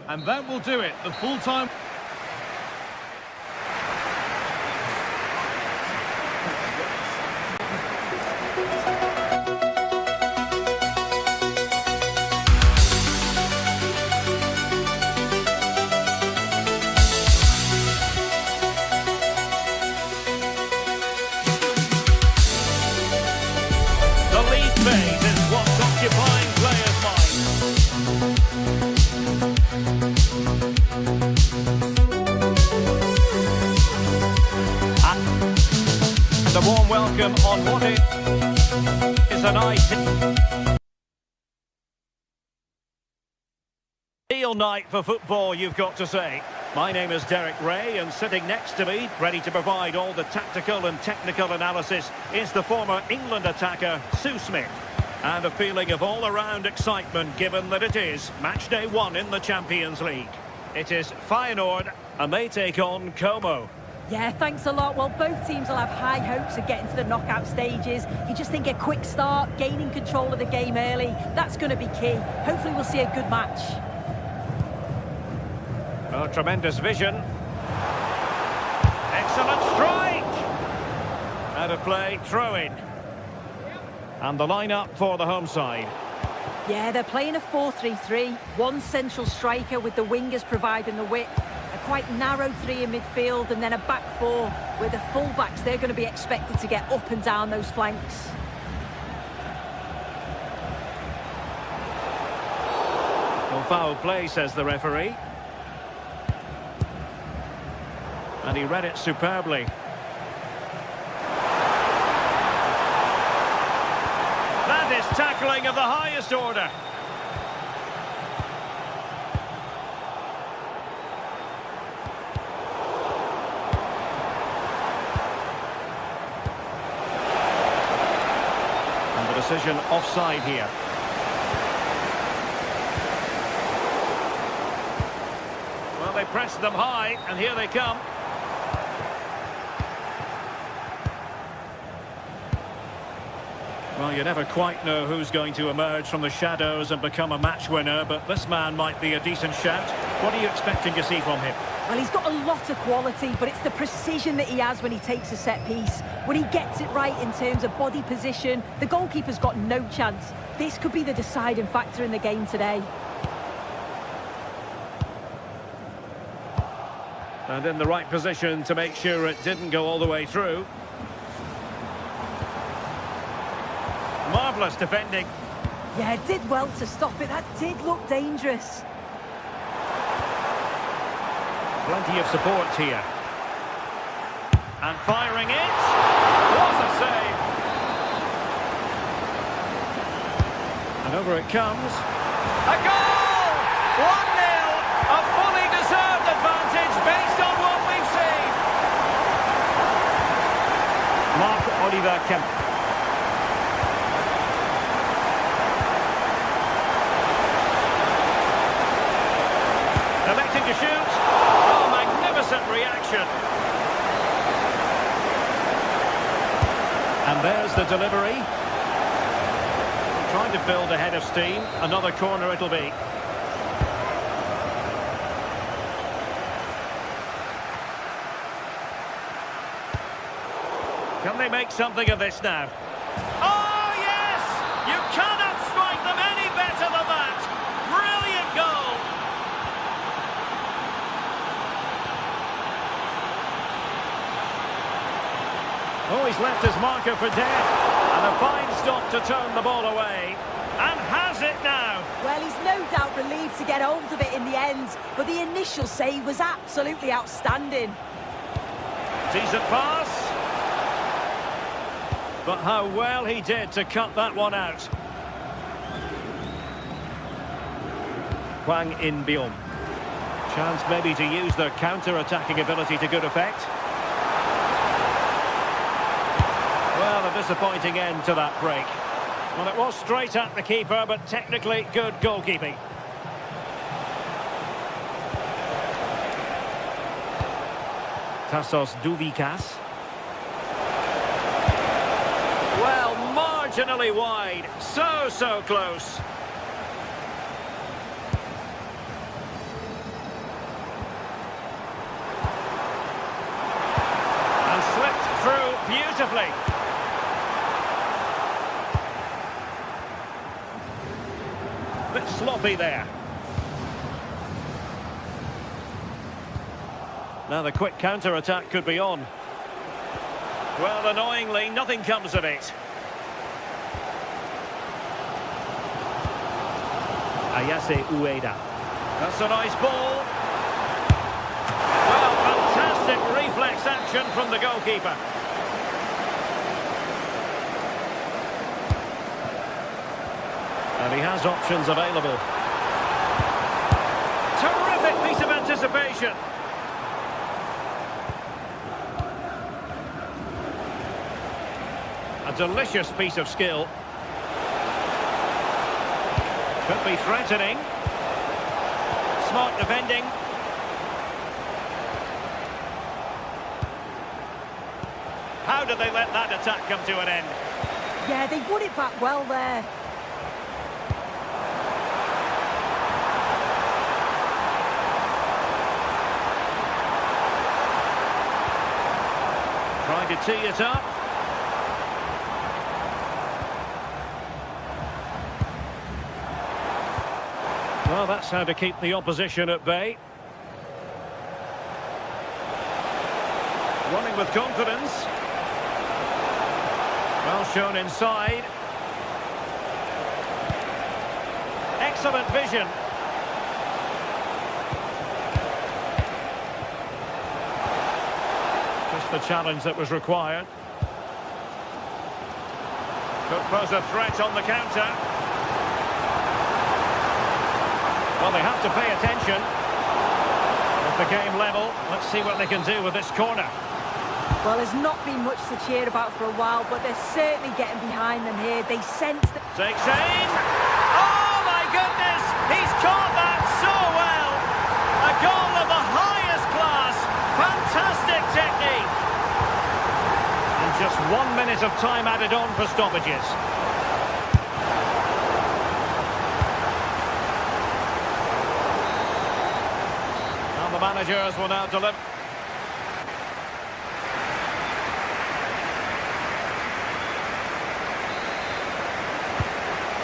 Speaker 1: And that will do it. The full-time...
Speaker 5: phase is what's occupying players' minds. And a warm welcome on what is an ideal night for football, you've got to say. My name is Derek Ray, and sitting next to me, ready to provide all the tactical and technical analysis, is the former England attacker, Sue Smith. And a feeling of all-around excitement, given that it is match day 1 in the Champions League. It is Feyenoord, and they take on Como.
Speaker 3: Yeah, thanks a lot. Well, both teams will have high hopes of getting to the knockout stages. You just think a quick start, gaining control of the game early, that's going to be key. Hopefully we'll see a good match.
Speaker 5: Oh, tremendous vision. Excellent strike! Out of play, throw in. And the line-up for the home side.
Speaker 3: Yeah, they're playing a 4-3-3. One central striker with the wingers providing the width. A quite narrow three in midfield and then a back four with the full-backs. They're going to be expected to get up and down those flanks.
Speaker 5: Well, foul play, says the referee. And he read it superbly. That is tackling of the highest order. And the decision offside here. Well, they pressed them high, and here they come. Well, you never quite know who's going to emerge from the shadows and become a match winner, but this man might be a decent shout. What are you expecting to see from him?
Speaker 3: Well, he's got a lot of quality, but it's the precision that he has when he takes a set piece. When he gets it right in terms of body position, the goalkeeper's got no chance. This could be the deciding factor in the game today.
Speaker 5: And in the right position to make sure it didn't go all the way through. Marvellous defending.
Speaker 3: Yeah, did well to stop it. That did look dangerous.
Speaker 5: Plenty of support here. And firing it. What a save. And over it comes. A goal! 1-0. A fully deserved advantage based on what we've seen. Marc-Oliver Kemp. Electing to shoot. Oh, magnificent reaction. And there's the delivery. Trying to build a head of steam. Another corner it'll be. Can they make something of this now? Oh, yes! You cannot strike them any better than that. Brilliant goal. Oh, he's left his marker for dead. And a fine stop to turn the ball away. And has it now.
Speaker 3: Well, he's no doubt relieved to get hold of it in the end, but the initial save was absolutely outstanding.
Speaker 5: Decent pass. But how well he did to cut that one out. Hwang In-beom. Chance maybe to use their counter-attacking ability to good effect. Well, a disappointing end to that break. Well, it was straight at the keeper, but technically good goalkeeping. Tassos Douvikas. Well, marginally wide. So close. And slipped through beautifully. Bit sloppy there. Now the quick counter-attack could be on. Well, annoyingly, nothing comes of it. Ayase Ueda. That's a nice ball. Well, fantastic reflex action from the goalkeeper. And he has options available. Terrific piece of anticipation. A delicious piece of skill. Could be threatening. Smart defending. how did they let that attack come to an end?
Speaker 3: Yeah, they won it back well there.
Speaker 5: Trying to tee it up. Well, that's how to keep the opposition at bay. Running with confidence. Well shown inside. Excellent vision. Just the challenge that was required. Could pose a threat on the counter. Well, they have to pay attention. With the game level, let's see what they can do with this corner.
Speaker 3: Well, there's not been much to cheer about for a while, but they're certainly getting behind them here. They sense that...
Speaker 5: Takes aim. Oh, my goodness! He's caught that so well! A goal of the highest class. Fantastic technique. And just 1 minute of time added on for stoppages. Now the managers will now deliver.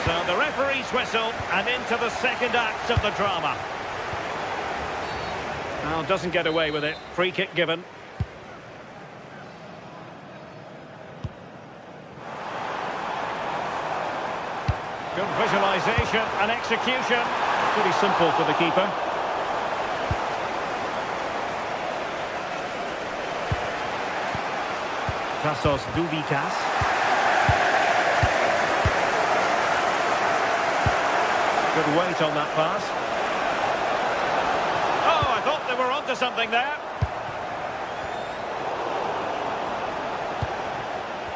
Speaker 5: So the referee's whistle, and into the second act of the drama. Now doesn't get away with it. Free kick given. Good visualisation and execution. Pretty simple for the keeper. Tassos Doubikas. Good weight on that pass. Oh, I thought they were onto something there.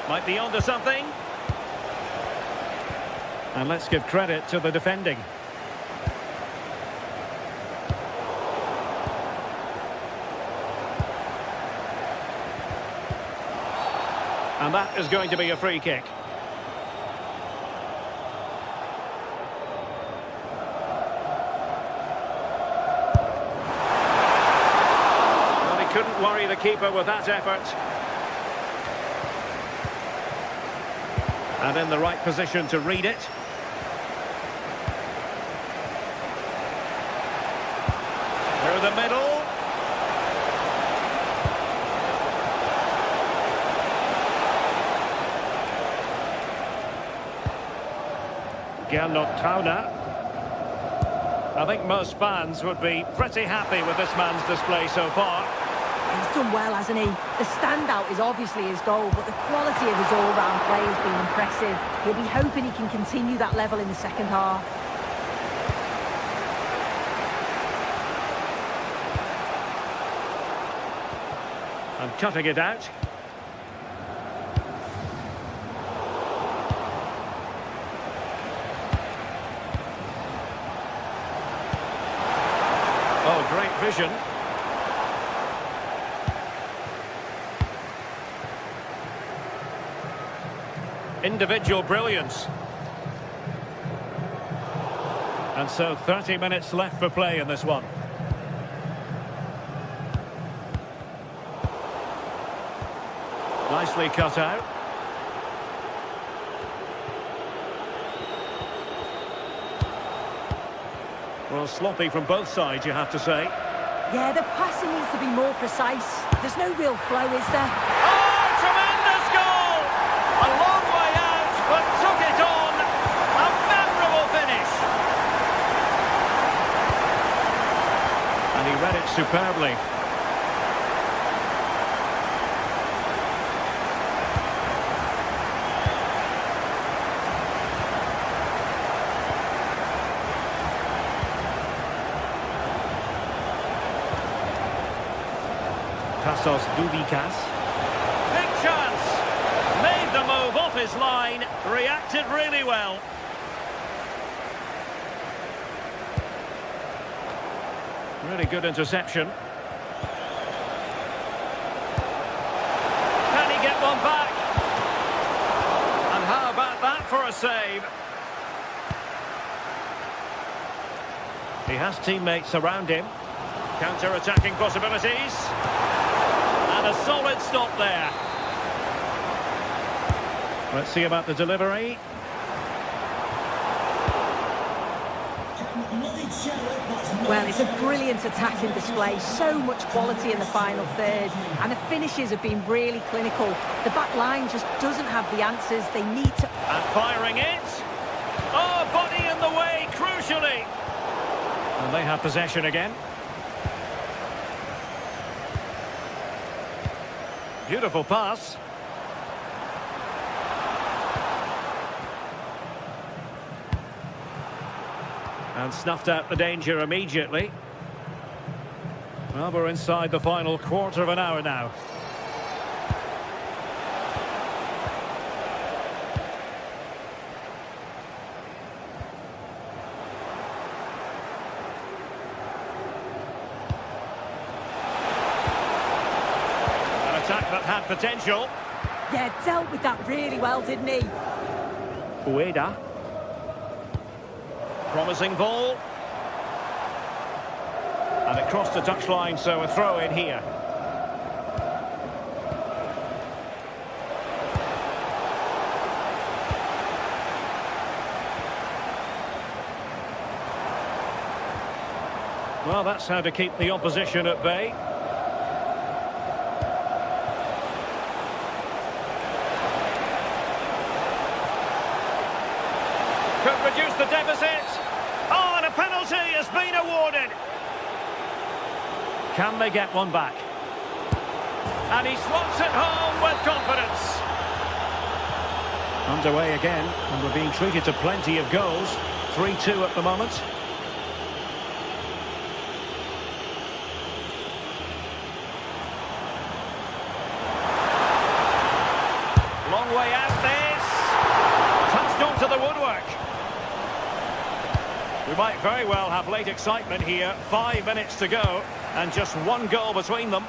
Speaker 5: Might be onto something. And let's give credit to the defending. And that is going to be a free kick. Couldn't worry the keeper with that effort. And in the right position to read it. Through the middle. Gernot Trauner. I think most fans would be pretty happy with this man's display so far.
Speaker 3: He's done well, hasn't he? The standout is obviously his goal, but the quality of his all-round play has been impressive. He'll be hoping he can continue that level in the second half.
Speaker 5: And cutting it out. Oh, great vision. Individual brilliance. And so 30 minutes left for play in this one. Nicely cut out. Well, sloppy from both sides, you have to say.
Speaker 3: Yeah, the passing needs to be more precise. There's no real flow, is there?
Speaker 5: Oh, tremendous goal! A long way out, but took it on. A memorable finish. And he read it superbly. Tassos Doubikas. Big chance. Made the move off his line. Reacted really well. Really good interception. Can he get one back? save. He has teammates around him. Counter-attacking possibilities. And a solid stop there. Let's see about the delivery.
Speaker 3: Well, it's a brilliant attacking display. So much quality in the final third. And the finishes have been really clinical. The back line just doesn't have the answers. They need to...
Speaker 5: And firing it. Oh, body in the way, crucially. And they have possession again. Beautiful pass. And snuffed out the danger immediately. Well, we're inside the final quarter of an hour now. An attack that had potential.
Speaker 3: Yeah, dealt with that really well, didn't he?
Speaker 5: Ueda. Promising ball. And it crossed the touchline, so a throw in here. Well, that's how to keep the opposition at bay. Could reduce the deficit. Oh, and a penalty has been awarded. Can they get one back? And he slots it home with confidence. Underway again, and we're being treated to plenty of goals. 3-2 at the moment. Long way out this. Touched onto the woodwork. We might very well have late excitement here. 5 minutes to go, and just one goal between them.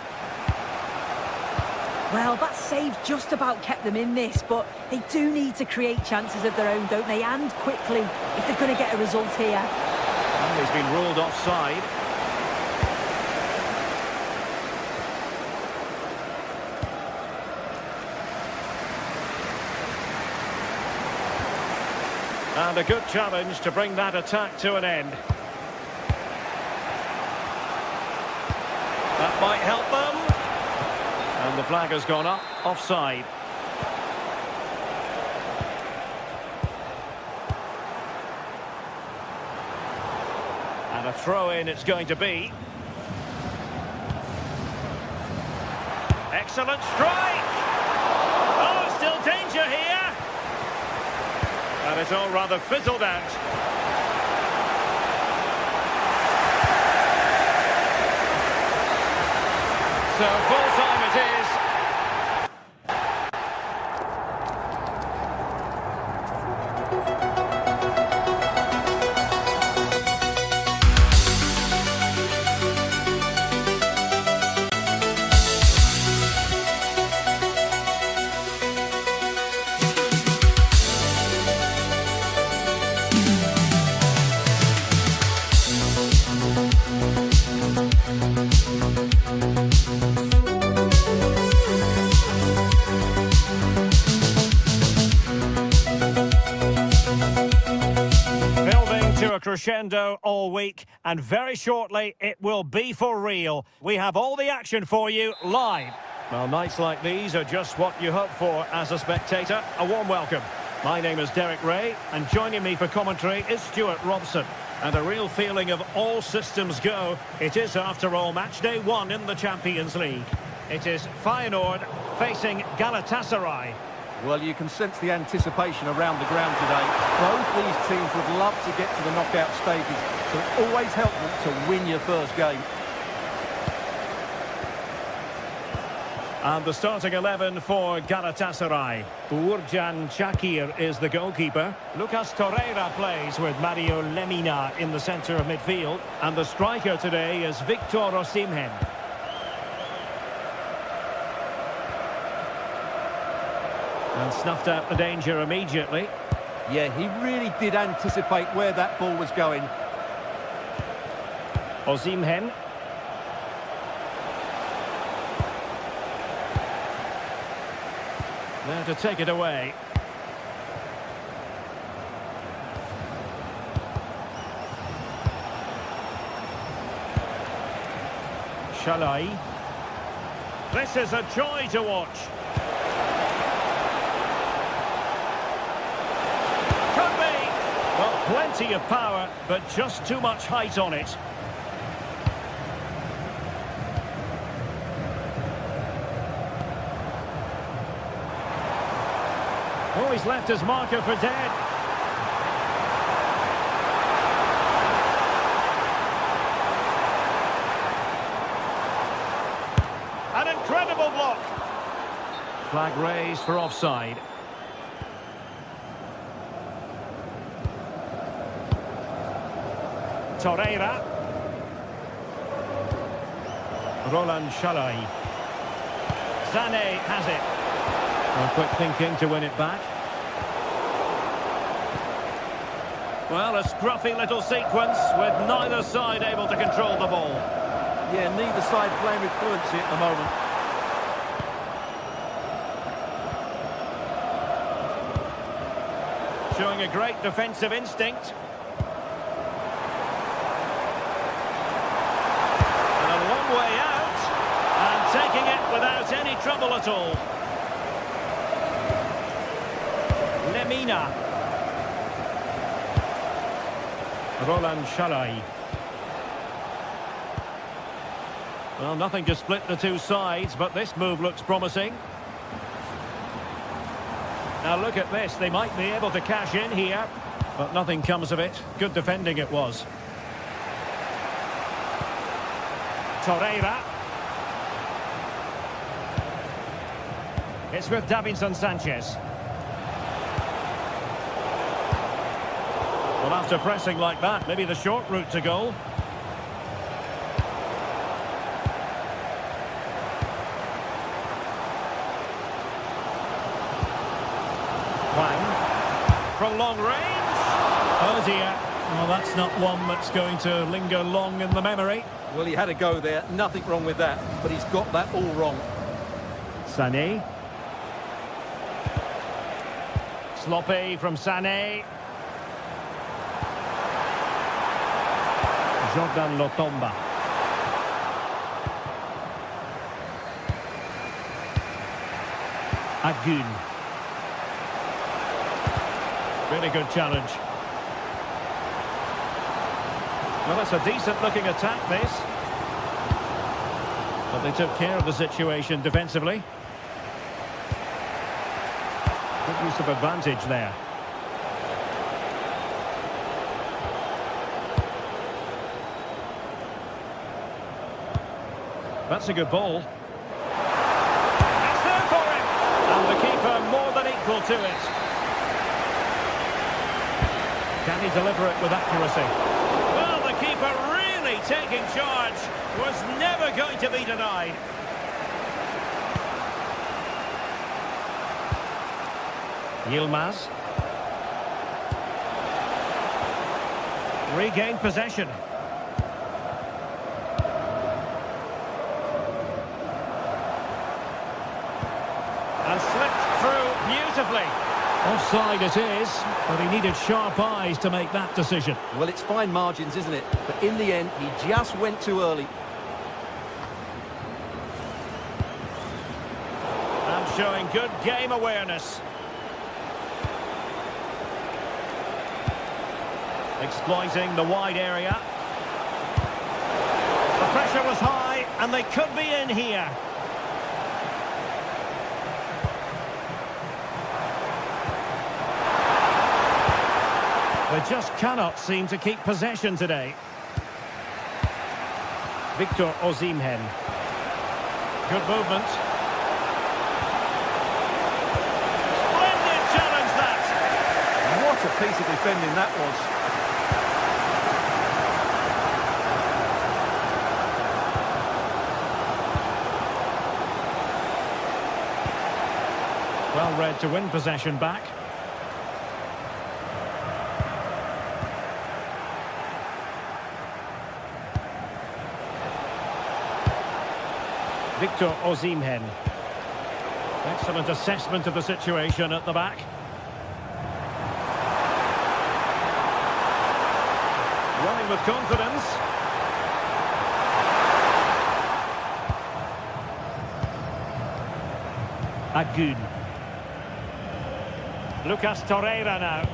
Speaker 3: Well, that save just about kept them in this, but they do need to create chances of their own, don't they? And quickly, if they're going to get a result here.
Speaker 5: And he's been ruled offside. And a good challenge to bring that attack to an end. That might help them. And the flag has gone up, offside. And a throw-in it's going to be. Excellent strike! Oh, still danger here! And it's all rather fizzled out. So full time it is. Crescendo all week, and very shortly it will be for real. We have all the action for you live. Well, nights like these are just what you hope for as a spectator. A warm welcome. My name is Derek Ray, and joining me for commentary is Stuart Robson. And a real feeling of all systems go. It is, after all, match day 1 in the Champions League. It is Feyenoord facing Galatasaray.
Speaker 2: Well, you can sense the anticipation around the ground today. Both these teams would love to get to the knockout stages, so it's always helpful to win your first game.
Speaker 5: And the starting 11 for Galatasaray. Uğurcan Çakır is the goalkeeper. Lucas Torreira plays with Mario Lemina in the centre of midfield. And the striker today is Victor Osimhen. And snuffed out the danger immediately.
Speaker 2: Yeah, he really did anticipate where that ball was going.
Speaker 5: Osimhen. There to take it away. Shalai. This is a joy to watch. Could be. Well, plenty of power, but just too much height on it. Oh, he's left his marker for dead. An incredible block. Flag raised for offside. Torreira. Roland Shalai. Sané has it. Well, quick thinking to win it back. Well, a scruffy little sequence with neither side able to control the ball.
Speaker 2: Yeah, neither side playing with fluency at the moment.
Speaker 5: Showing a great defensive instinct. And a long way out. And taking it without any trouble at all. Lemina. Roland Shalai. Well, nothing to split the two sides, but this move looks promising. Now look at this, they might be able to cash in here, but nothing comes of it. Good defending it was. Torreira. It's with Davinson Sanchez. Well, after pressing like that, maybe the short route to goal. From long range. Oh dear. Well, that's not one that's going to linger long in the memory.
Speaker 2: Well, he had a go there. Nothing wrong with that. But he's got that all wrong.
Speaker 5: Sané. Sloppy from Sané. Jordan Lotomba. Agun. Really good challenge. Well, it's a decent-looking attack, this. But they took care of the situation defensively. Good use of advantage there. That's a good ball. It's there for him! And the keeper more than equal to it. Can he deliver it with accuracy? Well, the keeper really taking charge. Was never going to be denied. Yilmaz. Regained possession. And slipped through beautifully. Offside it is, but he needed sharp eyes to make that decision.
Speaker 2: Well, it's fine margins, isn't it? But in the end, he just went too early.
Speaker 5: And showing good game awareness. Exploiting the wide area. The pressure was high, and they could be in here. They just cannot seem to keep possession today. Victor Osimhen. Good movement. Splendid challenge that.
Speaker 2: What a piece of defending that was. Well read to win possession back.
Speaker 5: Victor Osimhen. Excellent assessment of the situation at the back. Running with confidence. Agun. Lucas Torreira now.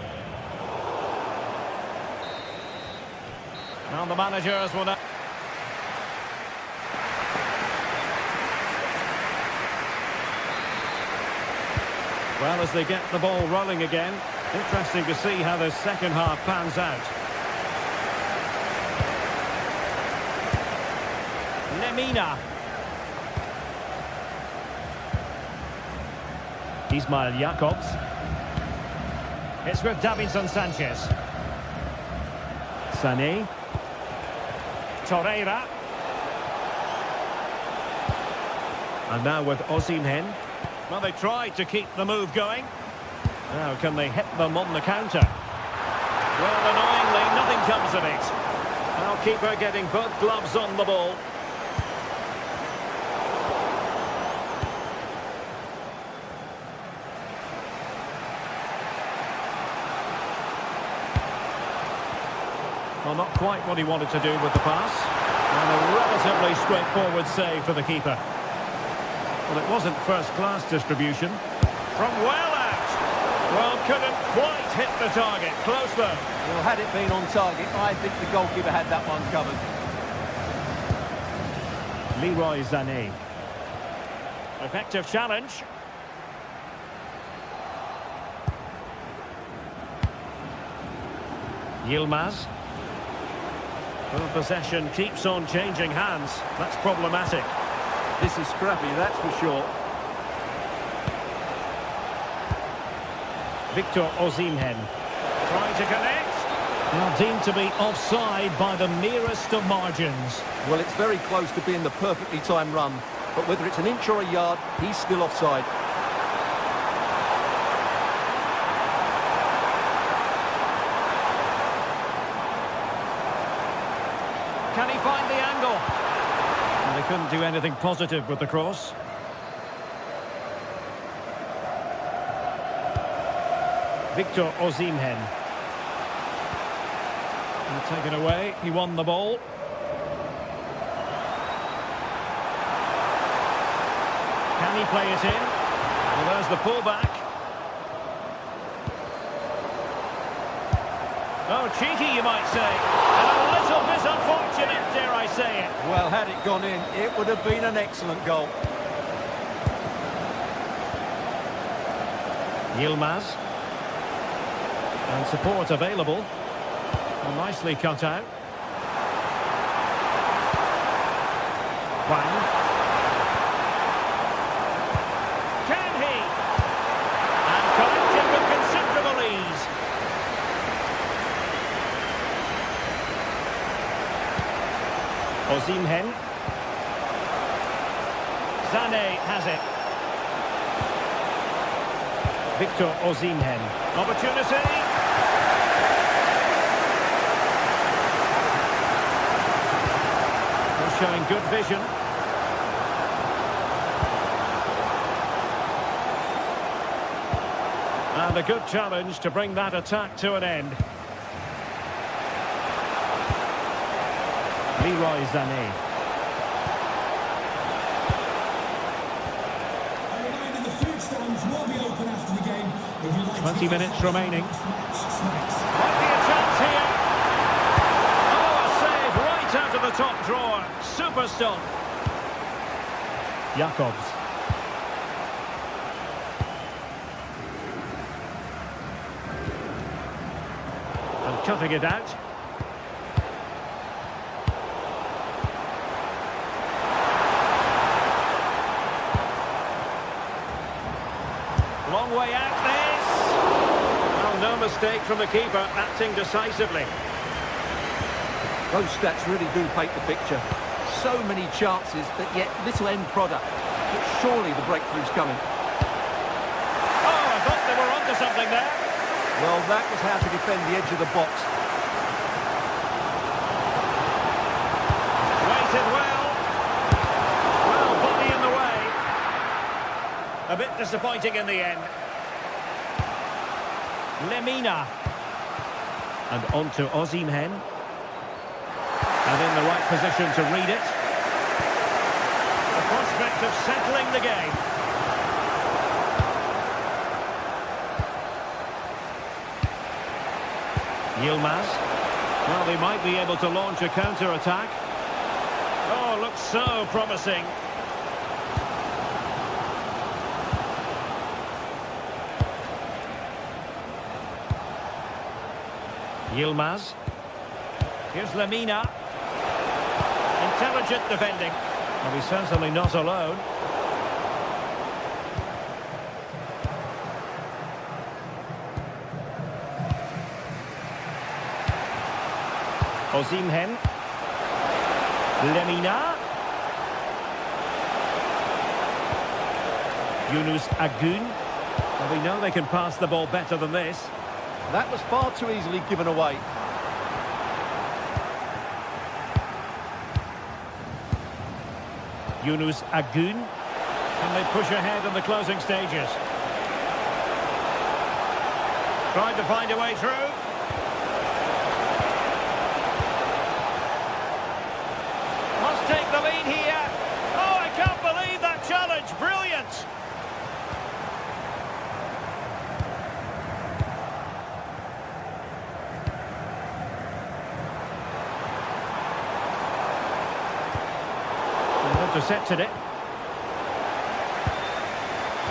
Speaker 5: And the managers will now... Well, as they get the ball rolling again, interesting to see how the second half pans out. Lemina. Ismail Jakobs. It's with Davinson Sanchez. Sané. Torreira. And now with Osimhen. Well, they tried to keep the move going. Now, can they hit them on the counter? Well, annoyingly, nothing comes of it. Now, keeper getting both gloves on the ball. Well, not quite what he wanted to do with the pass. And a relatively straightforward save for the keeper. Well, it wasn't first-class distribution. From well out. Well, couldn't quite hit the target. Close though.
Speaker 2: Well, had it been on target, I think the goalkeeper had that one covered.
Speaker 5: Leroy Sané. Effective challenge. Yilmaz. Well, possession keeps on changing hands. That's problematic.
Speaker 2: This is scrappy, that's for sure.
Speaker 5: Victor Osimhen. Trying to connect. Now deemed to be offside by the merest of margins.
Speaker 2: Well, it's very close to being the perfectly timed run. But whether it's an inch or a yard, he's still offside.
Speaker 5: Can he find the angle? And they couldn't do anything positive with the cross. Victor Osimhen. And taken away, he won the ball. Can he play it in? Well, there's the pullback. Oh, cheeky, you might say. And a little bit unfortunate, dare I say it.
Speaker 2: Well, had it gone in, it would have been an excellent goal. Yilmaz. And support available. Well, nicely cut out. Wang. Can he? And collected with considerable ease. Osimhen. Sané has it. Victor Osimhen. Opportunity. They're showing good vision. And a good challenge to bring that attack to an end. Leroy Sané.
Speaker 4: A reminder, the food stands will be open after the game. If you'd like
Speaker 5: 20 minutes remaining.
Speaker 4: Snacks.
Speaker 5: Might be a chance here. Oh, a save right out of the top drawer. Super stop. Jakobs. And cutting it out. Long way out this. Well, no mistake from the keeper, acting decisively.
Speaker 2: Those stats really do paint the picture. So many chances, but yet little end product. But surely the breakthrough's coming.
Speaker 5: Oh, I thought they were onto something there.
Speaker 2: Well, that was how to defend the edge of the box.
Speaker 5: Waited well. Well, body and disappointing in the end. Lemina. And on to Osimhen. And in the right position to read it. The prospect of settling the game. Yilmaz. Well, they might be able to launch a counter-attack. Oh, looks so promising. Yilmaz. Here's Lemina. Intelligent defending. Well, he's certainly not alone. Osimhen. Lemina. Yunus Agun. Well, we know they can pass the ball better than this.
Speaker 2: That was far too easily given away.
Speaker 5: Yunus Agun. And they push ahead in the closing stages. Trying to find a way through. Must take the lead here. Oh, I can't believe that challenge. Brilliant. Intercepted it.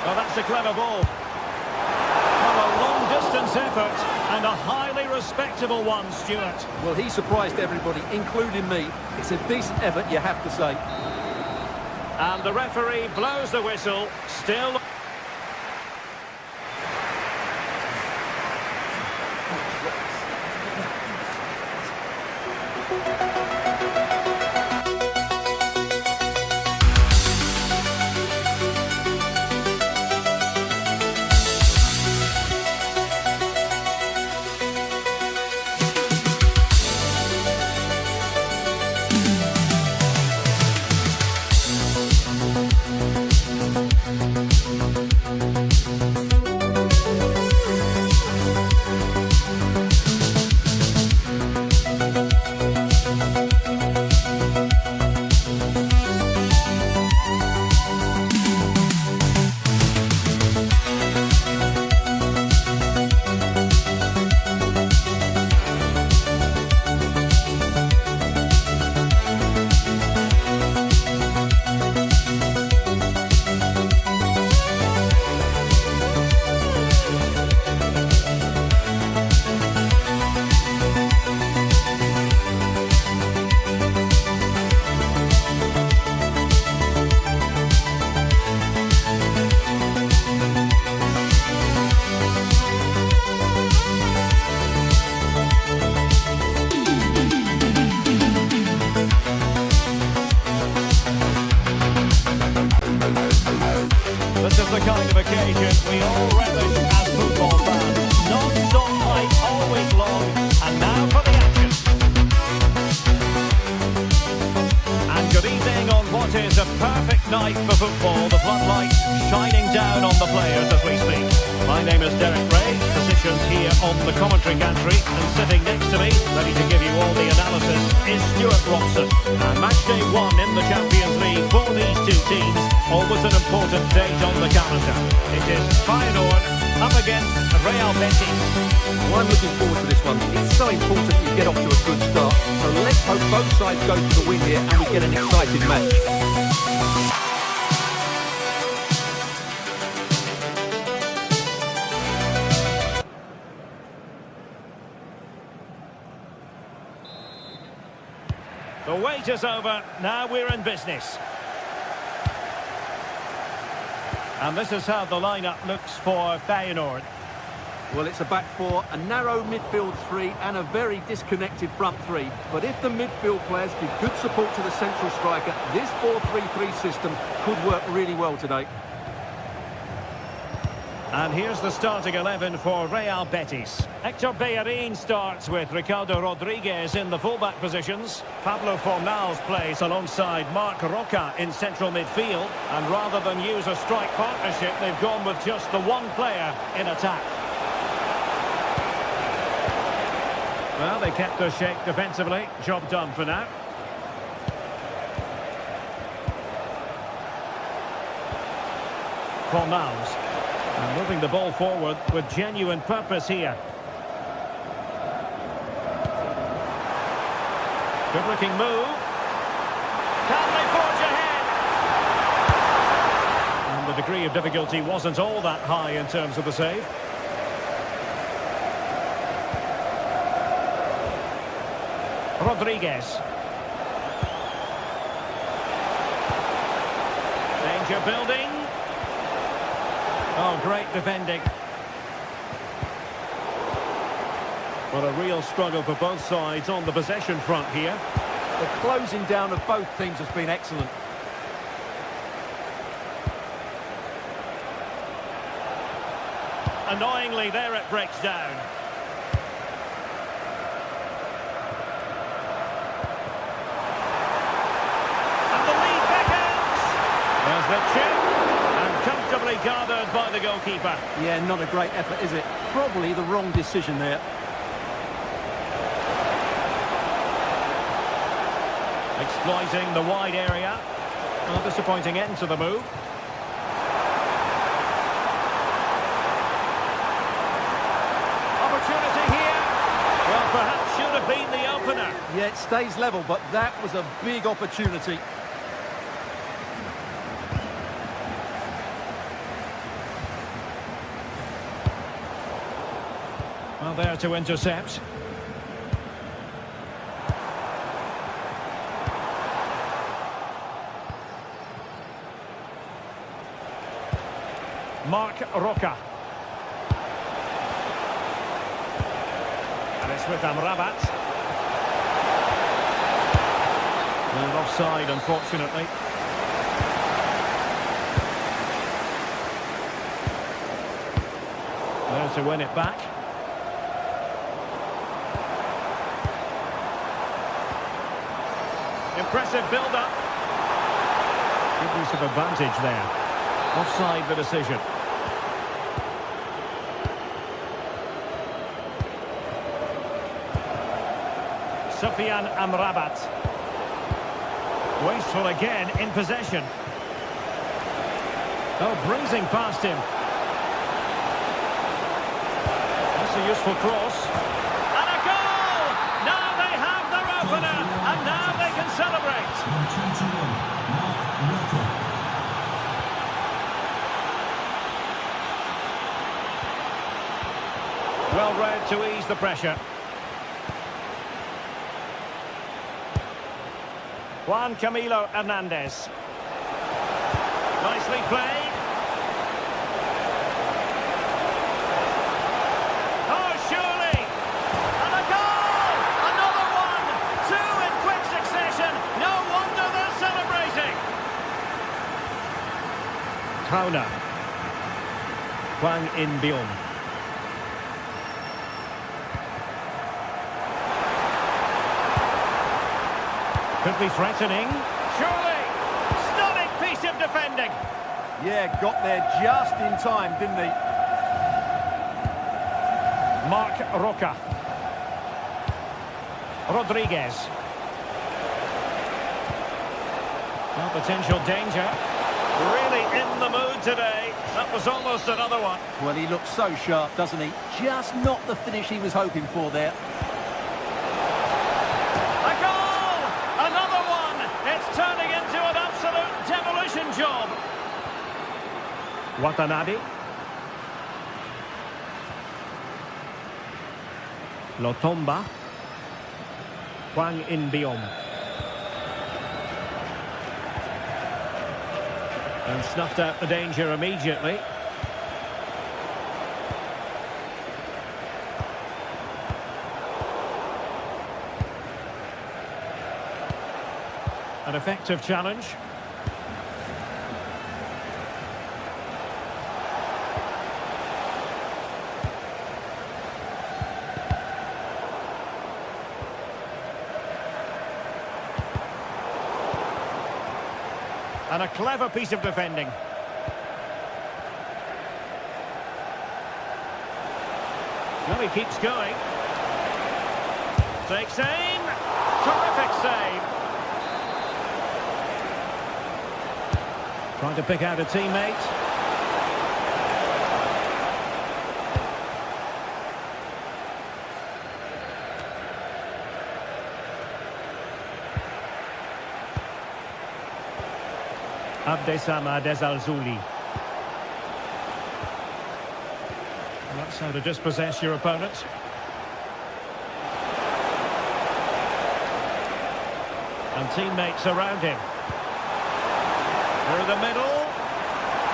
Speaker 5: Well, that's a clever ball. Well, a long-distance effort and a highly respectable one, Stuart.
Speaker 2: Well, he surprised everybody, including me. It's a decent effort, you have to say.
Speaker 5: And the referee blows the whistle. Still... This is the kind of occasion we all relish as football fans. Non-stop fight all week long, and now for the action. And good evening on what is a perfect night for football. The floodlights shining down on the players as we speak. My name is Derek Ray, positioned here on the commentary gantry, and sitting next to me, ready to give you all the analysis, is Stuart Robson. And match day 1 in the Champions League for these two teams, always an important date on the calendar. It is Feyenoord up against Real Betis.
Speaker 2: Well, I'm looking forward to this one. It's so important you get off to a good start. So let's hope both sides go to the win here and we get an exciting match.
Speaker 5: The wait is over, now we're in business. And this is how the lineup looks for Feyenoord.
Speaker 2: Well, it's a back four, a narrow midfield three and a very disconnected front three. But if the midfield players give good support to the central striker, this 4-3-3 system could work really well today.
Speaker 5: And here's the starting 11 for Real Betis. Hector Bellerin starts with Ricardo Rodriguez in the fullback positions. Pablo Fornals plays alongside Marc Roca in central midfield. And rather than use a strike partnership, they've gone with just the one player in attack. Well, they kept their shape defensively. Job done for now. Fornals. And moving the ball forward with genuine purpose here. Good looking move. Can they forge ahead? And the degree of difficulty wasn't all that high in terms of the save. Rodriguez. Danger building. Oh, great defending. Well, a real struggle for both sides on the possession front here.
Speaker 2: The closing down of both teams has been excellent.
Speaker 5: Annoyingly, there it breaks down. And the lead beckons. There's the chip. Comfortably gathered by the goalkeeper.
Speaker 2: Yeah, not a great effort, is it? Probably the wrong decision there.
Speaker 5: Exploiting the wide area. A disappointing end to the move. Opportunity here. Well, perhaps should have been the opener.
Speaker 2: Yeah, it stays level, but that was a big opportunity.
Speaker 5: Well, there to intercept. Marc Roca. And it's with Amrabat. And offside, unfortunately. There to win it back. Impressive build-up. Good use of advantage there. Offside the decision. Sufyan Amrabat. Wasteful again in possession. Oh, breezing past him. That's a useful cross. And a goal! Now they have their opener, and now they can celebrate.
Speaker 4: Number 21, Marc Roca.
Speaker 5: Well read to ease the pressure. Juan Camilo Hernandez. Nicely played. Oh, surely! And a goal! Another one! Two in quick succession. No wonder they're celebrating. Trauna. Hwang In-beom. Could be threatening. Surely! Stunning piece of defending.
Speaker 2: Yeah, got there just in time, didn't he?
Speaker 5: Marc Roca. Rodriguez. Well, potential danger. Really in the mood today. That was almost another one.
Speaker 2: Well, he looks so sharp, doesn't he? Just not the finish he was hoping for there.
Speaker 5: A goal! Another one! It's turning into an absolute demolition job. Watanabe. Lotomba. Hwang In-beom. And snuffed out the danger immediately. An effective challenge. And a clever piece of defending. Well, he keeps going. Takes aim. Terrific save. Trying to pick out a teammate. Abdessamad Al-Zuli. That's how to dispossess your opponent. And teammates around him. Through the middle.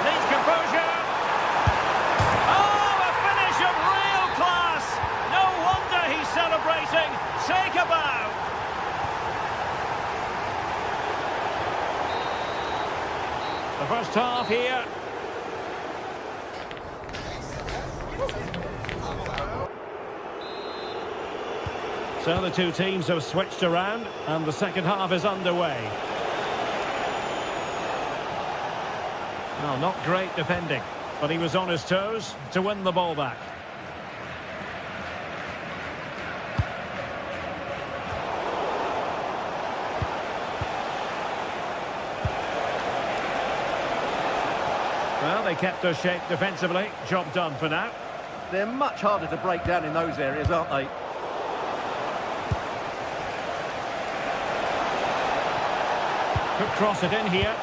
Speaker 5: Needs composure. Oh, a finish of real class. No wonder he's celebrating. Take a bow. The first half here. So the two teams have switched around and the second half is underway. Well, not great defending, but he was on his toes to win the ball back. Well, they kept their shape defensively. Job done for now.
Speaker 2: They're much harder to break down in those areas, aren't they?
Speaker 5: Could cross it in here.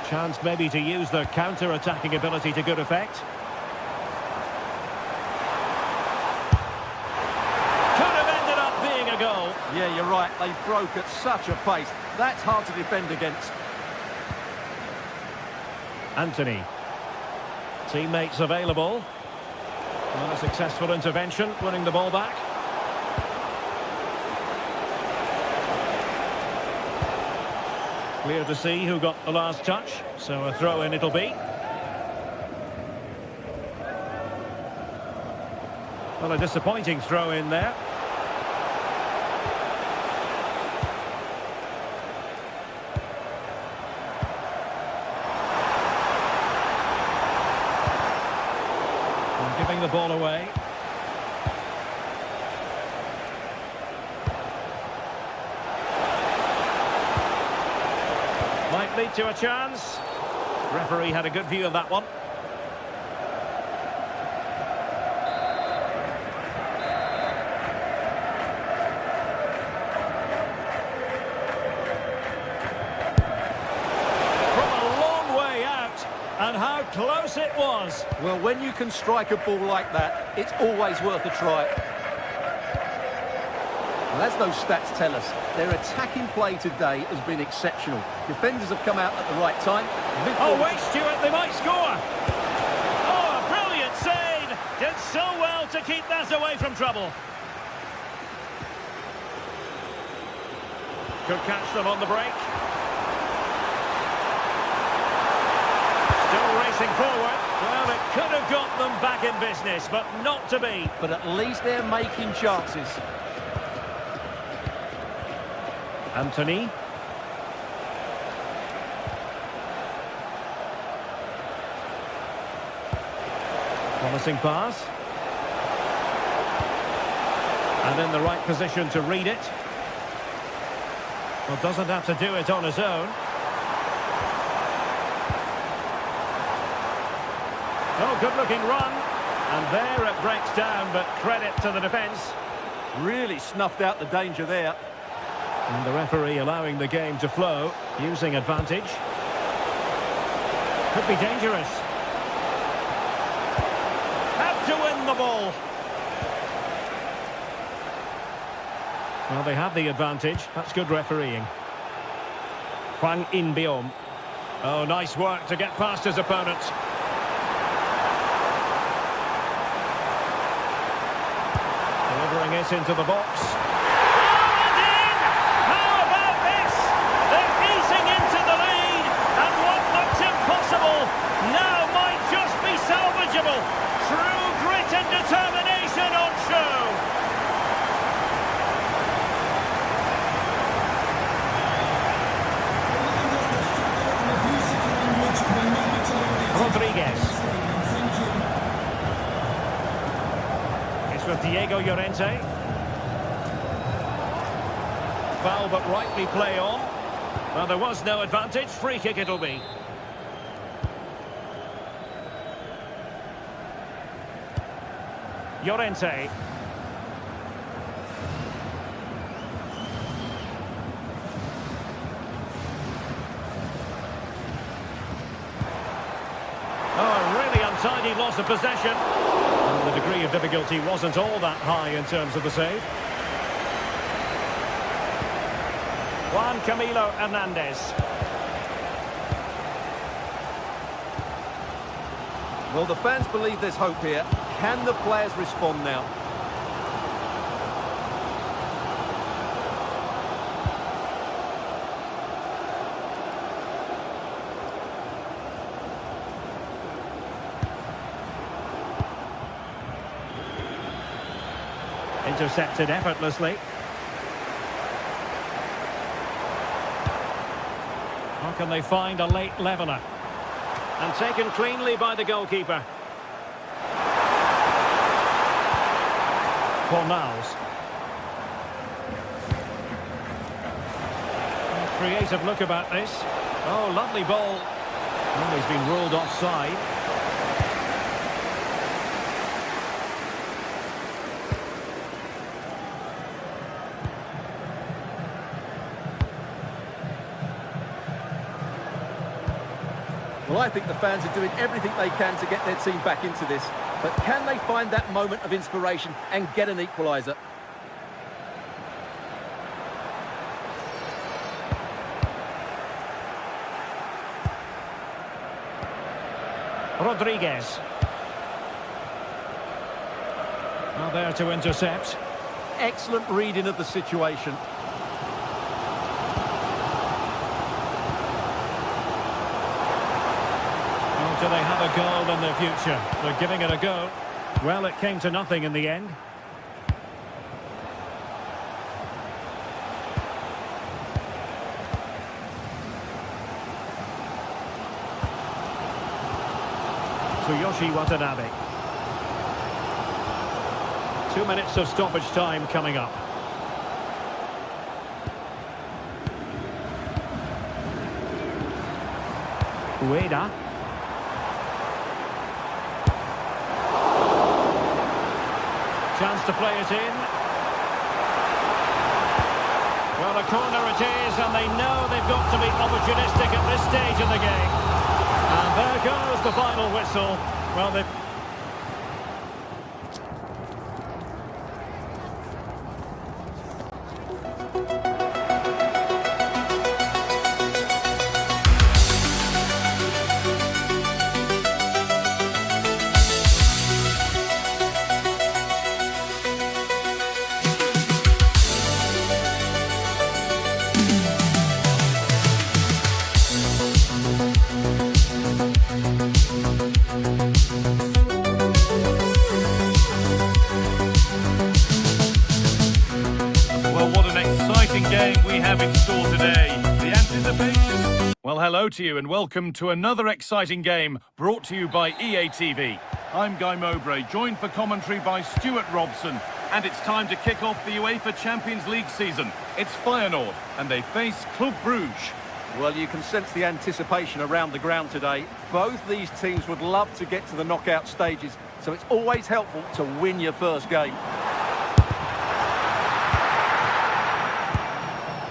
Speaker 5: Chance maybe to use their counter-attacking ability to good effect. Could have ended up being a goal.
Speaker 2: Yeah, you're right. They broke at such a pace. That's hard to defend against.
Speaker 5: Anthony. Teammates available. Well, a successful intervention, winning the ball back. Clear to see who got the last touch, so a throw-in it'll be. Well, a disappointing throw-in there. And giving the ball away. Might lead to a chance. Referee had a good view of that one. From a long way out, and how close it was.
Speaker 2: Well, when you can strike a ball like that, it's always worth a try. And as those stats tell us, their attacking play today has been exceptional. Defenders have come out at the right time.
Speaker 5: Oh, wait, Stuart, they might score. Oh, a brilliant save. Did so well to keep that away from trouble. Could catch them on the break. Still racing forward. Well, it could have got them back in business, but not to be.
Speaker 2: But at least they're making chances.
Speaker 5: Anthony. Promising pass. And in the right position to read it. Well, doesn't have to do it on his own. Oh, good-looking run. And there it breaks down, but credit to the defence.
Speaker 2: Really snuffed out the danger there.
Speaker 5: And the referee allowing the game to flow, using advantage. Could be dangerous. Have to win the ball. Well, they have the advantage. That's good refereeing. Hwang In-beom. Oh, nice work to get past his opponent. Delivering it into the box. Now might just be salvageable. True grit and determination on show. Rodriguez. It's with Diego Llorente. Foul, but rightly play on. Well, there was no advantage. Free kick it'll be. Llorente. Oh, a really untidy loss of possession. And the degree of difficulty wasn't all that high in terms of the save. Juan Camilo Hernandez.
Speaker 2: Well, the fans believe there's hope here. Can the players respond now?
Speaker 5: Intercepted effortlessly. How can they find a late leveller? And taken cleanly by the goalkeeper. Fornals. Creative look about this. Oh, lovely ball. Oh, he's been ruled offside.
Speaker 2: Well, I think the fans are doing everything they can to get their team back into this. But can they find that moment of inspiration and get an equaliser?
Speaker 5: Rodriguez. Now there to intercept.
Speaker 2: Excellent reading of the situation.
Speaker 5: Do they have a goal in their future? They're giving it a go. Well, it came to nothing in the end. Tsuyoshi Watanabe. 2 minutes of stoppage time coming up. Ueda. Chance to play it in. Well, a corner it is, and they know they've got to be opportunistic at this stage of the game. And there goes the final whistle. Well, they've...
Speaker 1: game we have in store today. The anticipation. Well, hello to you and welcome to another exciting game brought to you by EA TV. I'm Guy Mowbray, joined for commentary by Stuart Robson, and it's time to kick off the UEFA Champions League season. It's Feyenoord and they face Club Brugge.
Speaker 2: Well, you can sense the anticipation around the ground today. Both these teams would love to get to the knockout stages, so it's always helpful to win your first game.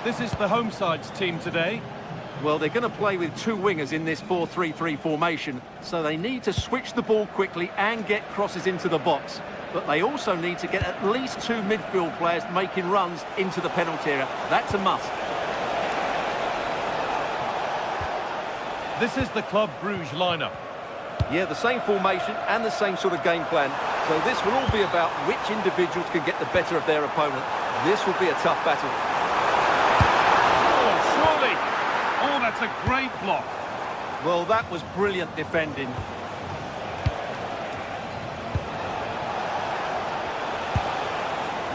Speaker 1: This is the home side's team today.
Speaker 2: Well, they're going to play with two wingers in this 4-3-3 formation, so they need to switch the ball quickly and get crosses into the box. But they also need to get at least two midfield players making runs into the penalty area. That's a must.
Speaker 1: This is the Club Brugge lineup.
Speaker 2: Yeah, the same formation and the same sort of game plan. So this will all be about which individuals can get the better of their opponent. This will be a tough battle.
Speaker 1: Surely. Oh, that's a great block.
Speaker 2: Well, that was brilliant defending.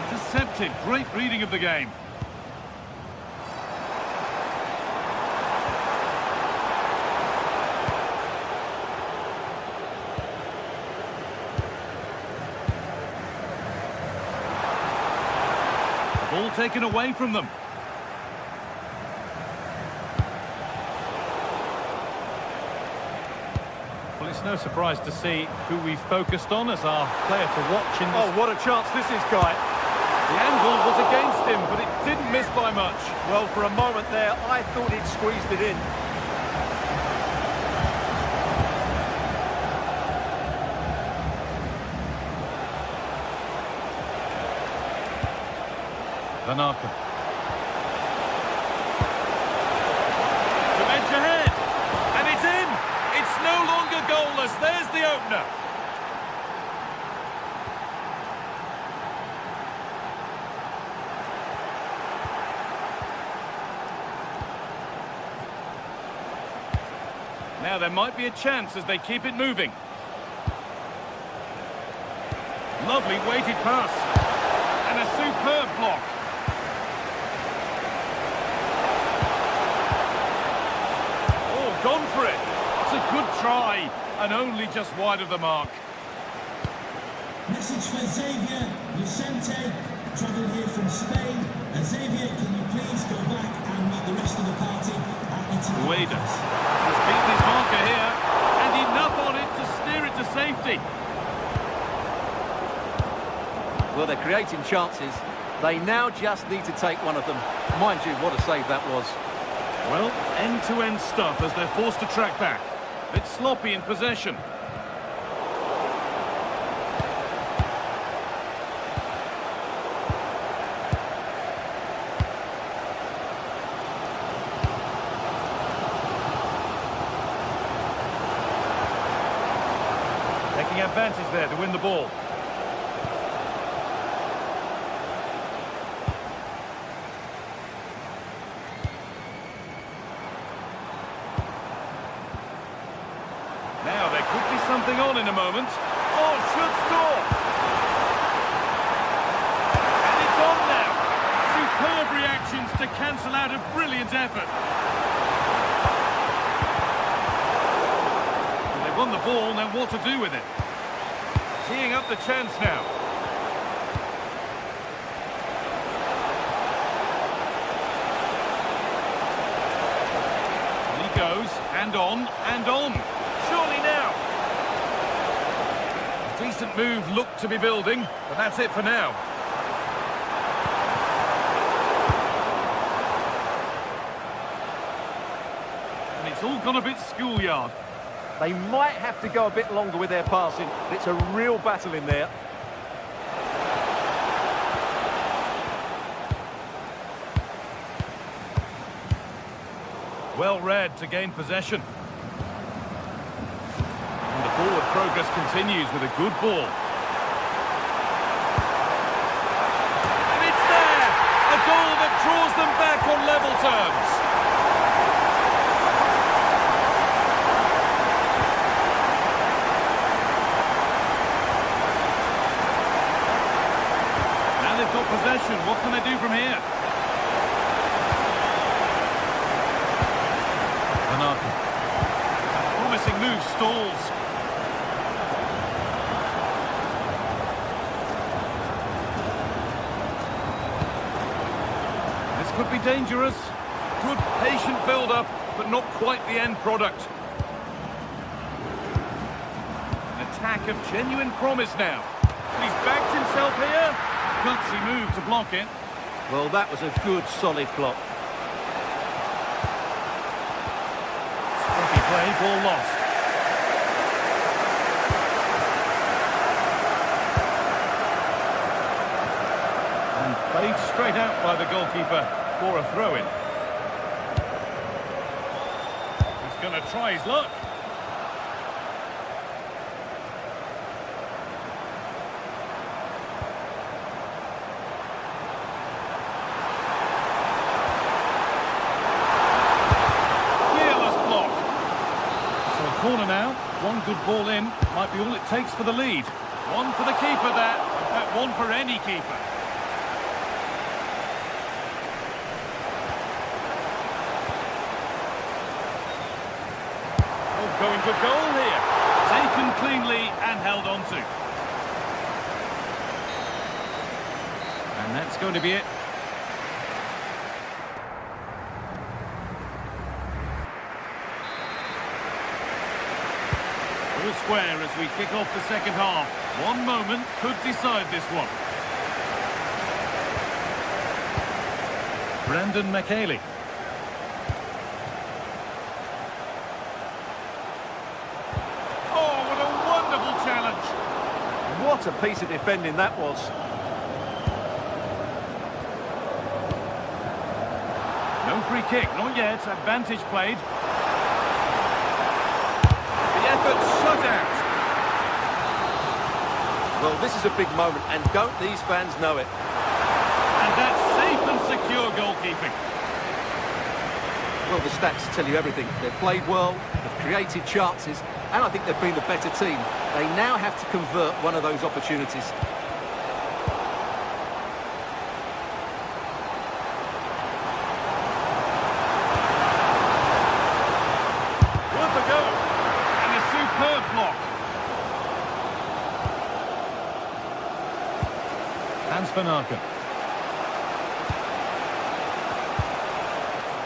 Speaker 1: Intercepted. Great reading of the game. taken away from them. Well, it's no surprise to see who we focused on as our player to watch in this.
Speaker 2: Oh, what a chance this is, Guy.
Speaker 1: The angle was against him, but it didn't miss by much.
Speaker 2: Well, for a moment there, I thought he'd squeezed it in.
Speaker 1: Van Aken. To edge ahead. And it's in. It's no longer goalless. There's the opener. Now there might be a chance as they keep it moving. Lovely weighted pass. And a superb block. Oh, gone for it. It's a good try, and only just wide of the mark.
Speaker 4: Message for Xavier Vicente, travelling here from Spain. Xavier, can you please go back and meet the rest of the party at the
Speaker 1: Ueda has beaten his marker here, and enough on it to steer it to safety.
Speaker 2: Well, they're creating chances. They now just need to take one of them. Mind you, what a save that was.
Speaker 1: Well, end-to-end stuff as they're forced to track back. It's sloppy in possession. Taking advantage there to win the ball. Now there could be something on in a moment. Oh, should score! And it's on now. Superb reactions to cancel out a brilliant effort. Well, they've won the ball, now what to do with it? Teeing up the chance now. And he goes, and on, and on. Surely now. A decent move looked to be building, but that's it for now. And it's all gone a bit schoolyard.
Speaker 2: They might have to go a bit longer with their passing, but it's a real battle in there.
Speaker 1: Well read to gain possession. Forward progress continues with a good ball. And it's there! A goal that draws them back on level terms. Now they've got possession. What can they do from here? Van Aken. Promising move stalls. Could be dangerous. Good patient build-up, but not quite the end product. An attack of genuine promise now. He's backed himself here. Gutsy move to block it.
Speaker 2: Well, that was a good, solid block.
Speaker 1: Scruffy play, ball lost. And played straight out by the goalkeeper. For a throw-in. He's going to try his luck. Fearless block. So a corner now. One good ball in. Might be all it takes for the lead. One for the keeper there. In fact, one for any keeper. Going for goal here. Taken cleanly and held on to. And that's going to be it. All square as we kick off the second half. One moment could decide this one. Brandon McHaley. Oh, what a wonderful challenge.
Speaker 2: What a piece of defending that was.
Speaker 1: No free kick, not yet. Advantage played. The effort shut out.
Speaker 2: Well, this is a big moment, and don't these fans know it?
Speaker 1: And that's safe and secure goalkeeping.
Speaker 2: Well, the stats tell you everything. They've played well, they've created chances, and I think they've been the better team. They now have to convert one of those opportunities.
Speaker 1: Worth a go. And a superb block. Hans van Aken.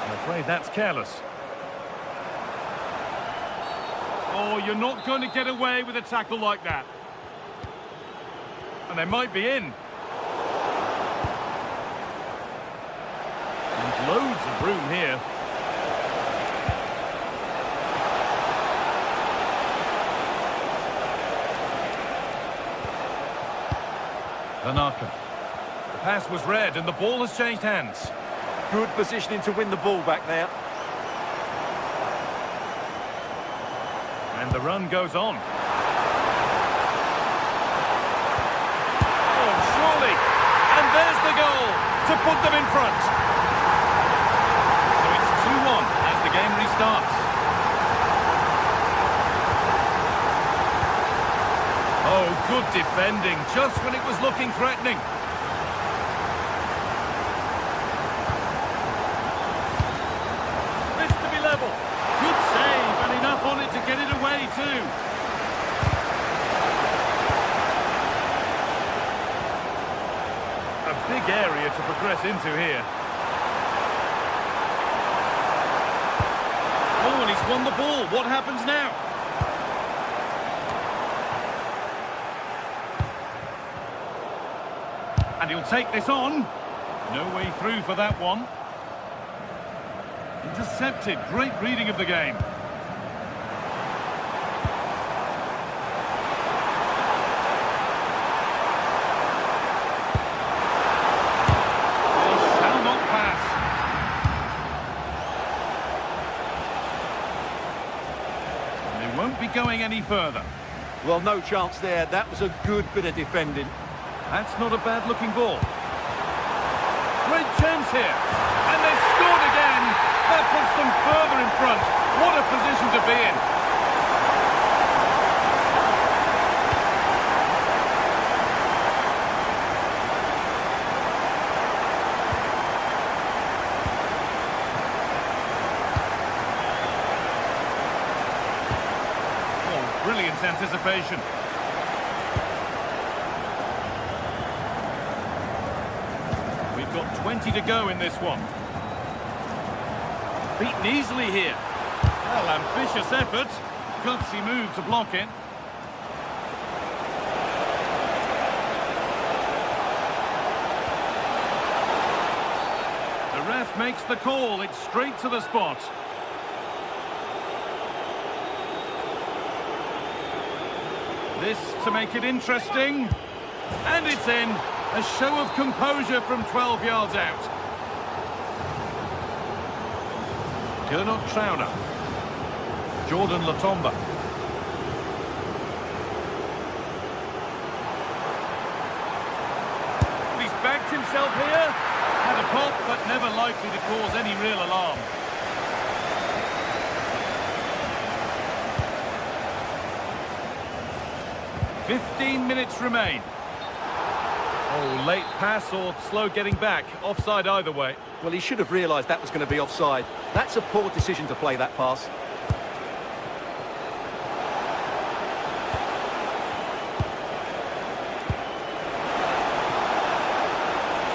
Speaker 1: I'm afraid that's careless. Oh, you're not going to get away with a tackle like that. And they might be in. And loads of room here. Van Aken. The pass was read and the ball has changed hands.
Speaker 2: Good positioning to win the ball back there.
Speaker 1: And the run goes on. Oh, surely! And there's the goal to put them in front. So it's 2-1 as the game restarts. Oh, good defending, just when it was looking threatening. This to be level. Good save, and enough on it to get it away too. A big area to progress into here. Oh, and he's won the ball. What happens now? And he'll take this on. No way through for that one. Intercepted. Great reading of the game. Ball shall not pass. And they won't be going any further.
Speaker 2: Well, no chance there. That was a good bit of defending.
Speaker 1: That's not a bad-looking ball. Great chance here. And they've scored again. That puts them further in front. What a position to be in. Oh, brilliant anticipation. We've got 20 to go in this one. Beaten easily here. Well, ambitious effort. Gutsy move to block it. The ref makes the call. It's straight to the spot. This to make it interesting. And it's in. A show of composure from 12 yards out. Gernot Trauner. Jordan Latomba. He's backed himself here. Had a pop, but never likely to cause any real alarm. "15 minutes remain. Oh, late pass or slow getting back. Offside either way.
Speaker 2: Well, he should have realised that was going to be offside. That's a poor decision to play that pass.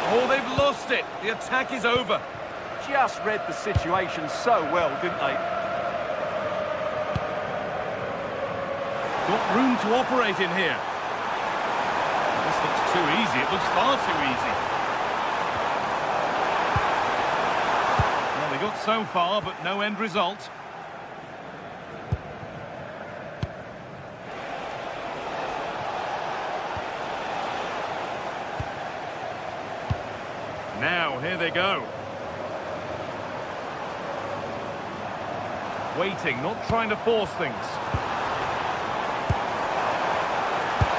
Speaker 1: Oh, they've lost it. The attack is over.
Speaker 2: Just read the situation so well, didn't they?
Speaker 1: Got room to operate in here. This looks too easy. It looks far too easy. Well, they got so far, but no end result. Now, here they go. Waiting, not trying to force things.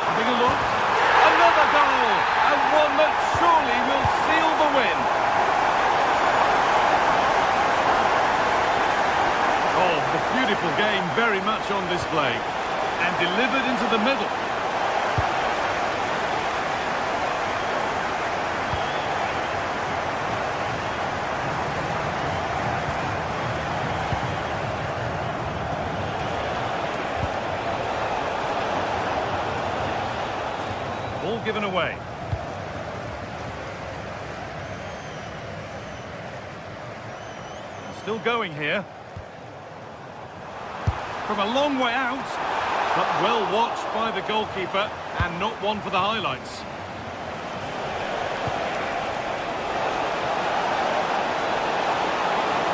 Speaker 1: Having a look. Another goal! And one that surely will seal the win. Oh, the beautiful game very much on display. And delivered into the middle. Ball given away. Still going here. From a long way out, but well watched by the goalkeeper and not one for the highlights.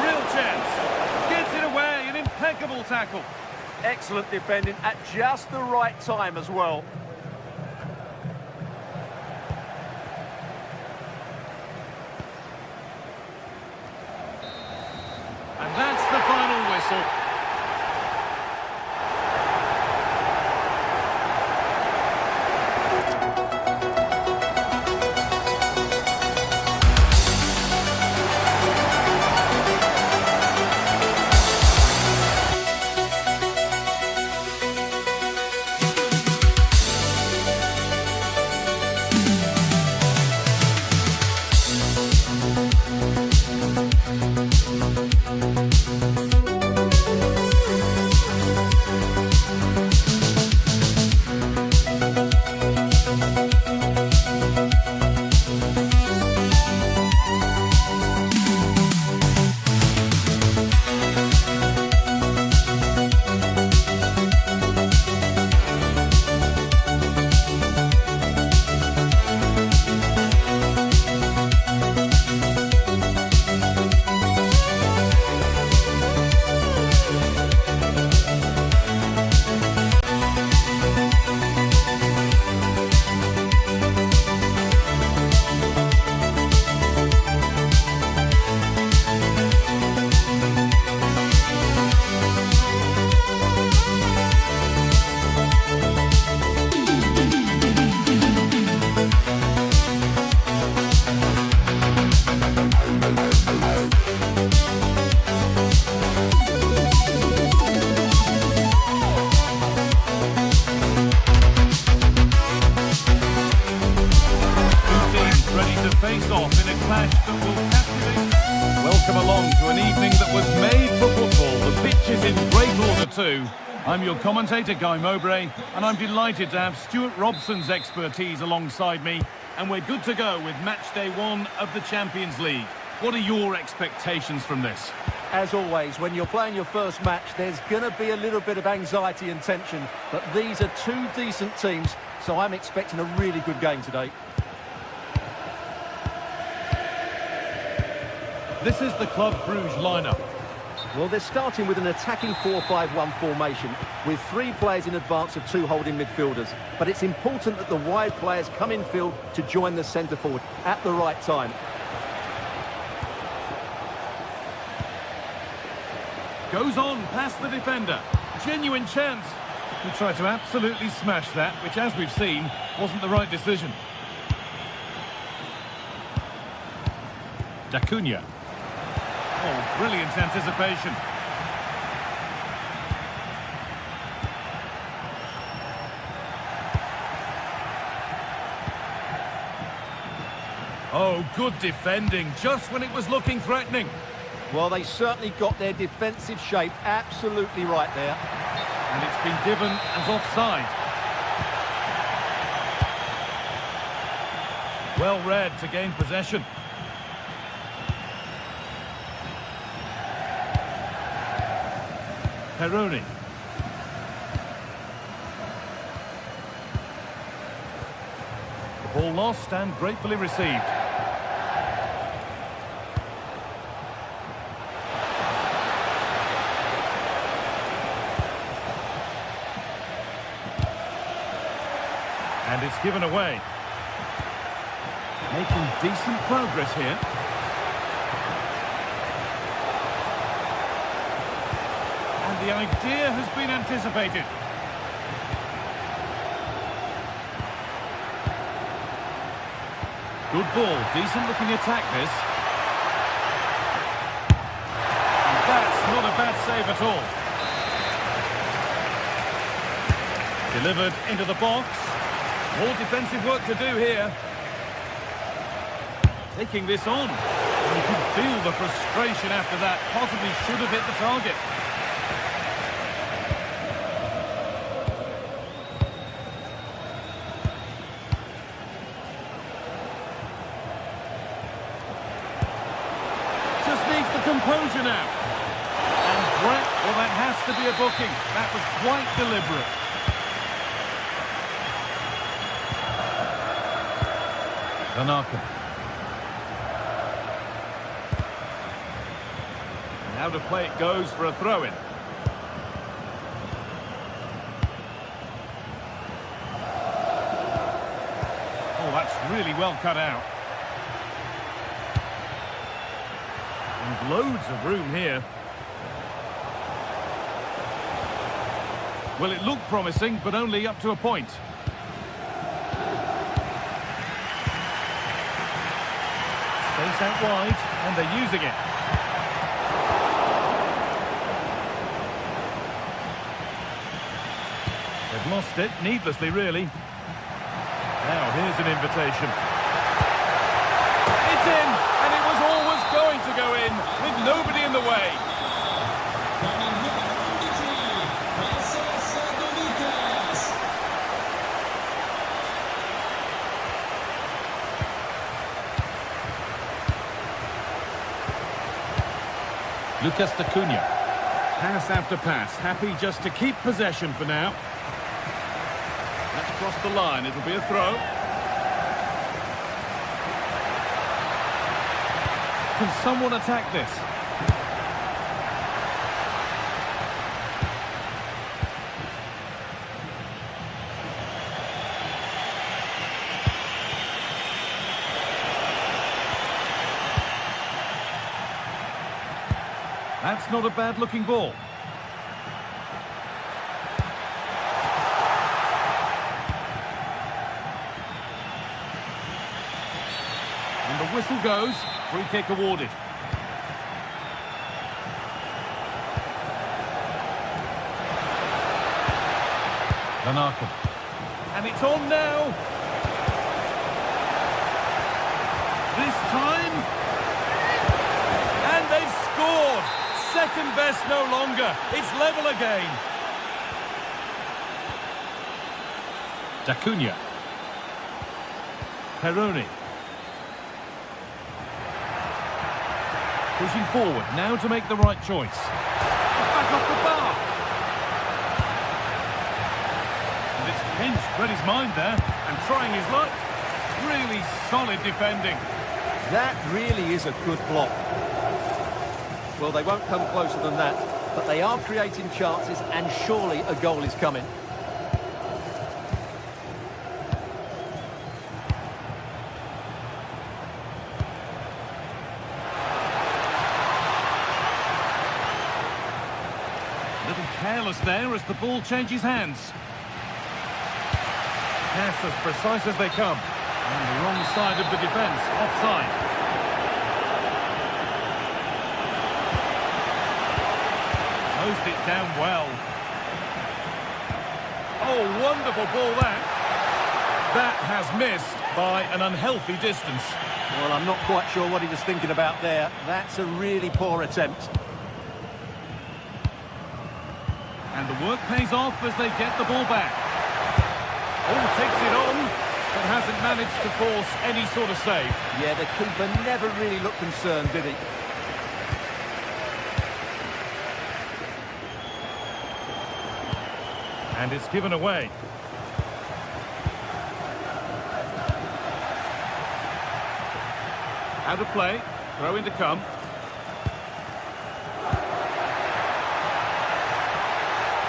Speaker 1: Real chance. Gets it away, an impeccable tackle.
Speaker 2: Excellent defending at just the right time as well.
Speaker 1: And that's the final whistle. Face off in a clash that will captivate. Welcome along to an evening that was made for football. The pitch is in great order too. I'm your commentator, Guy Mowbray, and I'm delighted to have Stuart Robson's expertise alongside me. And we're good to go with match day 1 of the Champions League. What are your expectations from this?
Speaker 2: As always, when you're playing your first match, there's going to be a little bit of anxiety and tension. But these are two decent teams, so I'm expecting a really good game today.
Speaker 1: This is the Club Brugge lineup.
Speaker 2: Well, they're starting with an attacking 4-5-1 formation with 3 players in advance of 2 holding midfielders. But it's important that the wide players come in field to join the centre forward at the right time.
Speaker 1: Goes on past the defender. Genuine chance. He tried to absolutely smash that, which, as we've seen, wasn't the right decision. D'Acunha. Oh, brilliant anticipation. Oh, good defending, just when it was looking threatening.
Speaker 2: Well, they certainly got their defensive shape absolutely right there.
Speaker 1: And it's been given as offside. Well read to gain possession. Peroni. Ball lost and gratefully received. And it's given away. Making decent progress here. And the idea has been anticipated. Good ball, decent looking attack this. And that's not a bad save at all. Delivered into the box. More defensive work to do here. Taking this on. And you can feel the frustration after that. Possibly should have hit the target. Just needs the composure now. And Brett, well, that has to be a booking. That was quite deliberate. Tanaka. Now to play it goes for a throw-in. Oh, that's really well cut out. And loads of room here. Well, it looked promising, but only up to a point. Space out wide, and they're using it. They've lost it, needlessly, really. Now, here's an invitation. It's in, and it was always going to go in, with nobody in the way. Lucas Acuna. Pass after pass, happy just to keep possession for now. That's crossed the line, it'll be a throw. Can someone attack this? That's not a bad-looking ball. And the whistle goes. Free kick awarded. Tanaka. And it's on now. This time. And they've scored. Second best no longer. It's level again. Acuna. Peroni. Pushing forward, now to make the right choice. It's back off the bar. And it's pinched Freddie's mind there, and trying his luck. Really solid defending.
Speaker 2: That really is a good block. Well, they won't come closer than that, but they are creating chances, and surely a goal is coming.
Speaker 1: A little careless there as the ball changes hands. Pass as precise as they come. On the wrong side of the defence, offside. Closed it down well. Oh, wonderful ball that. That has missed by an unhealthy distance.
Speaker 2: Well, I'm not quite sure what he was thinking about there. That's a really poor attempt.
Speaker 1: And the work pays off as they get the ball back. Oh, takes it on, but hasn't managed to force any sort of save.
Speaker 2: Yeah, the keeper never really looked concerned, did he?
Speaker 1: And it's given away. Out of play. Throw in to come.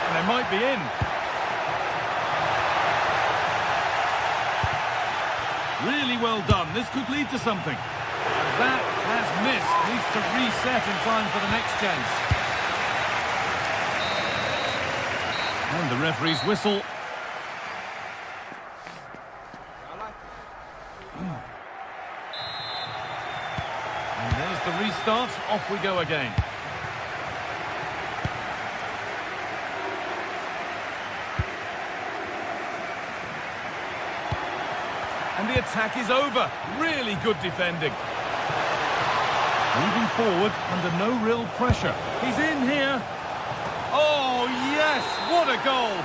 Speaker 1: And they might be in. Really well done. This could lead to something. That has missed. Needs to reset in time for the next chance. And the referee's whistle. And there's the restart. Off we go again. And the attack is over. Really good defending. Moving forward under no real pressure. He's in here. Oh, yes! What a goal!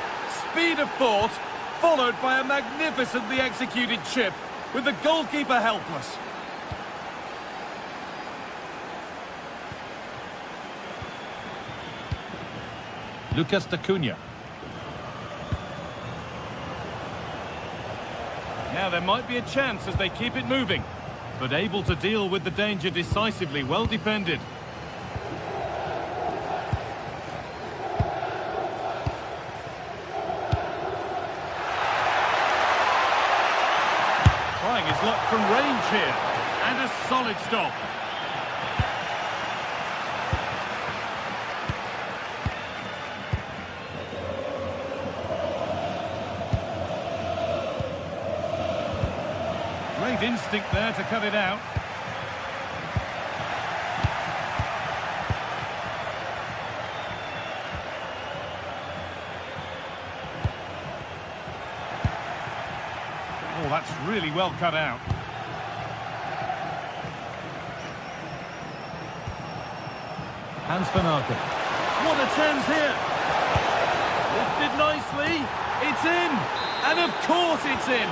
Speaker 1: Speed of thought, followed by a magnificently executed chip, with the goalkeeper helpless. Lucas Acuna. Now there might be a chance as they keep it moving, but able to deal with the danger decisively, well defended. Trying his luck from range here, and a solid stop. Great instinct there to cut it out. Oh, that's really well cut out. Hans van Aken. What a chance here! Lifted nicely. It's in! And of course it's in!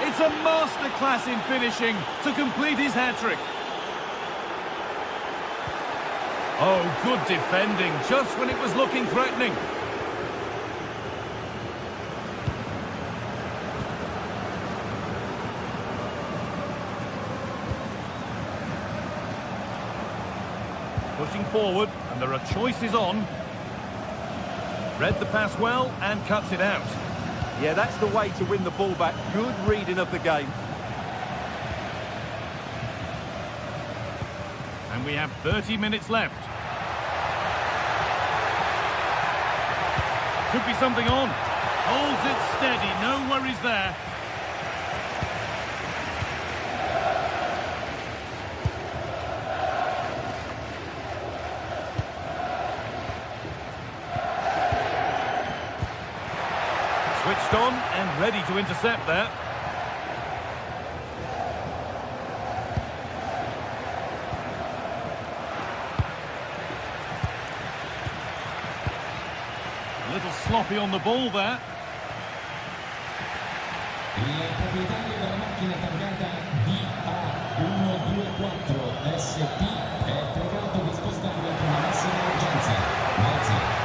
Speaker 1: It's a masterclass in finishing to complete his hat-trick. Oh, good defending, just when it was looking threatening. Pushing forward, and there are choices on. Read the pass well and cuts it out.
Speaker 2: Yeah, that's the way to win the ball back. Good reading of the game.
Speaker 1: And we have 30 minutes left. Could be something on. Holds it steady, no worries there. Switched on and ready to intercept there. A little sloppy on the ball there.
Speaker 4: Il proprietario della macchina targata DA124SP è pregato di spostarla con la massima urgenza. Grazie.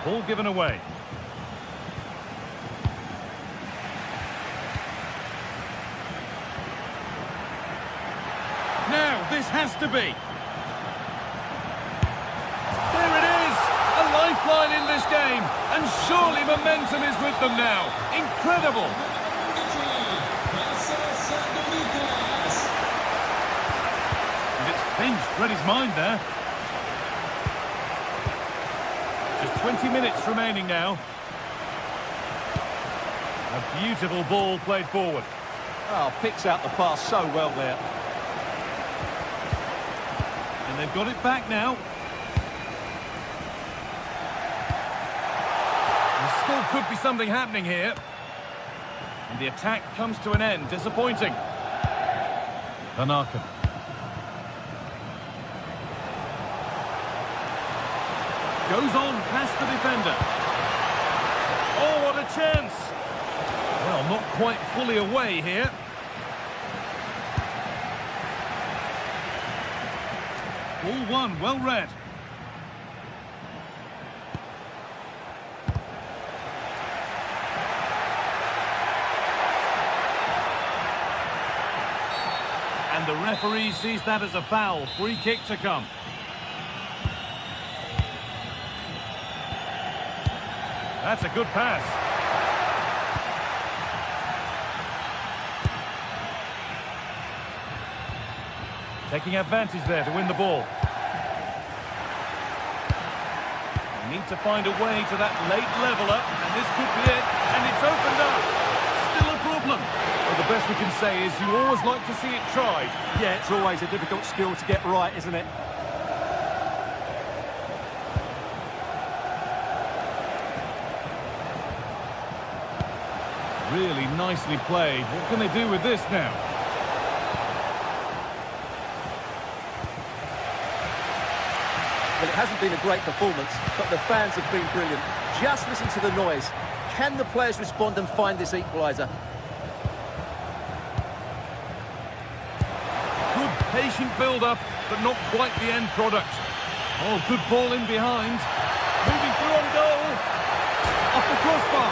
Speaker 1: Ball given away. Now, this has to be. There it is! A lifeline in this game. And surely momentum is with them now. Incredible! And it's pinched, read his mind there. Just 20 minutes remaining now. A beautiful ball played forward.
Speaker 2: Oh, picks out the pass so well there.
Speaker 1: And they've got it back now. There still could be something happening here. And the attack comes to an end. Disappointing. Van Aken. Goes on past the defender. Oh, what a chance! Well, not quite fully away here. Ball one, well read. Referee sees that as a foul. Free kick to come. That's a good pass. Taking advantage there to win the ball. They need to find a way to that late leveller, and this could be it, and it's opened up. Still a problem.
Speaker 2: Well, the best we can say is you always like to see it tried. Yeah, it's always a difficult skill to get right, isn't it?
Speaker 1: Really nicely played. What can they do with this now?
Speaker 2: Well, it hasn't been a great performance, but the fans have been brilliant. Just listen to the noise. Can the players respond and find this equaliser?
Speaker 1: Good patient build-up, but not quite the end product. Oh, good ball in behind. Moving through on goal. Off the crossbar.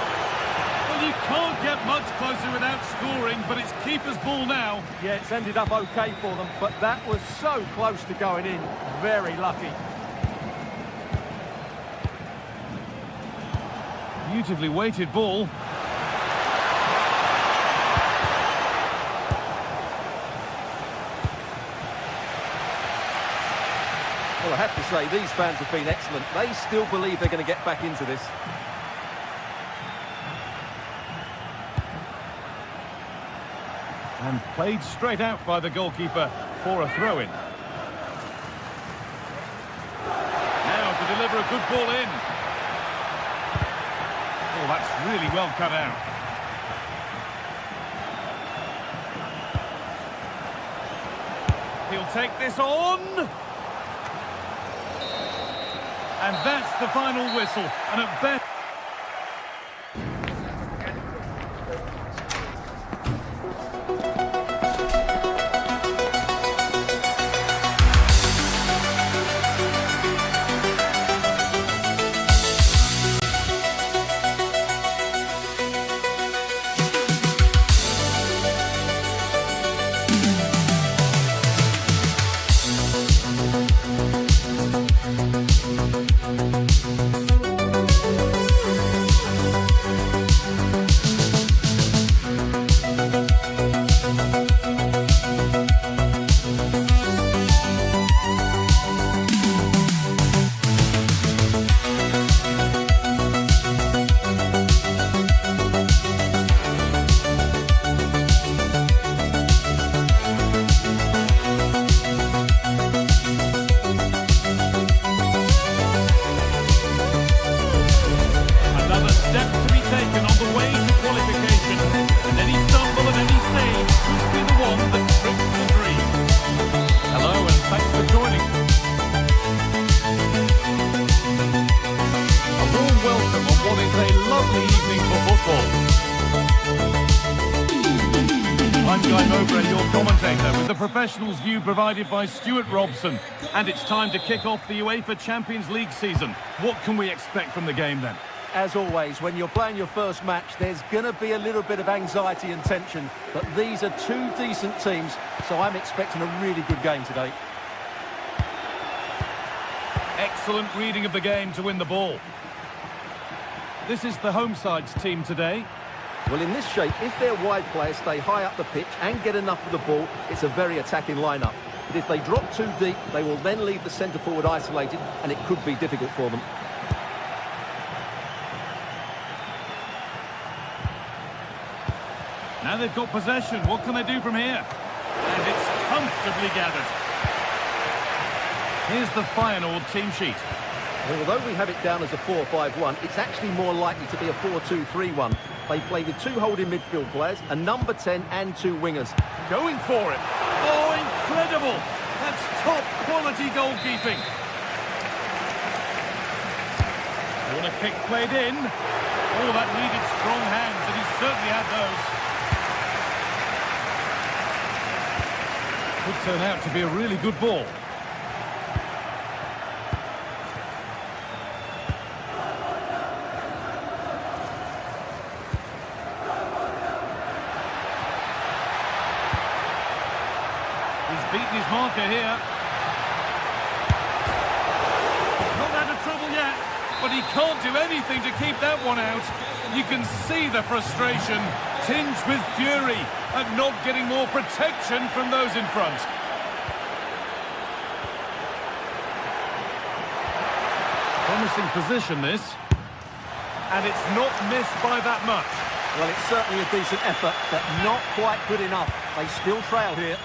Speaker 1: Well, you can't get much closer without scoring, but it's keeper's ball now.
Speaker 2: Yeah, it's ended up okay for them, but that was so close to going in. Very lucky.
Speaker 1: Beautifully weighted ball.
Speaker 2: Well, I have to say, these fans have been excellent. They still believe they're going to get back into this.
Speaker 1: And played straight out by the goalkeeper for a throw-in. Now to deliver a good ball in. Oh, that's really well cut out. He'll take this on. And that's the final whistle. And at best... Your commentator with the professional's view provided by Stuart Robson. And it's time to kick off the UEFA Champions League season. What can we expect from the game then?
Speaker 2: As always, when you're playing your first match, there's going to be a little bit of anxiety and tension. But these are two decent teams, so I'm expecting a really good game today.
Speaker 1: Excellent reading of the game to win the ball. This is the home side's team today.
Speaker 2: Well, in this shape, if their wide players stay high up the pitch and get enough of the ball, it's a very attacking lineup. But if they drop too deep, they will then leave the centre-forward isolated, and it could be difficult for them.
Speaker 1: Now they've got possession. What can they do from here? And it's comfortably gathered. Here's the final team sheet.
Speaker 2: Well, although we have it down as a 4-5-1, it's actually more likely to be a 4-2-3-1. They play with two holding midfield players, a number 10 and two wingers.
Speaker 1: Going for it. Oh, incredible. That's top quality goalkeeping. Corner kick played in. Oh, that needed strong hands, and he certainly had those. Could turn out to be a really good ball. marker here. Not out of trouble yet, but he can't do anything to keep that one out. You can see the frustration, tinged with fury, at not getting more protection from those in front. Promising position, this. And it's not missed by that much.
Speaker 2: Well, it's certainly a decent effort, but not quite good enough. They still trail here.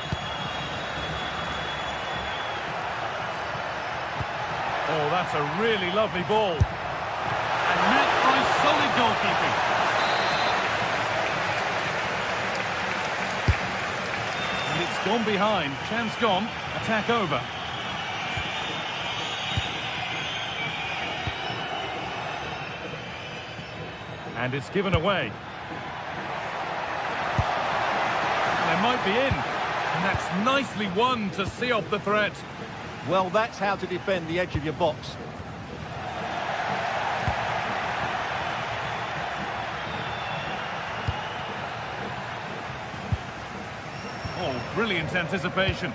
Speaker 1: Oh, that's a really lovely ball. And met by solid goalkeeping. And it's gone behind. Chance gone. Attack over. And it's given away. And they might be in. And that's nicely won to see off the threat.
Speaker 2: Well, that's how to defend the edge of your box.
Speaker 1: Oh, brilliant anticipation.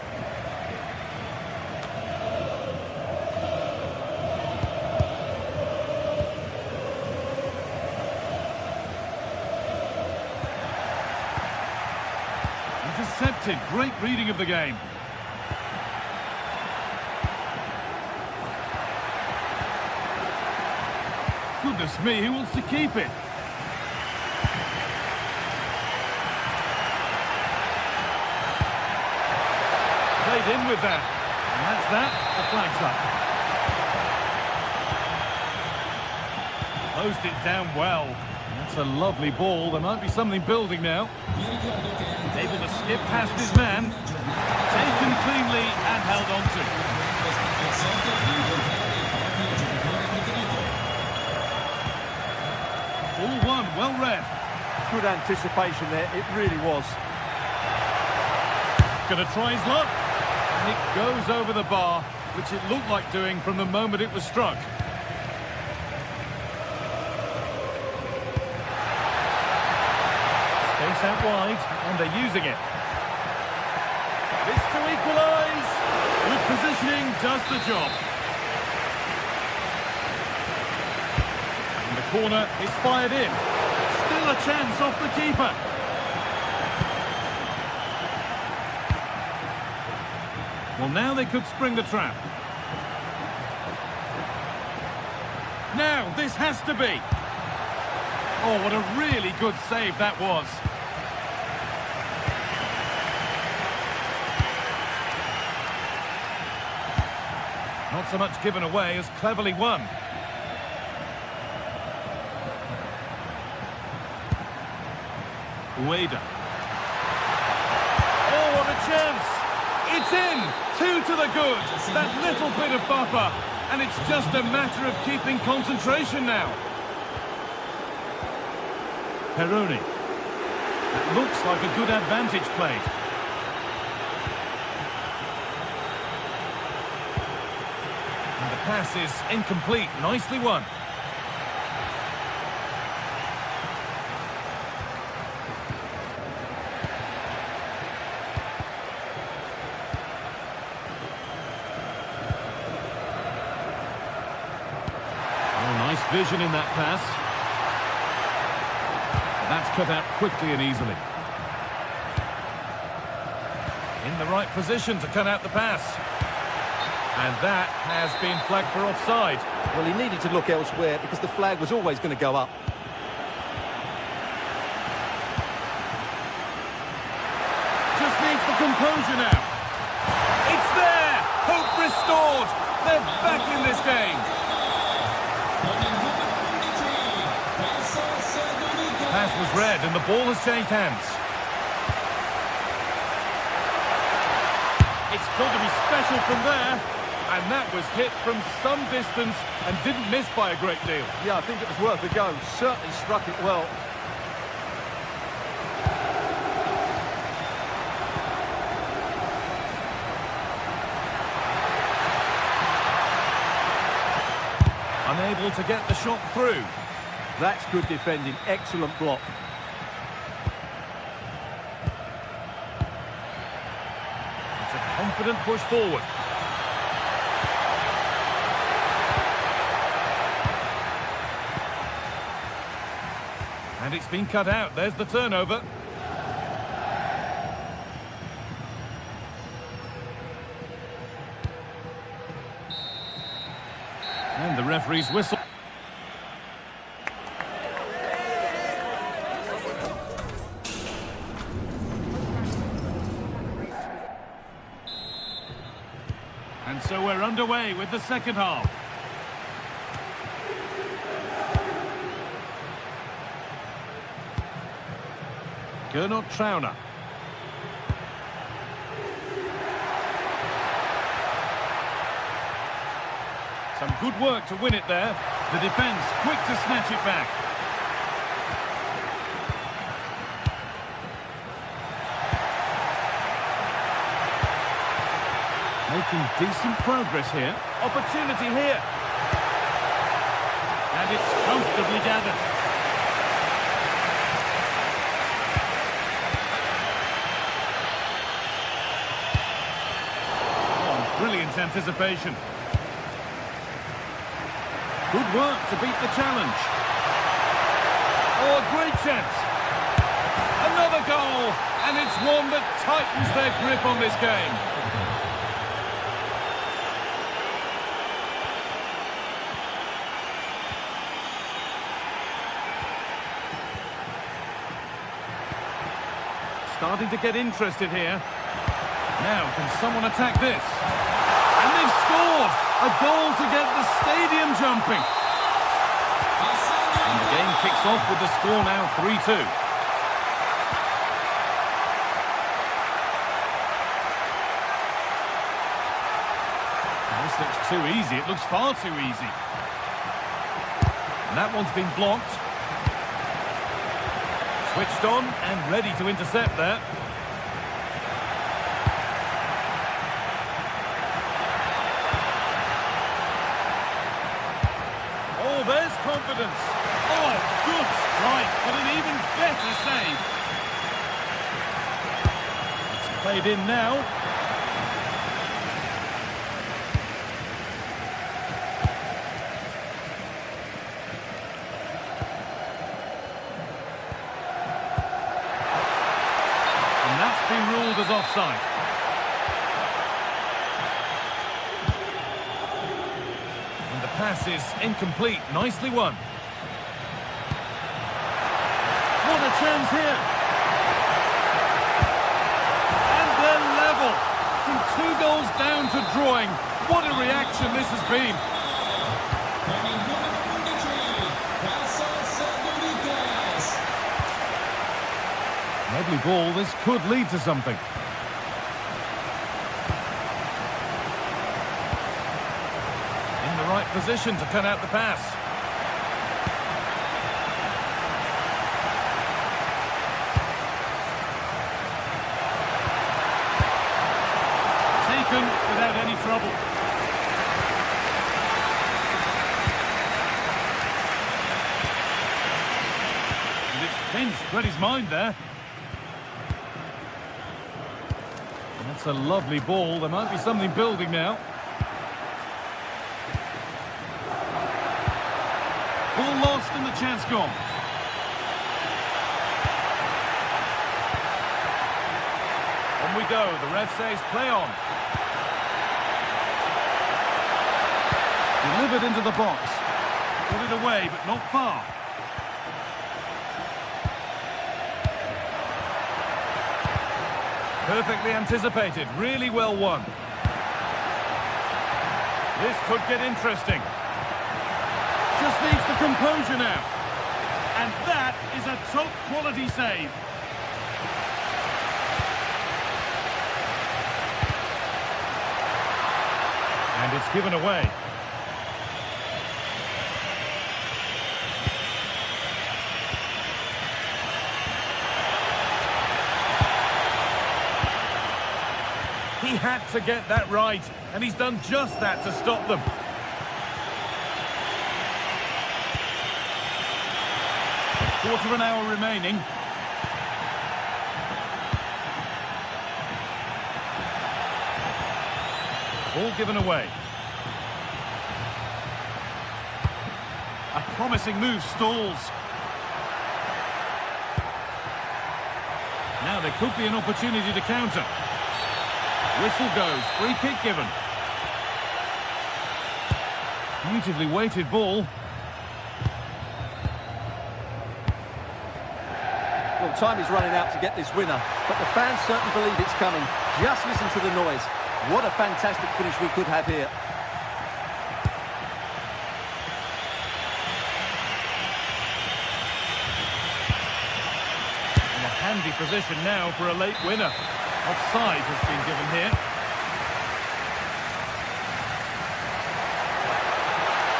Speaker 1: Intercepted. Great reading of the game. Goodness me, who wants to keep it? Played in with that. And that's that. The flag's up. Closed it down well. That's a lovely ball. There might be something building now. Able to skip past his man. Taken cleanly and held on to. All one, well read.
Speaker 2: Good anticipation there, it really was.
Speaker 1: Gonna try his luck. And it goes over the bar, which it looked like doing from the moment it was struck. Space out wide, and they're using it. This to equalise. Good positioning does the job. And the corner is fired in. Still a chance off the keeper. Well, now they could spring the trap. Now, this has to be. Oh, what a really good save that was. Not so much given away as cleverly won. Ueda. Oh, what a chance! It's in! 2 to the good! That little bit of buffer. And it's just a matter of keeping concentration now. Peroni. That looks like a good advantage played. And the pass is incomplete. Nicely won. Nice vision in that pass. That's cut out quickly and easily. In the right position to cut out the pass. And that has been flagged for offside.
Speaker 2: Well, he needed to look elsewhere because the flag was always going to go up.
Speaker 1: Just needs the composure now. It's there! Hope restored! They're back in this game. Pass was read and the ball has changed hands. It's got to be special from there. And that was hit from some distance and didn't miss by a great deal.
Speaker 2: Yeah, I think it was worth a go. Certainly struck it well.
Speaker 1: Unable to get the shot through.
Speaker 2: That's good defending. Excellent block.
Speaker 1: It's a confident push forward. And it's been cut out. There's the turnover. And the referee's whistle. And so we're underway with the second half. Gernot Trauner. Some good work to win it there. The defence quick to snatch it back. Making decent progress here. Opportunity here. And it's comfortably gathered. Oh, brilliant anticipation. Good work to beat the challenge. Oh, a great chance. Another goal. And it's one that tightens their grip on this game. Starting to get interested here. Now, can someone attack this? And they've scored! A goal to get the stadium jumping. And the game kicks off with the score now 3-2. This looks too easy. It looks far too easy. And that one's been blocked. Switched on and ready to intercept there. Oh, there's confidence. Oh, good strike, but an even better save. It's played in now. Been ruled as offside. And the pass is incomplete. Nicely won. What a chance here. And they're level. From 2 goals down to drawing. What a reaction this has been. Lovely ball, this could lead to something. In the right position to cut out the pass. Taken without any trouble. And it's pinched, read his mind there. That's a lovely ball. There might be something building now. Ball lost and the chance gone. On we go. The ref says play on. Delivered into the box. Put it away, but not far. Perfectly anticipated, really well won. This could get interesting. Just needs the composure now. And that is a top quality save. And it's given away. He had to get that right, and he's done just that to stop them. Quarter of an hour remaining. Ball given away. A promising move stalls. Now there could be an opportunity to counter. Whistle goes, free kick given. Beautifully weighted ball.
Speaker 2: Well, time is running out to get this winner, but the fans certainly believe it's coming. Just listen to the noise. What a fantastic finish we could have here.
Speaker 1: In a handy position now for a late winner. Offside has been given here.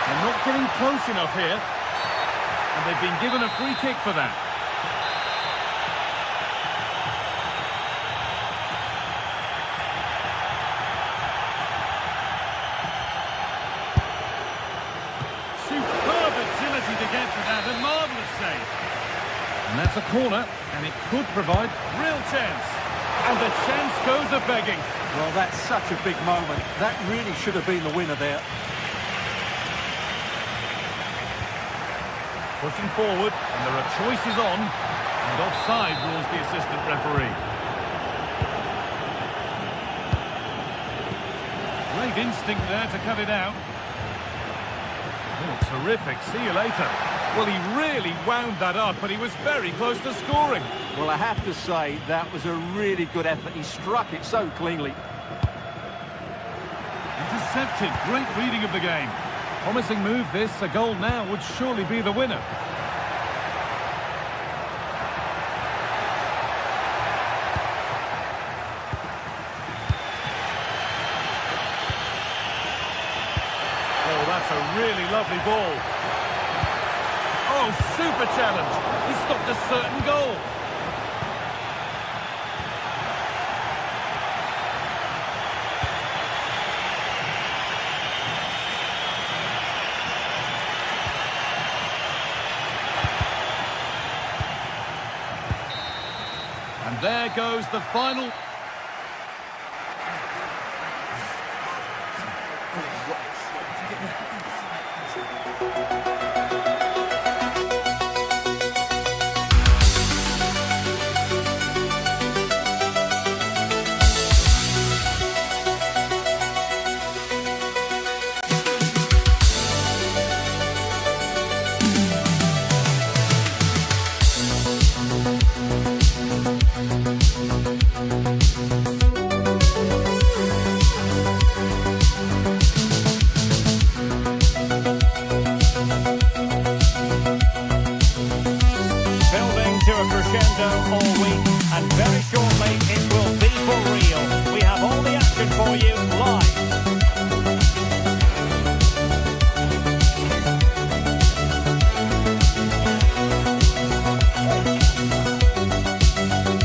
Speaker 1: They're not getting close enough here. And they've been given a free kick for that. Superb agility to get to that. A marvellous save. And that's a corner, and it could provide real chance. And the chance goes a-begging.
Speaker 2: Well, that's such a big moment. That really should have been the winner there.
Speaker 1: Pushing forward, and there are choices on. And offside rules the assistant referee. Great instinct there to cut it out. Oh, terrific. See you later. Well, he really wound that up, but he was very close to scoring.
Speaker 2: Well, I have to say, that was a really good effort. He struck it so cleanly.
Speaker 1: Intercepted. Great reading of the game. Promising move this. A goal now would surely be the winner. Oh, that's a really lovely ball. Oh, super challenge. He stopped a certain goal. And there goes the final.
Speaker 5: All week, and very shortly it will be for real. We have all the action for you live.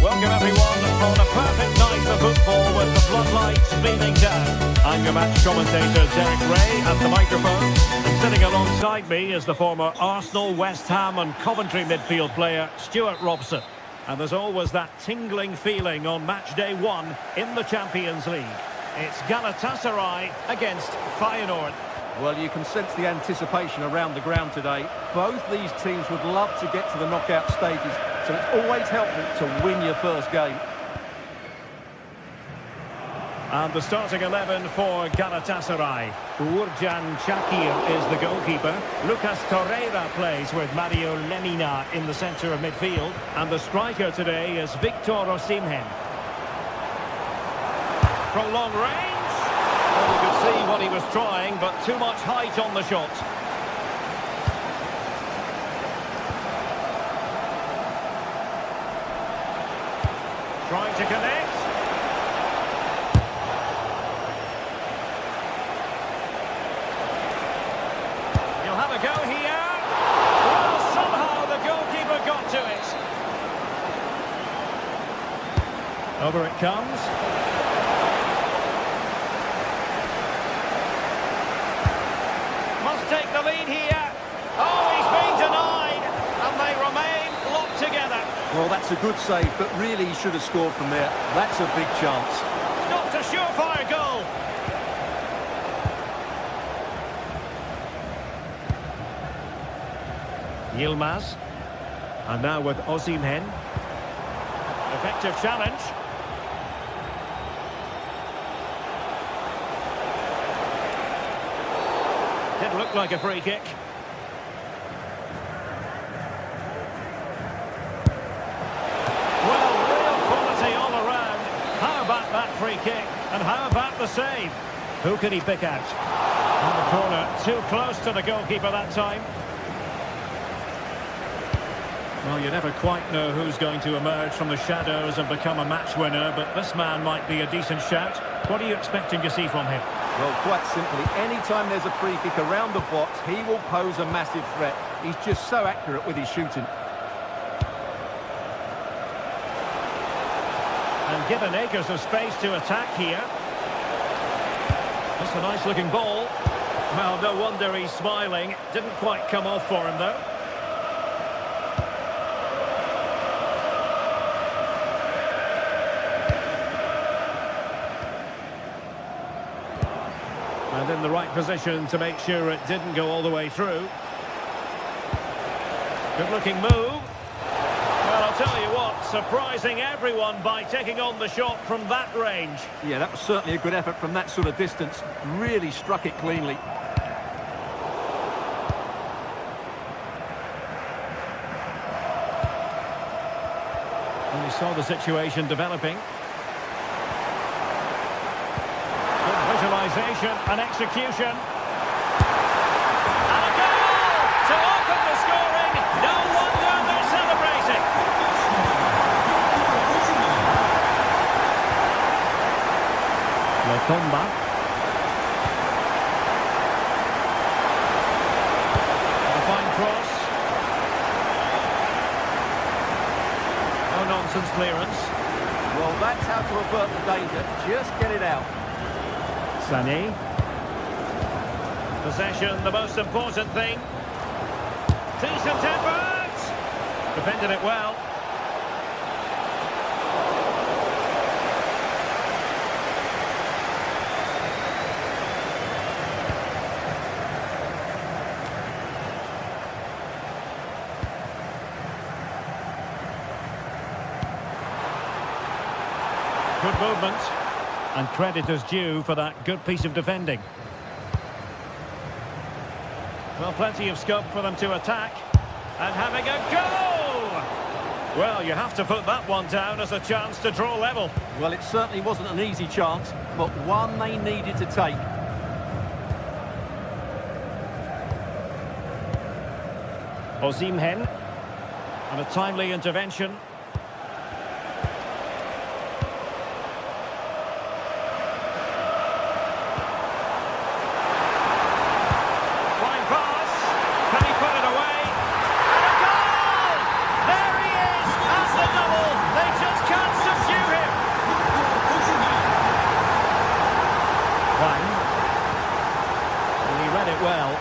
Speaker 5: Welcome everyone on a perfect night of football with the floodlights beaming down. I'm your match commentator Derek Ray at the microphone, and sitting alongside me is the former Arsenal, West Ham and Coventry midfield player Stuart Robson. And there's always that tingling feeling on match day 1 in the Champions League. It's Galatasaray against Feyenoord.
Speaker 2: Well, you can sense the anticipation around the ground today. Both these teams would love to get to the knockout stages, so it's always helpful to win your first game.
Speaker 5: And the starting 11 for Galatasaray. Uğurcan Çakır is the goalkeeper. Lucas Torreira plays with Mario Lemina in the centre of midfield. And the striker today is Victor Osimhen. From long range. Well, you could see what he was trying, but too much height on the shot. Trying to connect. Have a go here. Well, somehow the goalkeeper got to it. Over it comes. Must take the lead here. Oh, he's been denied. And they remain locked together.
Speaker 2: Well, that's a good save, but really he should have scored from there. That's a big chance.
Speaker 5: Not a surefire goal. Yilmaz. And now with Osimhen. Effective challenge. Did look like a free kick. Well, real quality all around. How about that free kick? And how about the save? Who can he pick out? On the corner, too close to the goalkeeper that time. Well, you never quite know who's going to emerge from the shadows and become a match winner, but this man might be a decent shout. What are you expecting to see from him?
Speaker 2: Well, quite simply, anytime there's a free kick around the box, he will pose a massive threat. He's just so accurate with his shooting.
Speaker 5: And given acres of space to attack here. That's a nice-looking ball. Well, no wonder he's smiling. Didn't quite come off for him, though. And in the right position to make sure it didn't go all the way through. Good-looking move. Well, I'll tell you what, surprising everyone by taking on the shot from that range.
Speaker 2: Yeah, that was certainly a good effort from that sort of distance. Really struck it cleanly.
Speaker 5: And we saw the situation developing. Visualisation and execution. And a goal to open the scoring. No wonder they're celebrating. Lokomba. A fine cross. No nonsense clearance.
Speaker 2: Well, that's how to avert the danger. Just get it out.
Speaker 5: Sané. Possession, the most important thing. Decent effort! Defended it well. Good movement. And credit is due for that good piece of defending. Well, plenty of scope for them to attack. And having a go! Well, you have to put that one down as a chance to draw level.
Speaker 2: Well, it certainly wasn't an easy chance, but one they needed to take.
Speaker 5: Osimhen. And a timely intervention. Well,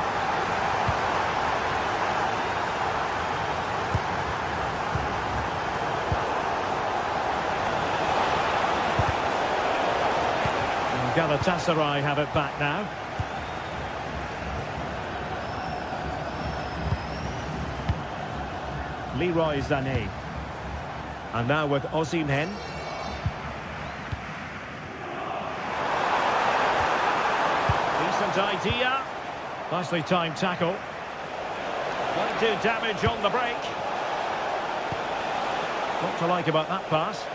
Speaker 5: Galatasaray have it back now. Leroy Sané. And now with Osimhen. Decent idea. Nicely timed tackle. Won't do damage on the break. What to like about that pass?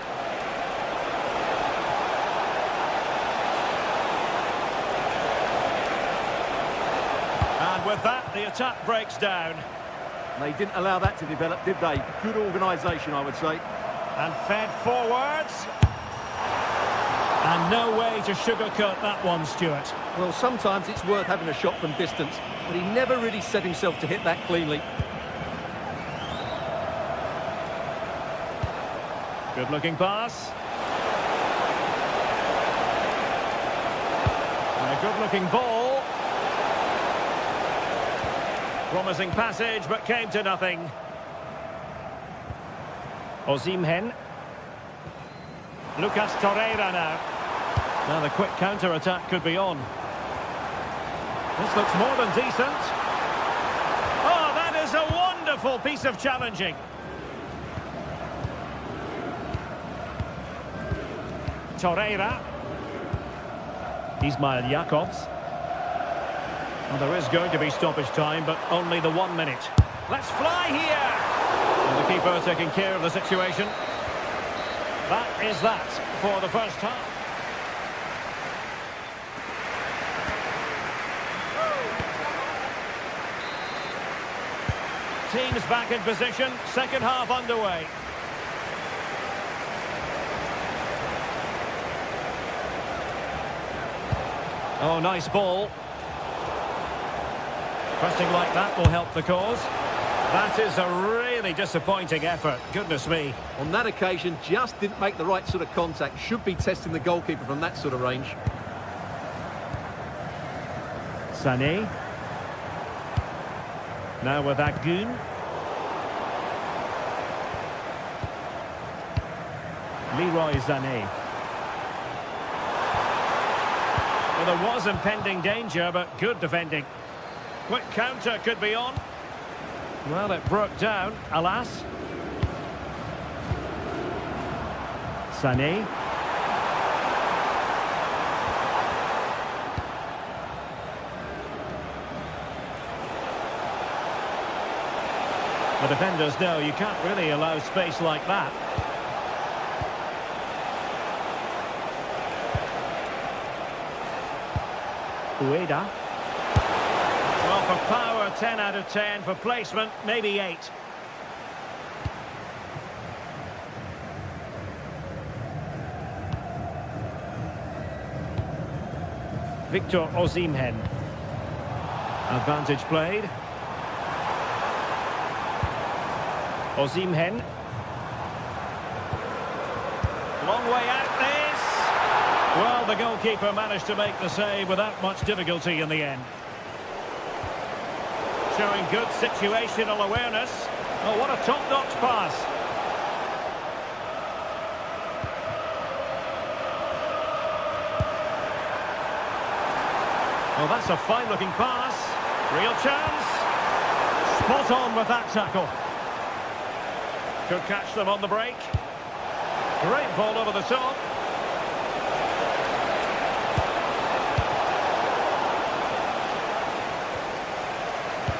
Speaker 5: And with that, the attack breaks down.
Speaker 2: They didn't allow that to develop, did they? Good organisation, I would say.
Speaker 5: And fed forwards. And no way to sugarcoat that one, Stuart.
Speaker 2: Well, sometimes it's worth having a shot from distance, but he never really set himself to hit that cleanly.
Speaker 5: Good-looking pass. And a good-looking ball. Promising passage, but came to nothing. Osimhen. Lucas Torreira now. Now the quick counter-attack could be on. This looks more than decent. Oh, that is a Wonderful piece of challenging. Torreira. Ismail Jakobs. Well, there is going to be stoppage time, but only the 1 minute. Let's fly here! And the keeper taking care of the situation. That is that for the first half. Teams back in position, second half underway. Oh, nice ball. Pressing like that will help the cause. That is a really disappointing effort. Goodness me.
Speaker 2: On that occasion, just didn't make the right sort of contact. Should be testing the goalkeeper from that sort of range.
Speaker 5: Sané. Now with Agun. Leroy Sané. Well, there was impending danger, but good defending. Quick counter could be on. Well, it broke down, alas. Sané. The defenders know you can't really allow space like that. Ueda. Well, for power, 10 out of 10. For placement, maybe 8. Victor Osimhen. Advantage played. Osimhen. Long way out this. Well, the goalkeeper managed to make the save without much difficulty in the end. Showing good situational awareness. Oh, what a top-notch pass. Well, that's a fine-looking pass. Real chance. Spot on with that tackle. Could catch them on the break. Great ball over the top.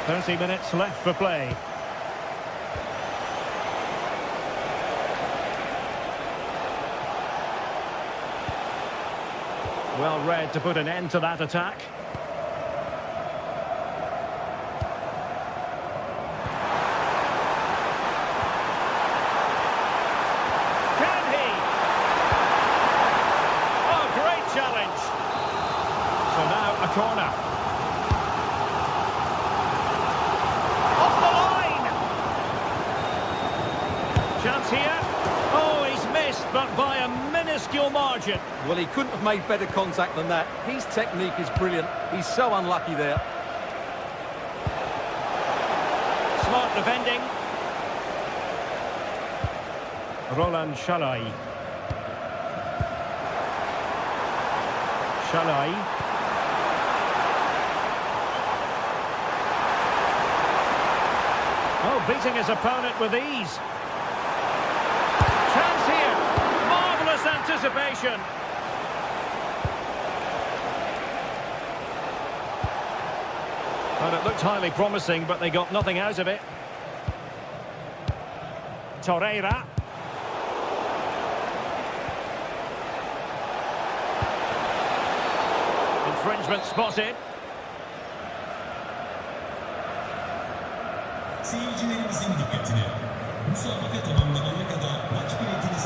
Speaker 5: "30 minutes left for play." Well read to put an end to that attack. Can he? Oh, great challenge. So now a corner. Chance here. Oh, he's missed, but by a minuscule margin.
Speaker 2: Well, he couldn't have made better contact than that. His technique is brilliant. He's so unlucky there.
Speaker 5: Smart defending. Roland Shalai. Shalai. Oh, beating his opponent with ease. Chance here. Marvellous anticipation. Well, it looked highly promising, but they got nothing out of it. Torreira. Infringement spotted.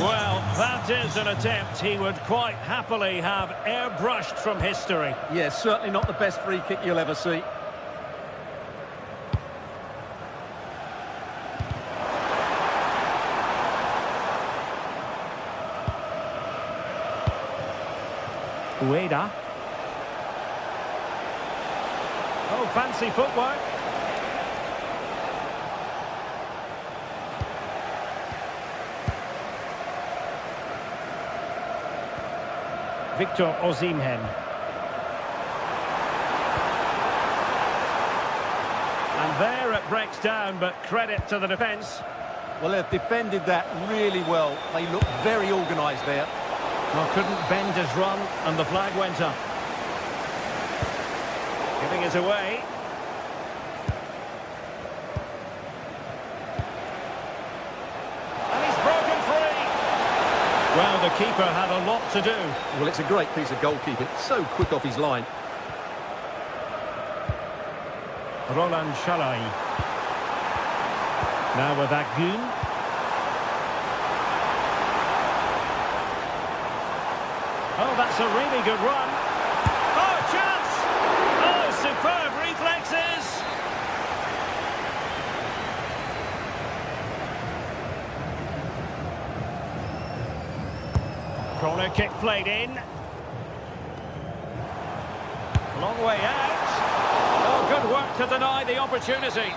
Speaker 5: Well, that is an attempt he would quite happily have airbrushed from history.
Speaker 2: Yeah, certainly not the best free kick you'll ever see.
Speaker 5: Ueda. Oh, fancy footwork. Victor Osimhen. And there it breaks down, but credit to the defence.
Speaker 2: Well, they've defended that really well. They look very organised there.
Speaker 5: Well, couldn't bend his run, and the flag went up. Giving it away. And he's broken free. Well, the keeper had a lot to do.
Speaker 2: Well, it's a great piece of goalkeeping. So quick off his line.
Speaker 5: Roland Chalai. Now with Agun. Oh, that's a really good run. Oh, chance! Oh, superb reflexes! Corner kick played in. Long way out. Oh, good work to deny the opportunity.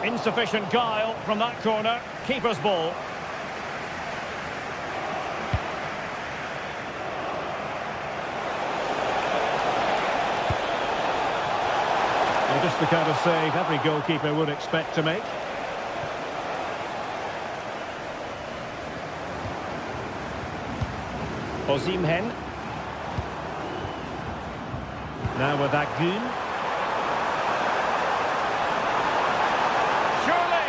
Speaker 5: Insufficient guile from that corner. Keeper's ball. Well, just the kind of save every goalkeeper would expect to make. Osimhen. Now with Agun. Surely!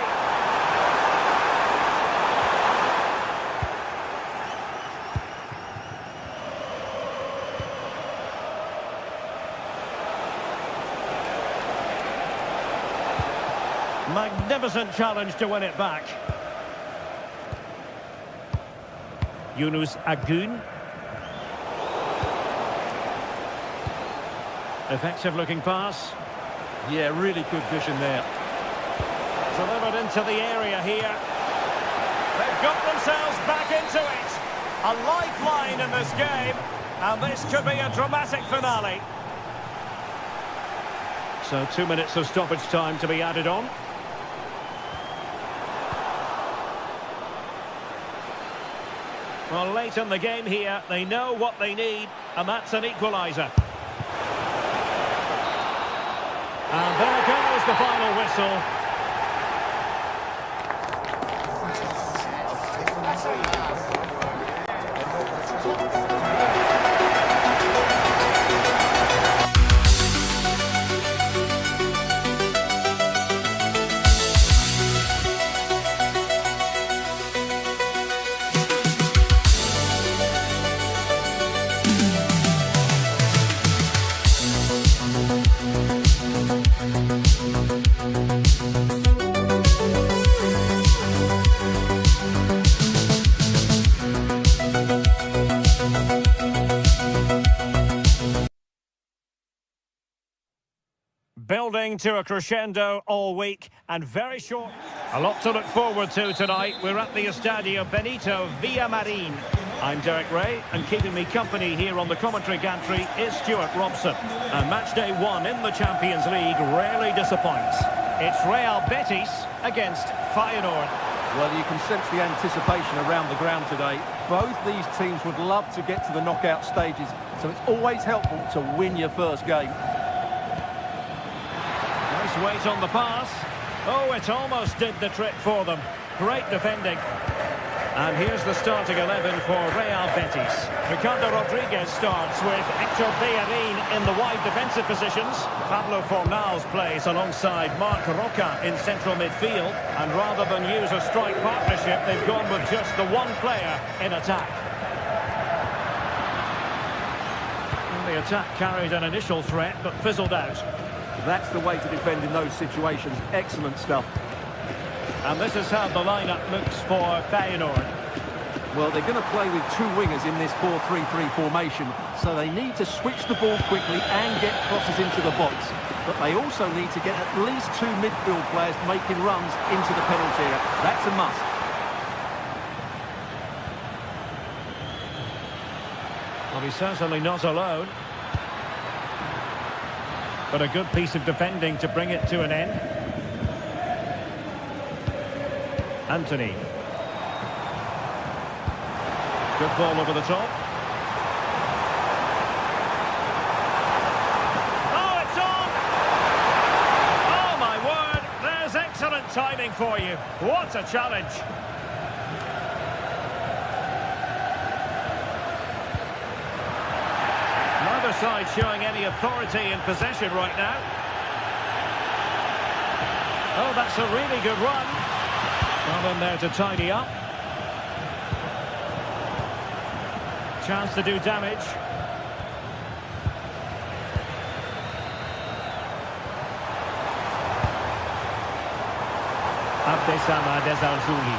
Speaker 5: Magnificent challenge to win it back. Yunus Agun. Effective looking pass.
Speaker 2: Yeah, really good vision there.
Speaker 5: Delivered into the area here. They've got themselves back into it. A lifeline in this game. And this could be a dramatic finale. So 2 minutes of stoppage time to be added on. Well, late in the game here, they know what they need, and that's an equaliser. And there goes the final whistle. Building to a crescendo all week and very short. A lot to look forward to tonight. We're at the Estadio Benito Villamarín. I'm Derek Ray, and keeping me company here on the commentary gantry is Stuart Robson. And match day 1 in the Champions League rarely disappoints. It's Real Betis against Feyenoord.
Speaker 2: Well, you can sense the anticipation around the ground today. Both these teams would love to get to the knockout stages, so it's always helpful to win your first game.
Speaker 5: Nice weight on the pass. Oh, it almost did the trick for them. Great defending. And here's the starting 11 for Real Betis. Ricardo Rodriguez starts with Hector Bellerin in the wide defensive positions. Pablo Fornals plays alongside Marc Roca in central midfield. And rather than use a strike partnership, they've gone with just the one player in attack. And the attack carried an initial threat, but fizzled out.
Speaker 2: That's the way to defend in those situations. Excellent stuff.
Speaker 5: And this is how the lineup looks for Feyenoord.
Speaker 2: Well, they're going to play with two wingers in this 4-3-3 formation, so they need to switch the ball quickly and get crosses into the box. But they also need to get at least two midfield players making runs into the penalty area. That's a must.
Speaker 5: Well, he's certainly not alone. But a good piece of defending to bring it to an end. Anthony. Good ball over the top. for you. What a challenge. Neither side showing any authority in possession right now. Oh, that's a really good run. Well in there to tidy up. Chance to do damage. Abdesama Desalzuli.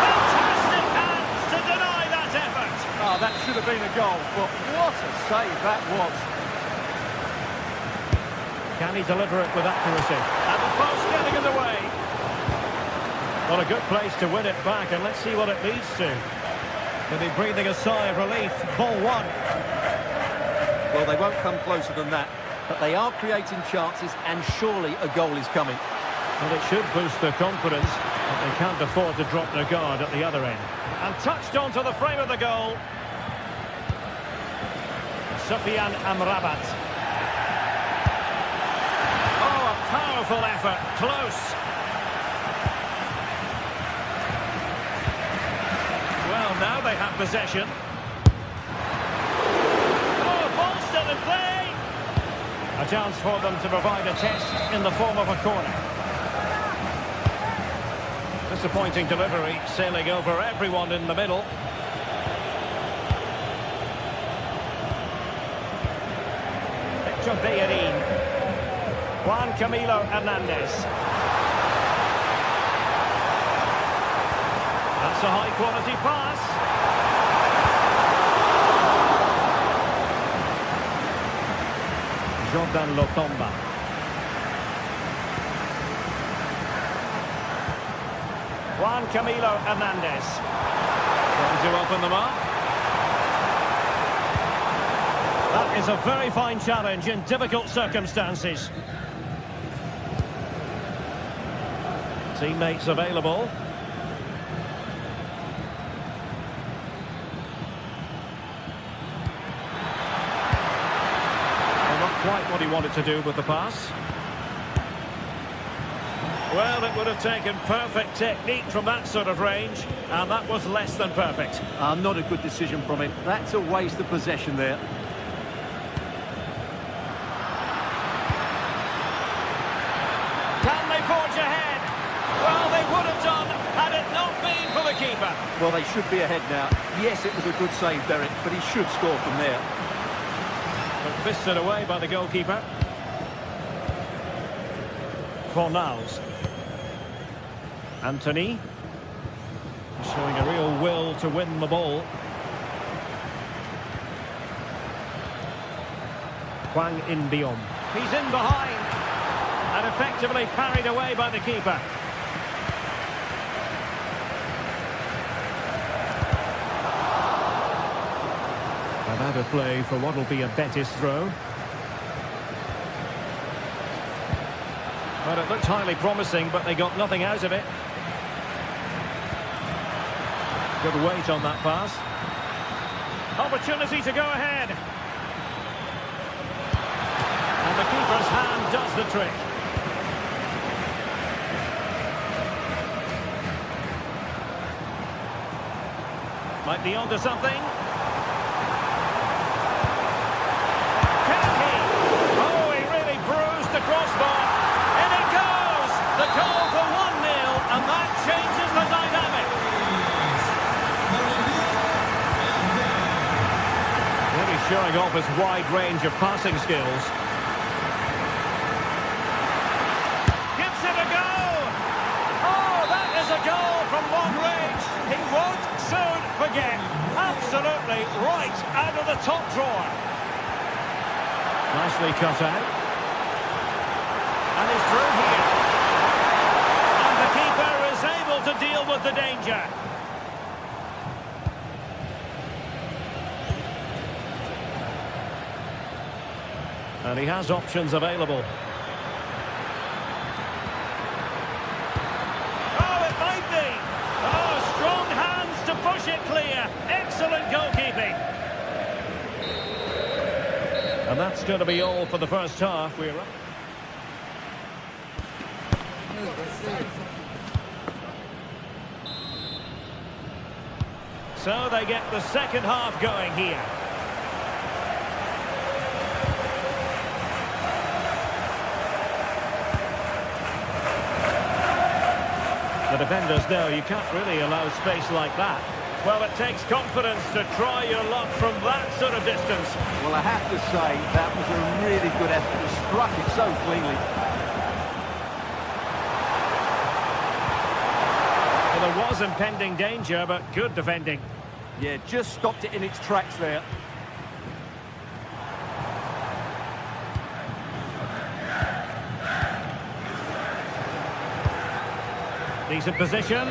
Speaker 5: Fantastic hands to deny that effort.
Speaker 2: Oh, that should have been a goal, but what a save that was.
Speaker 5: Can he deliver it with accuracy? And the post getting in the way. What a good place to win it back, and let's see what it leads to. They'll be breathing a sigh of relief. Ball one.
Speaker 2: Well, they won't come closer than that, but they are creating chances, and surely a goal is coming.
Speaker 5: Well, it should boost their confidence, but they can't afford to drop their guard at the other end. And touched onto the frame of the goal. Sufyan Amrabat. Oh, a powerful effort. Close. Well, now they have possession. Oh, ball still in play. A chance for them to provide a test in the form of a corner. Disappointing delivery, sailing over everyone in the middle. Victor Bellerin. Juan Camilo Hernandez. That's a high-quality pass. Jordan Lotomba. Juan Camilo Hernandez. Trying to open them up. That is a very fine challenge in difficult circumstances. Teammates available. Quite what he wanted to do with the pass. Well, it would have taken perfect technique from that sort of range, and that was less than perfect.
Speaker 2: Not a good decision from him. That's a waste of possession there.
Speaker 5: Can they forge ahead? Well, they would have done had it not been for the keeper.
Speaker 2: Well, they should be ahead now. Yes, it was a good save, Derek, but he should score from there.
Speaker 5: But fisted away by the goalkeeper. Fornals. Anthony. Showing a real will to win the ball. Hwang In-beom. He's in behind. And effectively parried away by the keeper. Out of play for what will be a Betis throw. Well, it looked highly promising, but they got nothing out of it. Good weight on that pass. Opportunity to go ahead. And the keeper's hand does the trick. Might be onto something. Crossbar, and it goes! The goal for 1-0, and that changes the dynamic. Really showing off his wide range of passing skills. Gives it a go! Oh, that is a goal from long range. He won't soon forget. Absolutely right out of the top drawer. Nicely cut out. And he's through here. And the keeper is able to deal with the danger. And he has options available. Oh, it might be. Oh, strong hands to push it clear. Excellent goalkeeping. And that's going to be all for the first half. We're up. So they get the second half going here. The defenders know you can't really allow space like that. Well, it takes confidence to try your luck from that sort of distance.
Speaker 2: Well, I have to say, that was a really good effort. He struck it so cleanly.
Speaker 5: Well, there was impending danger, but good defending.
Speaker 2: Yeah, just stopped it in its tracks there.
Speaker 5: Decent position.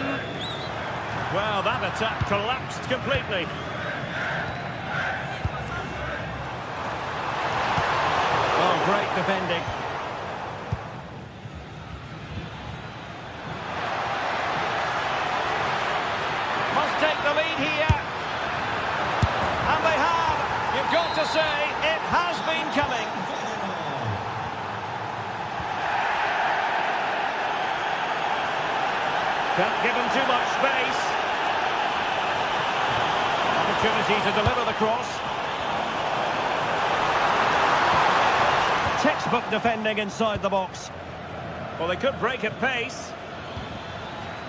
Speaker 5: Well, that attack collapsed completely. Oh, great defending. Must take the lead here. And they have. You've got to say, it has been coming. Can't give him too much space. Opportunity to deliver the cross. Textbook defending inside the box. Well, they could break at pace.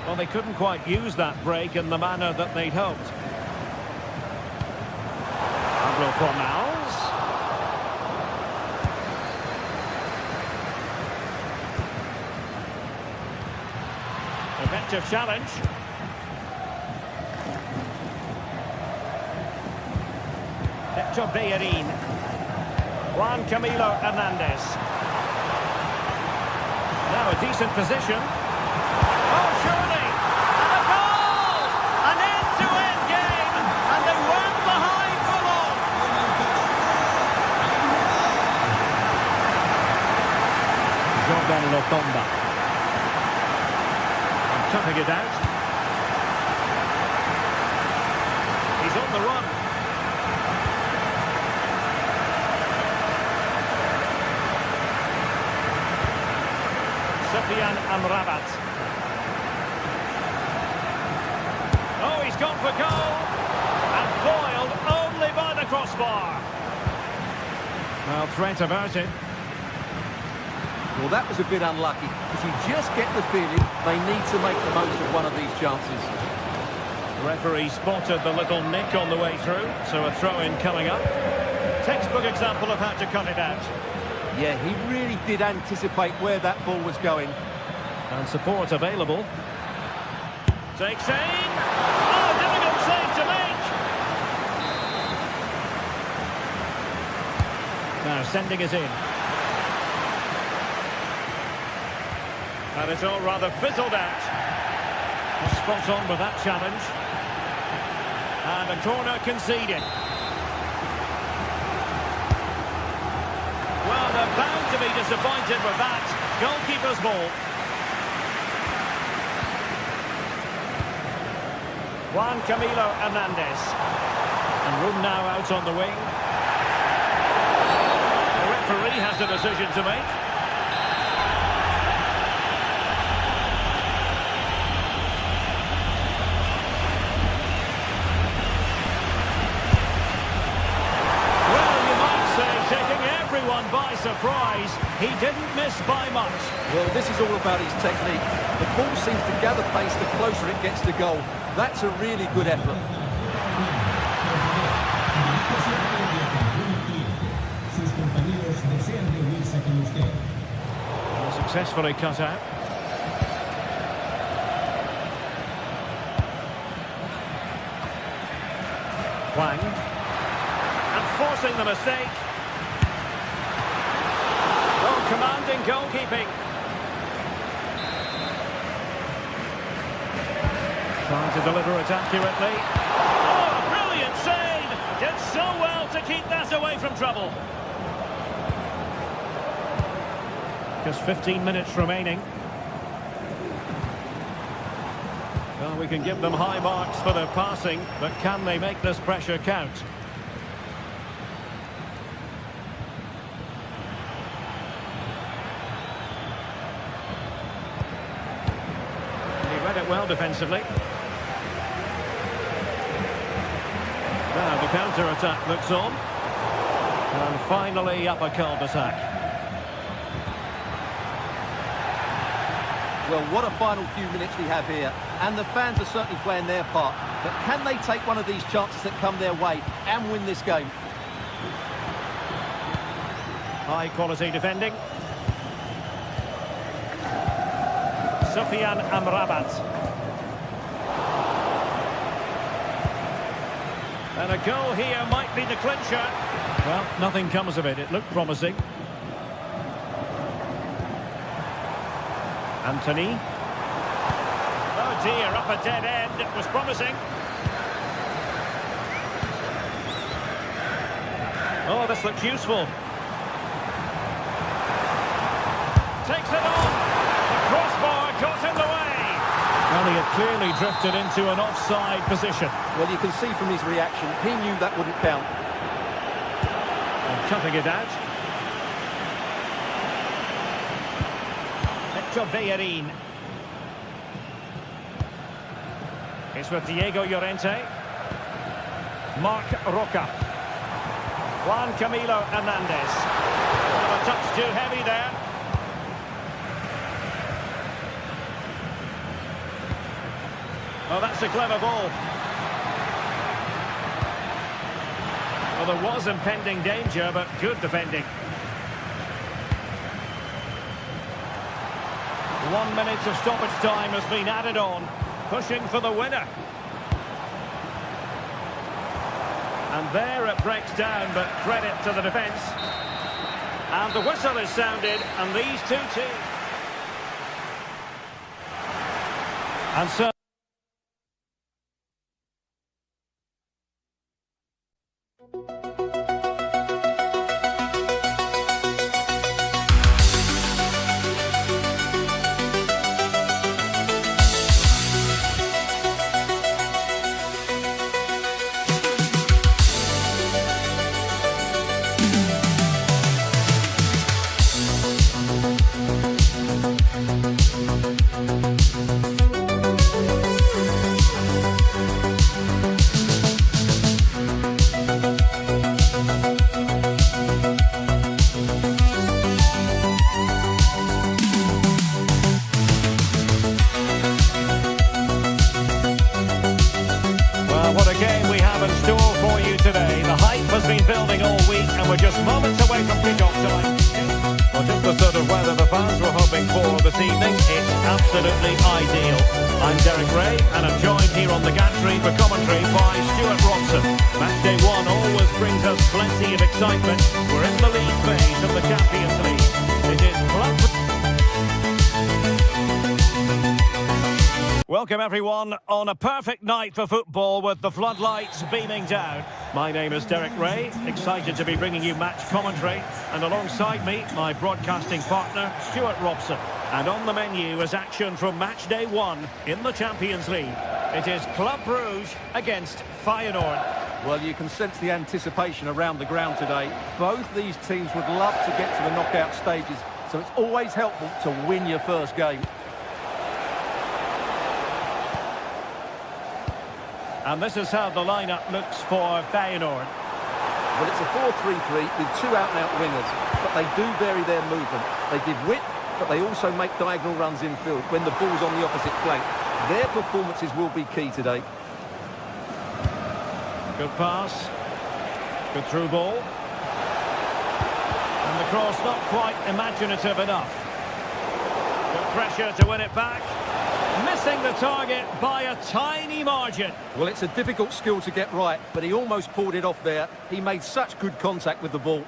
Speaker 5: Well, they couldn't quite use that break in the manner that they'd hoped. Pablo Fornals. Effective challenge. Hector Bellerin. Juan Camilo Hernandez. Now a decent position. Oh, surely! And a goal! An end-to-end game, and they weren't behind for long. Jordan Lotomba. Tucking it out. He's on the run. Sofian Amrabat. Oh, he's gone for goal. And foiled only by the crossbar. Well, threat averted.
Speaker 2: Well, that was a bit unlucky, because you just get the feeling they need to make the most of one of these chances.
Speaker 5: The referee spotted the little nick on the way through, so a throw-in coming up. Textbook example of how to cut it out.
Speaker 2: Yeah, he really did anticipate where that ball was going.
Speaker 5: And support available. Takes aim. Oh, difficult save to make. Now sending it in. And it's all rather fizzled out. Spot on with that challenge. And a corner conceded. Well, they're bound to be disappointed with that. Goalkeeper's ball. Juan Camilo Hernandez. And room now out on the wing. The referee has a decision to make. By surprise, he didn't miss by much.
Speaker 2: Well, this is all about his technique. The ball seems to gather pace the closer it gets to goal. That's a really good effort.
Speaker 5: Well, successfully cut out. Wang. And forcing the mistake. Commanding goalkeeping. Trying to deliver it accurately. Oh, a brilliant save! Did so well to keep that away from trouble. Just 15 minutes remaining. Well, we can give them high marks for their passing, but can they make this pressure count? defensively. Now the counter-attack looks on. And finally up a cul-de-sac.
Speaker 2: Well, what a final few minutes we have here. And the fans are certainly playing their part. But can they take one of these chances that come their way and win this game?
Speaker 5: High quality defending. Sufyan Amrabat. And a goal here might be the clincher. Well, nothing comes of it. It looked promising. Anthony. Oh dear, up a dead end. It was promising. Oh, this looks useful. Takes it on. The crossbar caught in the way. Well, he had clearly drifted into an offside position.
Speaker 2: Well, you can see from his reaction, he knew that wouldn't count.
Speaker 5: And cutting it out. Bellerin. It's with Diego Llorente. Marc Roca. Juan Camilo Hernandez. A touch too heavy there. Oh, that's a clever ball. Well, there was impending danger, but good defending. 1 minute of stoppage time has been added on, pushing for the winner. And there it breaks down, but credit to the defence. And the whistle is sounded, and these two teams... And so... What a game we have in store for you today. The hype has been building all week and we're just moments away from kick-off time. Well, just the sort of weather the fans were hoping for this evening. It's absolutely ideal. I'm Derek Ray and I'm joined here on the gantry for commentary by Stuart Robson. Matchday 1 always brings us plenty of excitement. We're in the league phase of the Champions League. It is club... Welcome everyone on a perfect night for football with the floodlights beaming down. My name is Derek Ray, excited to be bringing you match commentary, and alongside me my broadcasting partner Stuart Robson. And on the menu is action from match day 1 in the Champions League. It is Club Brugge against Feyenoord.
Speaker 2: Well, you can sense the anticipation around the ground today. Both these teams would love to get to the knockout stages, so it's always helpful to win your first game.
Speaker 5: And this is how the lineup looks for Feyenoord.
Speaker 2: Well, it's a 4-3-3 with two out-and-out wingers, but they do vary their movement. They give width, but they also make diagonal runs infield when the ball's on the opposite flank. Their performances will be key today.
Speaker 5: Good pass. Good through ball. And the cross not quite imaginative enough. Good pressure to win it back. Missing the target by a tiny margin.
Speaker 2: Well, it's a difficult skill to get right, but he almost pulled it off there. He made such good contact with the ball.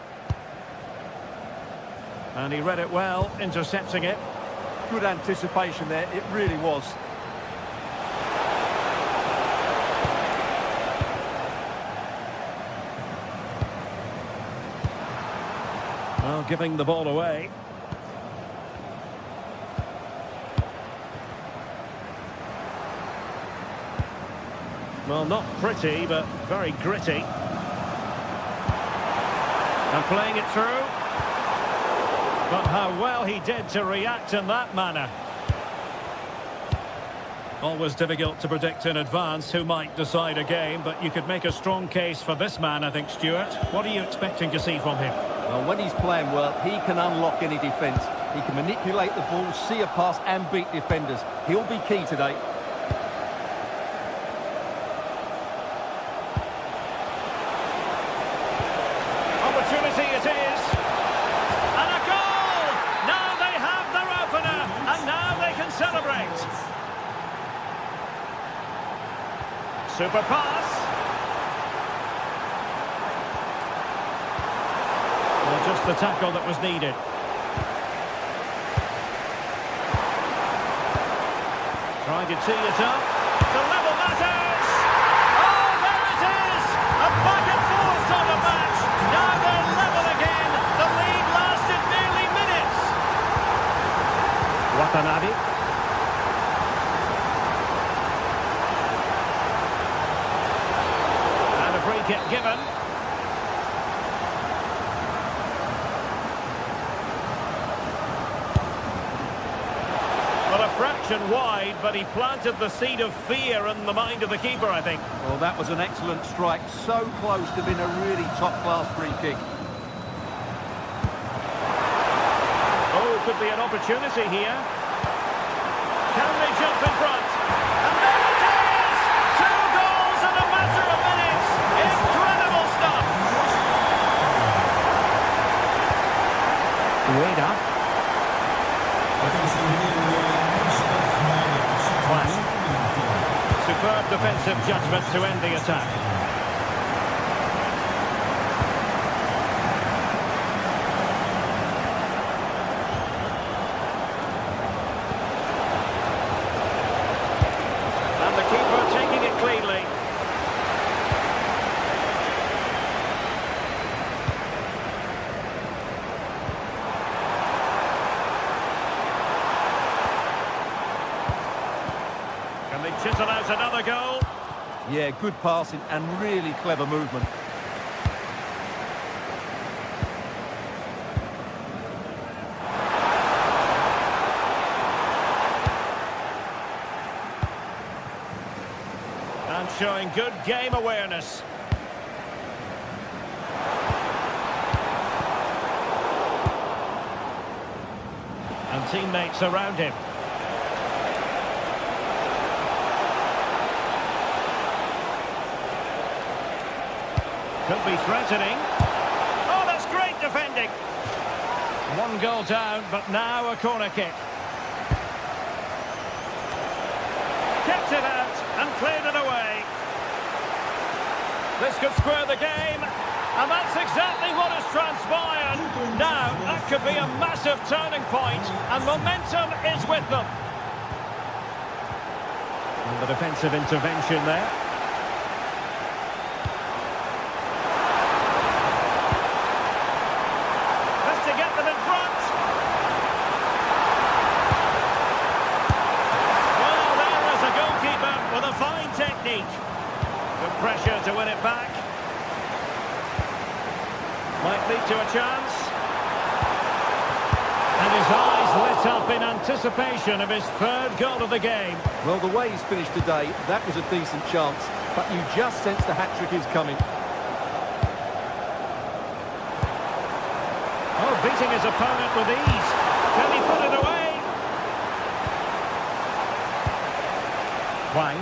Speaker 5: And he read it well, intercepting it.
Speaker 2: Good anticipation there, it really was.
Speaker 5: Well, giving the ball away. Well, not pretty, but very gritty. And playing it through. But how well he did to react in that manner. Always difficult to predict in advance who might decide a game, but you could make a strong case for this man, I think, Stuart. What are you expecting to see from him?
Speaker 2: Well, when he's playing well, he can unlock any defence. He can manipulate the ball, see a pass and beat defenders. He'll be key today.
Speaker 5: Opportunity it is. And a goal! Now they have their opener, and now they can celebrate. Super pass. Well, just the tackle that was needed. Trying to tee it up. To level matters! Oh, there it is! A back and forth sort of match. Now they're level again. The lead lasted nearly minutes. Watanabe. And a free kick given. Well, a fraction wide, but he planted the seed of fear in the mind of the keeper, I think.
Speaker 2: Well, that was an excellent strike. So close to being a really top-class free kick.
Speaker 5: Oh, could be an opportunity here. Can they jump in front? And there it is! 2 goals in a matter of minutes! Incredible stuff! Ueda. Superb defensive judgment to end the attack. And the keeper taking it cleanly. Can they chisel out another goal?
Speaker 2: Yeah, good passing and really clever movement.
Speaker 5: And showing good game awareness. And teammates around him. Could be threatening. Oh, that's great defending. 1 goal down, but now a corner kick. Kept it out and cleared it away. This could square the game, and that's exactly what has transpired. Now, that could be a massive turning point, and momentum is with them. And the defensive intervention there. Good pressure to win it back. Might lead to a chance. And his eyes lit up in anticipation of his 3rd goal of the game.
Speaker 2: Well, the way he's finished today, that was a decent chance. But you just sense the hat-trick is coming.
Speaker 5: Oh, beating his opponent with ease. Can he put it away? Wang.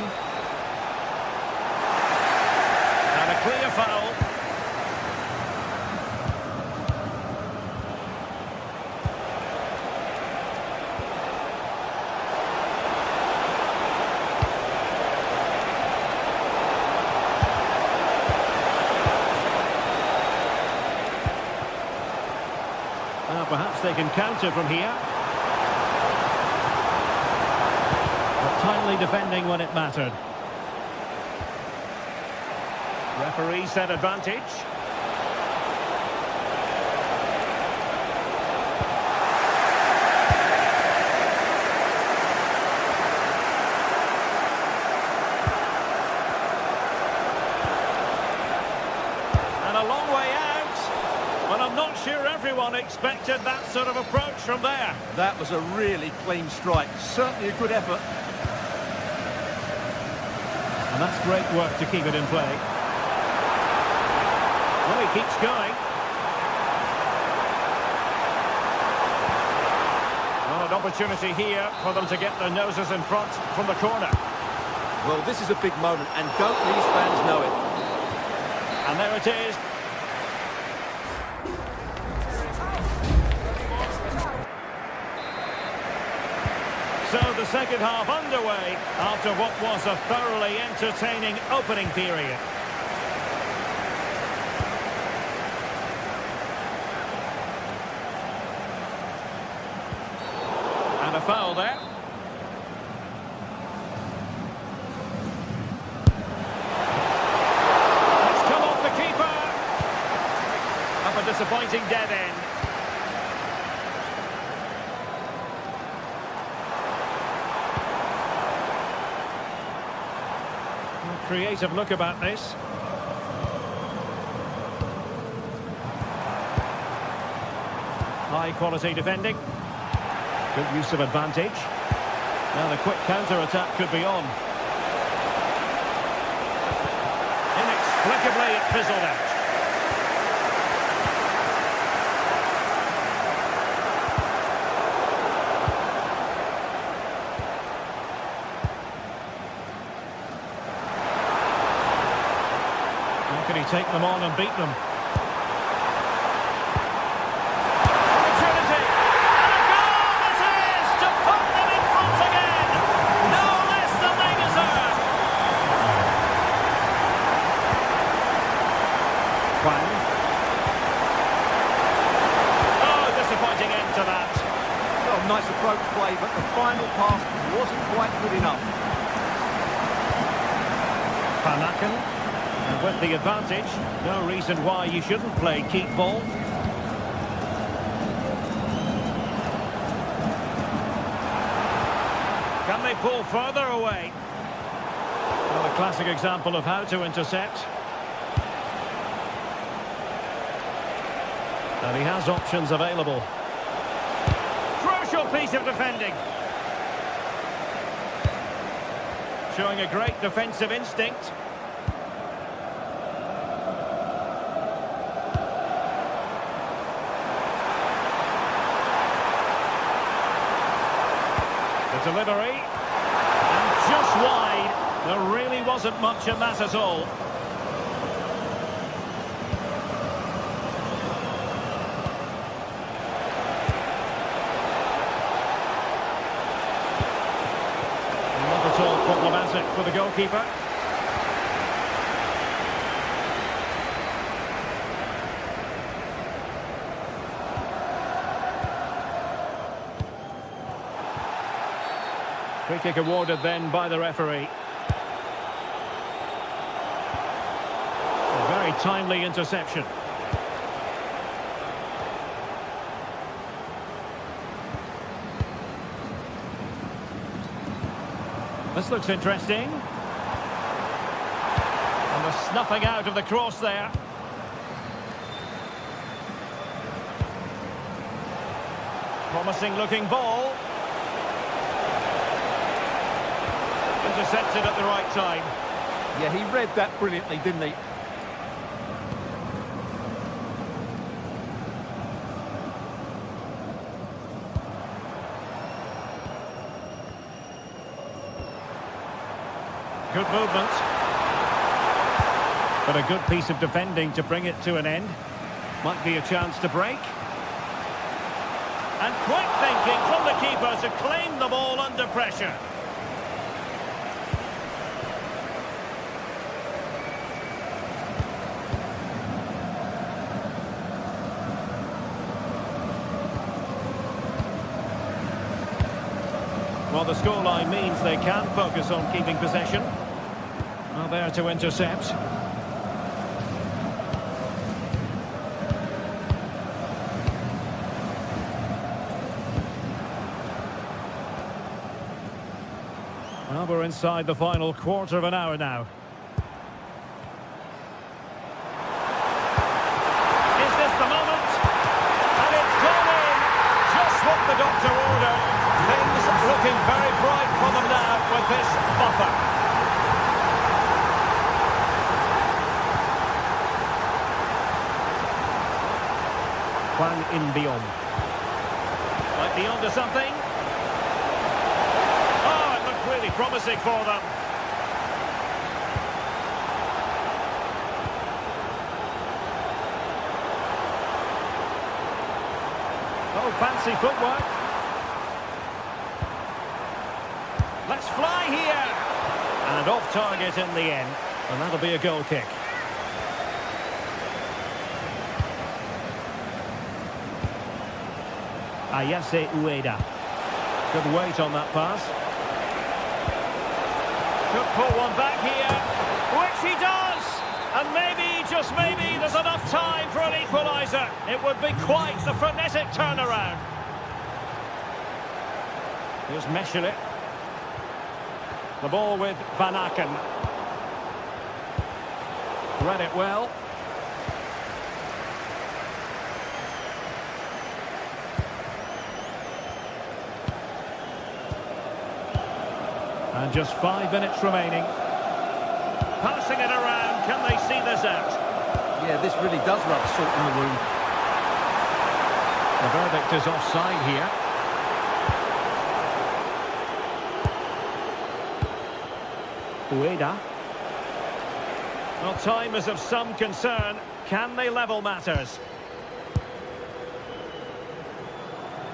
Speaker 5: Clear foul. Well, perhaps they can counter from here. But timely defending when it mattered. Referee said advantage. And a long way out. But I'm not sure everyone expected that sort of approach from there.
Speaker 2: That was a really clean strike. Certainly a good effort.
Speaker 5: And that's great work to keep it in play. Well, he keeps going. Well, an opportunity here for them to get their noses in front from the corner.
Speaker 2: Well, this is a big moment, and don't these fans know it?
Speaker 5: And there it is. So the second half underway after what was a thoroughly entertaining opening period. And a foul there. It's come off the keeper. Up a disappointing dead end. Creative look about this. High quality defending. Good use of advantage. Now the quick counter-attack could be on. Inexplicably it fizzled out. Can he take them on and beat them? Opportunity! And a goal it is! To put them in front again! No less than they deserve! Juan. Oh, disappointing end to that.
Speaker 2: Oh, nice approach play, but the final pass wasn't quite good enough.
Speaker 5: Panakan. And with the advantage, no reason why you shouldn't play keep ball. Can they pull further away? Well, a classic example of how to intercept. And he has options available. Crucial piece of defending. Showing a great defensive instinct. Delivery, and just wide. There really wasn't much in that at all. Not at all problematic for the goalkeeper. Free kick awarded then by the referee. A very timely interception. This looks interesting. And the snuffing out of the cross there. Promising looking ball. Intercepted at the right time.
Speaker 2: Yeah, he read that brilliantly, didn't he?
Speaker 5: Good movement. But a good piece of defending to bring it to an end. Might be a chance to break. And quick thinking from the keeper to claim the ball under pressure. Well, the scoreline means they can focus on keeping possession. Well, there to intercept. Well, we're inside the final quarter of an hour now. Is this the moment? And it's gone in! Just what the doctor ordered. Things looking very bright for them now with this buffer. In-beom. Might be onto something. Oh, it looked really promising for them. Oh, fancy footwork. Let's fly here. And off target in the end. And that'll be a goal kick. Ayase Ueda. Good weight on that pass. Could pull one back here, which he does! And maybe, just maybe, there's enough time for an equaliser. It would be quite the frenetic turnaround. Here's Meshele. The ball with Van Aken. Read it well. And just 5 minutes remaining. Passing it around, can they see this out?
Speaker 2: Yeah, this really does rub salt in the wound.
Speaker 5: The verdict is offside here. Ueda. Well, time is of some concern. Can they level matters?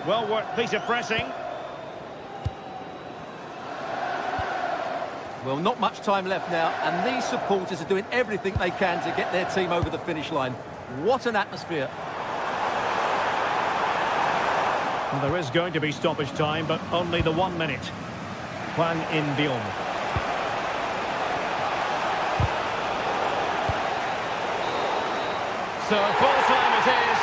Speaker 5: Well worked piece of pressing.
Speaker 2: Well, not much time left now, and these supporters are doing everything they can to get their team over the finish line. What an atmosphere.
Speaker 5: Well, there is going to be stoppage time, but only the 1 minute. Hwang In-beom. So full time it is.